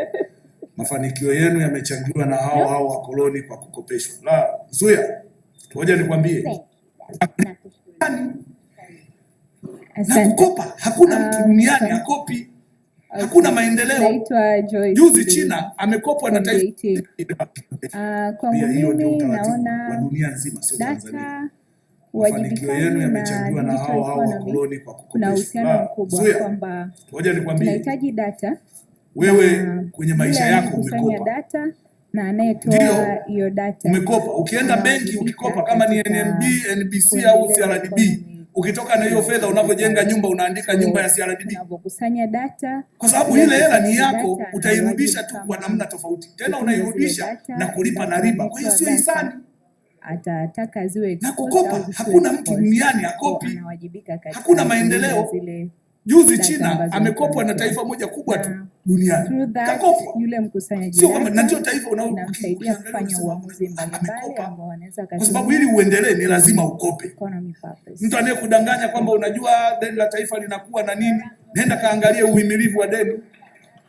Mafanikio yenu yamechangiwa na hao wakoloni kwa kukopeshwa. La, Zuya, ngoja nikwambie. Na kukopa, hakuna mtu duniani akopi. Hakuna maendeleo. Juzi China amekopwa na taifa. Kwangu mimi naona wa dunia nzima, sio Tanzania. Mafanikio yenu yamechangiwa na hao wakoloni kwa kukopeshwa. Kuna uhusiano mkubwa kwamba tunahitaji data. Wewe kwenye maisha yako umekopa data na anayetoa hiyo data. Umekopa, ukienda benki ukikopa kama ni NMB, NBC au CRDB, ukitoka na hiyo fedha unapojenga nyumba unaandika nyumba ya CRDB. Unapokusanya data, kwa sababu ile hela ni yako, utairudisha tu kwa namna tofauti. Tena unairudisha na kulipa na riba. Kwa hiyo sio hisani. Atataka ziwe na kukopa. Hakuna mtu duniani akopi. Hakuna maendeleo. Juzi China amekopwa na taifa moja kubwa tu duniani. Kakopwa. Yule mkusanyaji sio kama ndio taifa unamsaidia kufanya uamuzi mbalimbali ambao wanaweza kwa sababu ili uendelee ni lazima ukope. Mtu anayekudanganya kwamba unajua deni la taifa linakuwa na nini, nenda kaangalie uhimilivu wa deni.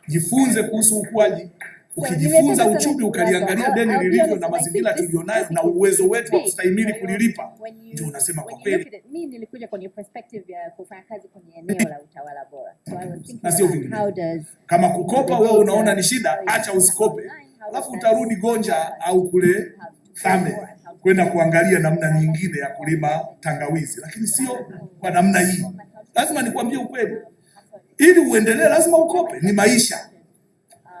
Jifunze kuhusu ukuaji. Ukijifunza uchumi ukaliangalia deni lilivyo na mazingira tulionayo na uwezo wetu wa kustahimili kulilipa, ndio unasema kwa kweli. Mimi nilikuja kwenye perspective ya kufanya kazi kwenye eneo la utawala bora. So I was Na sio thinking vingine. how does Kama kukopa wewe unaona ni shida, acha usikope. Alafu utarudi Gonja au kule Thame kwenda kuangalia namna nyingine ya kulima tangawizi, lakini sio kwa namna hii. Lazima nikwambie ukweli. Ili uendelee lazima ukope, ni maisha.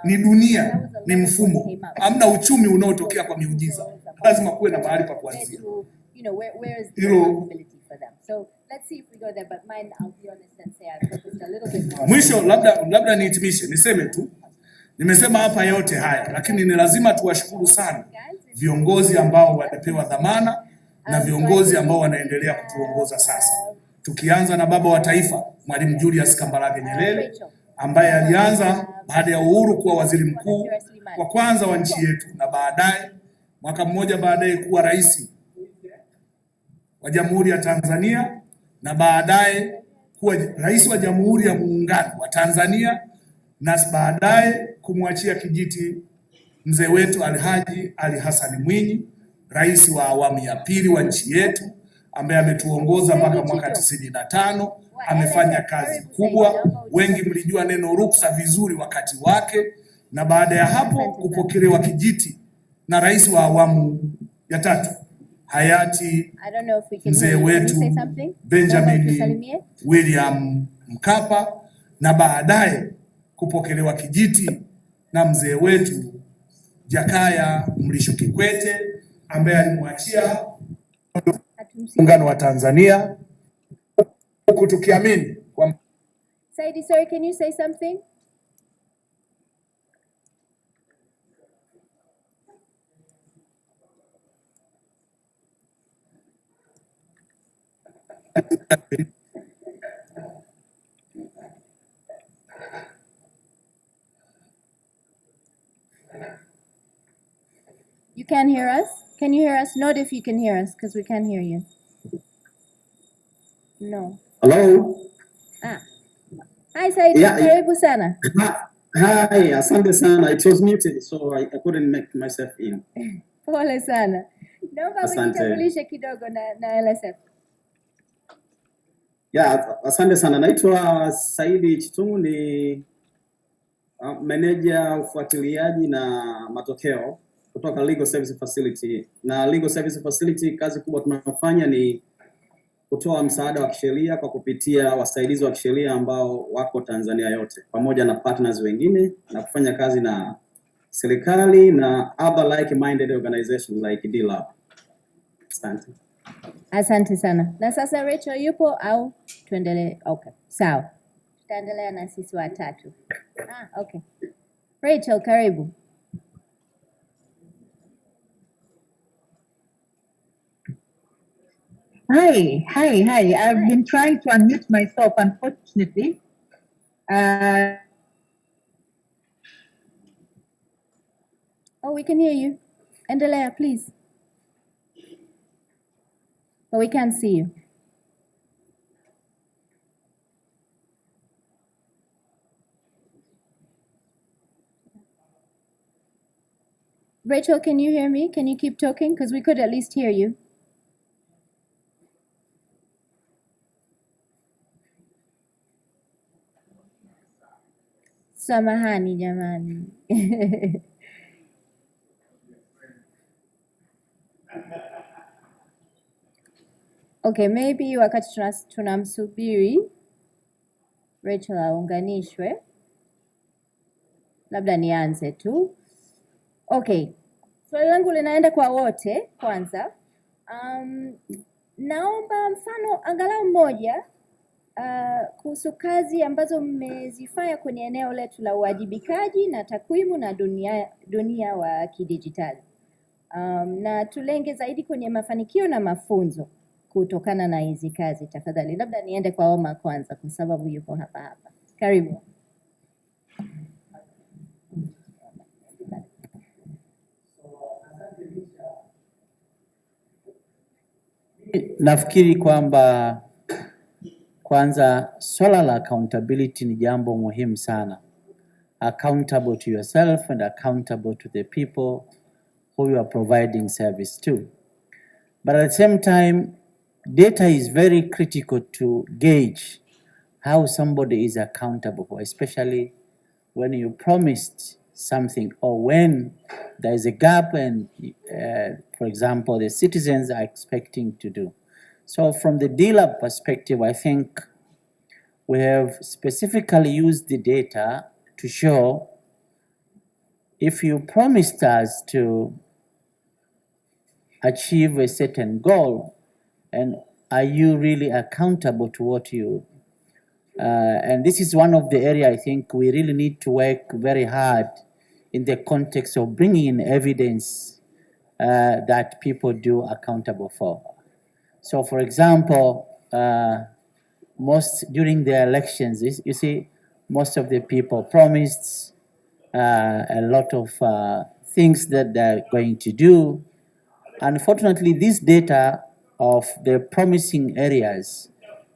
Ni dunia, ni mfumo. Hamna uchumi unaotokea kwa miujiza. Lazima kuwe na mahali pa kuanzia. where is the accountability for them? So let's see if we go there, but mine, I'll be honest and say I focused a little bit more. Mwisho labda nihitimishe, niseme tu. Nimesema hapa yote haya, lakini ni lazima tuwashukuru sana viongozi ambao walipewa dhamana na viongozi ambao wanaendelea kutuongoza sasa. Tukianza na baba wa taifa, Mwalimu Julius Kambarage Nyerere, ambaye alianza baada ya uhuru kuwa waziri mkuu wa kwanza wa nchi yetu, na baadaye mwaka mmoja baadaye kuwa rais wa Jamhuri ya Tanzania, na baadaye kuwa rais wa Jamhuri ya Muungano wa Tanzania, na baadaye kumwachia kijiti mzee wetu Alhaji Ali Hassan Mwinyi, rais wa awamu ya pili wa nchi yetu, ambaye ametuongoza mpaka mwaka 95. Amefanya kazi kubwa, wengi mlijua neno ruksa vizuri wakati wake, na baada ya hapo kupokelewa kijiti na rais wa awamu ya tatu hayati mzee wetu Benjamin William Mkapa, na baadaye kupokelewa kijiti na mzee wetu Jakaya Mrisho Kikwete, ambaye alimwachia Muungano wa Tanzania, huku tukiamini kwamba Saidi, sorry, can you say something? You can hear us? Can you hear us? Note if you can hear us, because we can't hear you. No. Hello. Hi, Saidi. Yeah, Karibu sana. Hi, asante sana. It was muted, so I couldn't make myself in. Pole sana. Naomba Asante. ujitambulishe kidogo na LSF. Yeah, asante sana. Naitwa Saidi Chitungu, ni meneja ufuatiliaji na matokeo kutoka Legal Service Facility. Na Legal Service Facility, kazi kubwa tunayofanya ni kutoa msaada wa kisheria kwa kupitia wasaidizi wa kisheria ambao wako Tanzania yote, pamoja na partners wengine, na kufanya kazi na serikali na other like-minded organizations like DLAB. Asante. Asante sana. Na sasa Rachel yupo au tuendelee? Okay, sawa. Tutaendelea na sisi watatu. Okay. Rachel, karibu. Hi. I've been trying to unmute myself, unfortunately. Oh, we can hear you. Endelea, please. But we can't see you. Rachel, can you hear me? Can you keep talking? Because we could at least hear you. Samahani jamani. Okay, maybe wakati tunamsubiri Rachel aunganishwe, labda nianze tu. Okay, swali langu linaenda kwa wote kwanza. Naomba mfano angalau mmoja kuhusu kazi ambazo mmezifanya kwenye eneo letu la uwajibikaji na takwimu na dunia wa kidijitali. Na tulenge zaidi kwenye mafanikio na mafunzo kutokana na hizi kazi tafadhali. Labda niende kwa Oma kwanza kwa sababu yupo hapa. Karibu. Nafikiri kwamba kwanza swala la accountability ni jambo muhimu sana, accountable to yourself and accountable to the people who you are providing service to. But at the same time, data is very critical to gauge how somebody is accountable for, especially when you promised something or when there is a gap and, for example, the citizens are expecting to do. So from the dealer perspective, I think we have specifically used the data to show if you promised us to achieve a certain goal, and are you really accountable to what you and this is one of the areas I think we really need to work very hard in the context of bringing in evidence that people do accountable for. So for example, during the elections, you see, most of the people promised a lot of things that they're going to do. Unfortunately, this data of the promising areas,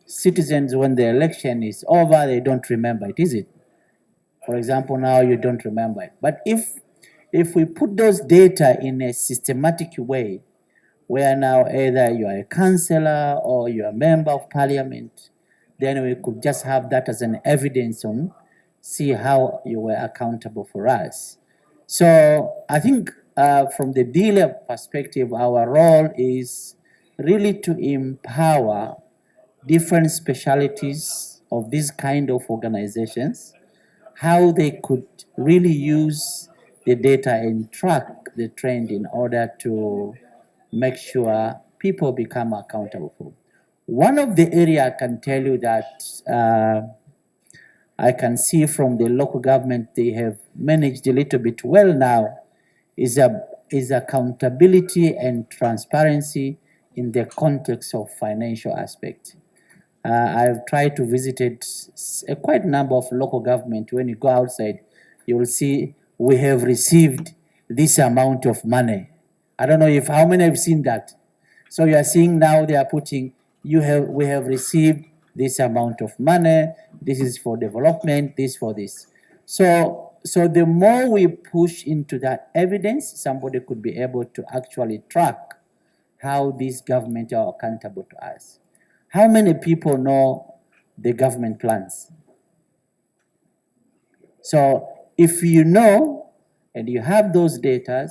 citizens, when the election is over, they don't remember it, is it? For example, now you don't remember it. But if we put those data in a systematic way, where now either you are a councillor or you are a member of parliament, then we could just have that as an evidence on see how you were accountable for us. So I think from the dealer perspective, our role is really to empower different specialities of these kind of organizations, how they could really use the data and track the trend in order to make sure people become accountable for. One of the areas I can tell you that I can see from the local government they have managed a little bit well now is accountability and transparency in the context of financial aspect. I've tried to visit a quite number of local government. When you go outside, you will see we have received this amount of money. I don't know if how many have seen that. So you are seeing now they are putting, we have received this amount of money, this is for development, this for this. So the more we push into that evidence, somebody could be able to actually track how these governments are accountable to us. How many people know the government plans? So if you know and you have those data,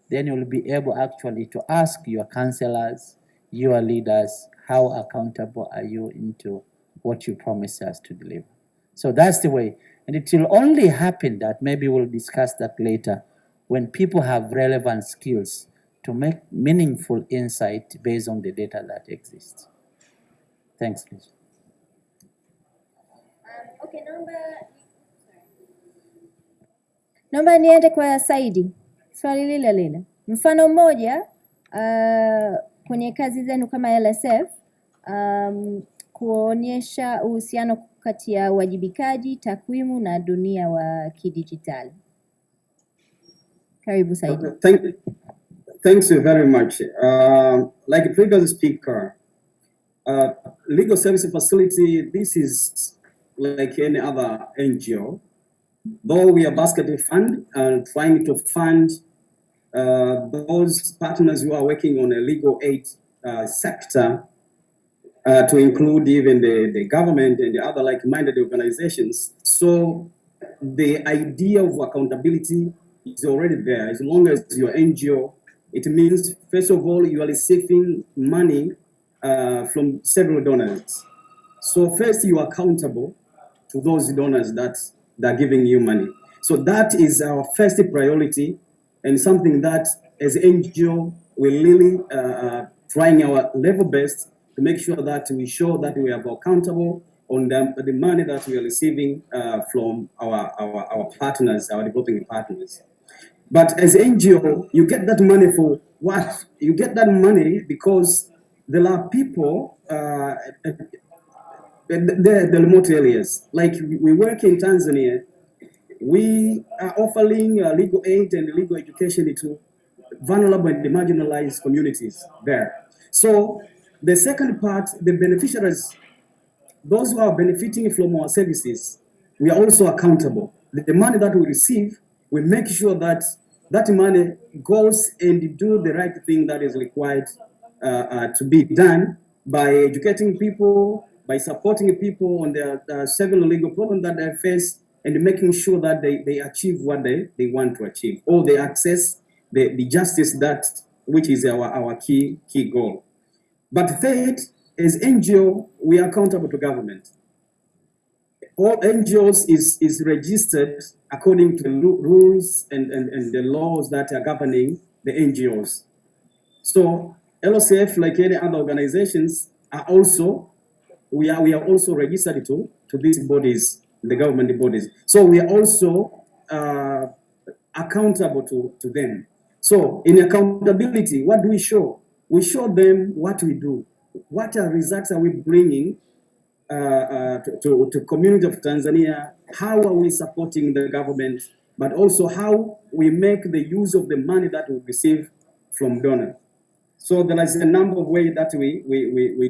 then you'll be able actually to ask your councillors, your leaders, how accountable are you into what you promised us to deliver. So that's the way. And it will only happen that, maybe we'll discuss that later, when people have relevant skills to make meaningful insight based on the data that exists. Thanks, Liz. Okay, naomba niende kwa Saidi. Swali lile lile. Mfano mmoja kwenye kazi zenu kama LSF kuonyesha uhusiano kati ya uwajibikaji, takwimu na dunia wa kidijitali. Karibu Saidi. Thanks very much. Like the previous speaker, legal service facility, this is like any other NGO. Though we are basket fund and trying to fund those partners who are working on a legal aid sector, to include even the government and the other like-minded organizations. So the idea of accountability is already there. As long as you're NGO, it means, first of all, you are receiving money from several donors. So first, you are accountable to those donors that are giving you money. So that is our first priority, and something that as NGO, we're really trying our level best to make sure that we show that we are accountable on the money that we are receiving from our partners, our developing partners. But as NGO, you get that money for what? You get that money because there are people the remote areas. Like we work in Tanzania, we are offering legal aid and legal education to vulnerable and marginalized communities there. So the second part, the beneficiaries, those who are benefiting from our services, we are also accountable. the money that we receive, we make sure that that money goes and do the right thing that is required to be done by educating people, by supporting people on their several legal problems that they face, and making sure that they achieve what they want to achieve, or they access the justice that which is our key goal. But third, as NGO, we are accountable to government. All NGOs is registered according to the rules and the laws that are governing the NGOs. So LOCF, like any other organizations, are also, we are also registered to these bodies, the government bodies. So we are also accountable to them. So in accountability, what do we show? We show them what we do. What results are we bringing to community of Tanzania? How are we supporting the government? But also how we make the use of the money that we receive from donors. So there is a number of ways that we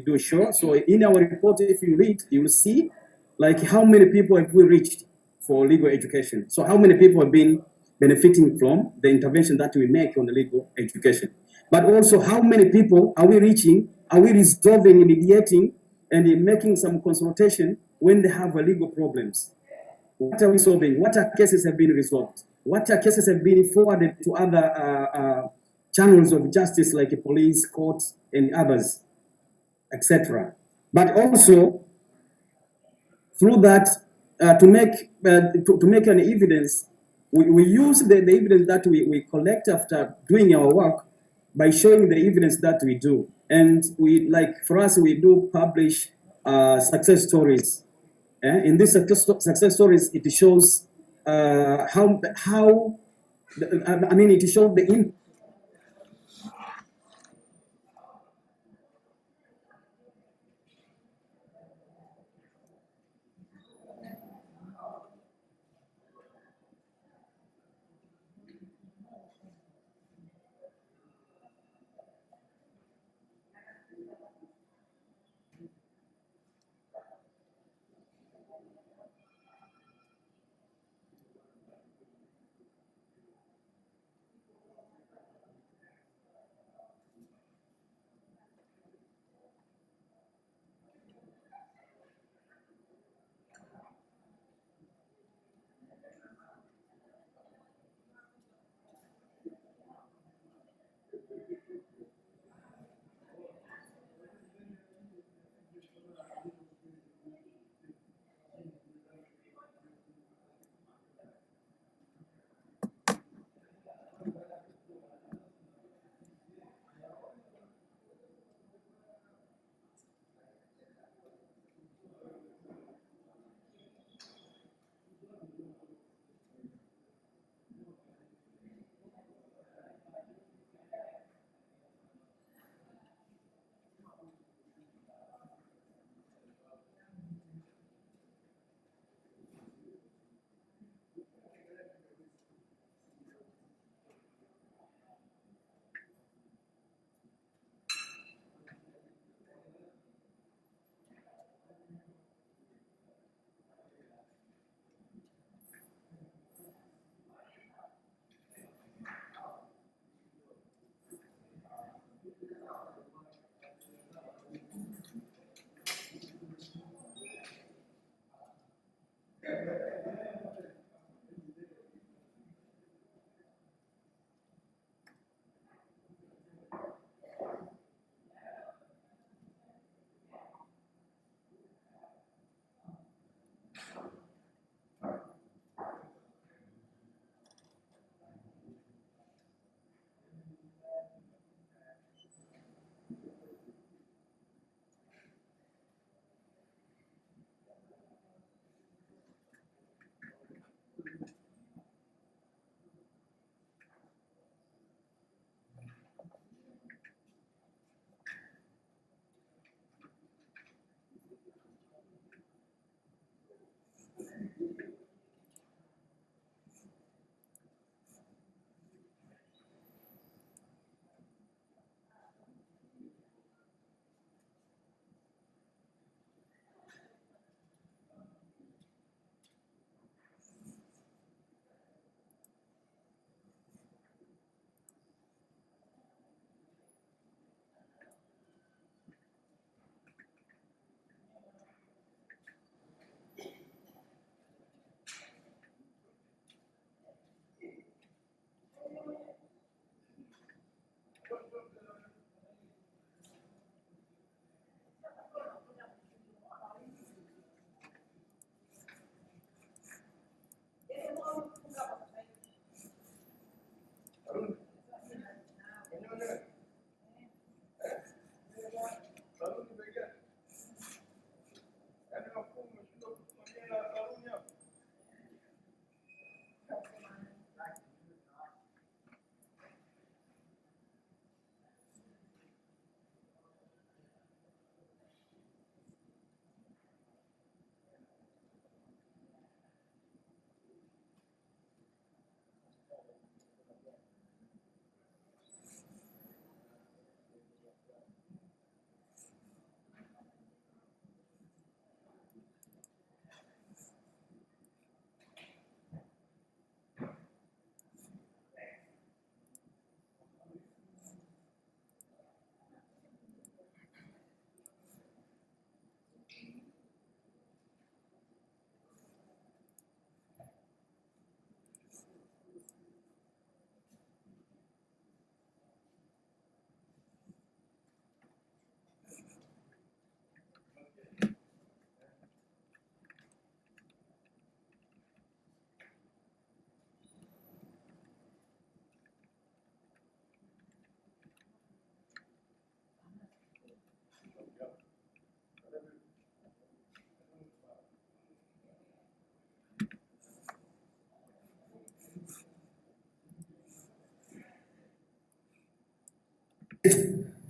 do show. So in our report, if you read, you will see like how many people have we reached for legal education. So how many people have been benefiting from the intervention that we make on the legal education. But also how many people are we reaching, are we resolving, mediating, and in making some consultation when they have legal problems. What are we solving? What are cases have been resolved? What are cases have been forwarded to other channels of justice like police, courts, and others, etc. But also through that, to make an evidence, we use the evidence that we collect after doing our work by showing the evidence that we do. And we, like for us, we do publish success stories. In these success stories, it shows it shows the impact.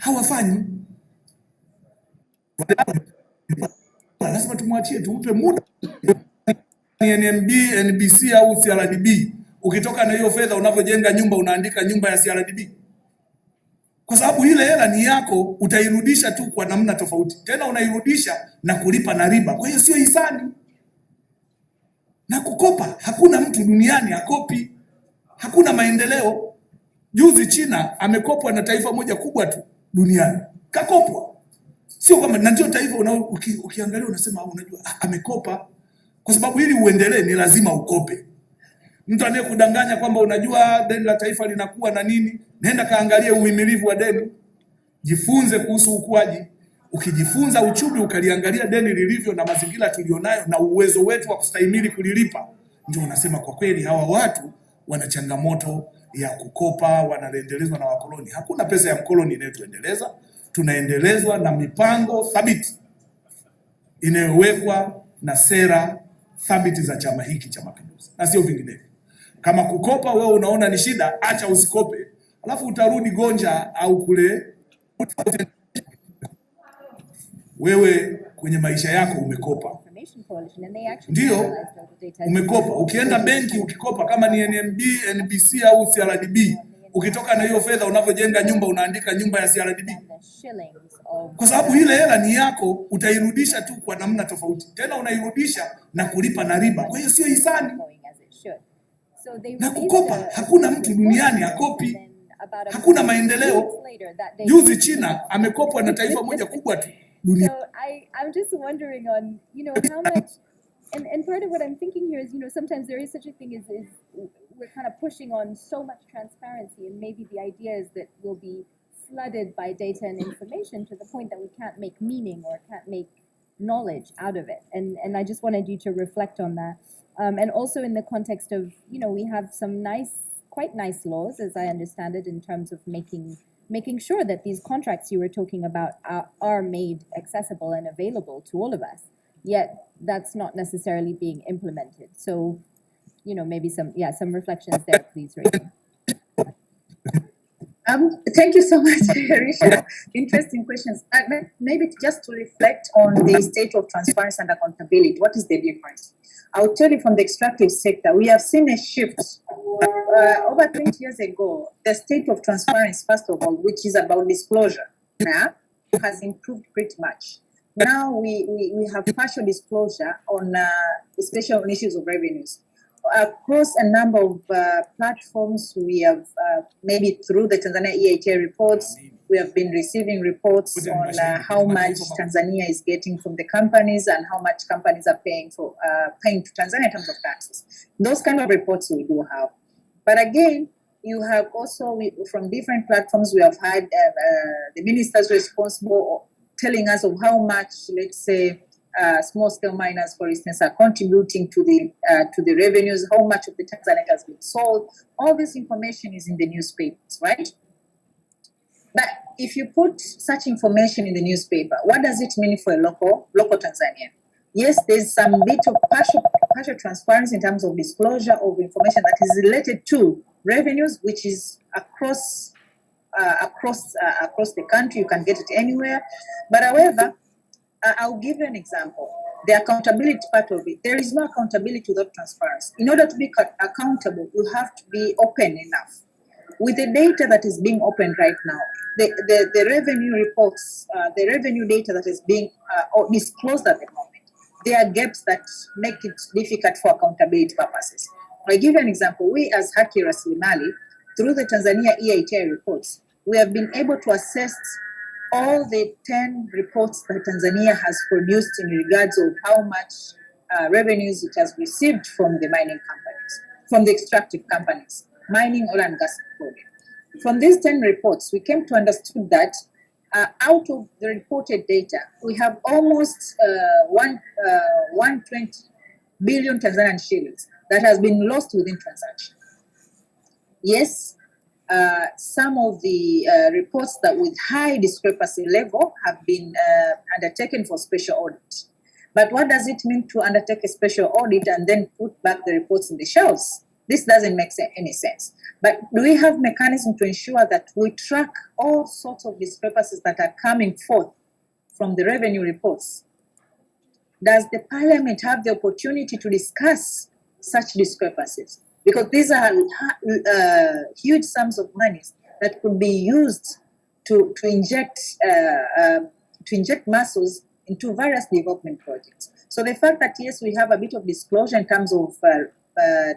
hawafanyi. Lazima tumwachie, tumpe muda. NMB, NBC au CRDB, ukitoka na hiyo fedha unavyojenga nyumba unaandika nyumba ya CRDB, kwa sababu ile hela ni yako, utairudisha tu kwa namna tofauti, tena unairudisha na kulipa na riba. Kwa hiyo sio hisani na kukopa. Hakuna mtu duniani akopi, hakuna maendeleo. Juzi China amekopwa na taifa moja kubwa tu duniani, kakopwa. Sio kama na ndio taifa ukiangalia unasema unajua amekopa, kwa sababu ili uendelee ni lazima ukope. Mtu anayekudanganya kwamba unajua deni la taifa linakuwa na nini, nenda kaangalie uhimilivu wa deni, jifunze kuhusu ukuaji. Ukijifunza uchumi ukaliangalia deni lilivyo na mazingira tulionayo na uwezo wetu wa kustahimili kulilipa, ndio unasema kwa kweli hawa watu wana changamoto ya kukopa, wanaendelezwa na wakoloni. Hakuna pesa ya mkoloni inayotuendeleza, tunaendelezwa na mipango thabiti inayowekwa na sera thabiti za chama hiki cha Mapinduzi na sio vinginevyo. Kama kukopa wewe unaona ni shida, acha usikope, alafu utarudi Gonja au kule. Wewe kwenye maisha yako umekopa, ndio umekopa. Ukienda benki ukikopa, kama ni NMB, NBC au CRDB, ukitoka na hiyo fedha unavyojenga nyumba unaandika nyumba ya CRDB, kwa sababu ile hela ni yako, utairudisha tu kwa namna tofauti, tena unairudisha na kulipa na riba. Kwa hiyo sio hisani na kukopa. Hakuna mtu duniani akopi, hakuna maendeleo. Juzi China amekopwa na taifa moja kubwa tu duniani. So I'm just wondering on, how much, and part of what I'm thinking here is, sometimes there is such a thing as we're kind of pushing on so much transparency, and maybe the idea is that we'll be flooded by data and information to the point that we can't make meaning or can't make knowledge out of it. And I just wanted you to reflect on that. And also in the context of, we have some quite nice laws, as I understand it, in terms of making sure that these contracts you were talking about are made accessible and available to all of us. Yet that's not necessarily being implemented. So, maybe some reflections there, please, Rachel. Thank you so much, Risha. Interesting questions. Maybe just to reflect on the state of transparency and accountability. What is the difference? I'll tell you, from the extractive sector, we have seen a shift. Over 20 years ago, the state of transparency, first of all, which is about disclosure, has improved pretty much. Now we have partial disclosure on, especially on issues of revenues. Across a number of platforms, we have, maybe through the Tanzania EIT reports, we have been receiving reports on how much Tanzania is getting from the companies and how much companies are paying to Tanzania in terms of taxes. Those kind of reports we do have. But again, you have also, from different platforms, we have had the ministers responsible telling us of how much, let's say, small-scale miners, for instance, are contributing to the revenues, how much of the Tanzania has been sold. All this information is in the newspapers, right? But if you put such information in the newspaper, what does it mean for a local Tanzania? Yes, there's some bit of partial transparency in terms of disclosure of information that is related to revenues, which is across the country. You can get it anywhere. But however, I'll give you an example. The accountability part of it. There is no accountability without transparency. In order to be accountable, you have to be open enough. With the data that is being opened right now, the revenue reports, the revenue data that is being disclosed at the moment, there are gaps that make it difficult for accountability purposes. I'll give you an example. We as Haki Rasilimali, through the Tanzania EIT reports, we have been able to assess all the 10 reports that Tanzania has produced in regards of how much revenues it has received from the mining companies, from the extractive companies, mining, oil and gas projects. From these 10 reports, we came to understand that out of the reported data, we have almost 120 billion Tanzanian shillings that has been lost within transaction. Yes, some of the reports that with high discrepancy level have been undertaken for special audit. But what does it mean to undertake a special audit and then put back the reports in the shelves? This doesn't make any sense. But do we have mechanism to ensure that we track all sorts of discrepancies that are coming forth from the revenue reports? Does the parliament have the opportunity to discuss such discrepancies? Because these are huge sums of money that could be used to inject muscles into various development projects. So the fact that yes, we have a bit of disclosure in terms of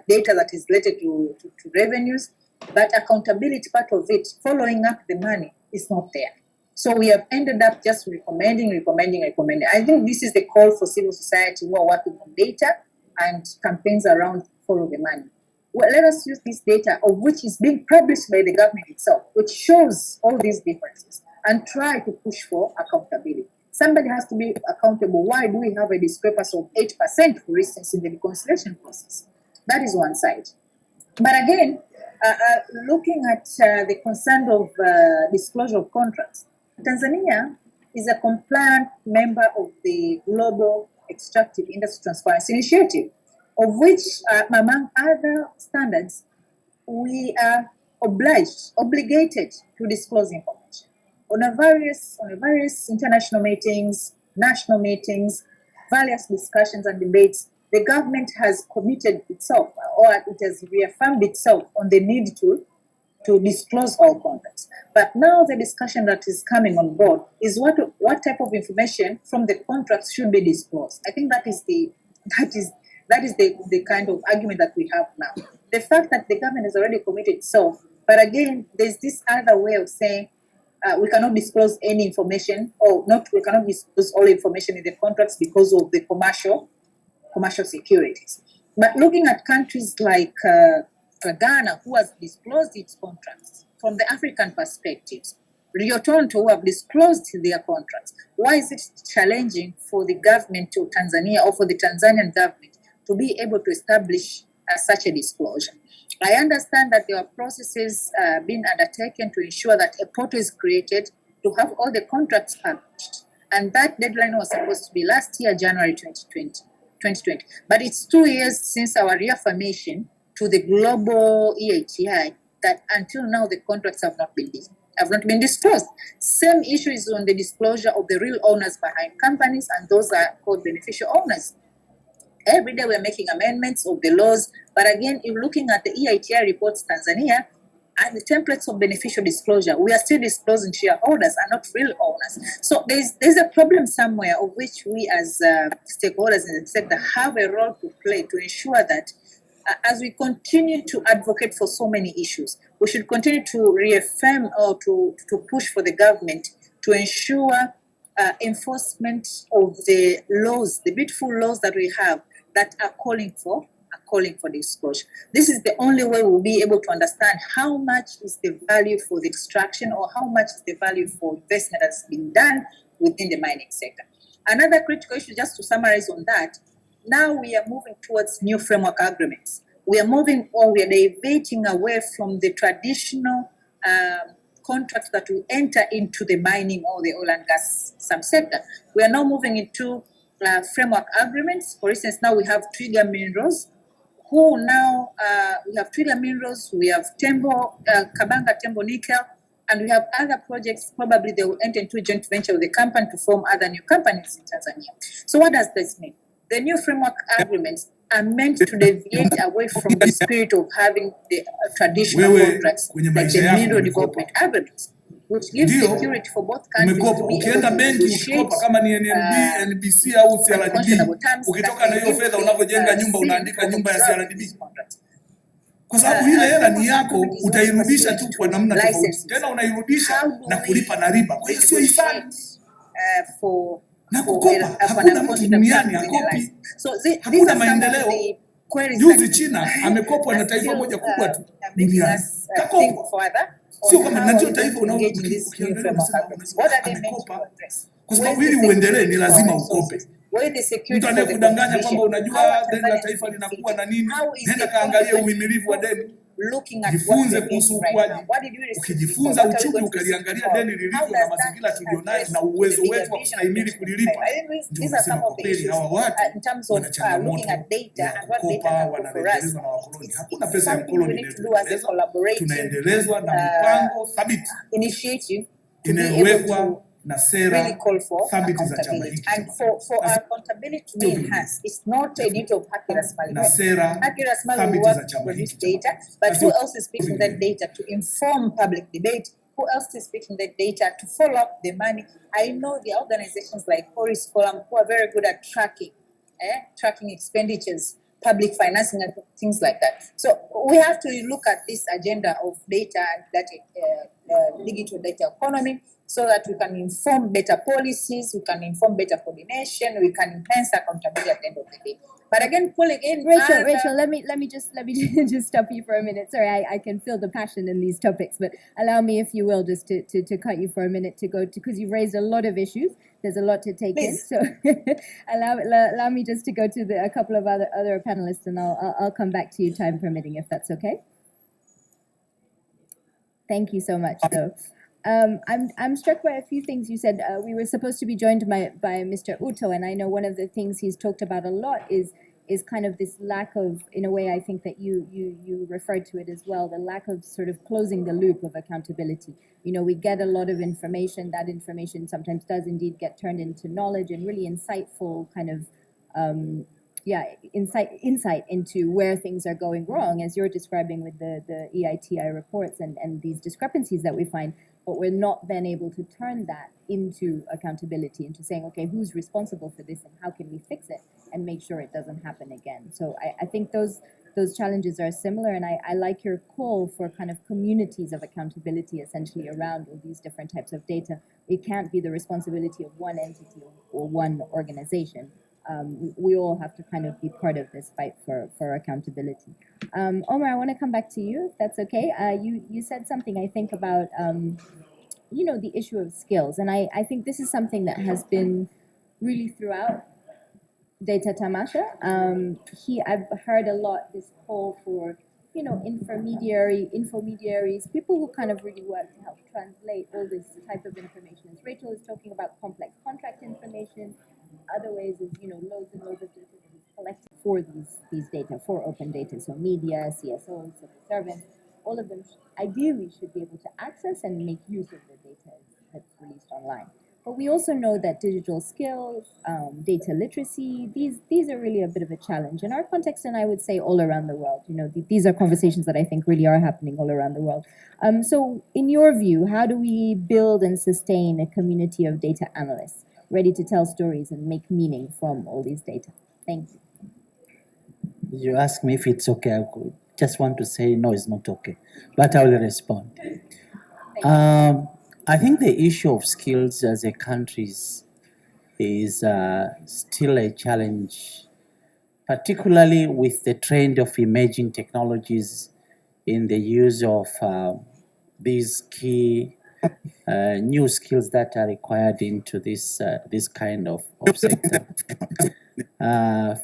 data that is related to revenues, but accountability part of it, following up the money, is not there. So we have ended up just recommending. I think this is the call for civil society who are working on data and campaigns around follow the money. Well, let us use this data, of which is being published by the government itself, which shows all these differences, and try to push for accountability. Somebody has to be accountable. Why do we have a discrepancy of 8%, for instance, in the reconciliation process? That is one side. But again, looking at the concern of disclosure of contracts, Tanzania is a compliant member of the Global Extractive Industry Transparency Initiative, of which, among other standards, we are obligated to disclose information. On various international meetings, national meetings, various discussions and debates, the government has committed itself, or it has reaffirmed itself on the need to disclose all contracts. But now the discussion that is coming on board is what type of information from the contracts should be disclosed. I think that is the kind of argument that we have now. The fact that the government has already committed itself, but again, there's this other way of saying we cannot disclose any information, we cannot disclose all information in the contracts because of the commercial securities. But looking at countries like Ghana, who has disclosed its contracts from the African perspective, Rio Tinto, who have disclosed their contracts, why is it challenging for the government of Tanzania or for the Tanzanian government to be able to establish such a disclosure? I understand that there are processes being undertaken to ensure that a portal is created to have all the contracts published. And that deadline was supposed to be last year, January 2020. But it's 2 years since our reaffirmation to the global EITI that until now the contracts have not been disclosed. Same issue is on the disclosure of the real owners behind companies, and those are called beneficial owners. Every day we're making amendments of the laws, but again, if looking at the EITI reports Tanzania and the templates of beneficial disclosure, we are still disclosing shareholders and not real owners. So there's a problem somewhere of which we as stakeholders in the sector have a role to play to ensure that as we continue to advocate for so many issues, we should continue to reaffirm or to push for the government to ensure enforcement of the laws, the beautiful laws that we have that are calling for disclosure. This is the only way we'll be able to understand how much is the value for the extraction or how much is the value for investment that's been done within the mining sector. Another critical issue, just to summarize on that, now we are moving towards new framework agreements. We are deviating away from the traditional contracts that we enter into the mining or the oil and gas subsector. We are now moving into framework agreements. For instance, now we have Trigger Minerals, we have Tembo, Kabanga Tembo Nickel, and we have other projects. Probably they will enter into a joint venture with the company to form other new companies in Tanzania. So what does this mean? The new framework agreements are meant to deviate away from the spirit of having the traditional contracts like the mineral development agreements, which gives security for both countries to be able to negotiate kama ni NBC au CRDB, ukitoka na hiyo fedha unavyojenga nyumba unaandika nyumba ya CRDB. Kwa sababu ile hela ni yako, utairudisha tu kwa namna tofauti. Tena unairudisha na kulipa na riba. Kwa hiyo sio hifadhi. Na kukopa, hakuna mtu duniani akopi. Hakuna maendeleo. Juzi China amekopwa na taifa moja kubwa tu duniani. Kakopwa. Sio kama najua taifa ukiangalia amekopa. Kwa sababu ili uendelee ni lazima ukope. Mtu anayekudanganya kwamba unajua deni la taifa linakuwa na nini, nenda kaangalia uhimilivu wa deni. looking at what jifunze we're kuhusu getting right now. ukuaji. What did we receive before? Ukijifunza What are we uchumi, going to receive ukaliangalia before? deni How lilivyo na does that mazingira tulionayo address na to the uwezo bigger wetu wa vision of kustahimili 2025? kulilipa, I think ndio these are unasema some kwa of the kweli issues hawa watu in terms of wana looking changamoto at data ya and what data kukopa, can do for us. wanarejelezwa na wakoloni. Hakuna It's pesa ya something we mkoloni need to do as a inayotuendeleza, collaborative tunaendelezwa na mipango thabiti initiative to be able inayowekwa to na really sera call for thabiti za chama accountability. hiki. And for our accountability to be enhanced, it's not a duty of Haki Rasmali. Na sera Haki Rasmali will thabiti work za to chama produce hiki. data, but who else is speaking that data to inform public debate? Who else is speaking that data to follow up the money? I know the organizations like Horace Forum who are very good at tracking expenditures, public financing and things like that. So we have to look at this agenda of data and data, digital data economy, so that we can inform better policies, we can inform better coordination, we can enhance accountability at the end of the day. But again, pulling in Rachel, let me just just stop you for a minute. Sorry, I can feel the passion in these topics, but allow me, if you will, just to cut you for a minute to go to, because you've raised a lot of issues. There's a lot to take in, so allow me just to go to a couple of other panelists, and I'll come back to you, time permitting, if that's okay. Thank you so much, though. I'm struck by a few things you said. We were supposed to be joined by Mr. Uto, and I know one of the things he's talked about a lot is kind of this lack of, in a way, I think that you referred to it as well, the lack of sort of closing the loop of accountability. You know, we get a lot of information. That information sometimes does indeed get turned into knowledge and really insightful kind of insight into where things are going wrong, as you're describing with the EITI reports and these discrepancies that we find. But we're not then able to turn that into accountability, into saying, okay, who's responsible for this and how can we fix it and make sure it doesn't happen again? So I think those challenges are similar, and I like your call for kind of communities of accountability essentially around all these different types of data. It can't be the responsibility of one entity or one organization. We all have to kind of be part of this fight for accountability. Omar, I want to come back to you, if that's okay. You said something, I think, about you know, the issue of skills, and I think this is something that has been really throughout Data Tamasha. I've heard a lot this call for, you know, intermediaries, people who kind of really work to help translate all this type of information. As Rachel is talking about complex contract information, other ways is, you know, loads and loads of data that is collected for these data, for open data. So media, CSOs, civil servants, all of them ideally should be able to access and make use of the data that's released online. But we also know that digital skills, data literacy, these are really a bit of a challenge in our context, and I would say all around the world. You know, these are conversations that I think really are happening all around the world. So in your view, how do we build and sustain a community of data analysts ready to tell stories and make meaning from all these data? Thank you. You ask me if it's okay. I could just want to say no, it's not okay, but I will respond. I think the issue of skills as a country is still a challenge, particularly with the trend of emerging technologies in the use of these key new skills that are required into this kind of sector.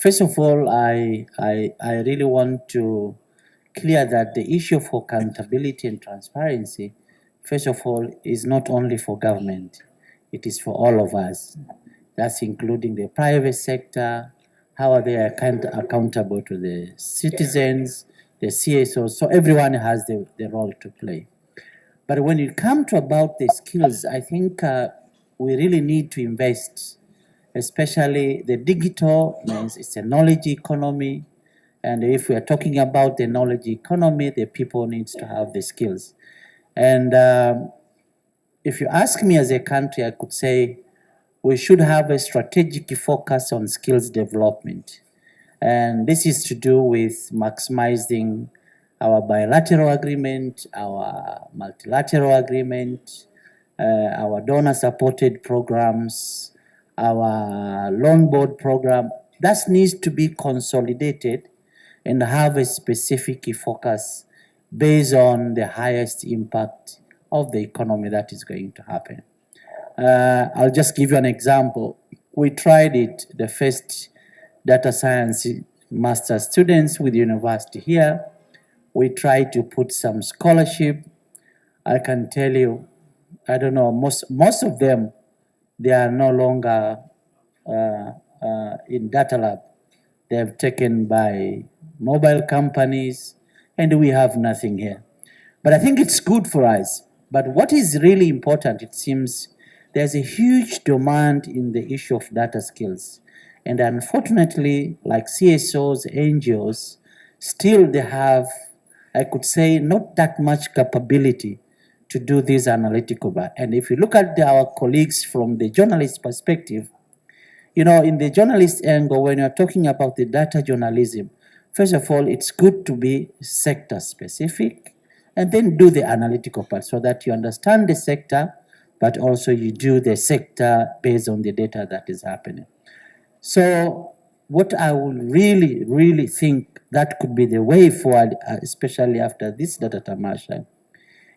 First of all, I really want to clear that the issue of accountability and transparency, first of all, is not only for government, it is for all of us. That's including the private sector, how are they accountable to the citizens, the CSOs, so everyone has the role to play. But when it comes to about the skills, I think we really need to invest, especially the digital means it's a knowledge economy. And if we are talking about the knowledge economy, the people needs to have the skills. And if you ask me as a country, I could say we should have a strategic focus on skills development. And this is to do with maximizing our bilateral agreement, our multilateral agreement, our donor-supported programs, our loan board program. That needs to be consolidated and have a specific focus based on the highest impact of the economy that is going to happen. I'll just give you an example. We tried it, the first data science master students with the university here. We try to put some scholarship. I can tell you, I don't know, most of them, they are no longer in data lab. They have taken by mobile companies, and we have nothing here. But I think it's good for us. But what is really important, it seems there's a huge demand in the issue of data skills. And unfortunately, like CSOs, NGOs, still they have, I could say, not that much capability to do this analytical work. And if you look at our colleagues from the journalist perspective, you know, in the journalist angle, when you're talking about the data journalism, first of all, it's good to be sector specific and then do the analytical part so that you understand the sector, but also you do the sector based on the data that is happening. So what I would really think that could be the way forward, especially after this data Tamasha,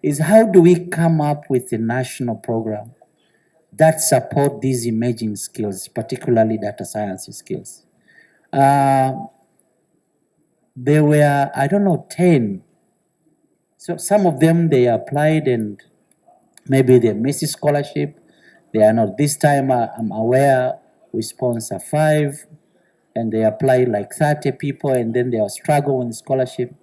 is how do we come up with a national program that support these emerging skills, particularly data science skills. There were, I don't know, 10. So some of them, they applied and maybe they missed scholarship. They are not. This time, I'm aware, we sponsor 5 and they apply like 30 people and then they are struggling with scholarship.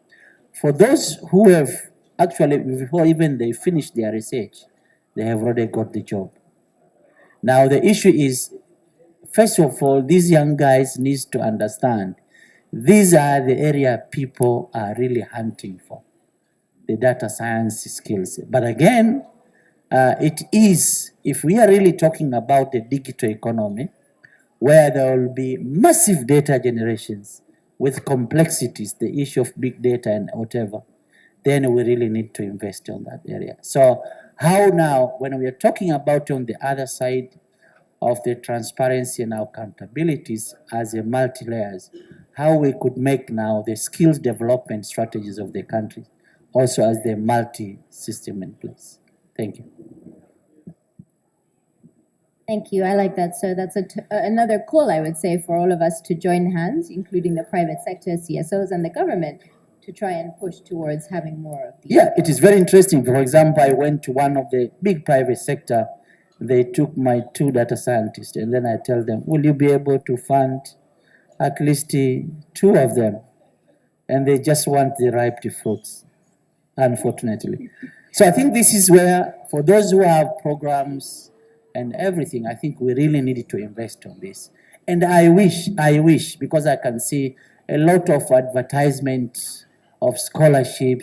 For those who have actually, before even they finish their research, they have already got the job. Now the issue is, first of all, these young guys need to understand these are the area people are really hunting for, the data science skills. But again, it is, if we are really talking about the digital economy, where there will be massive data generations with complexities, the issue of big data and whatever, then we really need to invest on that area. So how now, when we are talking about on the other side of the transparency and accountabilities as a multi-layers, how we could make now the skills development strategies of the country also as the multi-system in place. Thank you. Thank you. I like that. So that's another call, I would say, for all of us to join hands, including the private sector, CSOs, and the government, to try and push towards having more of these. Yeah, it is very interesting. For example, I went to one of the big private sector. They took my 2 data scientists, and then I tell them, will you be able to fund at least 2 of them? And they just want the ripe fruits, unfortunately. So I think this is where, for those who have programs and everything, I think we really needed to invest on this. And I wish, because I can see a lot of advertisement of scholarship.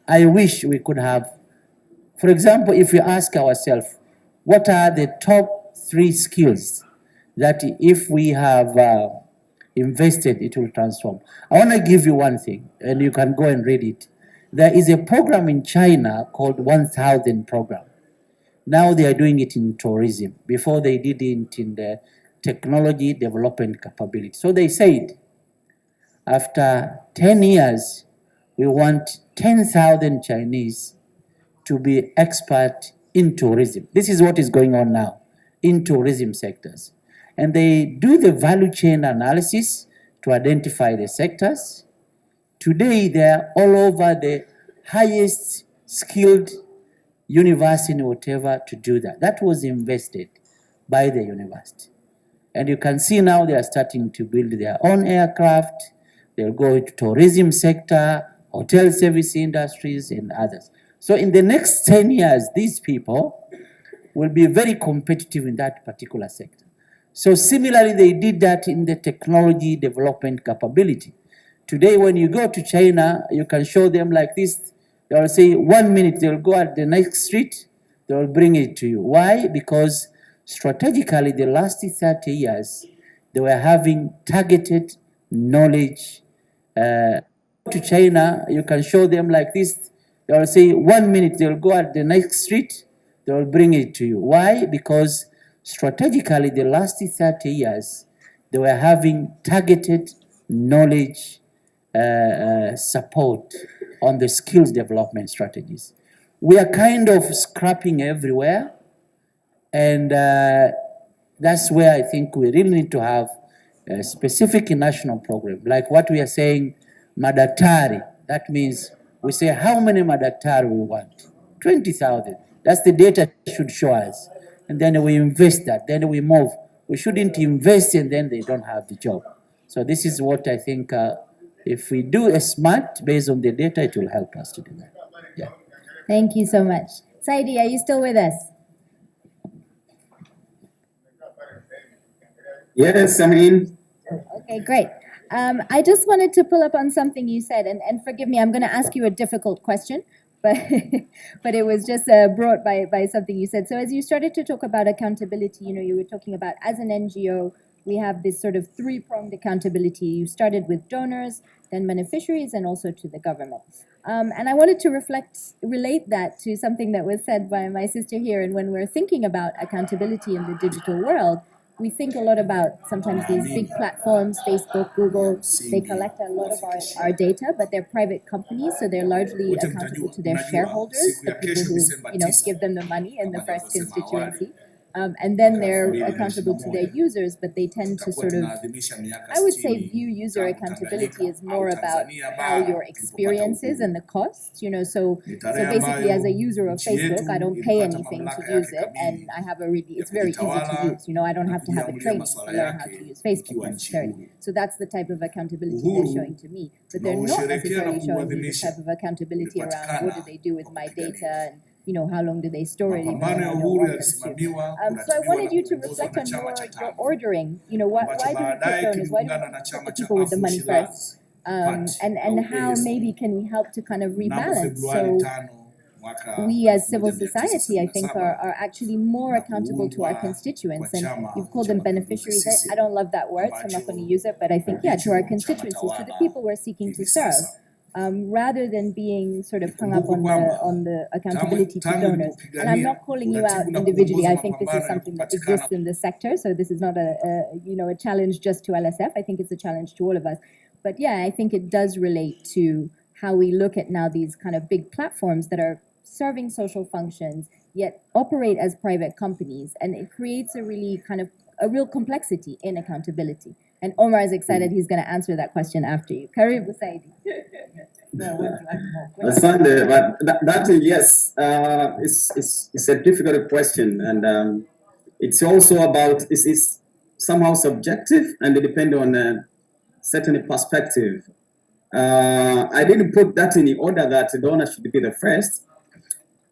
I wish we could have, for example, if we ask ourselves, what are the top 3 skills that if we have invested, it will transform? I want to give you one thing, and you can go and read it. There is a program in China called 1000 program. Now they are doing it in tourism. Before they did it in the technology development capability. So they said, after 10 years, we want 10,000 Chinese to be expert in tourism. This is what is going on now in tourism sectors. And they do the value chain analysis to identify the sectors. Today, they are all over the highest skilled university, whatever, to do that. That was invested by the university. And you can see now they are starting to build their own aircraft. They'll go to tourism sector, hotel service industries, and others. So in the next 10 years, these people will be very competitive in that particular sector. So similarly, they did that in the technology development capability. Today, when you go to China, you can show them like this. They will say 1 minute, they'll go at the next street, they will bring it to you. Why? Because strategically, the last 30 years, they were having targeted knowledge. To China, you can show them like this. They will say 1 minute, they'll go at the next street, they will bring it to you. Why? Because strategically, the last 30 years, they were having targeted knowledge support on the skills development strategies. We are kind of scrapping everywhere, and that's where I think we really need to have a specific national program, like what we are saying, madaktari. That means we say how many madaktari we want. 20,000. That's the data should show us. And then we invest that, then we move. We shouldn't invest and then they don't have the job. So this is what I think, if we do a smart based on the data, it will help us to do that. Yeah. Thank you so much. Saidi, are you still with us? Yes, I'm in. Okay, great. I just wanted to pull up on something you said, and forgive me, I'm going to ask you a difficult question, but but it was just brought by something you said. So as you started to talk about accountability, you were talking about as an NGO, we have this sort of three-pronged accountability. You started with donors, then beneficiaries, and also to the government. And I wanted to relate that to something that was said by my sister here. And when we're thinking about accountability in the digital world, we think a lot about sometimes these big platforms, Facebook, Google, they collect a lot of our data, but they're private companies, so they're largely accountable to their shareholders, the people who give them the money in the first constituency. And then they're accountable to their users, but they tend to sort of, I would say, view user accountability as more about how your experience is and the costs, so basically as a user of Facebook, I don't pay anything to use it, and I have it's very easy to use, I don't have to have a training to learn how to use Facebook necessarily. So that's the type of accountability they're showing to me, but they're not necessarily showing me the type of accountability around what do they do with my data, and how long do they store it? So I wanted you to reflect on your ordering. Why do we put donors? Why do we put the people with the money first? And how maybe can we help to kind of rebalance? So we as civil society, I think, are actually more accountable to our constituents. And you've called them beneficiaries. I don't love that word, so I'm not going to use it. But I think, to our constituencies, to the people we're seeking to serve. Rather than being sort of hung up on the accountability to donors. And I'm not calling you out individually. I think this is something that exists in the sector. So this is not a challenge just to LSF. I think it's a challenge to all of us. But I think it does relate to how we look at now these kind of big platforms that are serving social functions, yet operate as private companies. And it creates a real complexity in accountability. And Omar is excited. He's going to answer that question after you. Karibu Saidi. Asante, but that yes, it's a difficult question, and it's also about it's somehow subjective and it depends on a certain perspective. I didn't put that in the order that the donor should be the first.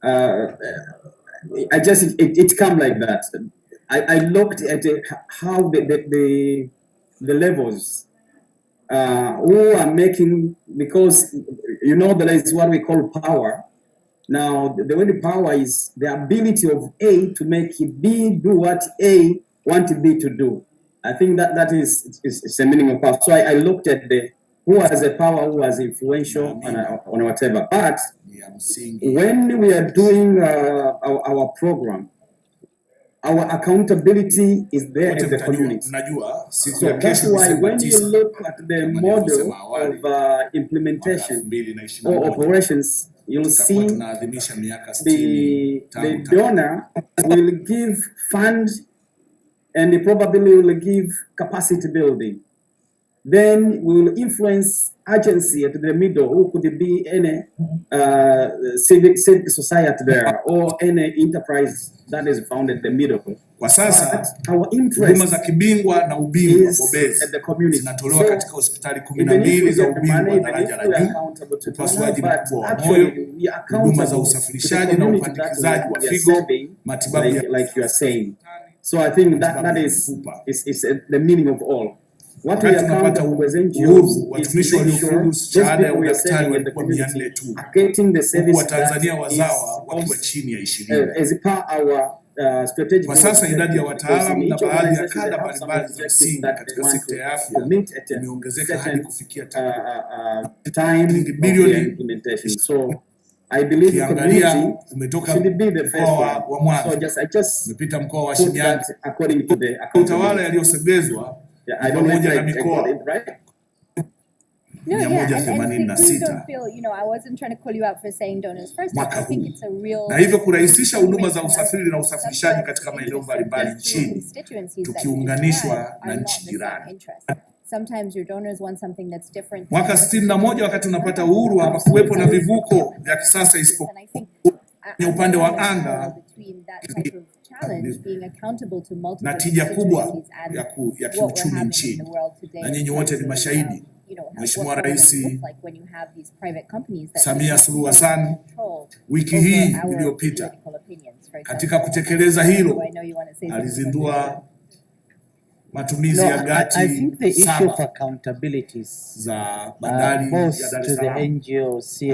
I just it come like that. I looked at how the levels who are making, because there is what we call power. Now the way the power is the ability of A to make B do what A wanted B to do. I think that is the meaning of power. So I looked at who has the power, who has influential on whatever. But when we are doing our program, our accountability is there at the community. So that's why when you look at the model of implementation or operations, you'll see the donor will give fund and they probably will give capacity building. Then we will influence agency at the middle, who could be any civic society there or any enterprise that is found at the middle. Kwa sasa huduma za kibingwa na ubingwa bobezi zinatolewa katika hospitali 12 za ubingwa wa daraja la juu, upasuaji mkubwa wa moyo, huduma za usafirishaji na upandikizaji wa figo, matibabu like you are saying. So I think that is the meaning of all. What we tunapata uhuru, watumishi waliofuzu shahada ya udaktari walikuwa 400 tu, huku Watanzania wazawa wakiwa chini ya 20. Kwa sasa idadi ya wataalamu na baadhi ya kada mbalimbali za msingi katika sekta ya afya imeongezeka hadi kufikia bilioni. So I believe the community should be the first one. So just umepita mkoa wa Shinyanga, utawala yaliyosogezwa pamoja na mikoa. No, yeah, and please don't feel, I wasn't trying to call you out for saying donors first. I think it's a real. Na hivyo kurahisisha huduma za usafiri na usafirishaji katika maeneo mbalimbali nchini tukiunganishwa na nchi jirani. sometimes your donors want something that's different. Mwaka 61 wakati tunapata uhuru hapakuwepo na vivuko vya kisasa isipokuwa kwenye upande wa anga na tija kubwa ya kiuchumi nchini, na nyinyi wote ni mashahidi. Mheshimiwa Rais Samia Suluhu Hassan wiki hii iliyopita katika kutekeleza hilo alizindua matumizi ya gati 7 za bandari ya Dar es Salaam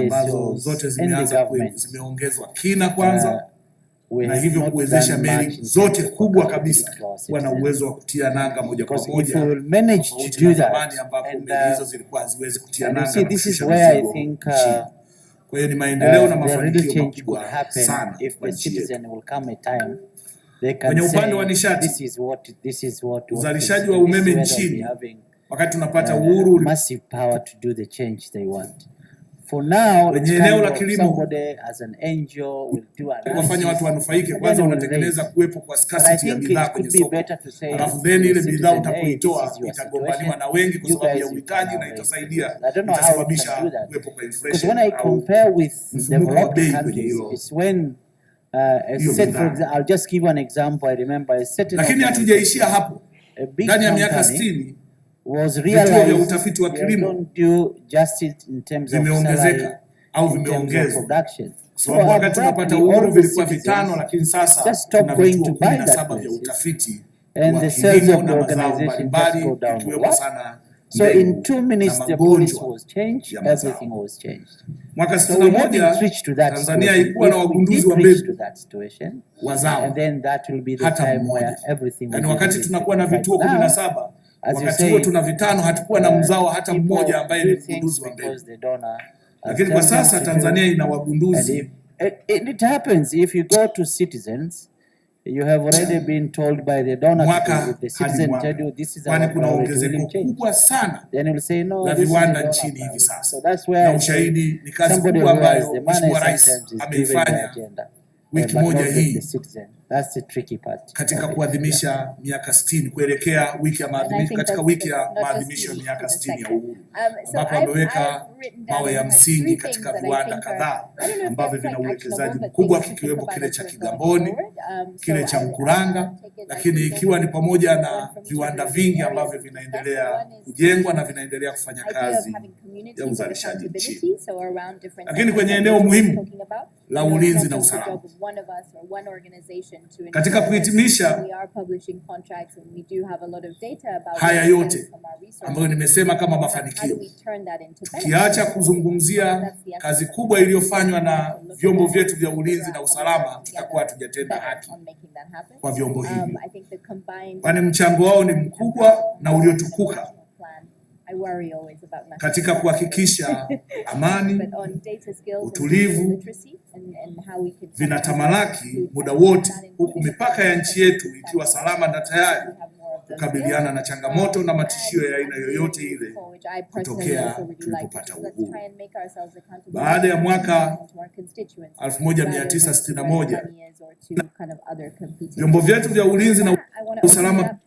ambazo zote zimeongezwa kina kwanza, na hivyo kuwezesha meli zote kubwa kabisa kuwa na uwezo wa kutia nanga moja kwa moja, tofauti na zamani ambapo meli hizo zilikuwa haziwezi kutia nanga na kushusha mizigo chini. Kwa hiyo ni maendeleo na mafanikio makubwa sana kwa nchi yetu. Kwenye upande wa nishati, uzalishaji wa umeme nchini wakati tunapata uhuru kwenye eneo la kilimo wafanya watu wanufaike. Kwanza unatengeneza kuwepo kwa scarcity ya bidhaa kwenye soko, alafu then ile bidhaa utapoitoa itagombaniwa na wengi kwa sababu ya uhitaji, na itasaidia, itasababisha kuwepo kwa inflation au mfumuko wa bei kwenye hilo. I'll just give one example. I remember a certain, lakini hatujaishia hapo. Ndani ya miaka 60 vituo vya utafiti wa kilimo vimeongezeka au vimeongezwa, sababu wakati tunapata uhuru vilikuwa 5, lakini sasa kuna vituo 17 vya utafiti wa kilimo na mazao mbalimbali ikiwemo sana. So in 2 minutes the policy was changed, everything was changed. Mwaka 61 Tanzania ilikuwa na wagunduzi wa mbegu wa zao, and then that will be the time where everything will be. Wakati tunakuwa na vituo 17, wakati huo tuna 5, hatukuwa na mzao hata mmoja ambaye ni mgunduzi wa mbegu. Lakini kwa sasa Tanzania ina wagunduzi. It happens if you go to citizens, you have already been told by the donor, if the citizen tell you this is our ongezeko kubwa sana then you will say no, la viwanda nchini hivi sasa. So that's where na ushahidi ni kazi kubwa ambayo Mheshimiwa Rais ameifanya wiki moja hii. That's the tricky part. Katika kuadhimisha miaka 60 kuelekea wiki ya maadhimisho, katika wiki ya maadhimisho ya miaka 60 ya uhuru, ambapo ameweka mawe ya msingi katika viwanda kadhaa ambavyo vina uwekezaji mkubwa, kikiwemo kile cha Kigamboni, kile cha Mkuranga, lakini ikiwa ni pamoja na viwanda vingi ambavyo vinaendelea kujengwa na vinaendelea kufanya kazi ya uzalishaji nchini. Lakini kwenye eneo muhimu la ulinzi na usalama, katika kuhitimisha haya yote ambayo nimesema kama mafanikio, tukiacha kuzungumzia kazi kubwa iliyofanywa na vyombo vyetu vya ulinzi na usalama, tutakuwa hatujatenda haki kwa vyombo hivi, kwani mchango wao ni mkubwa na uliotukuka katika kuhakikisha amani, utulivu vinatamalaki muda wote, huku mipaka ya nchi yetu ikiwa salama na tayari kukabiliana na changamoto na matishio ya aina yoyote ile kutokea tulipopata uhuru. Baada ya mwaka 1961, vyombo vyetu vya ulinzi na usalama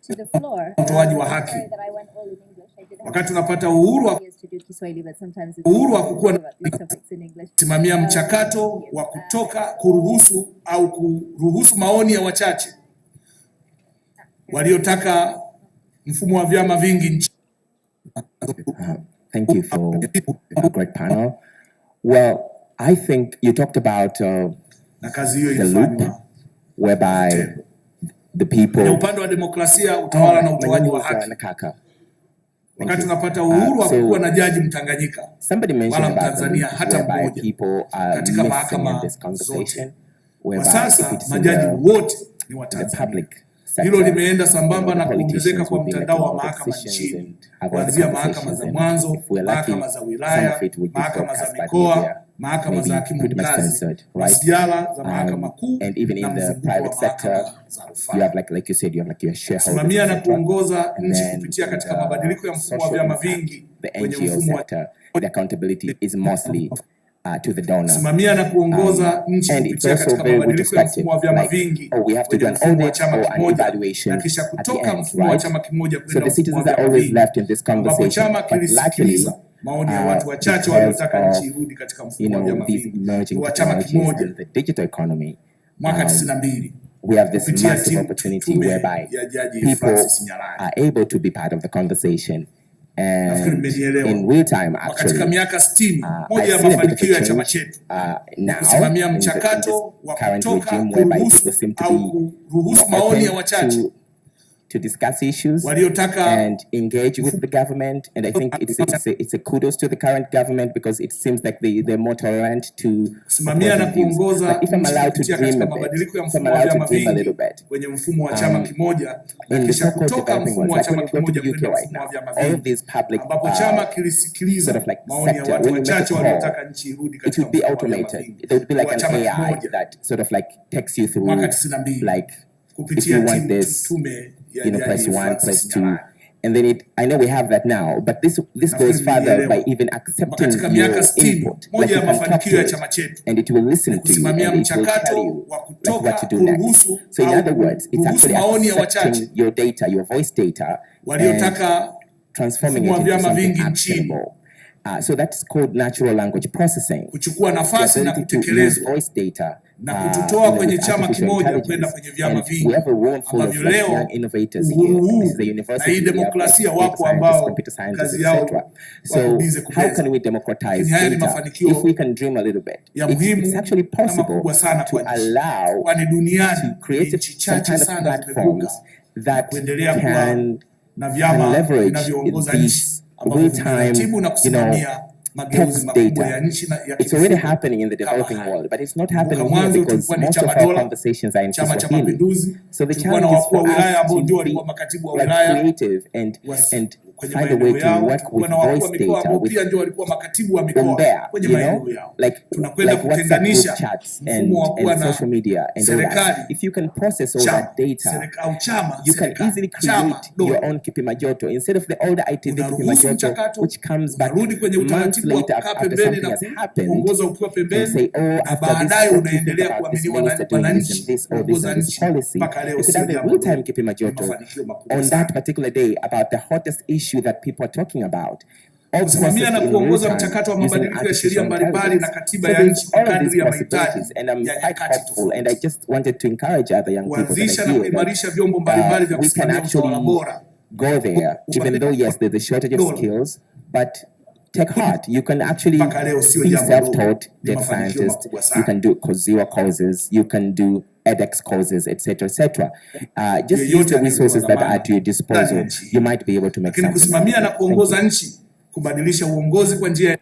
utoaji wa haki. Wakati tunapata uhuru wa kukuwa simamia mchakato wa kutoka kuruhusu maoni ya wachache waliotaka mfumo wa vyama vingi nchi. Thank you for a great panel. Well, I think you talked about the loop whereby the people. Upande wa demokrasia, utawala na utoaji wa haki. Wakati tunapata uhuru wa kuwa na jaji Mtanganyika wala Mtanzania hata mmoja katika mahakama zote. Kwa sasa majaji wote ni wa Tanzania. Hilo limeenda sambamba na kuongezeka kwa mtandao wa mahakama nchini, kuanzia mahakama za mwanzo, mahakama za wilaya, mahakama za mikoa, mahakama za hakimu mkazi, masijala za mahakama kuu, and even in the private sector you have like you said, you have like your shareholders. Simamia na kuongoza nchi kupitia katika mabadiliko ya mfumo wa vyama vingi the NGO sector. The accountability is mostly to the donor. Kusimamia na kuongoza nchi And it's kupitia also katika very mabadiliko ya mfumo wa vyama like, vingi we have to do kwenye an mfumo wa audit chama or an kimoja evaluation na kisha at the kutoka end, mfumo wa right? chama kimoja So kwenda the mfumo citizens wa are vyama always vingi, left in this ambapo conversation, chama but luckily, kilisikiliza maoni ya watu wachache because waliotaka nchi of, irudi katika you mfumo wa know, vyama these vingi emerging wa chama technologies kimoja and the digital economy, mwaka 92 we have this kupitia massive opportunity tume whereby ya Jaji people Francis Nyalali. are able to be part of the conversation. Nafikiri And mmenielewa. in real time, Katika actually, miaka 60 moja I've ya seen a bit of mafanikio a ya chama change chetu now kusimamia in this mchakato wa current kutoka regime whereby kuruhusu people seem to au be kuruhusu more maoni ya open wachache to discuss issues waliotaka and engage with the government. And I think it's a kudos to the current government because it seems like they're more tolerant to kusimamia na opposing views. kuongoza But if I'm nchi allowed to kupitia dream katika a bit, mabadiliko ya if I'm mfumo wa allowed to vyama dream a vingi little bit, kwenye mfumo wa chama kimoja na in the kisha so-called kutoka developing mfumo world, wa like when chama you go to kimoja the UK kwenda right mfumo wa now, vyama all of vingi these public ambapo chama kilisikiliza sort of like maoni ya sector, watu when you make a wachache call, waliotaka nchi irudi it katika would be mfumo wa vyama automated. vingi There would be like wa an chama AI kimoja that sort of like takes you through, mwaka 92 like if kupitia you want this, tume ya you know, press Jaji 1, Francis press 2. Nyalali. And then I know we have that now, but this goes further by even accepting Katika your miaka 60 input. Like moja you ya can talk mafanikio to ya it, chama chetu and it will listen to you, kusimamia and it will tell mchakato you wa like kutoka what to do next. kuruhusu So in au other words, it's kuruhusu actually maoni ya wachache accepting your data, your voice data, waliotaka and transforming mfumo it wa into vyama something vingi nchini actionable. So that's called natural language processing. kuchukua The nafasi na ability to use kutekelezwa voice data na kututoa kwenye with chama artificial kimoja intelligence. kwenda kwenye vyama And vingi we have a room full of ambavyo like leo young innovators uhuru here. huu This is a na hii university. We have like demokrasia data wapo scientists, ambao computer scientists, kazi yao etc. wako So bize how kubeza. can we democratize Lakini haya ni data? mafanikio If we can dream a little bit, ya it's muhimu actually na possible makubwa sana to kwa nchi, allow kwani duniani to create nchi some chache kind of sana platforms zimevuka that kuendelea kuwa can na vyama leverage vinavyoongoza nchi these ambavyo real-time, vinaratibu na kusimamia mageuzi text makubwa ya data. nchi na ya It's already kimfumo happening in the kama developing haya. world, but it's not Kumbuka happening here mwanzo because tulikuwa ni most of chama our dola, conversations are in Chama cha Kiswahili. Mapinduzi, So the tulikuwa challenge na is wakuu wa for wilaya us ambao ndio to be walikuwa makatibu wa like wilaya creative and kwenye find a way maeneo to yao, work tulikuwa with na wakuu wa voice mikoa data, ambao with pia ndio walikuwa makatibu wa mikoa Umbea, kwenye you maeneo know, yao. like Tunakwenda WhatsApp group kutenganisha chats mfumo wa kuwa and na social media and all that. serikali, If you can process all chama, that data, au chama, you can serikali, easily chama, create dola. your own KILIMANJARO instead of the older ITV Unaruhusu KILIMANJARO, mchakato, which comes back unarudi kwenye months utaratibu wa later kukaa after pembeni something na has happened kuongoza ukiwa and pembeni, say, oh, na after this, baadaye what do you think unaendelea about this kuaminiwa minister na doing this wananchi and this or this kuongoza and this nchi policy? mpaka leo You could sio have a jambo real-time dogo, ni KILIMANJARO mafanikio makubwa on sana. that particular day about the hottest issue that people are talking about. All Kusimamia na processed in kuongoza real time mchakato wa using mabadiliko ya sheria artificial mbalimbali na intelligence. katiba So ya there's nchi kwa all of these kadri ya mahitaji possibilities, and I'm ya quite nyakati hopeful, and I tofauti. just wanted to encourage other young people that Kuanzisha are na here that kuimarisha vyombo mbalimbali vya we can kusimamia utawala actually bora. go there, even though yes, there's a shortage of skills, but take heart. You can actually be self-taught data scientist. You can do Koziwa courses. You can do edX courses, etc., etc. Just use the resources that are at your disposal. You might be able to make something. Kusimamia na kuongoza nchi, kubadilisha uongozi kwa njia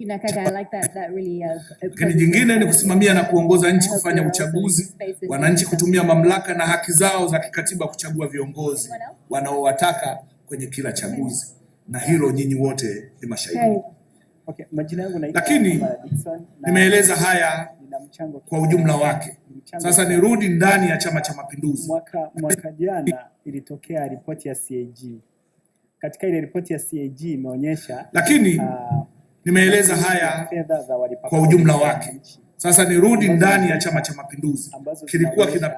Kaka, I like that really Lakini jingine ni kusimamia na kuongoza nchi kufanya uchaguzi, wananchi kutumia mamlaka na haki zao za kikatiba kuchagua viongozi wanaowataka kwenye kila chaguzi, na hilo nyinyi wote ni mashahidi. Okay, majina yangu naitwa Lakini nimeeleza haya kwa ujumla wake. Sasa nirudi ndani ya Chama cha Mapinduzi. Mwaka jana ilitokea ripoti ya CAG. Katika ile ripoti ya CAG imeonyesha, lakini nimeeleza haya kwa ujumla wake. Sasa nirudi ndani ya Chama cha Mapinduzi. Kilikuwa kina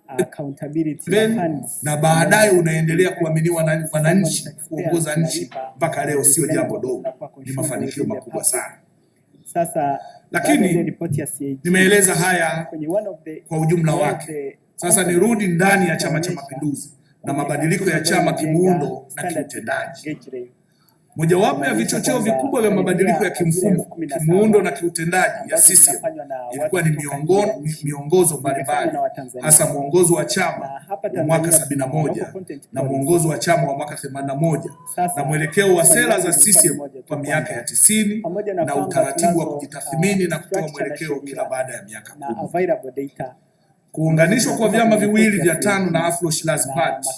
accountability na baadaye unaendelea kuaminiwa na wananchi kuongoza nchi mpaka leo, sio jambo dogo, ni mafanikio makubwa sana. Sasa lakini nimeeleza haya kwa ujumla wake. Sasa nirudi ndani ya Chama cha Mapinduzi na mabadiliko ya chama kimuundo na kiutendaji. Mojawapo ya vichocheo vikubwa vya mabadiliko ya kimfumo, kimuundo na kiutendaji ya CCM ilikuwa ni miongozo mbalimbali, hasa mwongozo wa chama wa mwaka 71 na mwongozo wa chama wa mwaka 81 na mwelekeo wa sera za CCM kwa miaka ya 90 na utaratibu wa kujitathmini na kutoa mwelekeo kila baada ya miaka 10. Kuunganishwa kwa vyama viwili vya TANU na Afro Shirazi Party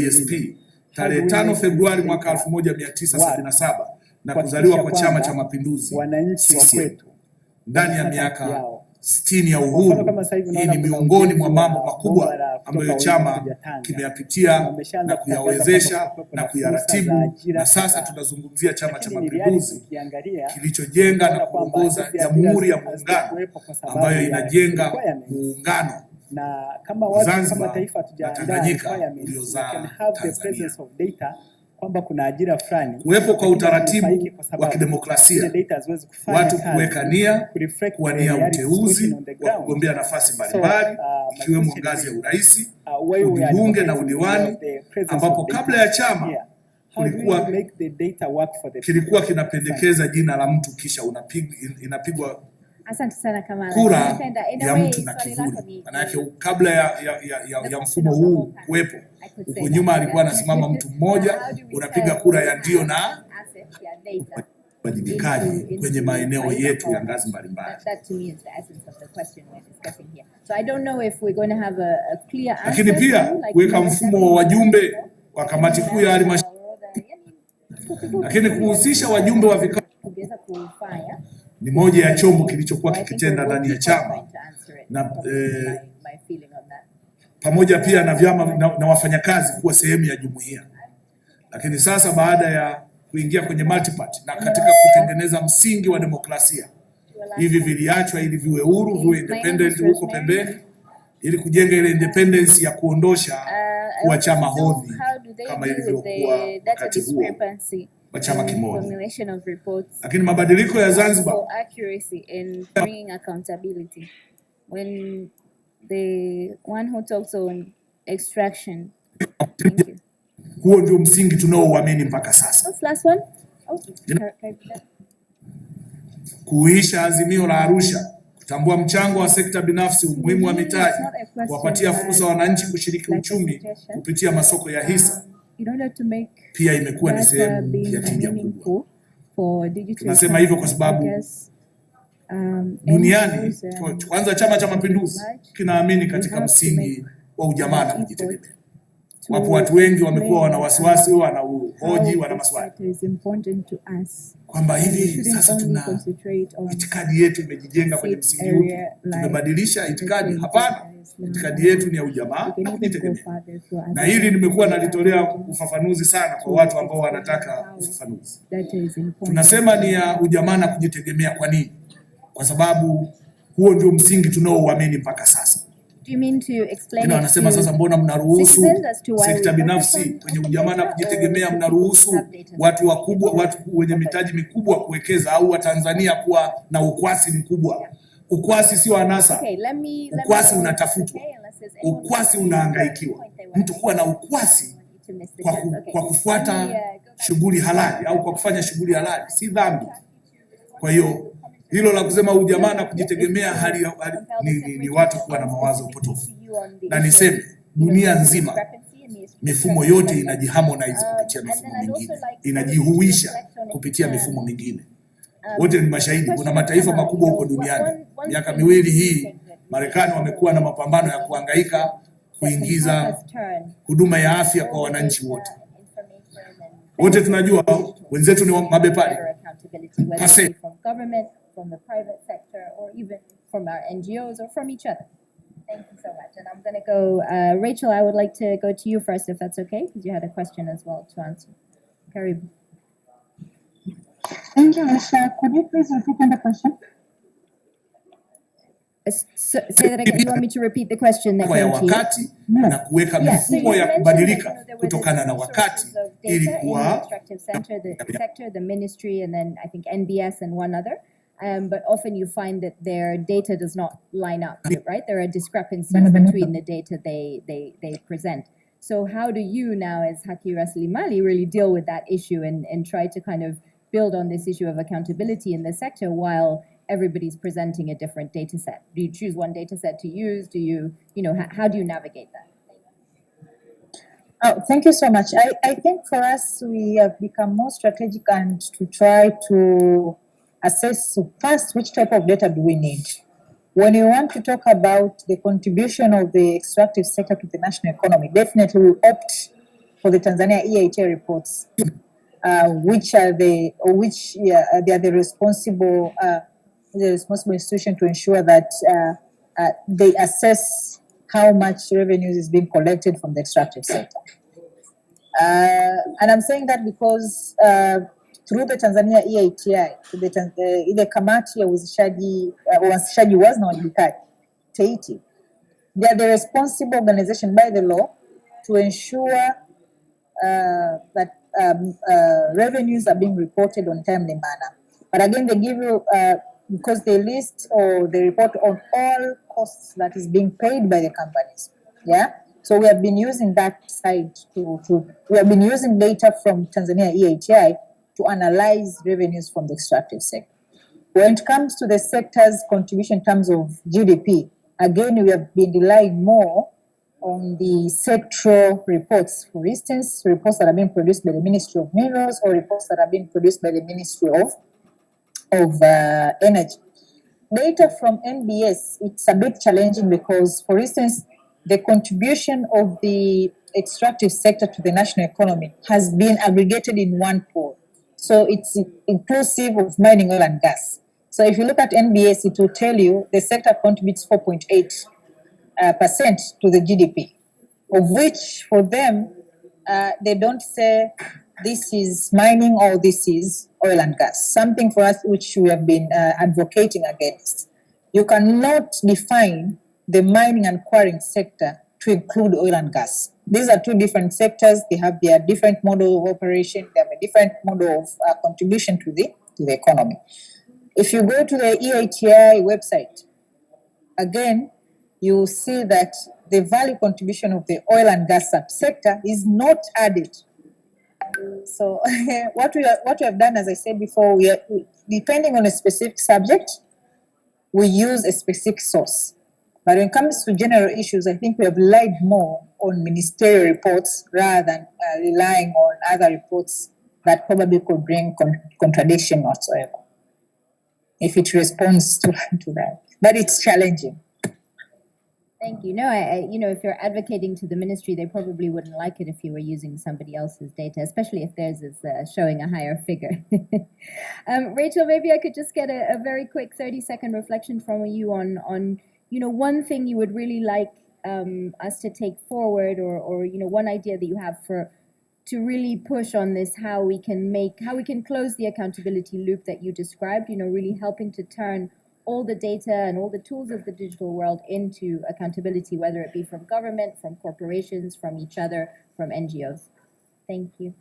ASP tarehe 5 Februari mwaka 1977 na kuzaliwa kwa Chama cha Mapinduzi CCM ndani ya miaka 60 ya Kwa uhuru. mfano kama sasa hivi Hii unaona ni kuna miongoni ujenzi mwa wa mambo bomba makubwa la ambayo kutoka chama Windi kuja Tanga. kimeyapitia Wameshaanza na kutangaza kuyawezesha kwamba kutakuwepo na na fursa za kuyaratibu, ajira na sasa kadhaa. tunazungumzia Chama cha Lakini ni reality Mapinduzi ukiangalia, kilichojenga na unaona kwamba kuongoza hizi ajira Jamhuri ya hazitakuwepo Muungano kwa sababu ambayo ya inajenga requirements. muungano Na kama watu kama Zanzibar taifa na tujaandaa Tanganyika requirements, we uliozaa can have the Tanzania. presence of data kwamba kuna ajira fulani. Kuwepo kwa lakini utaratibu hazinufaiki kwa wa sababu kidemokrasia, zile data haziwezi kufanya watu kazi kuweka nia, kureflect the kuwania reality uteuzi situation on the wa ground. kugombea nafasi So, mbalimbali my ikiwemo question ngazi is, ya urais, where we are ubunge na advocating udiwani, for the presence ambapo of data kabla ya chama here. How do we kulikuwa make the data work for the kilikuwa people? kinapendekeza jina la mtu kisha inapigwa Asante sana Kamala. kura Ningependa, in a ya way, mtu na swali lako kivuli. ni- Manake kabla ya mfumo huu kuwepo, huko nyuma alikuwa anasimama mtu mmoja, unapiga kura ya ndio na asset ya data wajibikaji kwenye maeneo yetu ya ngazi mbalimbali. That to me is the essence of the question we're discussing here. So I don't know if we're going to have a clear answer. Lakini pia to you, like kuweka you mfumo wa wajumbe wa kamati kuu ya halmashauri, lakini kuhusisha wajumbe wa vikao ungeweza kufanya. ni moja ya chombo kilichokuwa kikitenda ndani ya chama na My feeling on that. pamoja pia na vyama na wafanyakazi kuwa sehemu ya jumuiya. Lakini sasa baada ya kuingia kwenye multiparty na katika kutengeneza msingi wa demokrasia, hivi viliachwa ili viwe huru, viwe independent huko pembeni, ili kujenga ile independence ya kuondosha kuwa chama hodhi kama ilivyokuwa wakati huo wa chama kimoja. Formulation of reports. Lakini mabadiliko ya Zanzibar For accuracy in bringing accountability. When the one who talks on extraction. Thank you. huo ndio msingi tunaouamini mpaka sasa. What's last one? Oh, Kuisha azimio la Arusha, kutambua mchango wa sekta binafsi, umuhimu wa mitaji, kuwapatia fursa wananchi kushiriki uchumi kupitia masoko ya hisa, in order to make pia imekuwa ni sehemu ya tija kubwa. Tunasema hivyo kwa sababu duniani, kwanza Chama cha Mapinduzi kinaamini katika msingi wa ujamaa na kujitegemea. Wapo watu wengi wamekuwa wana wasiwasi, wana uhoji, wana maswali kwamba hivi sasa tuna itikadi yetu imejijenga kwenye msingi huu, tumebadilisha itikadi. Hapana, itikadi yetu ni ya ujamaa na kujitegemea, na hili nimekuwa nalitolea ufafanuzi sana kwa watu ambao wanataka ufafanuzi. Tunasema ni ya ujamaa na kujitegemea. Kwa nini? Kwa sababu huo ndio msingi tunaouamini mpaka sasa. Do you mean to explain? Wanasema sasa, mbona mnaruhusu sekta binafsi kwenye ujamaa na kujitegemea, mnaruhusu watu wakubwa, watu wenye mitaji mikubwa kuwekeza, au Watanzania kuwa na ukwasi mkubwa? Ukwasi sio anasa. Ukwasi unatafutwa, ukwasi unahangaikiwa. Mtu kuwa na ukwasi kwa kufuata shughuli halali au kwa kufanya shughuli halali si dhambi. Kwa hiyo hilo la kusema ujamaa na kujitegemea ni watu kuwa na mawazo potofu. Na niseme dunia nzima mifumo yote inajiharmonize kupitia mifumo mingine, inajihuisha kupitia mifumo mingine. Wote ni mashahidi. Kuna mataifa makubwa huko duniani, miaka miwili hii Marekani wamekuwa na mapambano ya kuhangaika kuingiza huduma ya afya kwa wananchi wote. Wote tunajua wenzetu ni mabepari. From government, from the private sector, or even from our NGOs or from each other. Thank you so much. And I'm going to go, Rachel, I would like to go to you first, if that's okay, because you had a question as well to answer. Karibu. Thank you, Asha. Could you please repeat the question? Say that again. You want me to repeat the question that came to you? Wakati na kuweka mifumo ya kubadilika kutokana na wakati ili kuwa the ministry, and then I think NBS and one other. But often you find that their data does not line up, right? There are discrepancies between the data they present. So how do you now, as Haki Rasilimali, really deal with that issue and try to kind of build on this issue of accountability in the sector while everybody's presenting a different data set? Do you choose one data set to use? Do you, how do you navigate that? Oh, thank you so much. I think for us, we have become more strategic and to try to assess first which type of data do we need. When you want to talk about the contribution of the extractive sector to the national economy, definitely we opt for the Tanzania EIT reports, which are the responsible is a responsible institution to ensure that they assess how much revenues is being collected from the extractive sector. And I'm saying that because through the Tanzania EITI, ile kamati ya uanzishaji wazi na uwajibikaji TAITI, they are the responsible organization by the law to ensure that revenues are being reported on timely manner. But again, they give you, because they list or they report on all costs that is being paid by the companies. Yeah. So we have been using that side we have been using data from Tanzania EITI to analyze revenues from the extractive sector. When it comes to the sector's contribution in terms of GDP, again, we have been relying more on the sectoral reports. For instance, reports that are being produced by the Ministry of Minerals or reports that are being produced by the Ministry of Energy. Data from NBS, it's a bit challenging because, for instance, the contribution of the extractive sector to the national economy has been aggregated in one pool. So it's inclusive of mining, oil and gas. So if you look at NBS, it will tell you the sector contributes 4.8% to the GDP, of which for them, they don't say this is mining or this is oil and gas, something for us which we have been advocating against. You cannot define the mining and quarrying sector to include oil and gas. These are two different sectors. They have their different model of operation. They have a different model of contribution to the economy. If you go to the EITI website, again, you see that the value contribution of the oil and gas subsector is not added. So what we have done, as I said before, depending on a specific subject, we use a specific source. But when it comes to general issues, I think we have relied more on ministerial reports rather than relying on other reports that probably could bring contradiction whatsoever, if it responds to that. But it's challenging. Thank you. No, if you're advocating to the ministry, they probably wouldn't like it if you were using somebody else's data, especially if theirs is showing a higher figure. Rachel, maybe I could just get a very quick 30-second reflection from you on one thing you would really like us to take forward, or one idea that you have to really push on this, how we can close the accountability loop that you described, really helping to turn all the data and all the tools of the digital world into accountability, whether it be from government, from corporations, from each other, from NGOs. Thank you.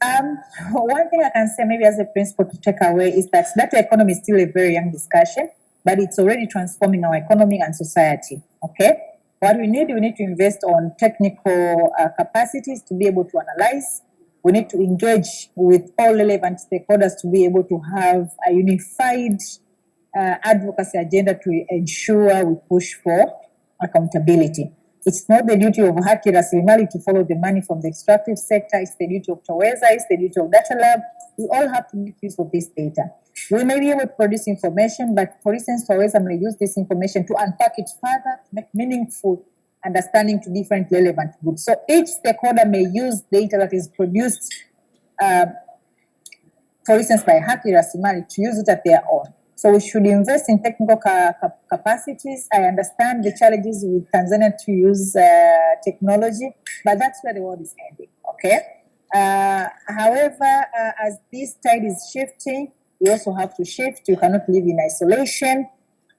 One thing I can say maybe as a principle to take away is that data economy is still a very young discussion, but it's already transforming our economy and society, okay? What we need to invest on technical capacities to be able to analyze. We need to engage with all relevant stakeholders to be able to have a unified advocacy agenda to ensure we push for accountability. It's not the duty of Haki Rasilimali to follow the money from the extractive sector. It's the duty of TAWEZA, it's the duty of Data Lab. We all have to make use of this data. We may be able to produce information, but for instance, TAWEZA may use this information to unpack it further, to make meaningful understanding to different relevant groups. So each stakeholder may use data that is produced, for instance, by Haki Rasilimali to use it at their own. So we should invest in technical capacities. I understand the challenges with Tanzania to use technology, but that's where the world is heading, okay? However, as this tide is shifting, we also have to shift. You cannot live in isolation.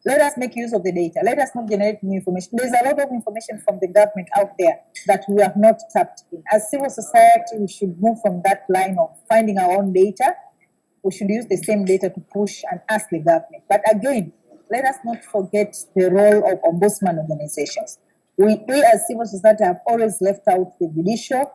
Let us make use of the data. Let us not generate new information. There's a lot of information from the government out there that we have not tapped in. As civil society, we should move from that line of finding our own data. We should use the same data to push and ask the government. But again, let us not forget the role of ombudsman organizations. We as civil society have always left out the judicial.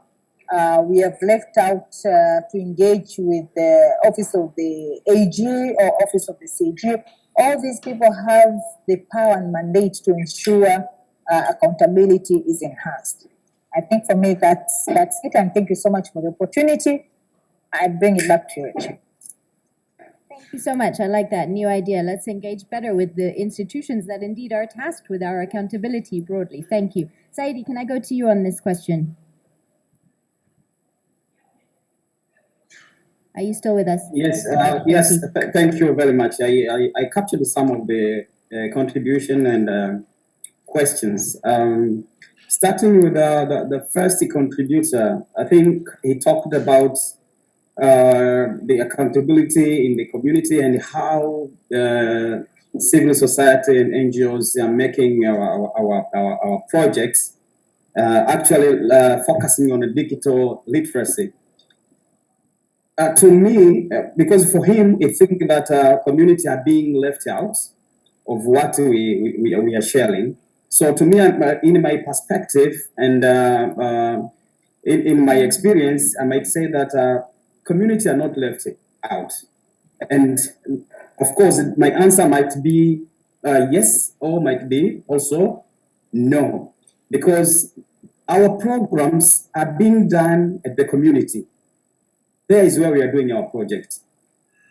We have left out to engage with the office of the AG or office of the CG. All these people have the power and mandate to ensure accountability is enhanced. I think for me that's it, and thank you so much for the opportunity. I bring it back to you, Rachel. Thank you so much. I like that new idea. Let's engage better with the institutions that indeed are tasked with our accountability broadly. Thank you. Saidi, can I go to you on this question? Are you still with us? Yes, Thank yes. you. Thank you very much. I captured some of the contribution and questions. Starting with the first contributor, I think he talked about the accountability in the community and how civil society and NGOs are making our projects actually focusing on the digital literacy. To me, because for him, I think that community are being left out of what we are sharing. So to me, in my perspective and in my experience, I might say that community are not left out. And of course, my answer might be yes, or might be also no, because our programs are being done at the community. There is where we are doing our project.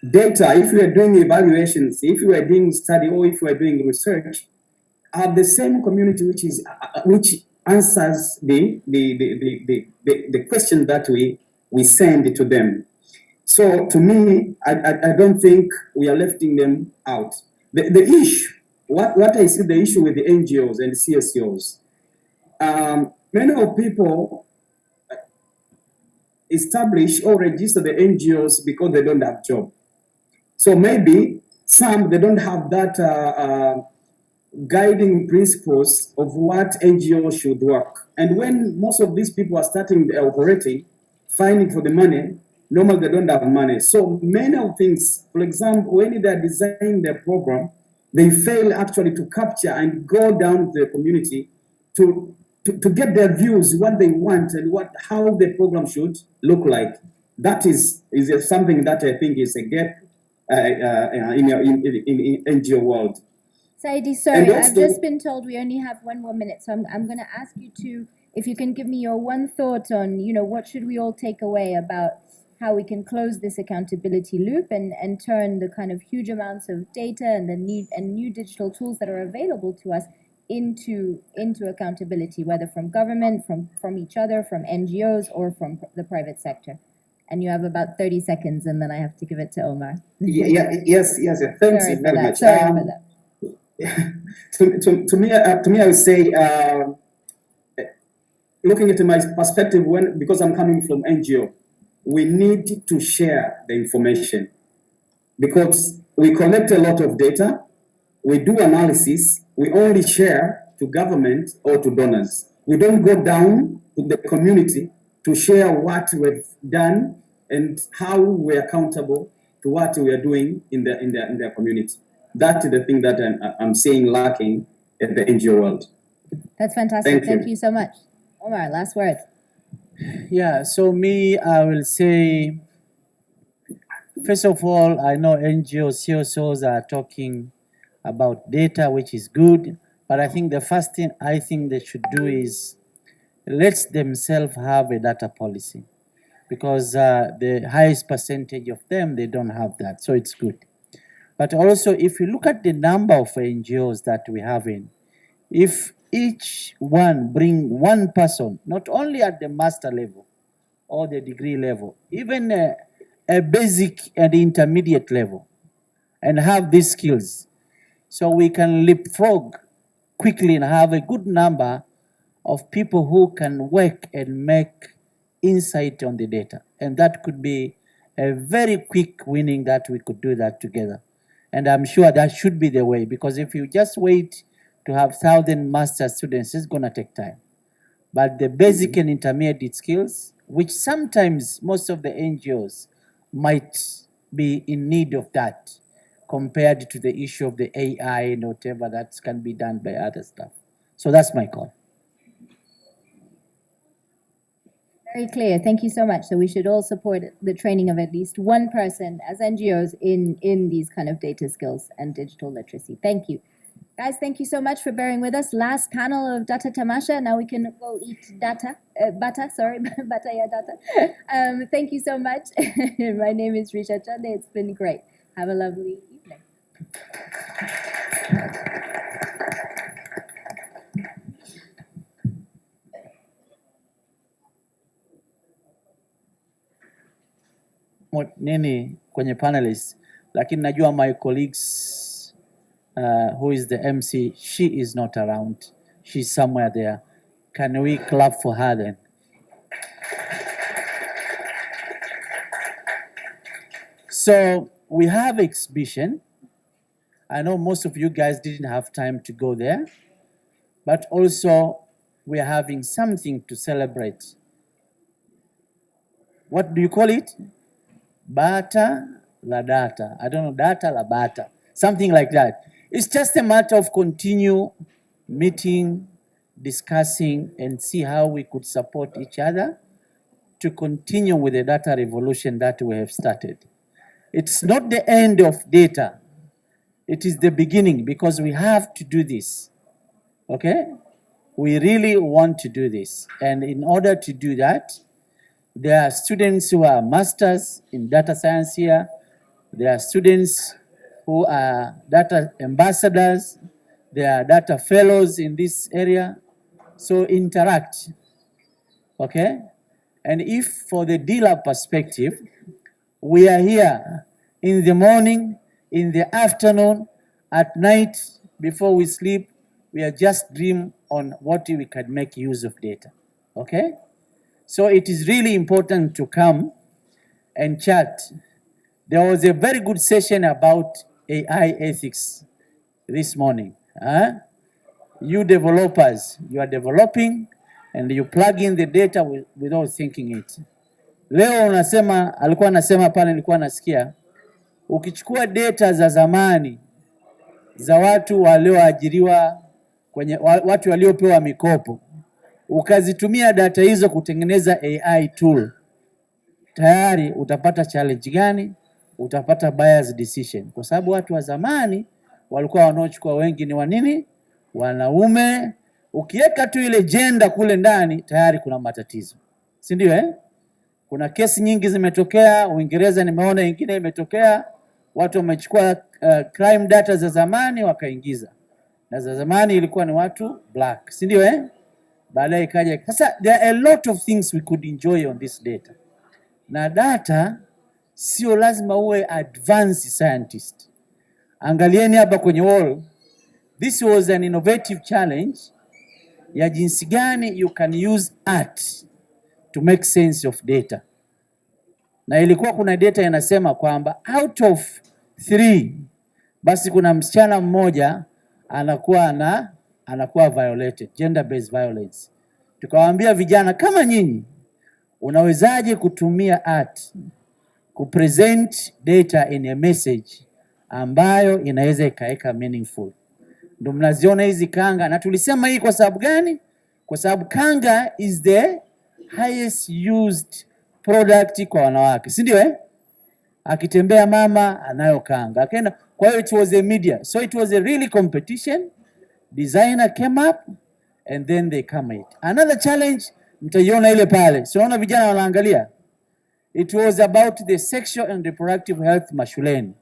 Data, if we are doing evaluations, if we are doing study, or if we are doing research, are the same community which answers the question that we send to them. So to me, I don't think we are lefting them out. The issue, what I see the issue with the NGOs and the CSOs, many of people establish or register the NGOs because they don't have job. So maybe some, they don't have that guiding principles of what NGOs should work. And when most of these people are starting operating, finding for the money, normally they don't have money. So many of things, for example, when they're designing their program, they fail actually to capture and go down to the community to get their views, what they want and how the program should look like. That is something that I think is a gap in NGO world. Saidi, sorry, also, I've just been told we only have 1 more minute, so I'm going to ask you to, if you can give me your one thought on, what should we all take away about how we can close this accountability loop and turn the kind of huge amounts of data and the new digital tools that are available to us into accountability, whether from government, from each other, from NGOs, or from the private sector. And you have about 30 seconds, and then I have to give it to Omar. Yes. Thanks Sorry very much. Sorry for that. To me, I would say, looking at my perspective, because I'm coming from NGO, we need to share the information because we collect a lot of data, we do analysis, we only share to government or to donors. We don't go down to the community to share what we've done and how we're accountable to what we are doing in their community. That is the thing that I'm seeing lacking in the NGO world. That's fantastic. Thank Thank you so much. Omar, last word. Yeah, so I will say, first of all, I know NGOs, CSOs are talking about data, which is good, but I think the first thing I think they should do is let themselves have a data policy, because the highest percentage of them, they don't have that, so it's good. But also, if you look at the number of NGOs that we have if each one bring one person, not only at the master level or the degree level, even a basic and intermediate level, and have these skills, so we can leapfrog quickly and have a good number of people who can work and make insight on the data. And that could be a very quick winning that we could do that together. And I'm sure that should be the way, because if you just wait to have 1,000 master students, it's going to take time. But the basic and intermediate skills, which sometimes most of the NGOs might be in need of that, compared to the issue of the AI and whatever that can be done by other stuff. So that's my call. Very clear. Thank you so much. So we should all support the training of at least one person as NGOs in these kind of data skills and digital literacy. Thank you. Guys, thank you so much for bearing with us. Last panel of Data Tamasha. Now we can go eat bata ya data. Thank you so much. My name is Risha Chande. It's been great. Have a lovely evening. nini kwenye panelists, lakini najua my colleagues who is the MC, she is not around. She's somewhere there. Can we clap for her then? So we have exhibition. I know most of you guys didn't have time to go there, but also we are having something to celebrate. What do you call it? Bata la data. I don't know, data la bata. Something like that. It's just a matter of continue meeting, discussing, and see how we could support each other to continue with the data revolution that we have started. It's not the end of data. It is the beginning, because we have to do this, okay? We really want to do this. And in order to do that, there are students who are masters in data science here. There are students who are data ambassadors. There are data fellows in this area. So interact, okay? And if for the dealer perspective, we are here in the morning, in the afternoon, at night, before we sleep, we are just dream on what we can make use of data, okay? So it is really important to come and chat. There was a very good session about AI ethics this morning. You developers, you are developing and you plug in the data without thinking it. Leo unasema, alikuwa anasema pale, nilikuwa nasikia, ukichukua data za zamani za watu walioajiriwa kwenye watu waliopewa mikopo, ukazitumia data hizo kutengeneza AI tool, tayari utapata challenge gani? Utapata bias decision, kwa sababu watu wa zamani walikuwa wanaochukua wengi ni wanini? Wanaume. Ukiweka tu ile gender kule ndani, tayari kuna matatizo, si ndio eh? Kuna kesi nyingi zimetokea Uingereza, nimeona nyingine imetokea, watu wamechukua crime data za zamani wakaingiza, na za zamani ilikuwa ni watu black, si ndio eh? Baadaye ikaja. Sasa there are a lot of things we could enjoy on this data. Na data sio lazima uwe advanced scientist. Angalieni hapa kwenye wall. This was an innovative challenge ya jinsi gani you can use art to make sense of data. Na ilikuwa kuna data inasema kwamba out of 3, basi kuna msichana mmoja anakuwa violated, gender based violence. Tukawaambia vijana kama nyinyi, unawezaje kutumia art kupresent data in a message ambayo inaweza ikaeka meaningful. Ndio mnaziona hizi kanga, na tulisema hii kwa sababu gani? Kwa sababu kanga is the highest used product kwa wanawake, si ndio eh? Akitembea mama anayo kanga. Akaenda, kwa hiyo it was a media. So it was a really competition. Designer came up and then they come it. Another challenge mtaiona ile pale. So unaona vijana wanaangalia. It was about the sexual and reproductive health mashuleni.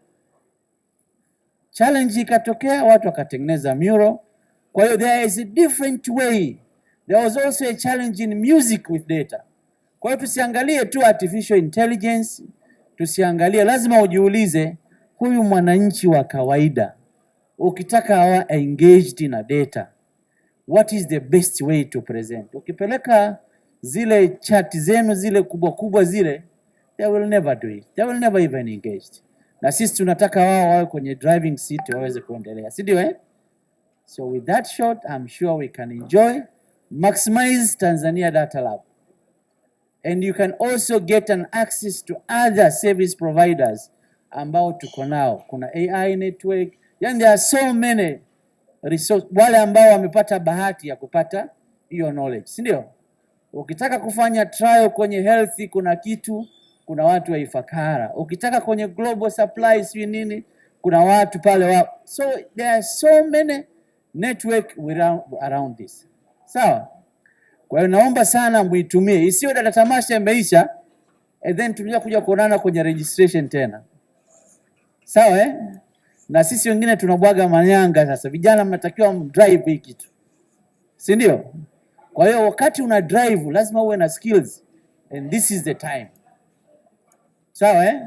Challenge ikatokea, watu wakatengeneza mural. Kwa hiyo there is a different way. There was also a challenge in music with data. Kwa hiyo tusiangalie tu artificial intelligence, tusiangalie, lazima ujiulize huyu mwananchi wa kawaida, ukitaka awe engaged in data, what is the best way to present? Ukipeleka zile chat zenu zile kubwa kubwa zile, they will never do it. They will never even engaged. Na sisi tunataka wao wawe kwenye driving seat waweze kuendelea, si ndio eh? So with that short, I'm sure we can enjoy, maximize Tanzania Data Lab. And you can also get an access to other service providers ambao tuko nao. Kuna AI network. Yani there are so many resources. Wale ambao wamepata bahati ya kupata hiyo knowledge, si ndio? Ukitaka kufanya trial kwenye health, kuna kitu, kuna watu wa Ifakara. Ukitaka kwenye global supplies nini, kuna watu pale So there are so many network around this. Sawa? Kwa hiyo naomba sana muitumie. Isiyo data tamasha imeisha, and then tunja kuja kuonana kwenye registration tena. Sawa eh? Na sisi wengine tunabwaga manyanga sasa. Vijana mnatakiwa mdrive hii kitu, si ndio? Kwa hiyo wakati una drive lazima uwe na skills, and this is the time. So Sawa eh?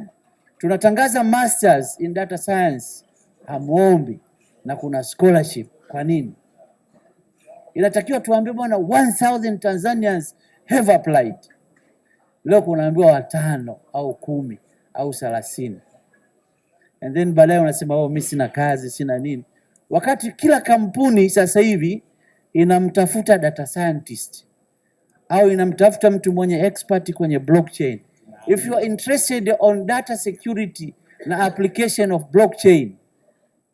Tunatangaza masters in data science, hamuombi na kuna scholarship. Kwa nini? Inatakiwa tuambie bwana 1000 Tanzanians have applied. Leo kunaambiwa 5 au 10 au 30. And then baadaye unasema mimi sina kazi, sina nini. Wakati kila kampuni sasa hivi inamtafuta data scientist au inamtafuta mtu mwenye expert kwenye blockchain. If you are interested on data security na application of blockchain,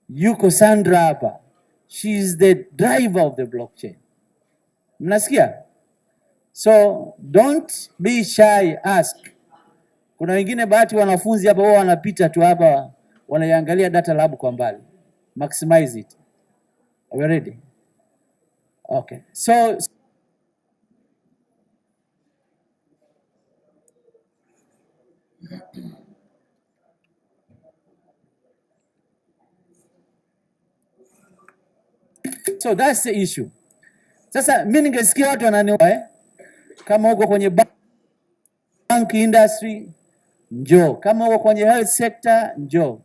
yuko Sandra hapa. She is the driver of the blockchain. Mnasikia? So don't be shy, ask. Kuna wengine bahati wanafunzi hapa wao wanapita tu hapa wanaiangalia data lab kwa mbali. Maximize it. Are we ready? Okay. So that's the issue. Sasa mimi ningesikia watu wananiomba kama uko kwenye bank industry njoo, kama uko kwenye health sector njoo,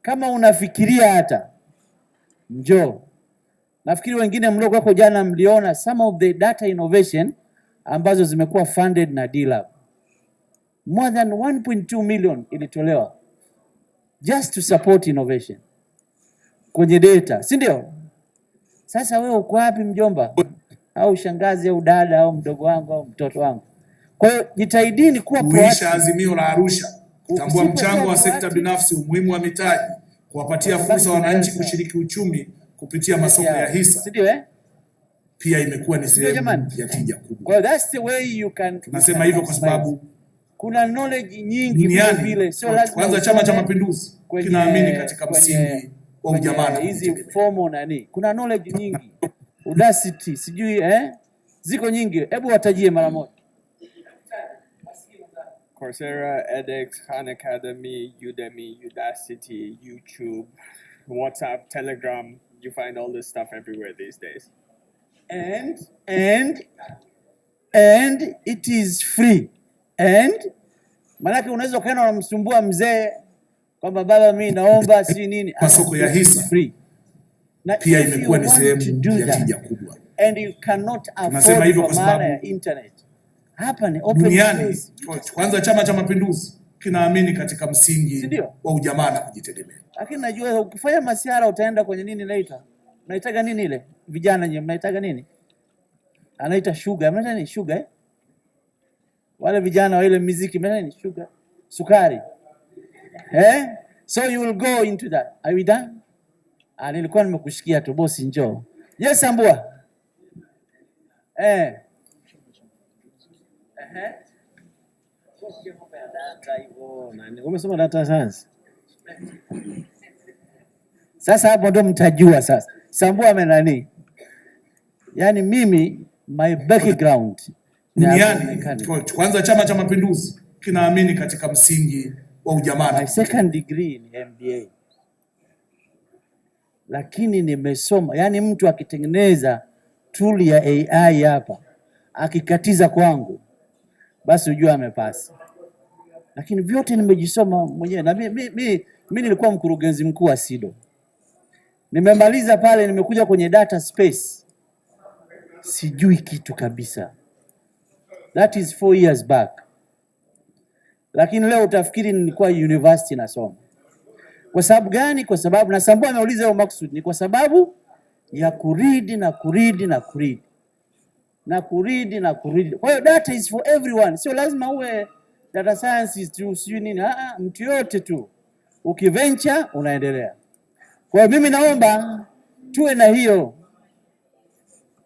kama unafikiria hata njoo. Nafikiri wengine mliokuwa hapo jana mliona some of the data innovation ambazo zimekuwa funded na D-Lab. More than 1.2 million ilitolewa just to support innovation kwenye data, si ndio? Sasa wewe uko wapi mjomba au shangazi au dada au mdogo wangu au mtoto wangu? Kwa hiyo jitahidini kuwa kuisha azimio la Arusha, tambua mchango wa sekta binafsi, umuhimu wa mitaji, kuwapatia fursa wananchi kushiriki uchumi kupitia masoko ya hisa. Ndio pia imekuwa ni sehemu ya tija kubwa. Well, that's the way you can. Tunasema hivyo kwa sababu kuna knowledge nyingi vile, sio lazima. Kwanza Chama cha Mapinduzi kinaamini katika msingi wa ujamaa na hizi fomo nani. Kuna knowledge nyingi. Udacity, sijui ziko nyingi. Hebu watajie mara moja. Coursera, edX, Khan Academy, Udemy, Udacity, YouTube, WhatsApp, Telegram. You find all this stuff everywhere these days. And it is free. And manake unaweza kaenda unamsumbua mzee kwamba baba mimi naomba si nini, masoko ya hisa free. Na pia imekuwa ni sehemu ya tija kubwa. And you cannot afford hivyo kwa sababu ya internet. Hapa ni open duniani. Kwanza Chama cha Mapinduzi kinaamini katika msingi wa ujamaa na kujitegemea. Lakini najua ukifanya masiara utaenda kwenye nini later. Mnaitaga nini ile? Vijana nyinyi mnaitaga nini? Anaita sugar. Mnaita nini sugar? Wale vijana wa ile muziki mnaita nini sugar? Sukari. So you will go into that. Are we done? Nilikuwa nimekushikia tu bosi njoo. Yes Ambua. Umesoma data science? Sasa hapo ndo mtajua sasa. Sambua amenani. Yaani mimi my background duniani. Kwanza Chama cha Mapinduzi kinaamini katika msingi wa ujamaa. My second degree ni MBA. Lakini nimesoma, yani mtu akitengeneza tool ya AI hapa akikatiza kwangu basi ujue amepasi. Lakini vyote nimejisoma mwenyewe na mimi nilikuwa mkurugenzi mkuu wa SIDO. Nimemaliza pale, nimekuja kwenye data space. Sijui kitu kabisa. That is 4 years back. Lakini leo utafikiri nilikuwa university nasoma. Kwa sababu gani? Kwa sababu na Sambua ameuliza hiyo maksudi, ni kwa sababu ya kuridi na kuridi na kuridi. Na kuridi na kuridi. Kwa hiyo data is for everyone. Sio lazima uwe data scientist tu sijui nini. Mtu yote tu. Ukiventure unaendelea. Kwa hiyo mimi naomba tuwe na hiyo.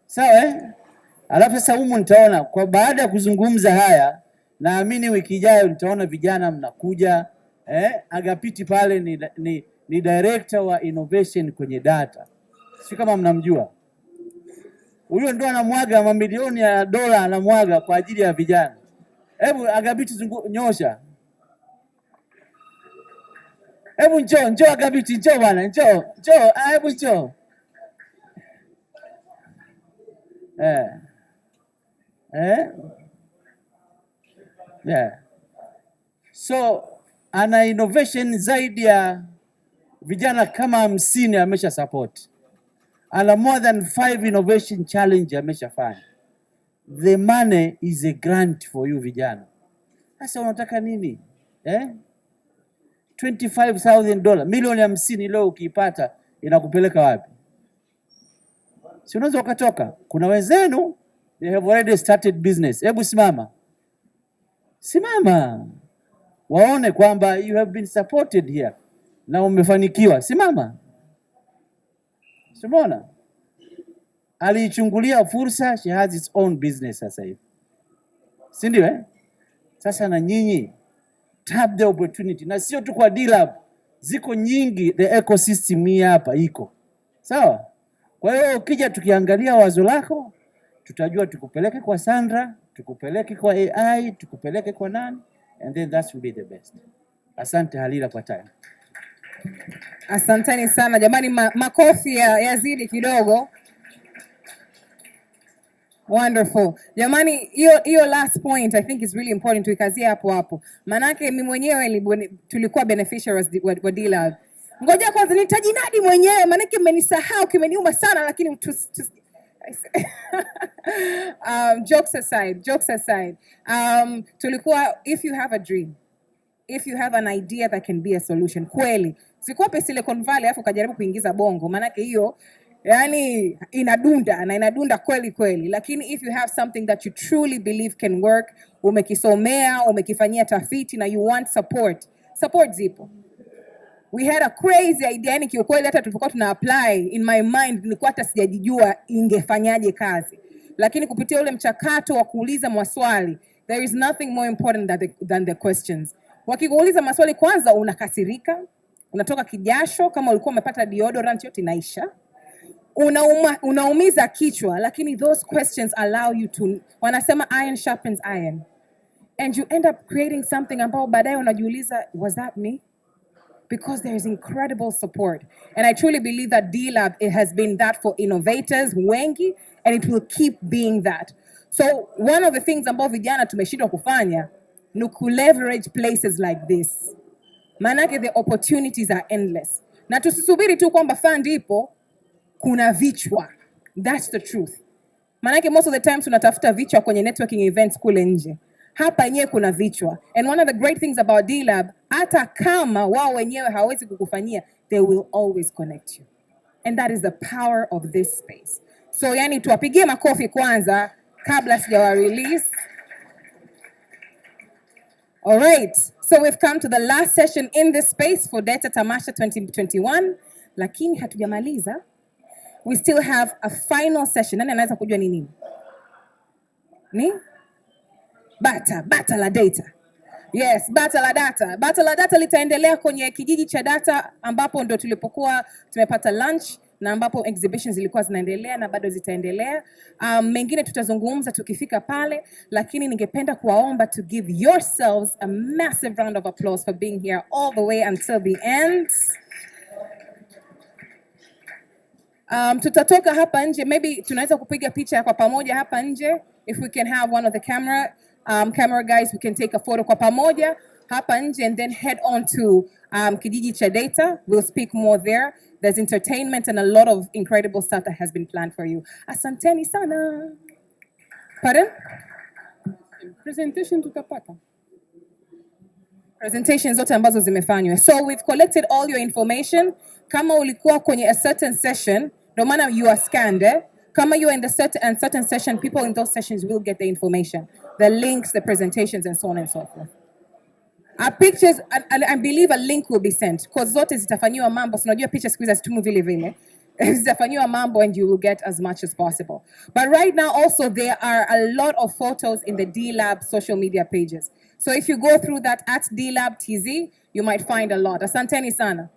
Sawa Alafu sasa humu nitaona kwa baada ya kuzungumza haya, naamini wiki ijayo nitaona vijana mnakuja. Agapiti pale ni director wa innovation kwenye data. Si kama mnamjua. Huyo ndo anamwaga mamilioni ya dola anamwaga kwa ajili ya vijana. Hebu Agapiti nyosha. Hebu njoo Agapiti, njoo bwana, njoo. Hebu njoo. Yeah. So ana innovation zaidi ya vijana kama 50 amesha support. Ana more than 5 innovation challenge ameshafanya. The money is a grant for you vijana. Sasa unataka nini? $25,000, milioni 50 leo ukiipata inakupeleka wapi? Si unaweza ukatoka. Kuna wenzenu they have already started business. Hebu simama. Simama. Waone kwamba you have been supported here na umefanikiwa. Simama. Simona. Aliichungulia fursa, she has its own business sasa hivi. Si ndio? Sasa na nyinyi tap the opportunity, na sio tu kwa D-Lab, ziko nyingi, the ecosystem hii hapa iko. Sawa? Kwa hiyo ukija tukiangalia wazo lako, tutajua tukupeleke kwa Sandra, tukupeleke kwa AI, tukupeleke kwa nani, and then that will be the best. Asante Halila kwa time. Asanteni sana jamani, makofi yazidi kidogo. Wonderful. Jamani, hiyo last point I think is really important tuikazie hapo hapo. Manake mimi mwenyewe tulikuwa beneficiaries wa D-Lab. Ngoja kwanza nitajinadi mwenyewe manake mmenisahau, kimeniuma sana, lakini jokes aside. Tulikuwa, if you have a dream, if you have an idea that can be a solution, kweli. Sikuwape Silicon Valley afu kajaribu kuingiza bongo, manake hiyo yani inadunda kweli. Lakini if you have something that you truly believe can work, umekisomea, umekifanyia tafiti na you want support zipo. We had a crazy idea, yani kiukweli hata tulipokuwa tuna apply, in my mind nilikuwa hata sijajijua ingefanyaje kazi. Lakini kupitia ule mchakato wa kuuliza maswali, there is nothing more important than the questions. Wakikuuliza maswali kwanza unakasirika, unatoka kijasho, kama ulikuwa umepata deodorant yote inaisha. Unaumiza kichwa, lakini those questions allow you to, wanasema iron sharpens iron. And you end up creating something ambao baadaye unajiuliza, was that me? Because there is incredible support. And I truly believe that D-Lab, it has been that for innovators wengi, and it will keep being that. So one of the things ambao vijana tumeshindwa kufanya ni kuleverage places like this. Manake the opportunities are endless. Na tusisubiri tu kwamba fund ipo, kuna vichwa. That's the truth. Manake most of the time tunatafuta vichwa kwenye networking events kule nje. Hapa yenyewe kuna vichwa. And one of the great things about D-Lab, hata kama wao wenyewe hawezi kukufanyia, they will always connect you. And that is the power of this space. So yani tuwapigie makofi kwanza kabla sijawa release. All right. So we've come to the last session in this space for Data Tamasha 2021. Lakini hatujamaliza. We still have a final session. Nani anaweza kujua ni nini? Ni? Bata la data. Yes, bata la data. Bata la data litaendelea kwenye kijiji cha data ambapo ndo tulipokuwa tumepata lunch na ambapo exhibitions zilikuwa zinaendelea na bado zitaendelea. Mengine tutazungumza tukifika pale, lakini ningependa kuwaomba to give yourselves a massive round of applause for being here all the way until the end. Tutatoka hapa nje, maybe tunaweza kupiga picha kwa pamoja hapa nje. If we can have one of the camera guys, we can take a photo kwa pamoja hapa nje and then head on to kijiji cha data. We'll speak more there. There's entertainment and a lot of incredible stuff that has been planned for you. Asanteni sana. Pardon? Presentation tutapata. Presentations zote ambazo zimefanywa. So we've collected all your information. Kama ulikuwa kwenye a certain session, no matter you are scanned, Kama you're in the certain session, people in those sessions will get the information, the links, the presentations, and so on and so forth. Our pictures, I believe a link will be sent, because zote zitafanyiwa mambo, so unajua pictures siku hizi hazitumu vile vile. Zitafanyiwa mambo and you will get as much as possible. But right now also there are a lot of photos in the D-Lab social media pages. So if you go through that at D-Lab TZ, you might find a lot. Asanteni sana.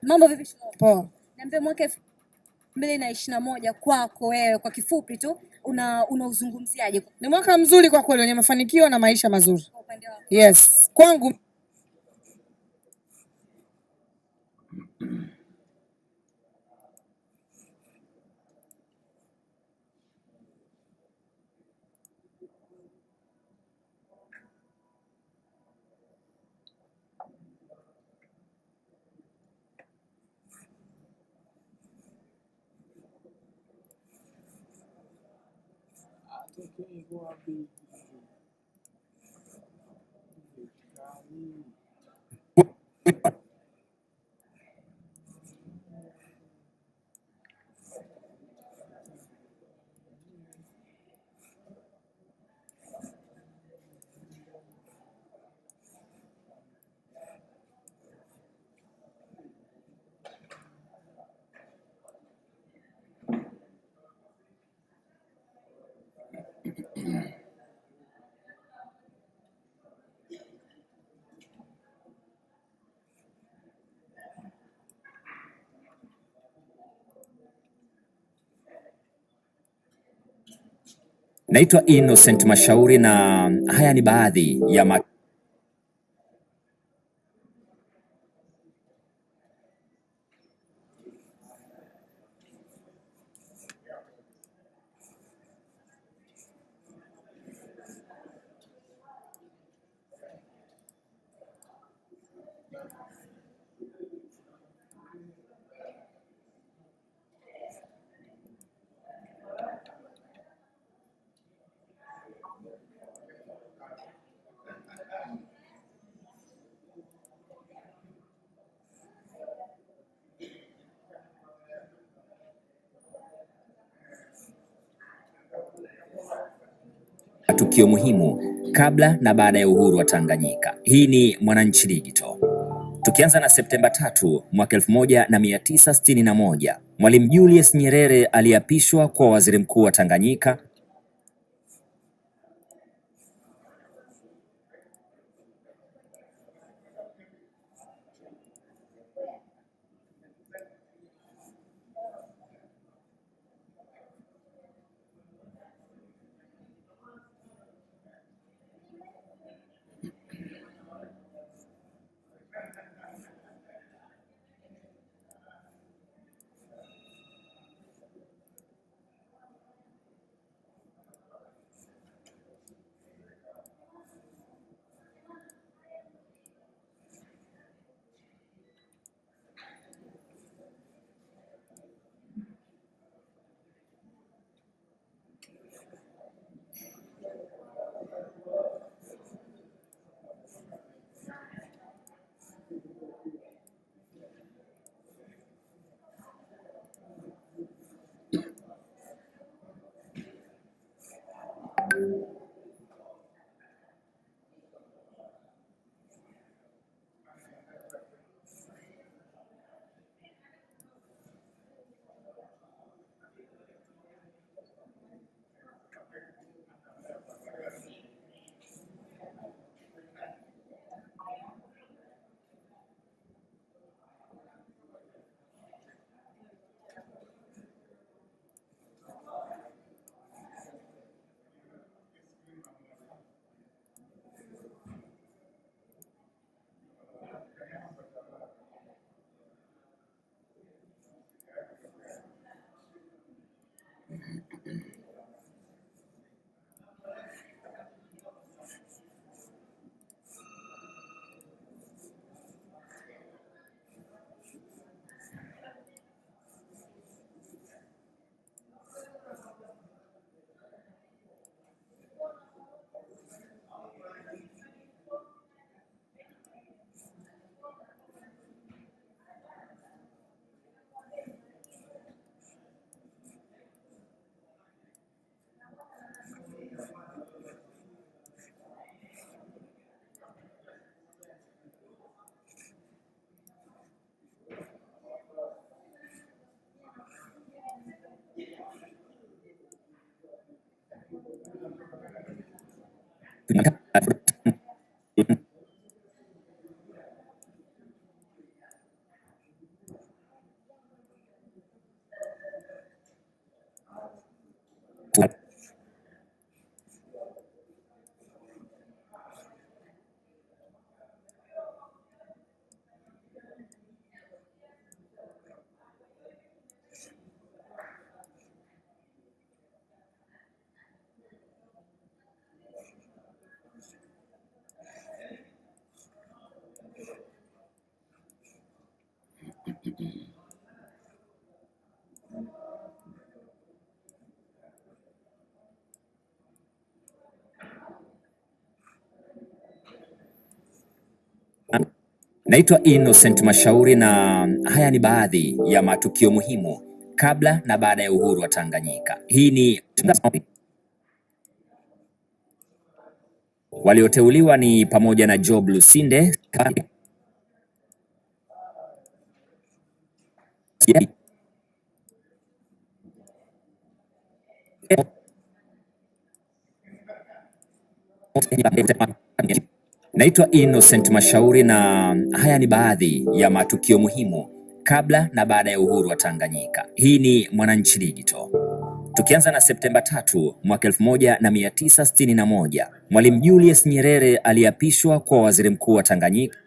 Mambo vipi? Poa. Niambie mwaka 2021 kwako wewe kwa kifupi tu unauzungumziaje? Ni mwaka mzuri kwa kweli, wenye mafanikio na maisha mazuri. Yes, kwangu Naitwa Innocent Mashauri na haya ni baadhi ya matukio muhimu kabla na baada ya uhuru wa Tanganyika. Hii ni Mwananchi Digital. Tukianza na Septemba 3 mwaka 1961, Mwalimu Julius Nyerere aliapishwa kuwa waziri mkuu wa Tanganyika. Naitwa Innocent Mashauri na haya ni baadhi ya matukio muhimu kabla na baada ya uhuru wa Tanganyika. Hii ni walioteuliwa ni pamoja na Job Lusinde, Naitwa Innocent Mashauri na haya ni baadhi ya matukio muhimu kabla na baada ya uhuru wa Tanganyika. Hii ni Mwananchi Digital. Tukianza na Septemba 3 mwaka 1961, Mwalimu Julius Nyerere aliapishwa kuwa waziri mkuu wa Tanganyika.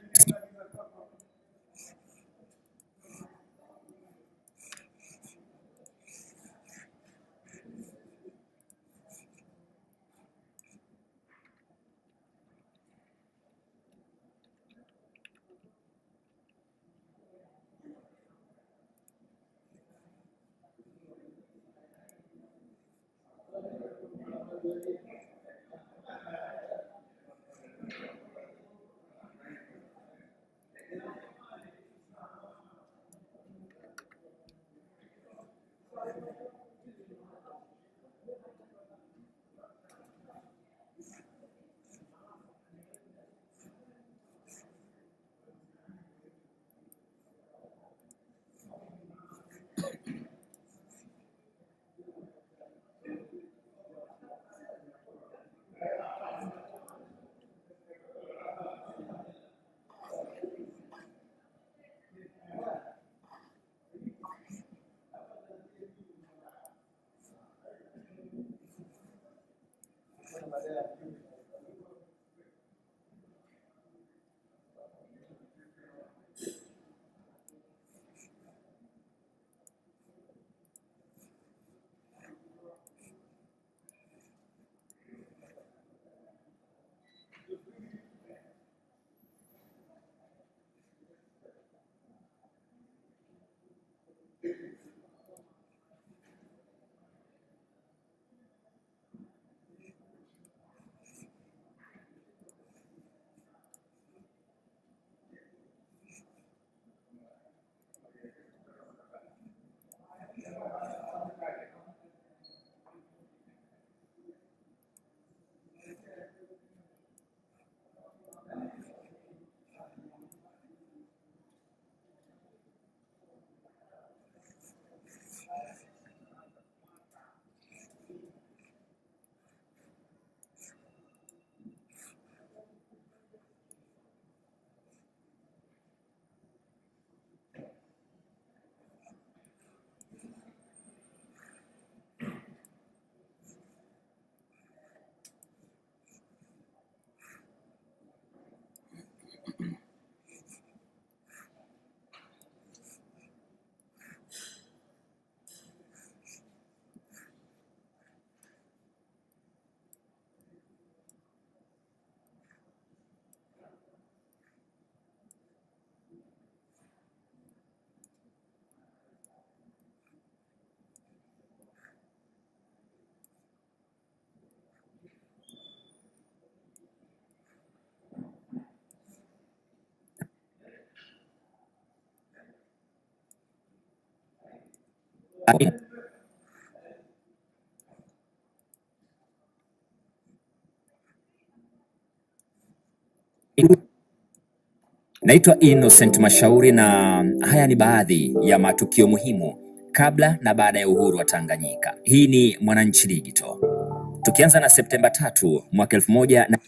Naitwa Innocent Mashauri na haya ni baadhi ya matukio muhimu kabla na baada ya uhuru wa Tanganyika. Hii ni Mwananchi Digital. Tukianza na Septemba 3 mwaka 1000 na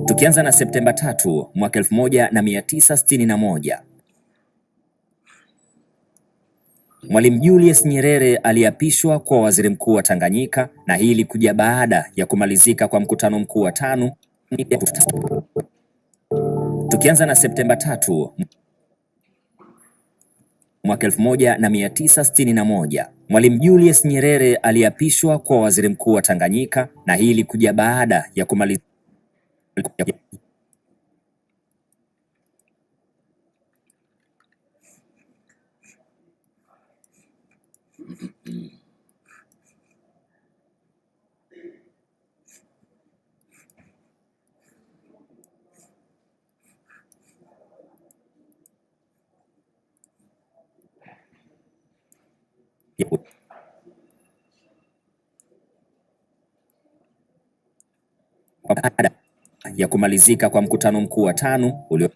Tukianza na Septemba 3 mwaka 1961, Mwalimu Julius Nyerere aliapishwa kuwa waziri mkuu wa Tanganyika, na hii ilikuja baada ya kumalizika kwa mkutano mkuu wa 5. Tukianza na Septemba 3 mwaka 1961, Mwalimu Julius Nyerere aliapishwa kuwa waziri mkuu wa Tanganyika, na hii ilikuja baada ya kumalizika baada ya kumalizika kwa mkutano mkuu wa 5 ulio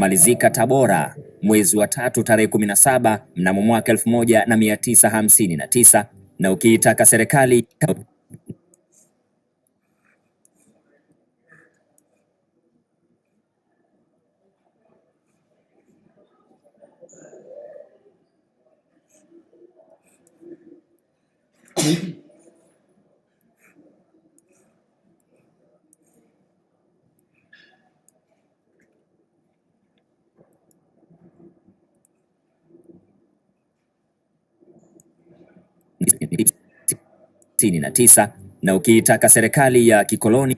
uliomalizika Tabora mwezi wa 3 tarehe 17 mnamo mwaka 1959, na ukiitaka serikali na ukiitaka serikali ya kikoloni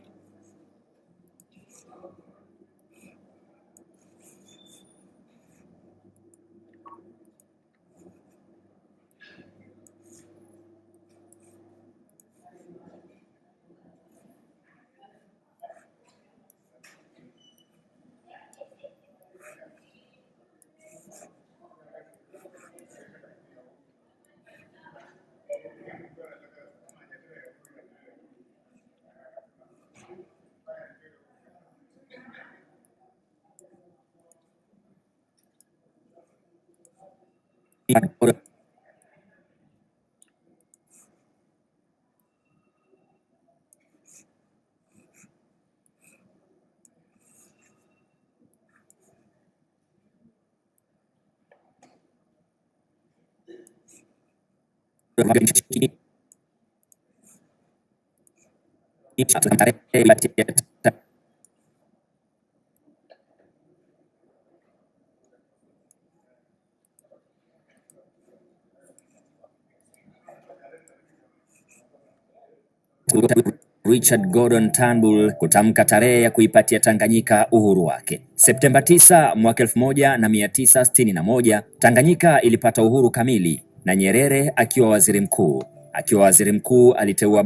Richard Gordon Turnbull kutamka tarehe ya kuipatia Tanganyika uhuru wake. Septemba 9 mwaka 1961, Tanganyika ilipata uhuru kamili na Nyerere akiwa waziri mkuu. Akiwa waziri mkuu aliteua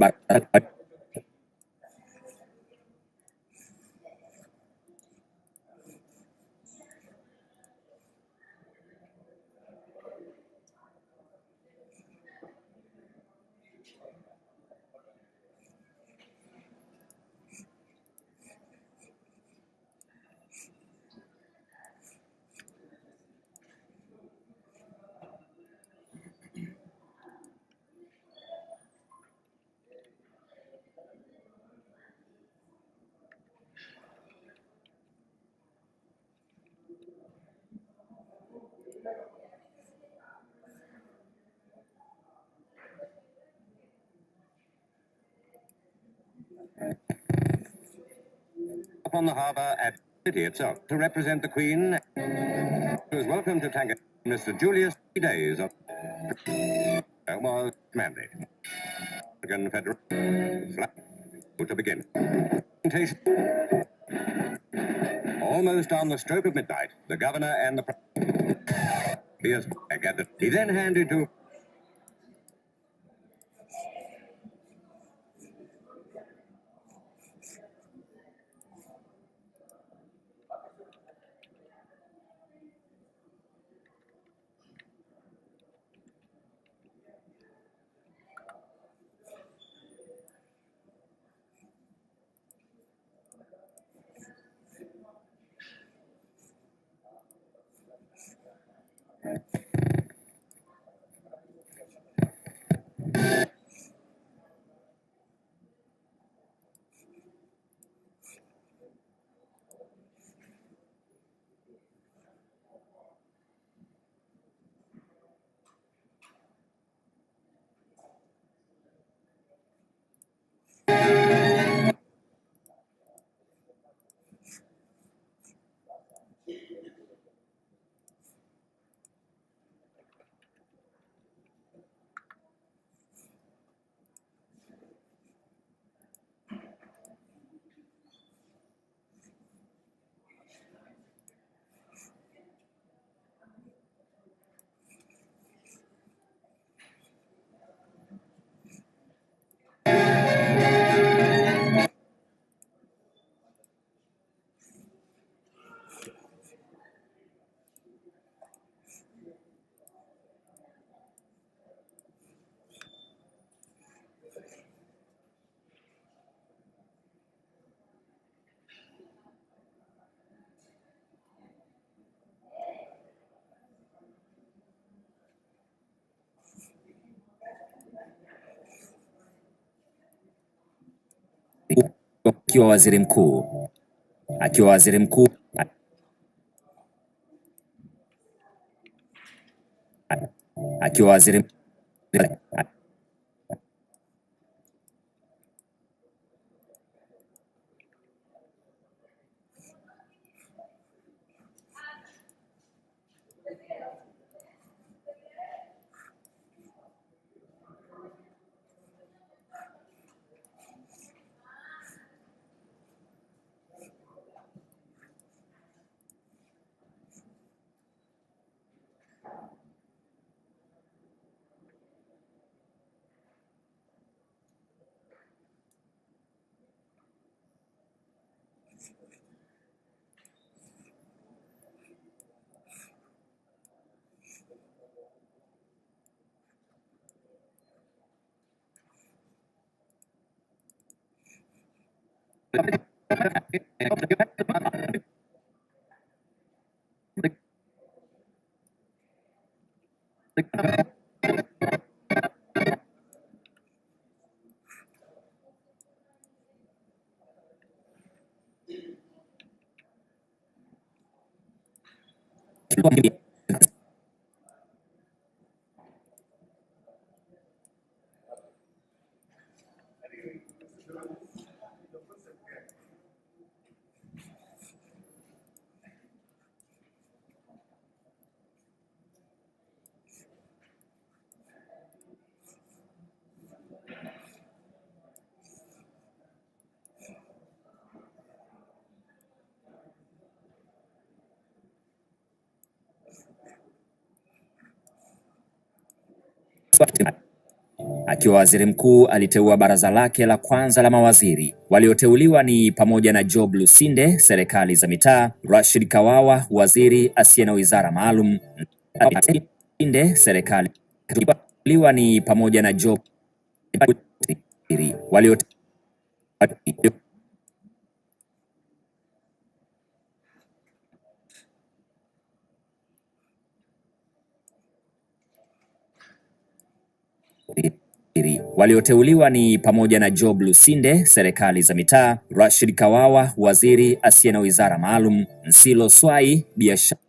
on the harbour at the city itself to represent the Queen. He was welcome to Tanganyika. Mr. Julius 3 days of was mandate. Federal flag to begin. Almost on the stroke of midnight, the governor and the gathered. He then handed to akiwa waziri mkuu akiwa waziri mkuu akiwa waziri Akiwa waziri mkuu aliteua baraza lake la kwanza la mawaziri. Walioteuliwa ni pamoja na Job Lusinde, serikali za mitaa; Rashid Kawawa, waziri asiye na wizara maalum; Lusinde, serikali. Walioteuliwa ni pamoja na Job Walioteuliwa ni pamoja na Job Lusinde, serikali za mitaa; Rashid Kawawa, waziri asiye na wizara maalum; Nsilo Swai, biashara;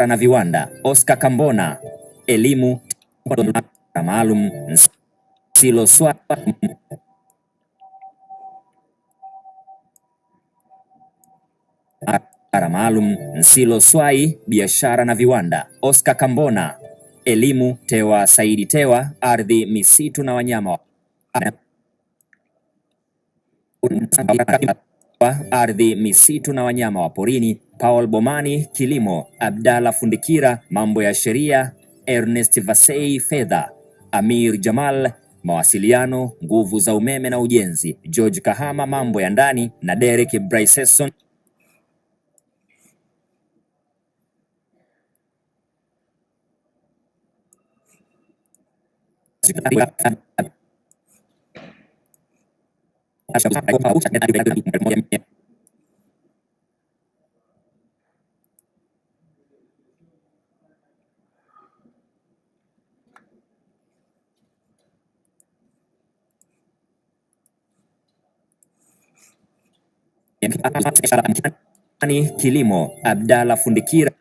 na viwanda, Oscar Kambona, elimu maalum, Nsilo Swapa maalum, Nsilo Swai, biashara na viwanda, Oscar Kambona, elimu, Tewa Saidi Tewa, ardhi, misitu na wanyama, ardhi, misitu na wanyama wa porini, Paul Bomani, kilimo, Abdalla Fundikira, mambo ya sheria, Ernest Vasei, fedha, Amir Jamal, mawasiliano, nguvu za umeme na ujenzi, George Kahama, mambo ya ndani, na Derek Bryceson kilimo, Abdalla Fundikira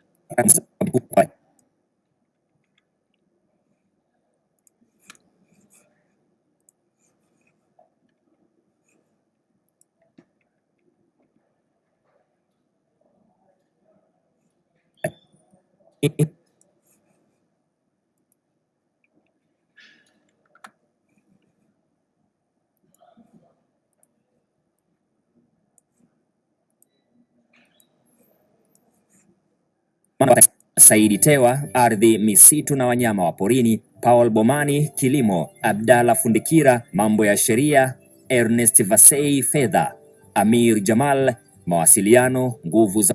Saidi Tewa, ardhi, misitu na wanyama wa porini, Paul Bomani, kilimo, Abdalla Fundikira, mambo ya sheria, Ernest Vasei, fedha, Amir Jamal, mawasiliano, nguvu za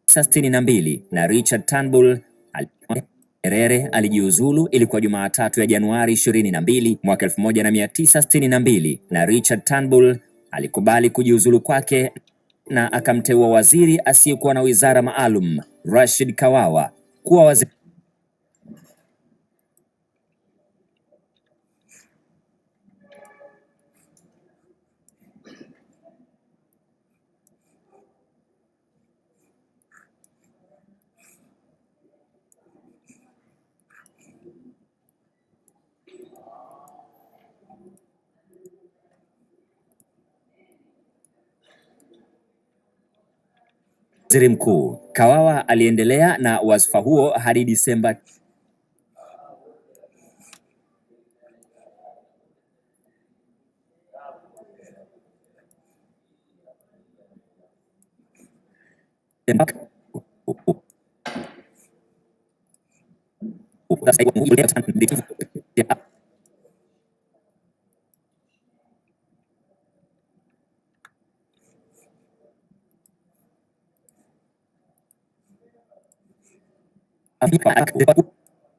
62 na Richard Turnbull. Nyerere alijiuzulu ilikuwa Jumatatu ya Januari 22 mwaka 1962 na Richard Turnbull alikubali kujiuzulu kwake na akamteua waziri asiyekuwa na wizara maalum Rashid Kawawa kuwa waziri mkuu. Kawawa aliendelea na wadhifa huo hadi Disemba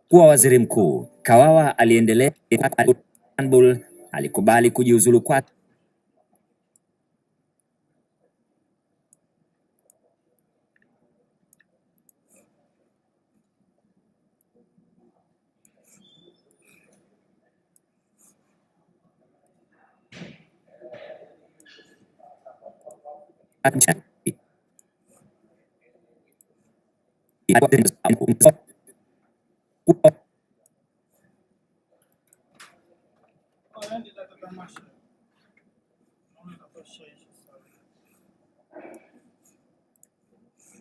kuwa waziri mkuu. Kawawa aliendelea, Turnbull alikubali kujiuzulu kwake